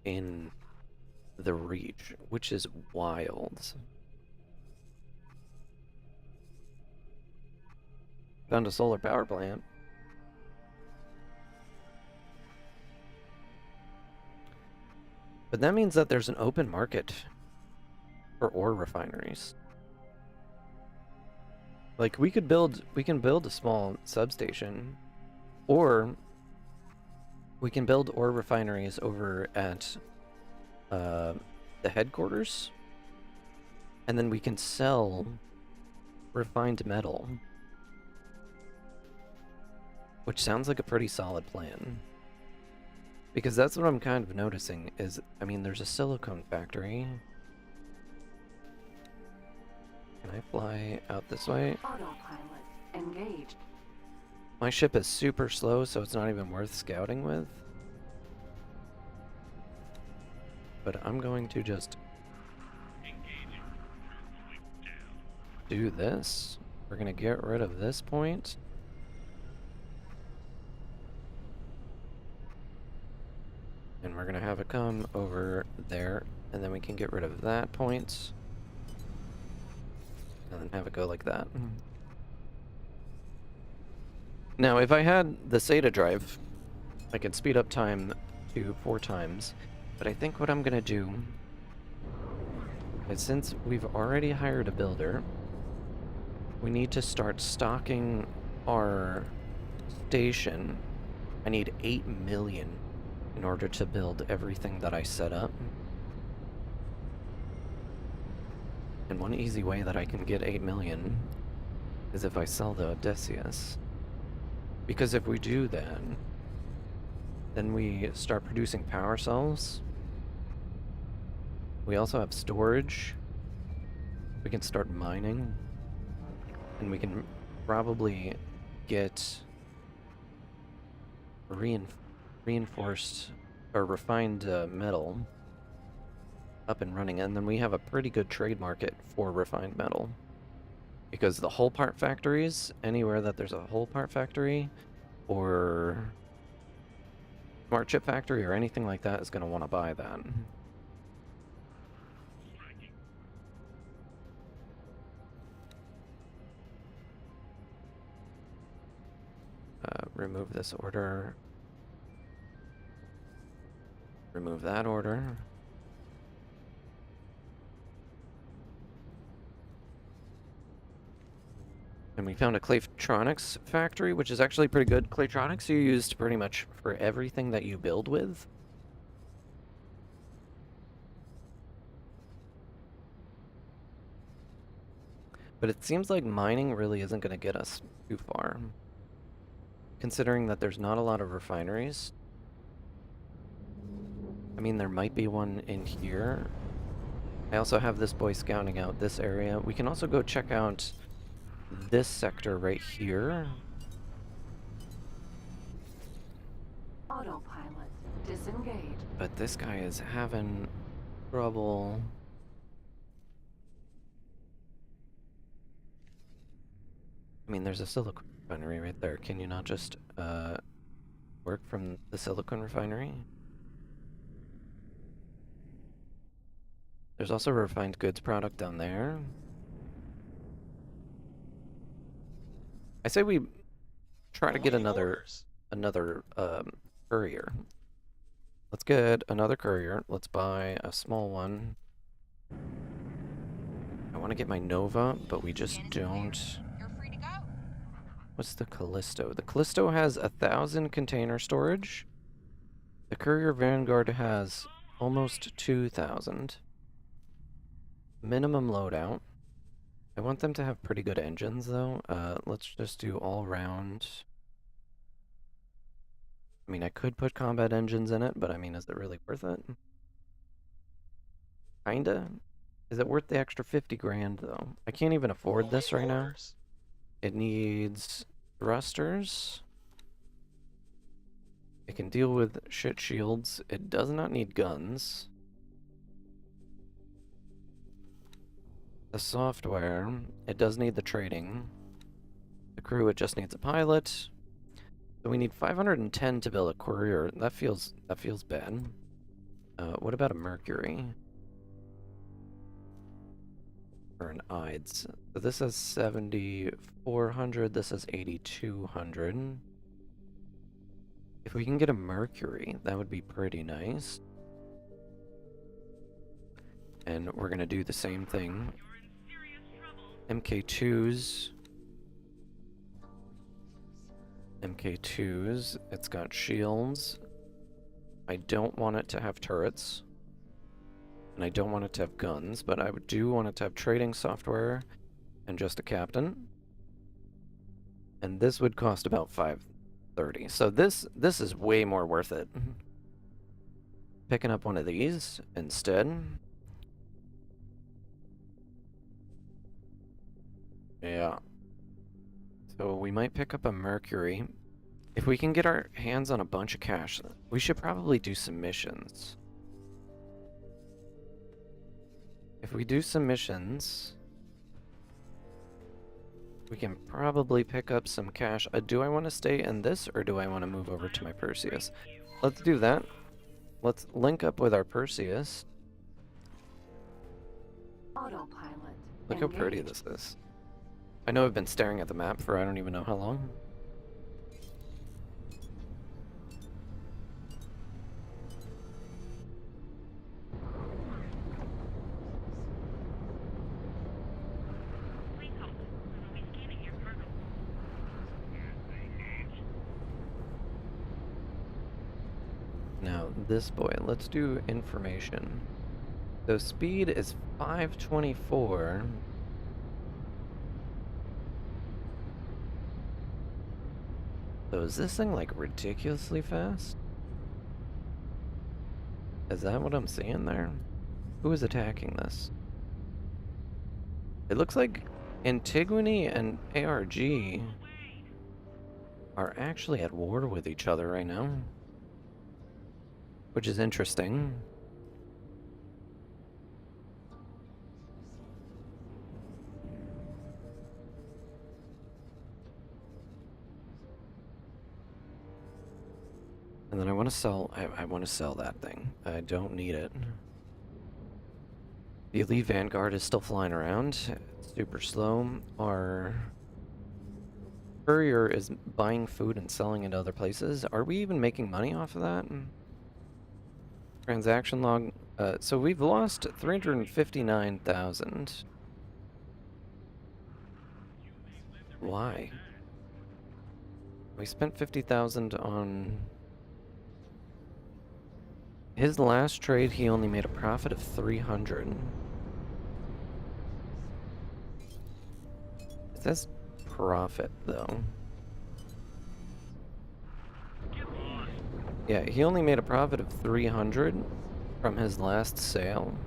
in the Reach, which is wild. Found a solar power plant. But that means that there's an open market for ore refineries. Like we can build a small substation, or we can build ore refineries over at the headquarters, and then we can sell refined metal, which sounds like a pretty solid plan. Because that's what I'm kind of noticing is, I mean, there's a silicone factory. Can I fly out this way? Autopilot engaged. My ship is super slow, so it's not even worth scouting with. But I'm going to just do this. We're gonna get rid of this point. And we're gonna have it come over there, and then we can get rid of that point. And then have it go like that. Now, if I had the SATA drive, I could speed up time to 4 times. But I think what I'm gonna do is, since we've already hired a builder, we need to start stocking our station. I need 8 million in order to build everything that I set up. And one easy way that I can get 8 million is if I sell the Odysseus. Because if we do that, then we start producing power cells. We also have storage. We can start mining. And we can probably get reinforced or refined metal up and running, and then we have a pretty good trade market for refined metal, because the whole part factories, anywhere that there's a whole part factory or smart chip factory or anything like that, is going to want to buy that. Remove this order. Remove that order. And we found a Claytronics factory, which is actually pretty good. Claytronics are used pretty much for everything that you build with. But it seems like mining really isn't going to get us too far, considering that there's not a lot of refineries. I mean, there might be one in here. I also have this boy scouting out this area. We can also go check out this sector right here. Autopilot disengaged. But this guy is having trouble. I mean, there's a silicon refinery right there. Can you not just work from the silicon refinery? There's also a refined goods product down there. I say we try to get another courier. Let's get another courier. Let's buy a small one. I want to get my Nova, but we just don't. You're free to go. What's the Callisto? The Callisto has 1,000 container storage. The Courier Vanguard has almost 2,000. Minimum loadout. I want them to have pretty good engines, though. Let's just do all round. I mean, I could put combat engines in it, but I mean, is it really worth it? Kinda. Is it worth the extra 50 grand, though? I can't even afford this right now. It needs thrusters. It can deal with shit shields. It does not need guns. The software, it does need the trading. The crew, it just needs a pilot. So we need 510 to build a courier. That feels bad. What about a Mercury? Or an 𝙤𝙤𝙢𝙗𝙚. So this has 7,400, this has 8,200. If we can get a Mercury, that would be pretty nice. And we're gonna do the same thing. MK2s. MK2s, it's got shields. I don't want it to have turrets. And I don't want it to have guns, but I do want it to have trading software and just a captain. And this would cost about 530. So this is way more worth it. Picking up one of these instead. Yeah. So we might pick up a Mercury. If we can get our hands on a bunch of cash, we should probably do some missions. If we do some missions, we can probably pick up some cash. Do I want to stay in this, or do I want to move over to my Perseus? Let's do that. Let's link up with our Perseus. Autopilot. Look how pretty this is. I know I've been staring at the map for I don't even know how long. Please hold. We will be scanning your cargo. Now, this boy, let's do information. So speed is 524. So is this thing like ridiculously fast? Is that what I'm seeing there? Who is attacking this? It looks like Antigone and ARG are actually at war with each other right now. Which is interesting. And then I want to sell, I want to sell that thing. I don't need it. The Elite Vanguard is still flying around. It's super slow. Our courier is buying food and selling it other places. Are we even making money off of that? Transaction log. So we've lost 359,000. Why? We spent 50,000 on... His last trade, he only made a profit of 300. It says profit, though. Yeah, he only made a profit of 300 from his last sale.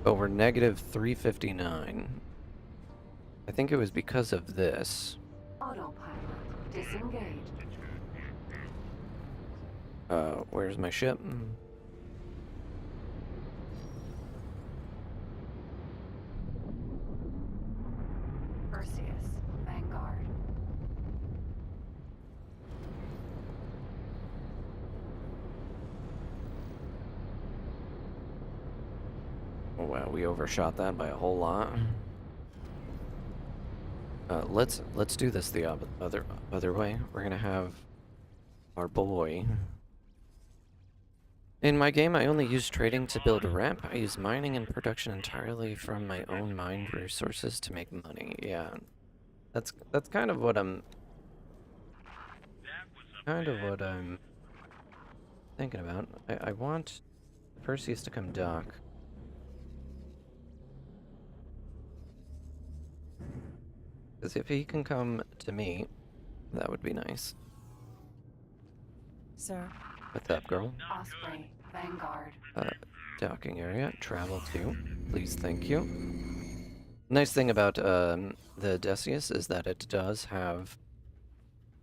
But we're negative 359. I think it was because of this. Autopilot disengaged. Where's my ship? Perseus, Vanguard. Oh wow, we overshot that by a whole lot. Let's do this the other way. We're gonna have our boy. In my game, I only use trading to build a rep. I use mining and production entirely from my own mined resources to make money. Yeah, that's kind of what I'm thinking about. I want Perseus to come dock. Because if he can come to me, that would be nice. Sir. What's up, girl? Osprey, Vanguard. Docking area, travel to. Please, thank you. Nice thing about the Odysseus is that it does have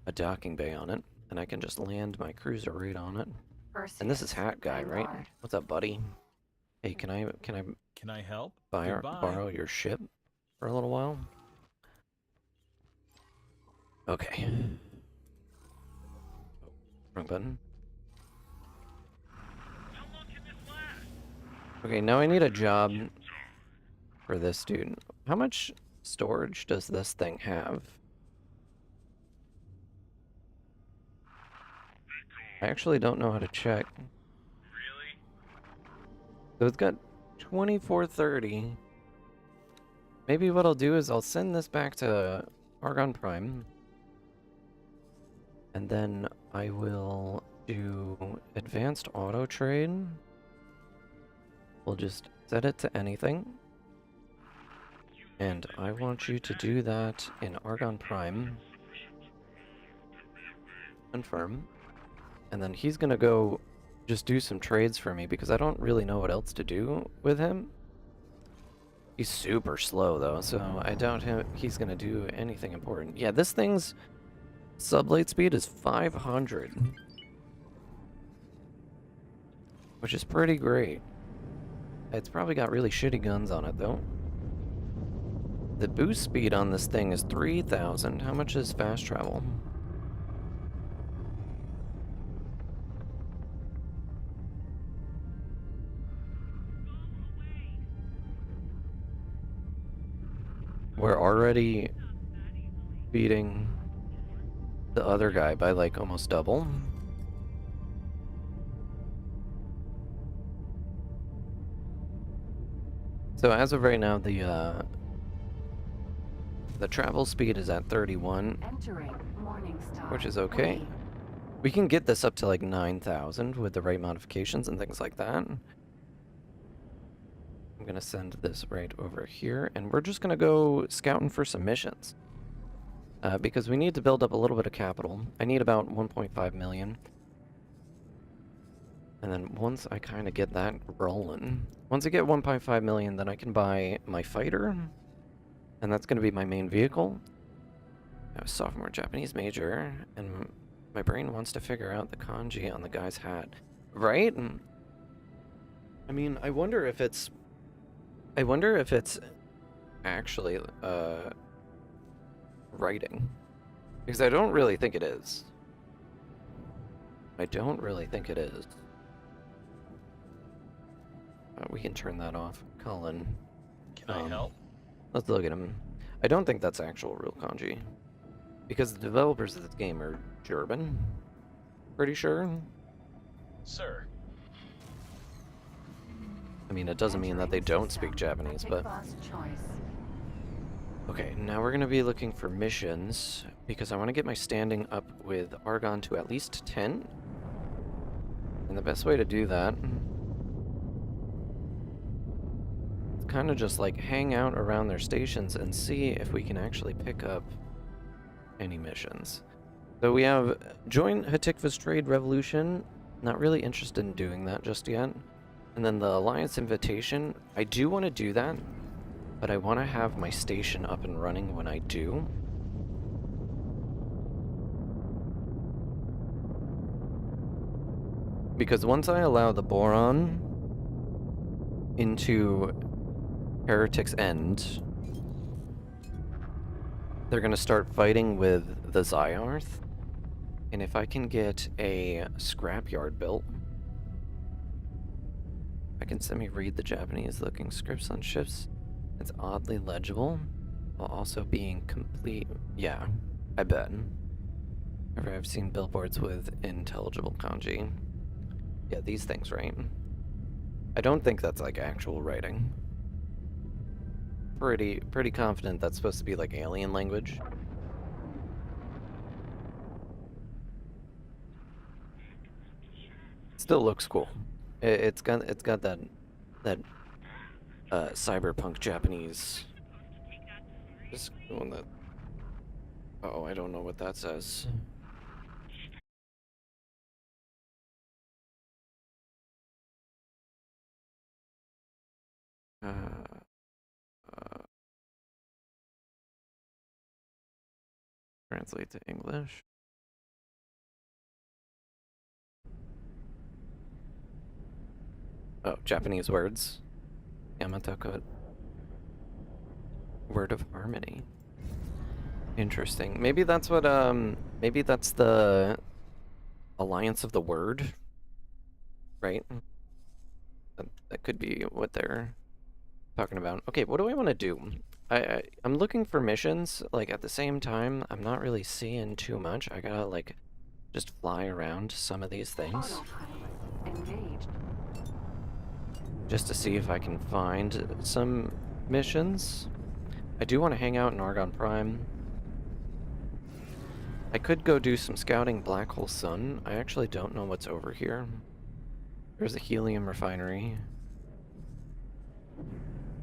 a docking bay on it, and I can just land my cruiser right on it. Perseus, And this is Hat Guy, right? Vanguard. What's up, buddy? Hey, can I Can I help? borrow your ship for a little while? Okay. Oh, wrong button. How long can this last? Okay, now I need a job for this dude. How much storage does this thing have? I actually don't know how to check. Really? So it's got 2430. Maybe what I'll do is I'll send this back to Argon Prime. And then I will do advanced auto trade. We'll just set it to anything. And I want you to do that in Argon Prime. Confirm. And then he's gonna go just do some trades for me because I don't really know what else to do with him. He's super slow though, so I doubt he's gonna do anything important. Yeah, this thing's sublight speed is 500. Which is pretty great. It's probably got really shitty guns on it though. The boost speed on this thing is 3000. How much is fast travel? We're already beating the other guy by like almost double. So as of right now, the travel speed is at 31, Entering Morningstar. which is okay. Wait. We can get this up to like 9,000 with the right modifications and things like that. I'm gonna send this right over here, and we're just gonna go scouting for some missions. Because we need to build up a little bit of capital. I need about 1.5 million. And then once I kind of get that rolling, once I get 1.5 million, then I can buy my fighter. And that's going to be my main vehicle. I was sophomore Japanese major, and my brain wants to figure out the kanji on the guy's hat. Right? I mean, I wonder if it's actually, writing. Because I don't really think it is. I don't really think it is. We can turn that off. Colin. Can I help? Let's look at him. I don't think that's actual real kanji. Because the developers of this game are German. Pretty sure. Sir. I mean, it doesn't mean that they don't speak Japanese, but... Boss choice. Okay, now we're going to be looking for missions, because I want to get my standing up with Argon to at least 10. And the best way to do that... is kind of just like hang out around their stations and see if we can actually pick up any missions. So we have join Hatikva's Trade Revolution. Not really interested in doing that just yet. And then the Alliance Invitation, I do want to do that. but I want to have my station up and running when I do. Because once I allow the Boron into Heretic's End, they're going to start fighting with the Zyarth. And if I can get a scrapyard built, I can semi-read the Japanese-looking scripts on ships. It's oddly legible, while also being complete. Yeah, I bet. I've seen billboards with intelligible kanji. Yeah, these things, right? I don't think that's like actual writing. Pretty confident that's supposed to be like alien language. Still looks cool. It's got that cyberpunk Japanese. Just one that. Oh, I don't know what that says. Translate to English. Oh, Japanese words. Yamatoko. Word of harmony. Interesting. Maybe that's what, maybe that's the Alliance of the Word, right? That could be what they're talking about. Okay, what do I want to do? I'm looking for missions, like, at the same time, I'm not really seeing too much. I gotta, like, just fly around some of these things. Engaged. Just to see if I can find some missions. I do want to hang out in Argon Prime. I could go do some scouting Black Hole Sun. I actually don't know what's over here. There's a helium refinery.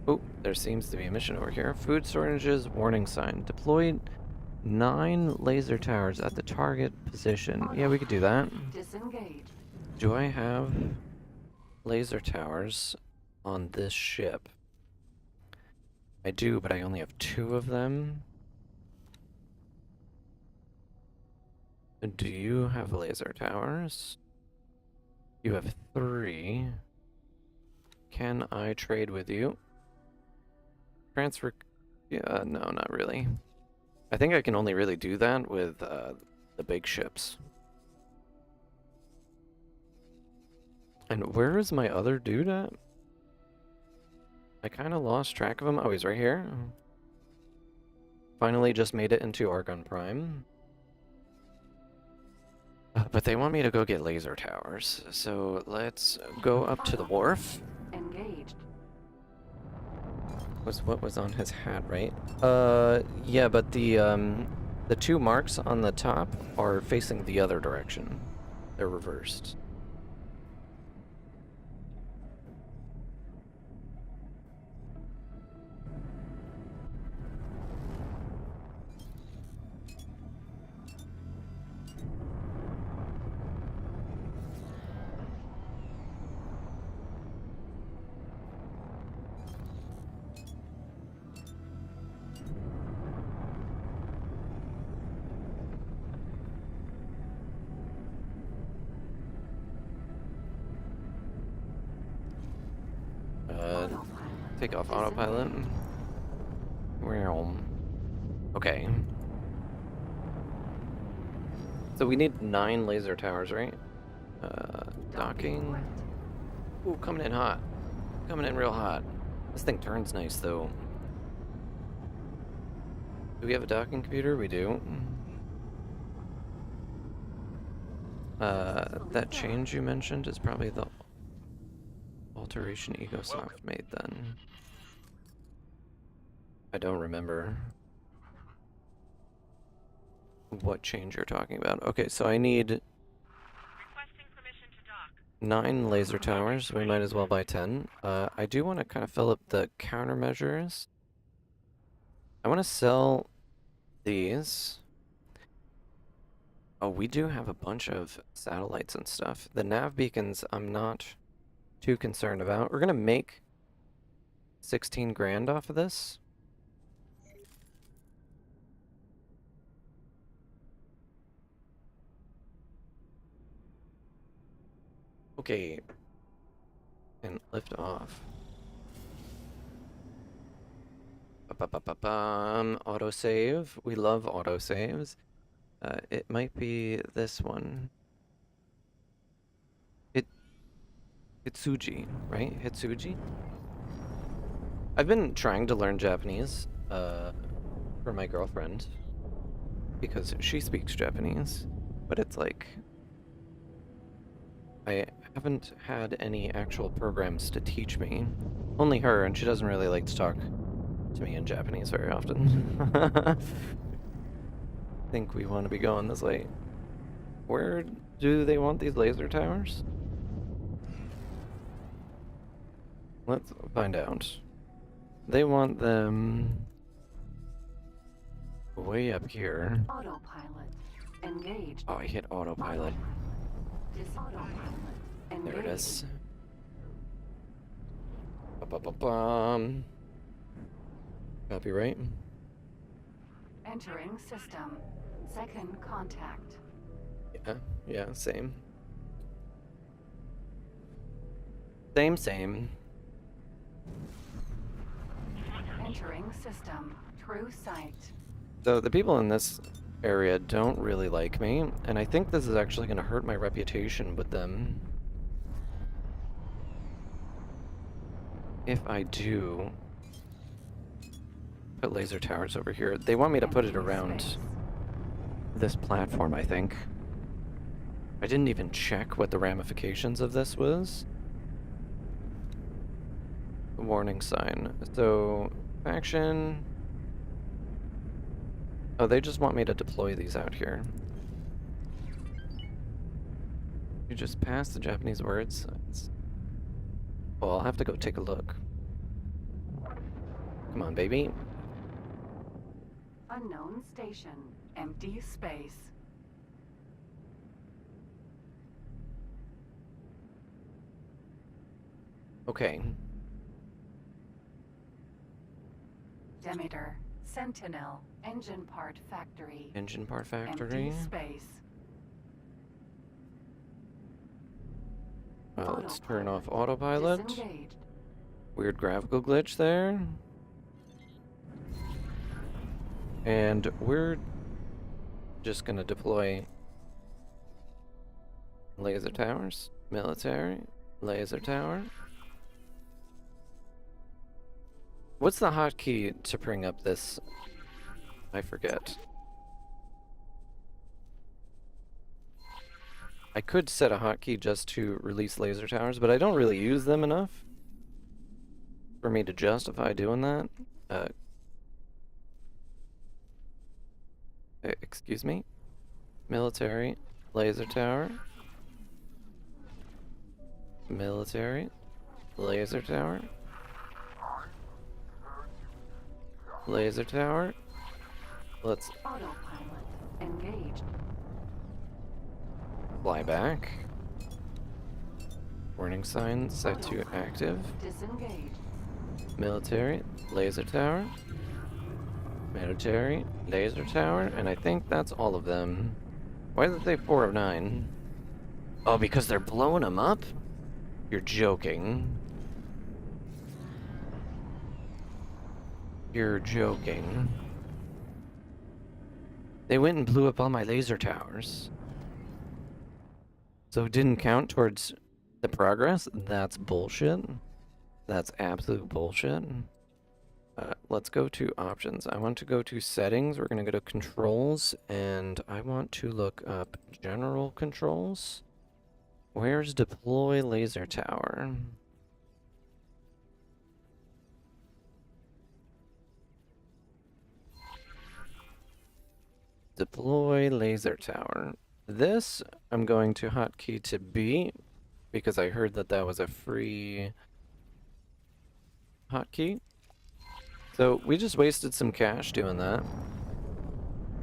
Oh, there seems to be a mission over here. Food shortages, warning sign. Deployed 9 laser towers at the target position. Yeah, we could do that. Disengage. Do I have laser towers on this ship? I do, but I only have 2 of them. Do you have laser towers? You have 3. Can I trade with you? Transfer... Yeah, no, not really. I think I can only really do that with the big ships. And where is my other dude at? I kind of lost track of him. Oh, he's right here. Finally just made it into Argon Prime. But they want me to go get laser towers, so let's go up to the wharf. Engaged. What was on his hat, right? Yeah, but the 2 marks on the top are facing the other direction. They're reversed. Take off autopilot. Okay. So we need 9 laser towers, right? Docking. Ooh, coming in hot. Coming in real hot. This thing turns nice, though. Do we have a docking computer? We do. That change you mentioned is probably the alteration EcoSoft made then. I don't remember what change you're talking about. Okay, so I need Requesting permission to dock. 9 laser towers. We might as well buy 10. I do want to kind of fill up the countermeasures. I want to sell these. Oh, we do have a bunch of satellites and stuff. The nav beacons I'm not too concerned about. We're gonna make 16 grand off of this. Okay. And lift off. Autosave. We love autosaves. It might be this one. Hitsuji, right? Hitsuji? I've been trying to learn Japanese for my girlfriend because she speaks Japanese, but it's like I haven't had any actual programs to teach me. Only her, and she doesn't really like to talk to me in Japanese very often. I think we want to be going this way. Where do they want these laser towers? Let's find out. They want them way up here. Autopilot. Engaged. Oh, I hit autopilot. Autopilot. There it is. Copyright. Entering system. Second contact. Yeah, same. Same. Entering system. True sight. So the people in this area don't really like me, and I think this is actually going to hurt my reputation with them. If I do put laser towers over here, they want me to put it around this platform, I think. I didn't even check what the ramifications of this was. Warning sign. So, faction. Oh, they just want me to deploy these out here. You just pass the Japanese words. Well, I'll have to go take a look. Come on, baby. Unknown station. Empty space. Okay. Demeter. Sentinel. Engine part factory. Engine part factory. Empty space. Well, let's turn off autopilot. Disengaged. Weird graphical glitch there. And we're just gonna deploy laser towers, military, laser tower. What's the hotkey to bring up this? I forget. I could set a hotkey just to release laser towers, but I don't really use them enough for me to justify doing that. Excuse me? Military, laser tower. Military, laser tower. Laser tower. Let's Autopilot. Engaged. fly back. Warning sign set to active. Disengaged. Military, laser tower. Military, laser tower, and I think that's all of them. Why did they 4 of 9? Oh, because they're blowing them up? You're joking. You're joking. They went and blew up all my laser towers. So it didn't count towards the progress? That's bullshit. That's absolute bullshit. Let's go to options. I want to go to settings. We're going to go to controls, and I want to look up general controls. Where's deploy laser tower? Deploy laser tower. This I'm going to hotkey to B because I heard that that was a free hotkey. So we just wasted some cash doing that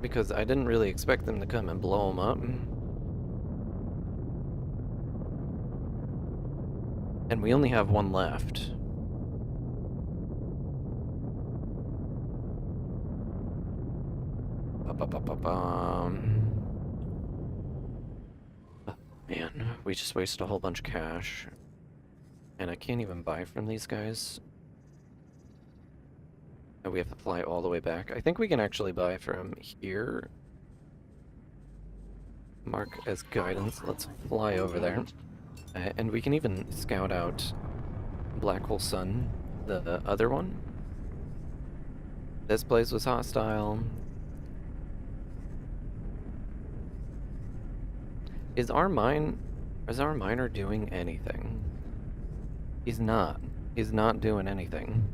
because I didn't really expect them to come and blow them up. And we only have one left. Man, we just wasted a whole bunch of cash. And I can't even buy from these guys. And we have to fly all the way back. I think we can actually buy from here. Mark as guidance. Let's fly over there. And we can even scout out 𝙈𝙤𝙢𝙘𝙧, the other one. This place was hostile. Is our miner doing anything? He's not. He's not doing anything.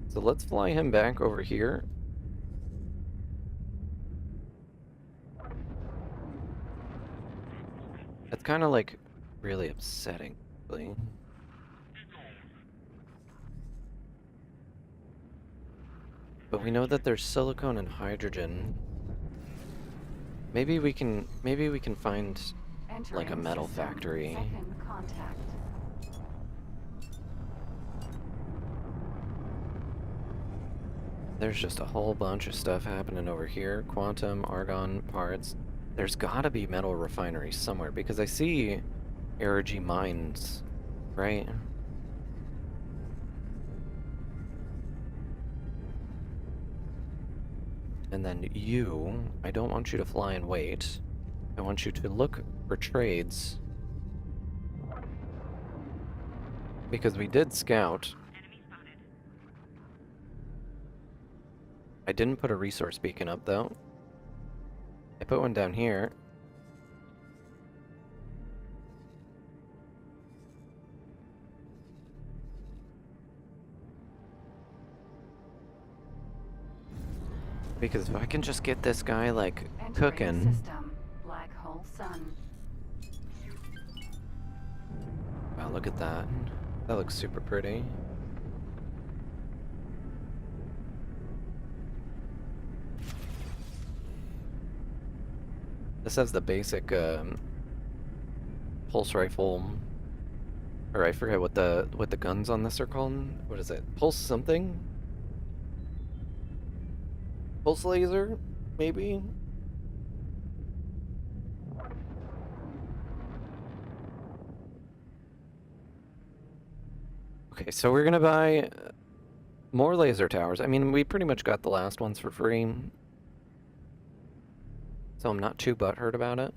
So let's fly him back over here. That's kind of like really upsetting, really. But we know that there's silicone and hydrogen. Maybe we can find like a metal factory. Second contact. There's just a whole bunch of stuff happening over here. Quantum, argon parts. There's gotta be metal refineries somewhere because I see 𝙤𝙤𝙢𝙗𝙚𝙧 mines, right? And then you, I don't want you to fly and wait. I want you to look for trades. Because we did scout. I didn't put a resource beacon up though. I put one down here. Because if I can just get this guy like cooking. System. Black hole sun. Wow, look at that. That looks super pretty. This has the basic pulse rifle, or I forget what the guns on this are called. What is it? Pulse something? Pulse laser, maybe? Okay, so we're gonna buy more laser towers. I mean, we pretty much got the last ones for free. So I'm not too butthurt about it.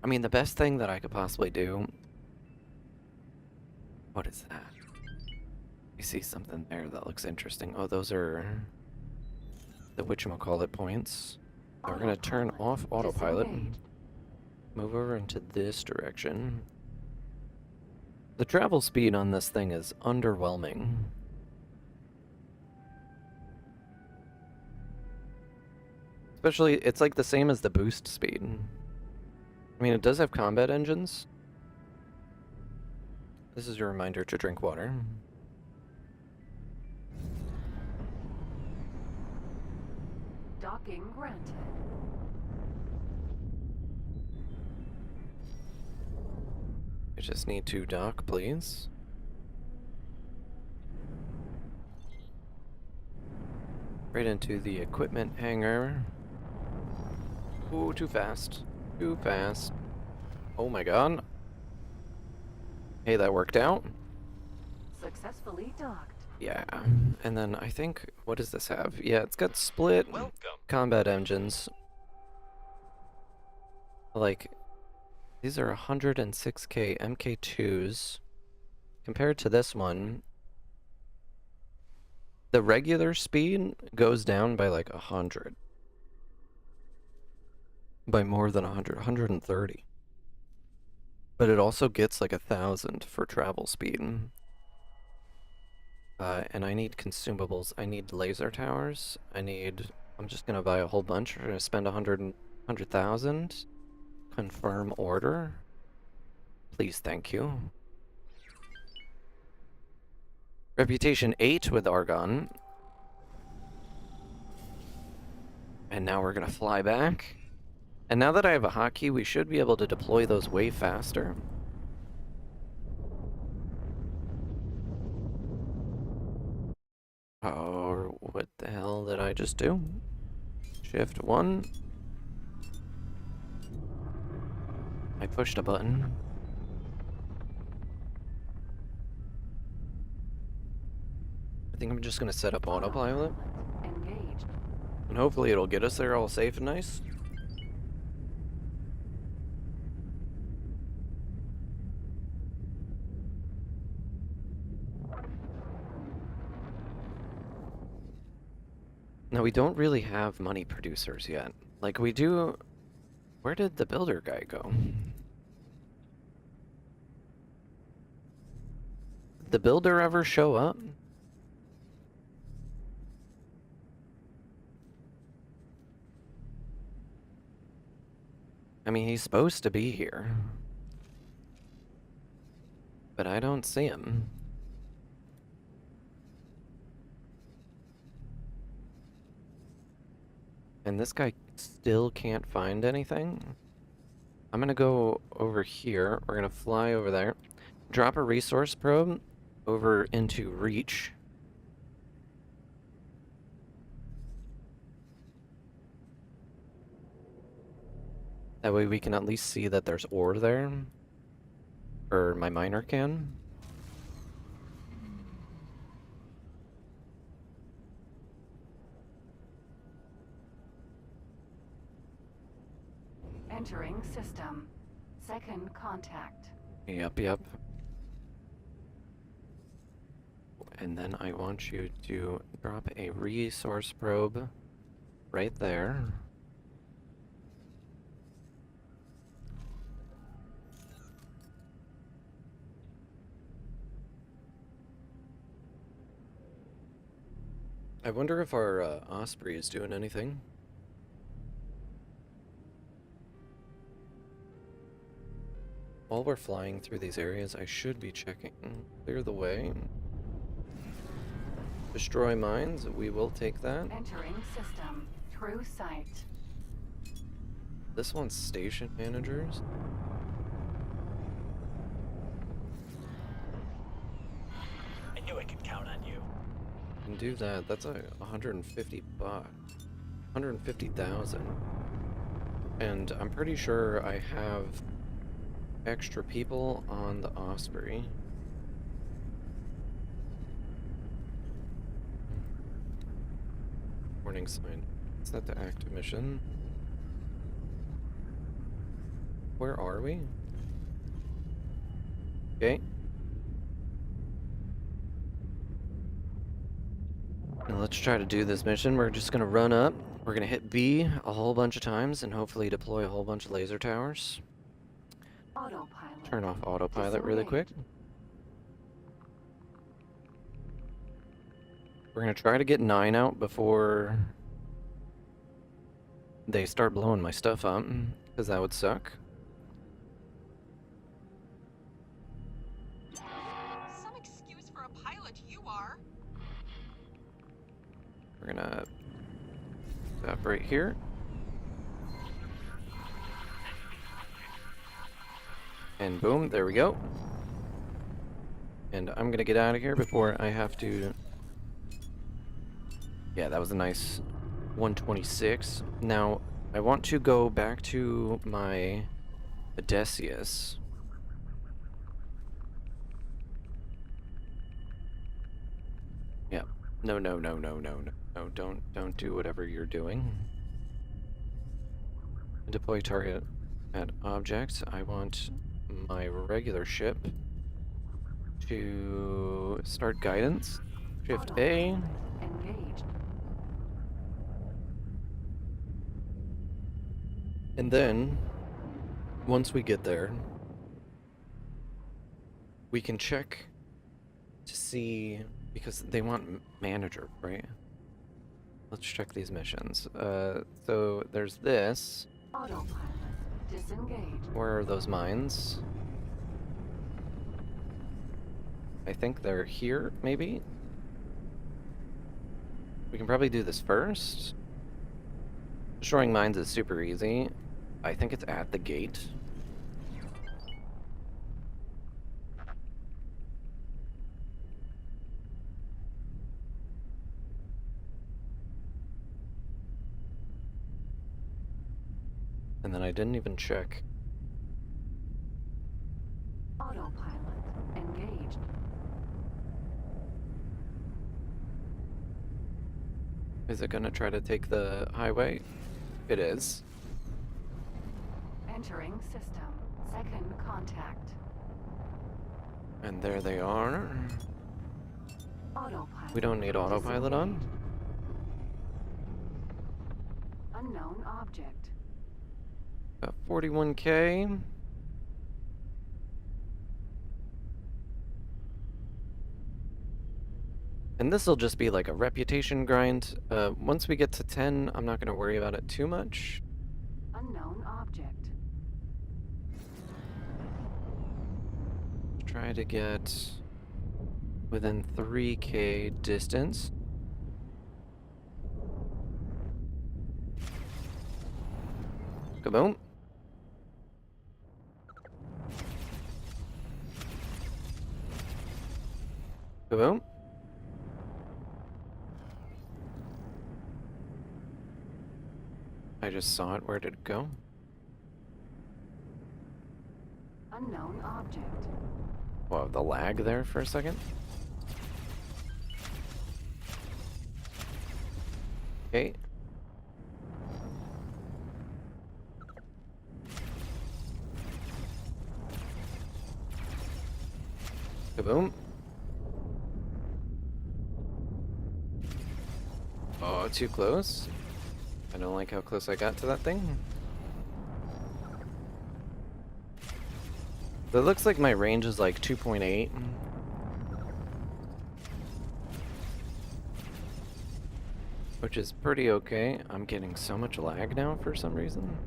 I mean, the best thing that I could possibly do... What is that? I see something there that looks interesting. Oh, those are the whatchamacallit points. We're gonna turn off autopilot. Move over into this direction. The travel speed on this thing is underwhelming. Especially, it's like the same as the boost speed. I mean, it does have combat engines. This is your reminder to drink water. Docking granted. I just need to dock, please. Right into the equipment hangar. Ooh, too fast. Too fast. Oh my god. Hey, that worked out. Successfully docked. Yeah. And then I think, what does this have? Yeah, it's got split combat engines. Like, these are 106k MK2s. Compared to this one, the regular speed goes down by like 100. By more than 100, 130. But it also gets like 1,000 for travel speed. And I need consumables. I need laser towers. I'm just gonna buy a whole bunch. We're gonna spend 100,000. Confirm order. Please, thank you. Reputation 8 with argon. And now we're gonna fly back. And now that I have a hotkey, we should be able to deploy those way faster. I just do? Shift 1. I pushed a button. I think I'm just gonna set up autopilot. Engaged. And hopefully it'll get us there all safe and nice. Now, we don't really have money producers yet. Like, we do... Where did the builder guy go? Did the builder ever show up? I mean, he's supposed to be here. But I don't see him. And this guy still can't find anything? I'm gonna go over here. We're gonna fly over there. Drop a resource probe over into Reach. That way we can at least see that there's ore there. Or my miner can. Entering system. Second contact. Yep. And then I want you to drop a resource probe right there. I wonder if our Osprey is doing anything. While we're flying through these areas, I should be checking. Clear the way. Destroy mines, we will take that. Entering system. True sight. This one's station managers. I knew I could count on you. Can do that. That's a 150 bucks. 150,000. And I'm pretty sure I have extra people on the Osprey. Warning sign. Is that the active mission? Where are we? Okay. Now let's try to do this mission. We're just gonna run up. We're gonna hit B a whole bunch of times and hopefully deploy a whole bunch of laser towers. Autopilot. Turn off autopilot really quick. We're gonna try to get 9 out before they start blowing my stuff up, because that would suck. Some excuse for a pilot, you are. We're gonna stop right here. And boom, there we go. And I'm gonna get out of here before I have to... Yeah, that was a nice 126. Now, I want to go back to my Odysseus. Yeah. No, don't do whatever you're doing. Deploy target at object. I want my regular ship to start guidance. Shift A. Engaged. And then, once we get there, we can check to see, because they want manager, right? Let's check these missions. So there's this. Autopilot. Disengage. Where are those mines? I think they're here, maybe? We can probably do this first. Destroying mines is super easy. I think it's at the gate. And then I didn't even check. Autopilot engaged. Is it gonna try to take the highway? It is. Entering system. Second contact. And there they are. Autopilot. We don't need autopilot on. Unknown object. Got 41K. And this will just be like a reputation grind. Once we get to 10, I'm not going to worry about it too much. Unknown object. Try to get within 3K distance. Kaboom. Kaboom. I just saw it. Where did it go? Unknown object. Whoa, the lag there for a second. Okay. Kaboom. Oh, too close. I don't like how close I got to that thing. It looks like my range is like 2.8. Which is pretty okay. I'm getting so much lag now for some reason.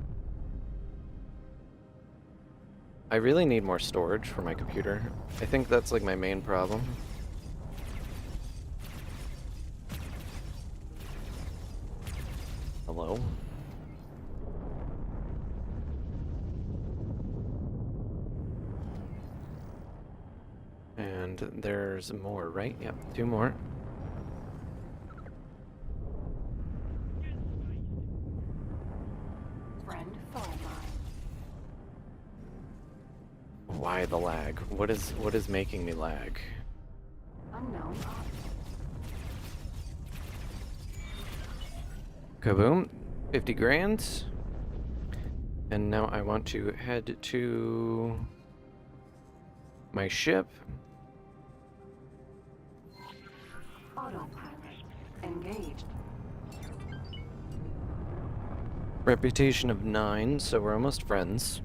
I really need more storage for my computer. I think that's like my main problem. Hello? And there's more, right? Yep, 2 more. Friend foe line. Why the lag? What is making me lag? Unknown object. Kaboom. 50 grand. And now I want to head to my ship. Autopilot engaged. Reputation of 9, so we're almost friends.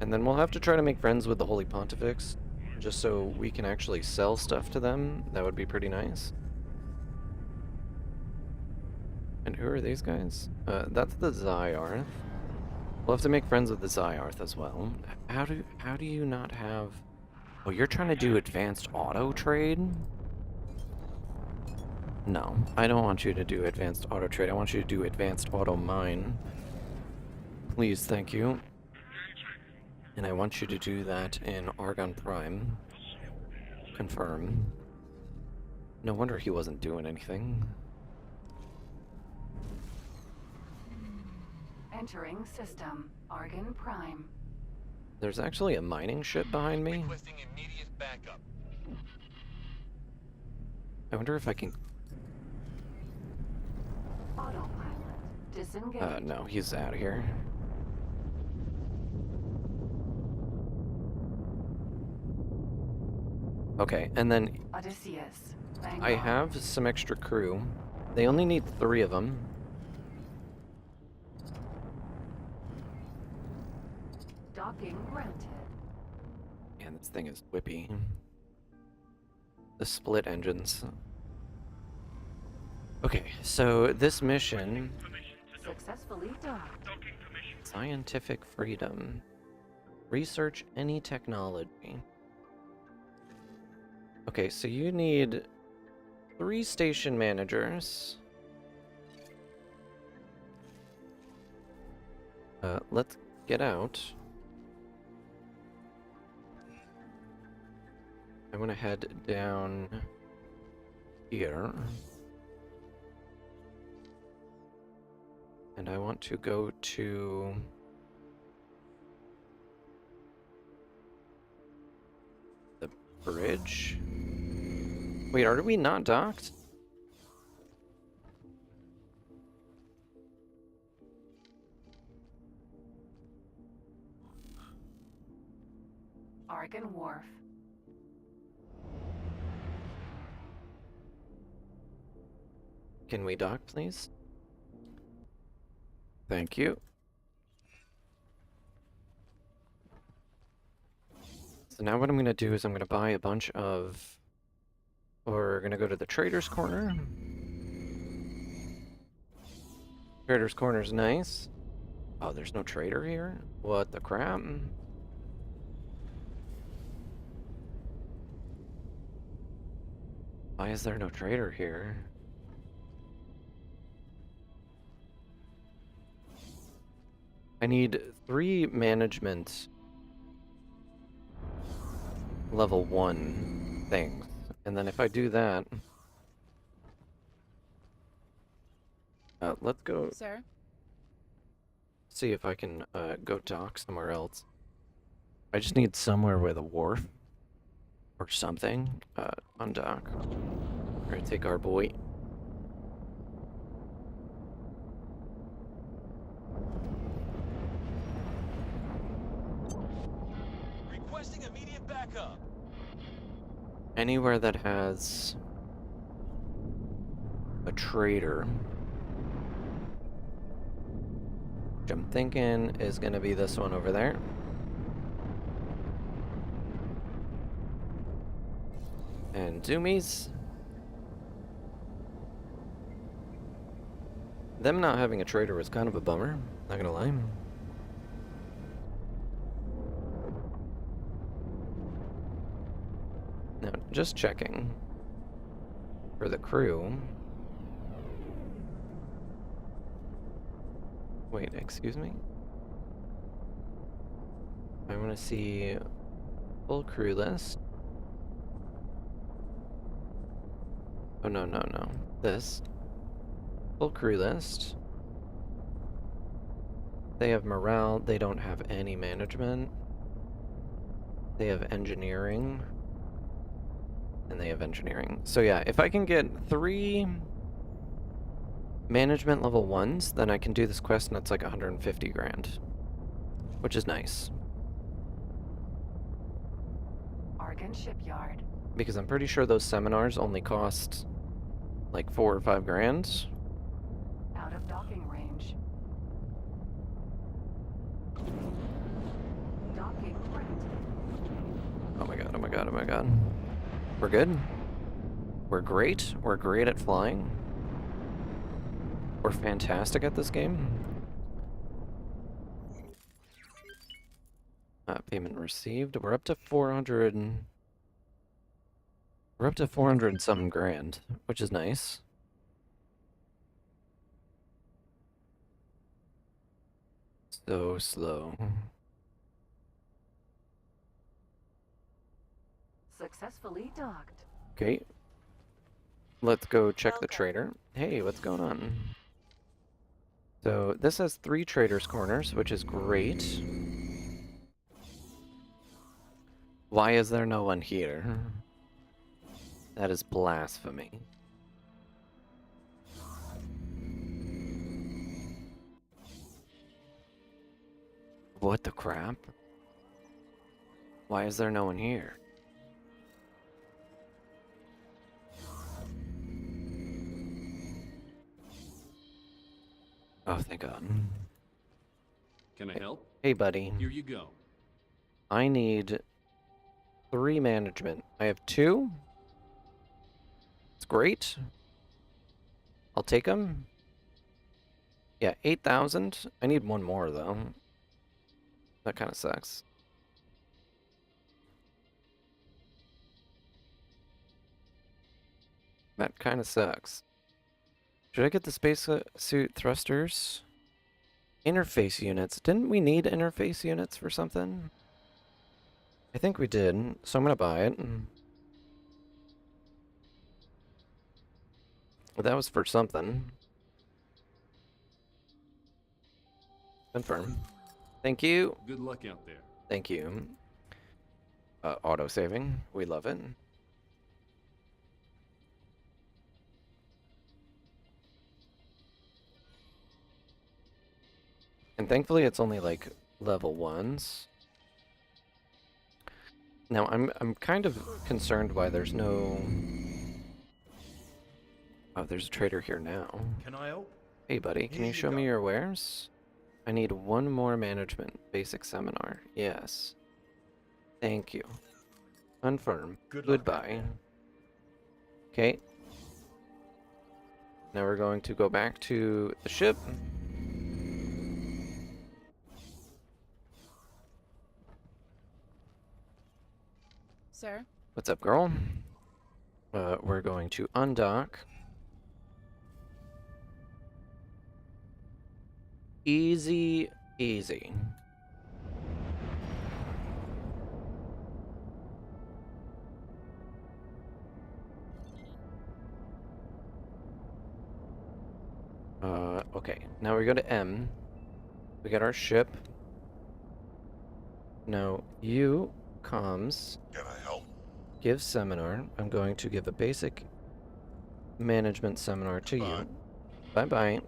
And then we'll have to try to make friends with the Holy Pontifex, just so we can actually sell stuff to them. That would be pretty nice. And who are these guys? That's the 𝙈𝙤𝙢𝙗𝙚. We'll have to make friends with the 𝙈𝙤𝙢𝙗𝙗 as well. How do you not have... Oh, you're trying to do advanced auto trade? No, I don't want you to do advanced auto trade. I want you to do advanced auto mine. Please, thank you. And I want you to do that in Argon Prime. Confirm. No wonder he wasn't doing anything. Entering system. Argon Prime. There's actually a mining ship behind me. Requesting immediate backup. I wonder if I can... Autopilot disengage. No, he's out of here. Okay, and then Odysseus. I have some extra crew. They only need 3 of them. Docking granted. Man, this thing is whippy. The split engines. Okay, so this mission... Successfully docked. Scientific freedom. Research any technology. Okay, so you need 3 station managers. Let's get out. I want to head down here. And I want to go to... the bridge? Wait, are we not docked? Argon Wharf. Can we dock, please? Thank you. So now what I'm going to do is I'm going to buy a bunch of... We're going to go to the Trader's Corner. Trader's Corner's nice. Oh, there's no trader here? What the crap? Why is there no trader here? I need 3 management level 1 things. And then if I do that... let's go... Sir? See if I can go dock somewhere else. I just need somewhere with a wharf. Or something. Undock. We're gonna take our boy. Requesting immediate backup. Anywhere that has a trader, which I'm thinking is gonna be this one over there. And Zoomies. Them not having a trader was kind of a bummer, not gonna lie. Now, just checking for the crew. Wait, excuse me? I want to see full crew list. Oh, no, no, no. This. Full crew list. They have morale. They don't have any management. They have engineering. And they have engineering. So yeah, if I can get 3 management level 1s, then I can do this quest and it's like 150 grand. Which is nice. Argon Shipyard. Because I'm pretty sure those seminars only cost like 4 or 5 grand. Out of docking range. Docking granted. Oh my god, oh my god, oh my god. We're good. We're great. We're great at flying. We're fantastic at this game. Payment received. We're up to 400. We're up to 400 and something grand, which is nice. So slow. Successfully docked. Okay. Let's go check the trader. Hey, what's going on? So this has 3 traders' corners, which is great. Why is there no one here? That is blasphemy. What the crap? Why is there no one here? Oh, thank God. Can I help? Hey, buddy. Here you go. I need 3 management. I have 2. It's great. I'll take them. Yeah, 8,000. I need 1 more, though. That kind of sucks. That kind of sucks. Should I get the spacesuit thrusters? Interface units. Didn't we need interface units for something? I think we did, so I'm gonna buy it. Well, that was for something. Confirm. Thank you. Good luck out there. Thank you. Auto saving. We love it. And thankfully it's only like level 1s. Now I'm kind of concerned why there's no... Oh, there's a trader here now. Can I help? Hey buddy, can Here you you show go. me your wares? I need one more management basic seminar. Yes. Thank you. Confirm. Good luck. Goodbye. Okay. Now we're going to go back to the ship. Sir? What's up, girl? We're going to undock. Easy, easy. Okay. Now we go to M. We get our ship. Now, you, comms. Can I help? Give seminar. I'm going to give a basic management seminar to you. Bye-bye.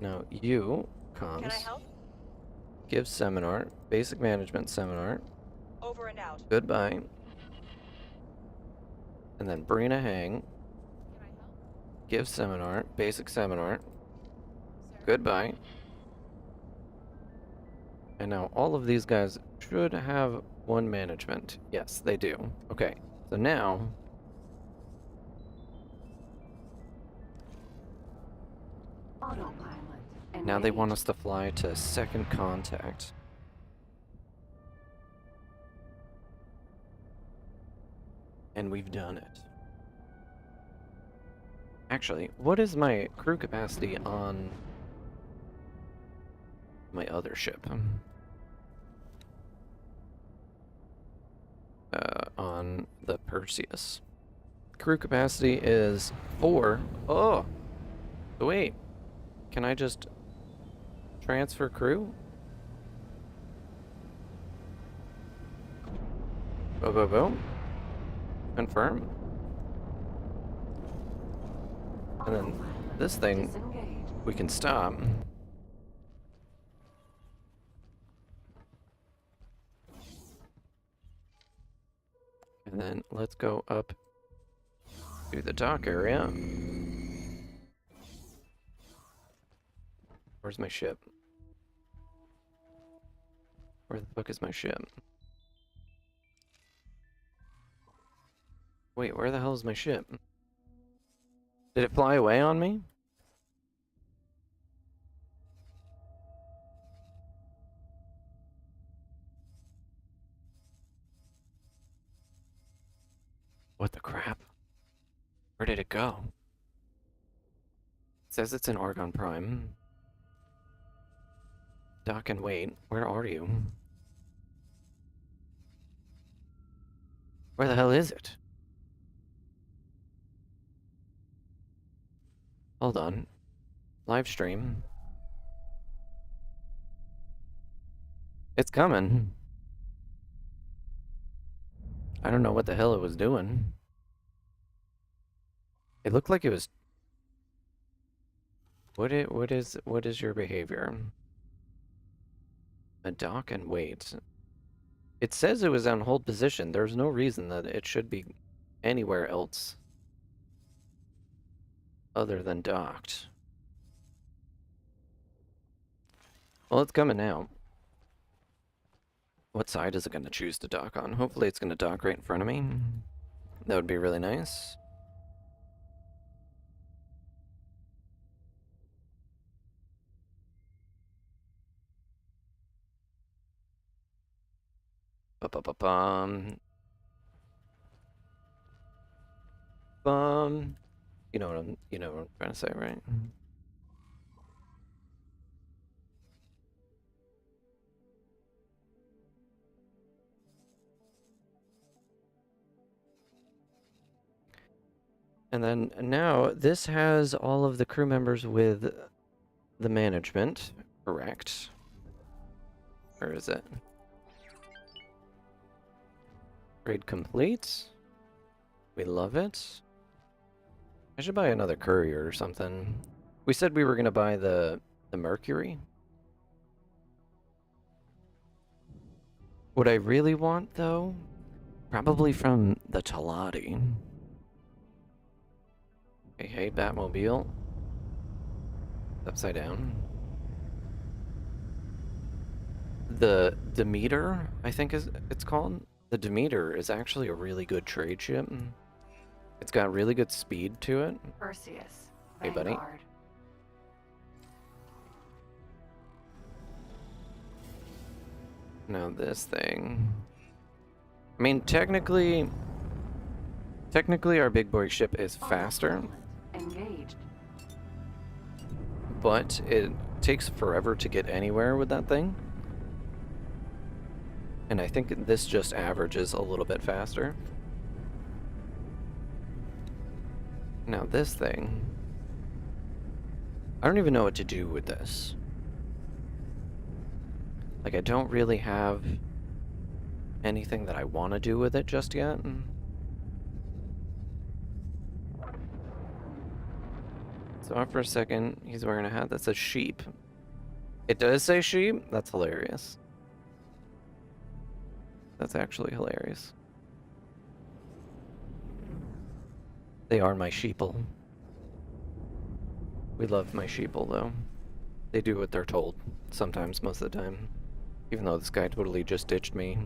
Now, you, comms. Can I help? Give seminar. Basic management seminar. Over and out. Goodbye. And then Brina Hang. Give seminar. Basic seminar. Goodbye. And now all of these guys should have one management. Yes, they do. Okay, so now... Autopilot. Now they want engaged. us to fly to second contact. And we've done it. Actually, what is my crew capacity on my other ship? On the Perseus. Crew capacity is 4. Oh! Wait. Can I just transfer crew? Boom, boom, boom. Confirm. And then this thing, Disengaged. we can stop. And then let's go up to the dock area. Where's my ship? Where the fuck is my ship? Wait, where the hell is my ship? Did it fly away on me? What the crap? Where did it go? It says it's in Argon Prime. Dock and wait. Where are you? Where the hell is it? Hold on. Live stream. It's coming. I don't know what the hell it was doing. It looked like it was... What is your behavior? A dock and wait. It says it was on hold position. There's no reason that it should be anywhere else other than docked. Well, it's coming now. What side is it going to choose to dock on? Hopefully it's going to dock right in front of me. That would be really nice. Ba-ba-ba-bum. Bum. You know what I'm trying to say, right? And then now this has all of the crew members with the management. Correct. Where is it? Trade complete. We love it. I should buy another courier or something. We said we were gonna buy the Mercury. What I really want, though, probably from the 𝙈𝙤𝙢𝙢𝙗𝙚. Hey, Batmobile. Upside down. The Demeter, I think it's called. The Demeter is actually a really good trade ship. It's got really good speed to it. Perseus. Hey, buddy. Vanguard. Now this thing. I mean, technically our big boy ship is faster, Engaged. but it takes forever to get anywhere with that thing. And I think this just averages a little bit faster. Now this thing, I don't even know what to do with this. Like, I don't really have anything that I want to do with it just yet. So for a second, he's wearing a hat that says sheep. It does say sheep? That's hilarious. That's actually hilarious. They are my sheeple. We love my sheeple, though. They do what they're told, sometimes, most of the time. Even though this guy totally just ditched me.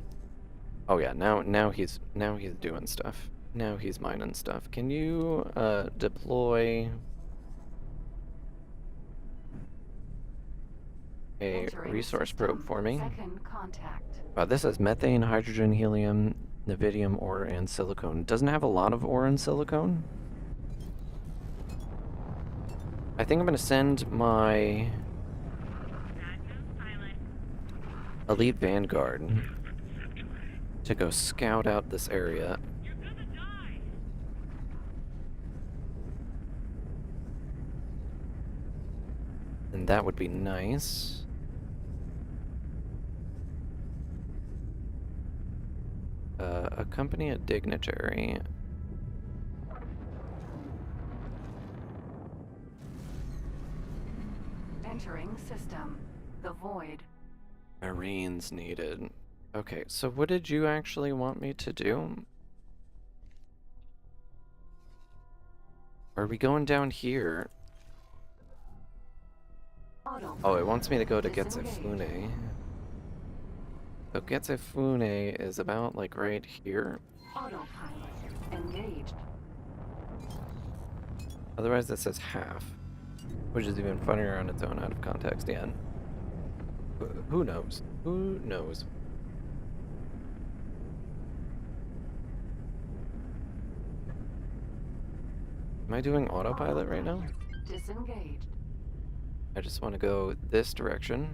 Oh yeah, now he's doing stuff. Now he's mining stuff. Can you deploy a resource probe for me? Second contact. Wow, this has methane, hydrogen, helium, nevidium, ore, and silicone. It doesn't have a lot of ore and silicone. I think I'm gonna send my elite vanguard to go scout out this area. And that would be nice. Accompany a dignitary. Entering system. The void. Marines needed. Okay, so what did you actually want me to do? Are we going down here? Oh, it wants me to go to 𝙤𝙤𝙢𝙗𝙚𝙢𝙗𝙗𝙗𝙗𝙗𝙗𝙗𝙗𝙗𝙗𝙗𝙗𝙗𝙗𝙗𝙗𝙗𝙗 So 𝙤𝙤𝙢𝙗𝙗𝙗 is about like right here. Autopilot. Engaged. Otherwise that says half, which is even funnier on its own out of context. Yeah. Who knows? Who knows? Am I doing autopilot right now? Disengaged. I just want to go this direction.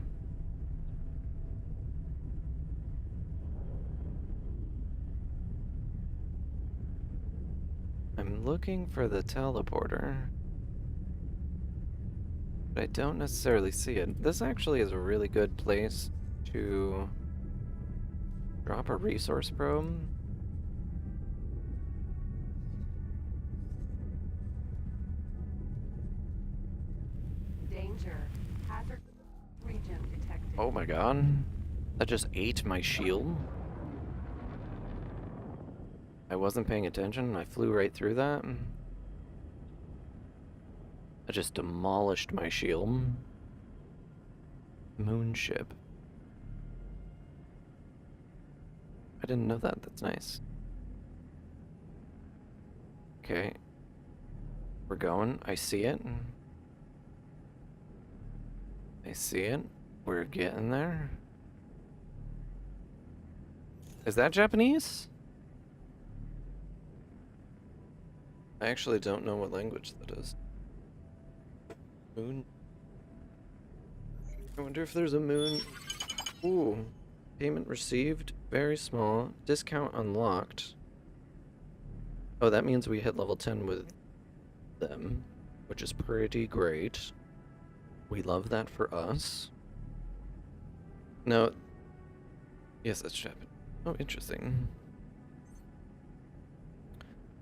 I'm looking for the teleporter, but I don't necessarily see it. This actually is a really good place to drop a resource probe. Danger. Hazard region detected. Oh my god. That just ate my shield. I wasn't paying attention and I flew right through that. I just demolished my shield. Moonship. I didn't know that. That's nice. Okay. We're going. I see it. I see it. We're getting there. Is that Japanese? I actually don't know what language that is. Moon. I wonder if there's a moon. Ooh. Payment received. Very small. Discount unlocked. Oh, that means we hit level 10 with them, which is pretty great. We love that for us. No. Yes, that's Shep. Oh, interesting.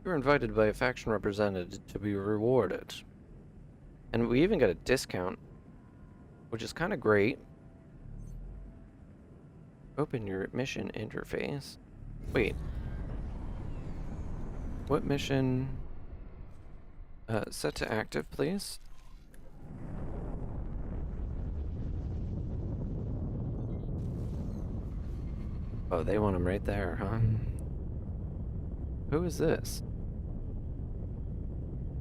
You were invited by a faction representative to be rewarded. And we even got a discount, which is kind of great. Open your mission interface. Wait. What mission? Set to active, please. Oh, they want him right there, huh? Who is this?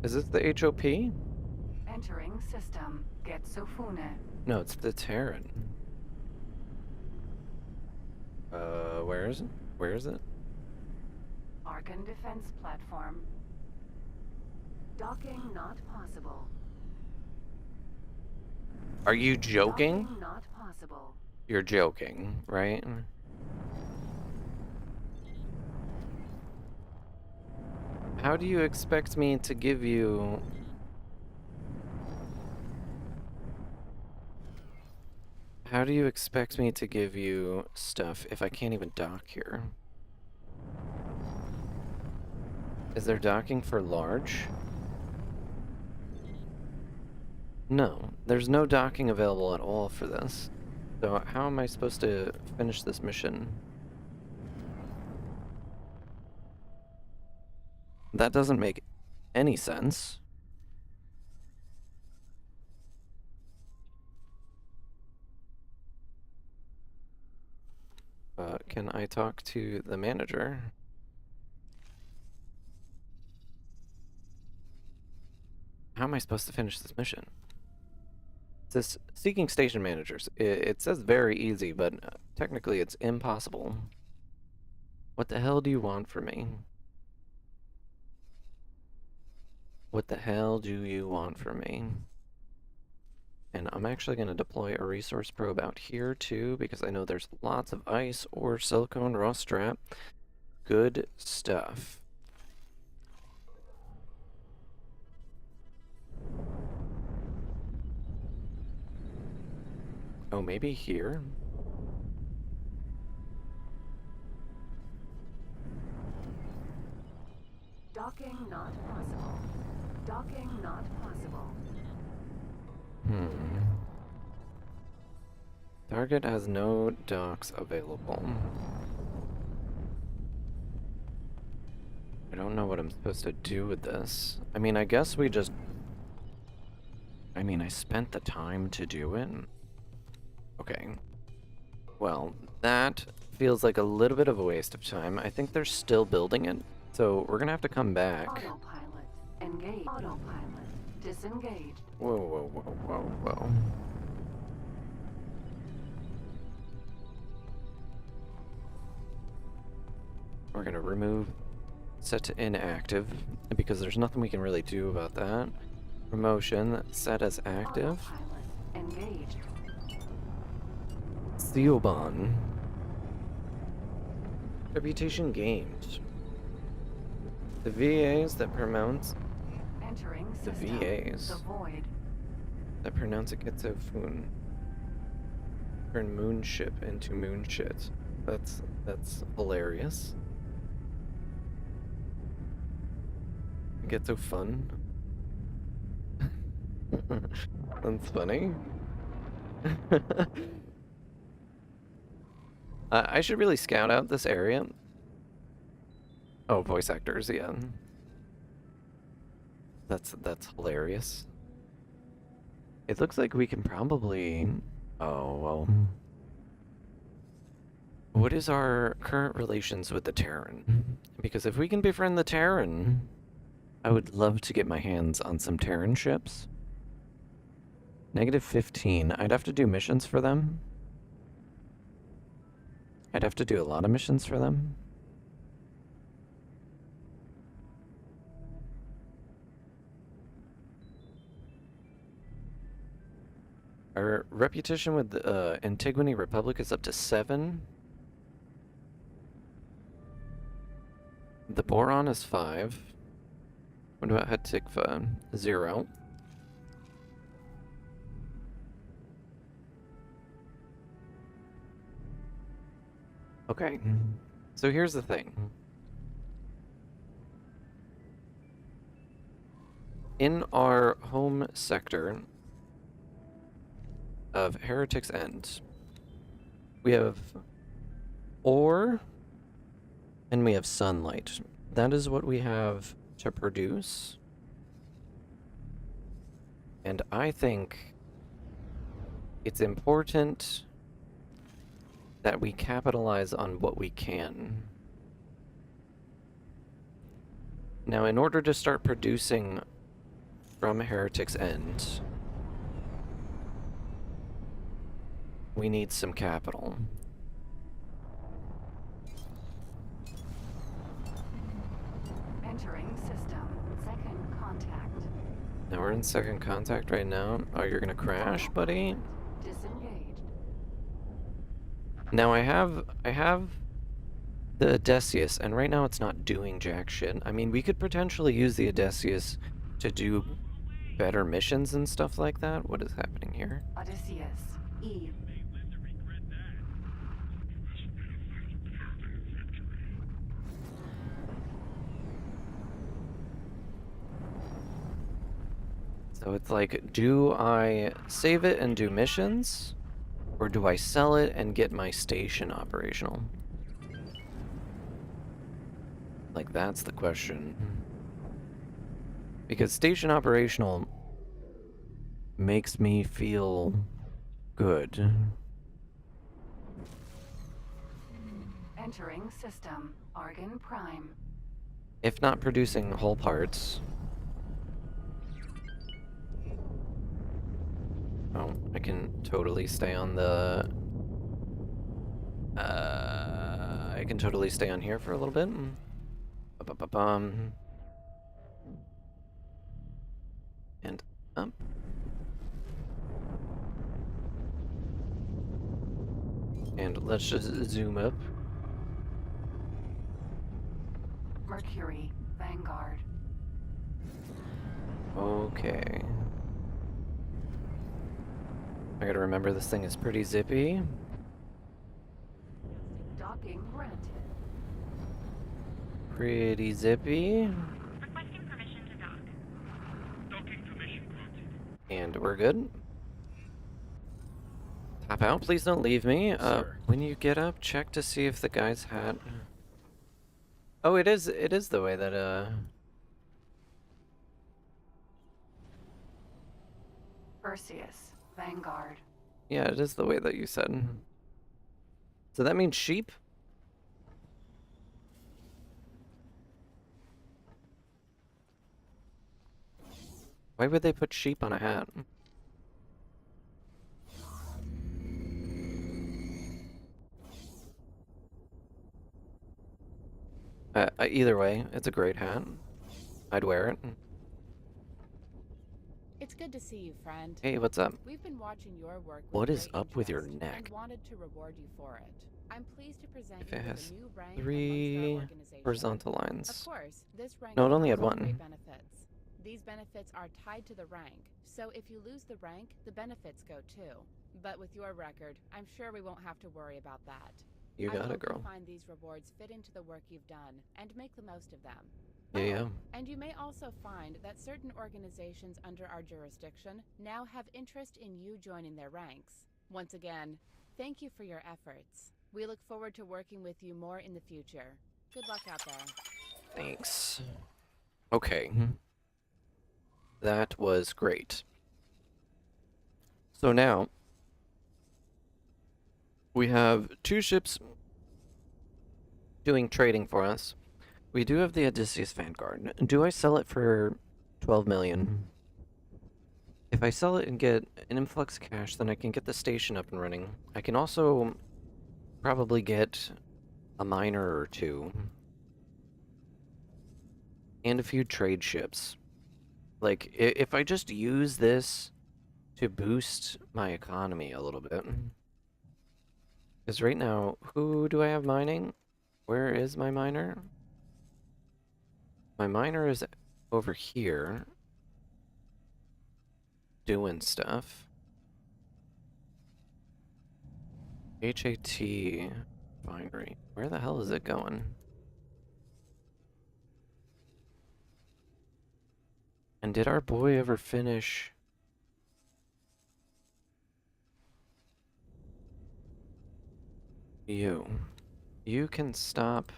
Is this the HOP? Entering system. 𝘾𝙝𝙖𝙣𝙣𝙚. No, it's the Terran. Where is it? Where is it? Arkan defense platform. Docking not possible. Are you joking? Docking not possible. You're joking, right? How do you expect me to give you... How do you expect me to give you stuff if I can't even dock here? Is there docking for large? No, there's no docking available at all for this. So how am I supposed to finish this mission? That doesn't make any sense. Can I talk to the manager? How am I supposed to finish this mission? It says seeking station managers. It says very easy, but technically it's impossible. What the hell do you want from me? What the hell do you want from me? And I'm actually going to deploy a resource probe out here too, because I know there's lots of ice or silicone raw strap. Good stuff. Oh, maybe here? Docking not possible. Docking not possible. Target has no docks available. I don't know what I'm supposed to do with this. I mean, I guess we just... I mean, I spent the time to do it. Okay. Well, that feels like a little bit of a waste of time. I think they're still building it, so we're gonna have to come back. Autopilot. Engage. Autopilot. Disengage. Whoa, whoa, whoa, whoa, whoa. We're gonna remove set to inactive because there's nothing we can really do about that. Promotion set as active. Engage. Seobon. Reputation gained. The VAs that pronounce Entering the system. VAs The void. that pronounce it gets a foon. Turn moon ship into moon shit. That's hilarious. Get so fun. That's funny. I should really scout out this area. Oh, voice actors, yeah. That's hilarious. It looks like we can probably... Oh, well... What is our current relations with the Terran? Because if we can befriend the Terran, I would love to get my hands on some Terran ships. -15. I'd have to do missions for them. I'd have to do a lot of missions for them. Our reputation with the Antigone Republic is up to 7. The Boron is 5. What about Hatikva? 0. Okay. So here's the thing. In our home sector of Heretic's End, we have ore and we have sunlight. That is what we have to produce. And I think it's important that we capitalize on what we can. Now, in order to start producing from Heretic's End, we need some capital. Entering system. Second contact. Now we're in second contact right now. Oh, you're gonna crash, buddy? Disengaged. Now I have the Odysseus, and right now it's not doing jack shit. I mean, we could potentially use the Odysseus to do better missions and stuff like that. What is happening here? Odysseus. E. So it's like, do I save it and do missions? Or do I sell it and get my station operational? Like, that's the question. Because station operational makes me feel good. Entering system. Argon Prime. If not producing whole parts. Oh, I can totally stay on the... I can totally stay on here for a little bit. Ba-ba-ba-bum. And up. And let's just zoom up. Mercury. Vanguard. Okay. I gotta remember this thing is pretty zippy. Docking granted. Pretty zippy. Requesting permission to dock. Docking permission granted. And we're good. Tap out, please don't leave me. When you get up, check to see if the guy's hat... Oh, it is the way that, Perseus. Vanguard. Yeah, it is the way that you said. So that means sheep? Why would they put sheep on a hat? Either way, it's a great hat. I'd wear it. It's good to see you, friend. Hey, what's up? We've been watching your work with What is great up with your interest neck? And wanted to reward you for it. I'm pleased to present If you it with has a new rank 3 amongst our organization. horizontal lines. Of course, this rank No, it only had comes with 1. great benefits. These benefits are tied to the rank, so if you lose the rank, the benefits go too. But with your record, I'm sure we won't have to worry about that. You got it, girl. I hope you find these rewards fit into the work you've done, and make the most of them. Yeah. And you may also find that certain organizations under our jurisdiction now have interest in you joining their ranks. Once again, thank you for your efforts. We look forward to working with you more in the future. Good luck out there. Thanks. Okay. That was great. So now, we have 2 ships doing trading for us. We do have the Odysseus Vanguard. Do I sell it for 12 million? If I sell it and get an influx of cash, then I can get the station up and running. I can also probably get a miner or 2. And a few trade ships. Like, if I just use this to boost my economy a little bit. Because right now, who do I have mining? Where is my miner? My miner is over here. Doing stuff. HAT refinery. Where the hell is it going? And did our boy ever finish? You can stop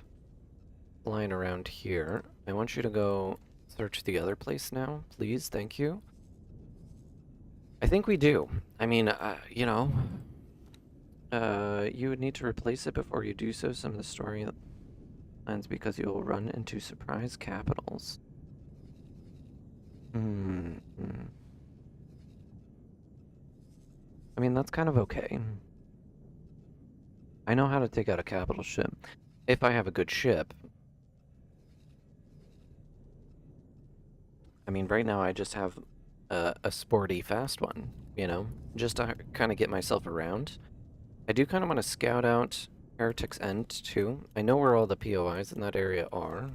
flying around here. I want you to go search the other place now, please. Thank you. I think we do. I mean, you know, you would need to replace it before you do so. Some of the storylines because you'll run into surprise capitals. I mean, that's kind of okay. I know how to take out a capital ship. If I have a good ship. I mean, right now I just have a sporty, fast one, you know? Just to kind of get myself around. I do kind of want to scout out Heretic's End, too. I know where all the POIs in that area are.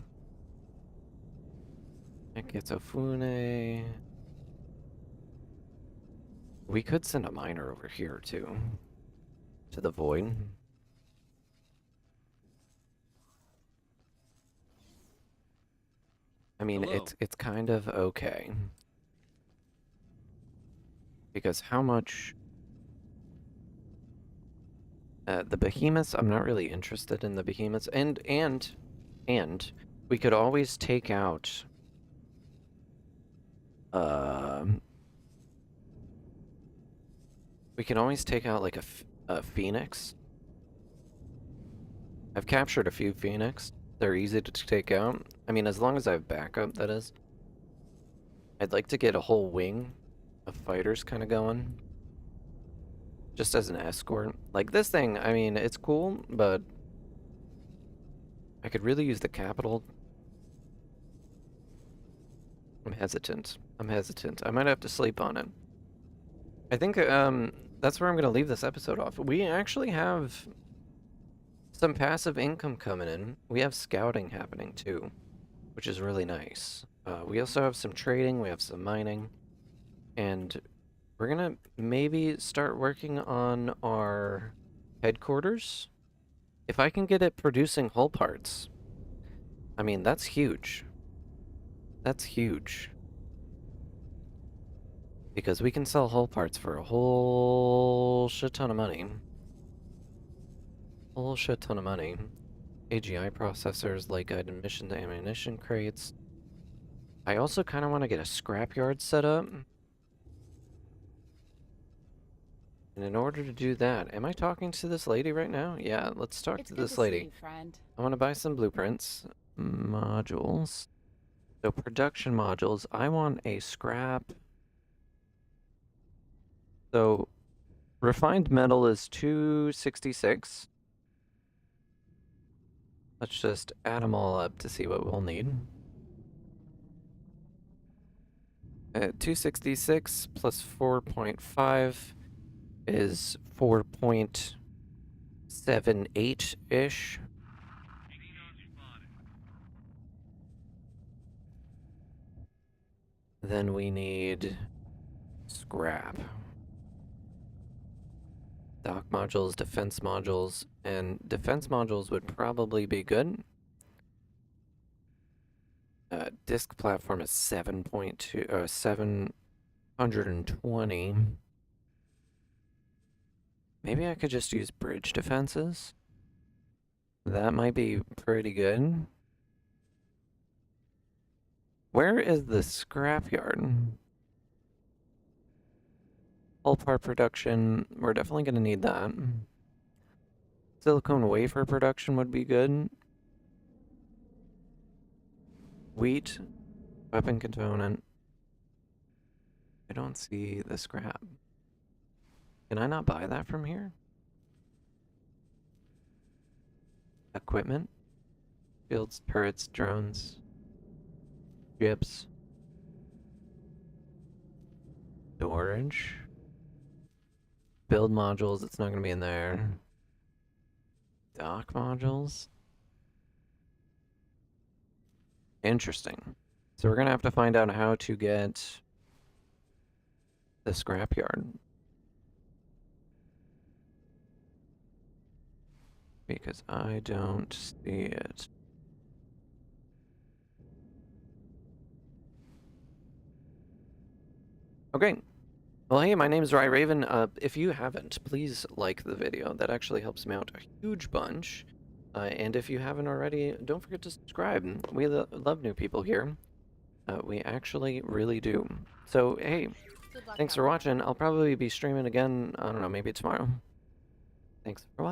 𝙅𝙤𝙢𝙗𝙚𝙧. We could send a miner over here, too. To the void. I mean, Hello. it's kind of okay. Because how much... the behemoths, I'm not really interested in the behemoths. And we could always take out... we can always take out, like, a phoenix. I've captured a few phoenix. They're easy to take out. I mean, as long as I have backup, that is. I'd like to get a whole wing of fighters kind of going. Just as an escort. Like, this thing, I mean, it's cool, but... I could really use the capital. I'm hesitant. I might have to sleep on it. I think, that's where I'm going to leave this episode off. We actually have... some passive income coming in. We have scouting happening too, which is really nice. We also have some trading, we have some mining, and we're gonna maybe start working on our headquarters. If I can get it producing hull parts, I mean, that's huge. That's huge. Because we can sell hull parts for a whole shit ton of money. Whole shit ton of money. AGI processors, light guide emission to ammunition crates. I also kind of want to get a scrapyard set up. And in order to do that, am I talking to this lady right now? Yeah, let's talk to this lady. See you, friend. I want to buy some blueprints. Modules. So production modules. I want a scrap. So refined metal is 266. Let's just add them all up to see what we'll need. 266 plus 4.5 is 4.78-ish. Then we need scrap. Dock modules, defense modules, and defense modules would probably be good. Disk platform is 720. Maybe I could just use bridge defenses. That might be pretty good. Where is the scrapyard? Hull part production, we're definitely going to need that. Silicone wafer production would be good. Wheat, weapon component. I don't see the scrap. Can I not buy that from here? Equipment. Fields, turrets, drones. Ships. Storage. Build modules, it's not going to be in there. Dock modules. Interesting. So we're going to have to find out how to get the scrapyard. because I don't see it. Okay. Well, hey, my name is 𝙈𝙤𝙢𝙖𝙣. If you haven't, please like the video. That actually helps me out a huge bunch. And if you haven't already, don't forget to subscribe. We love new people here. We actually really do. So, hey, thanks for watching. I'll probably be streaming again, I don't know, maybe tomorrow. Thanks for watching.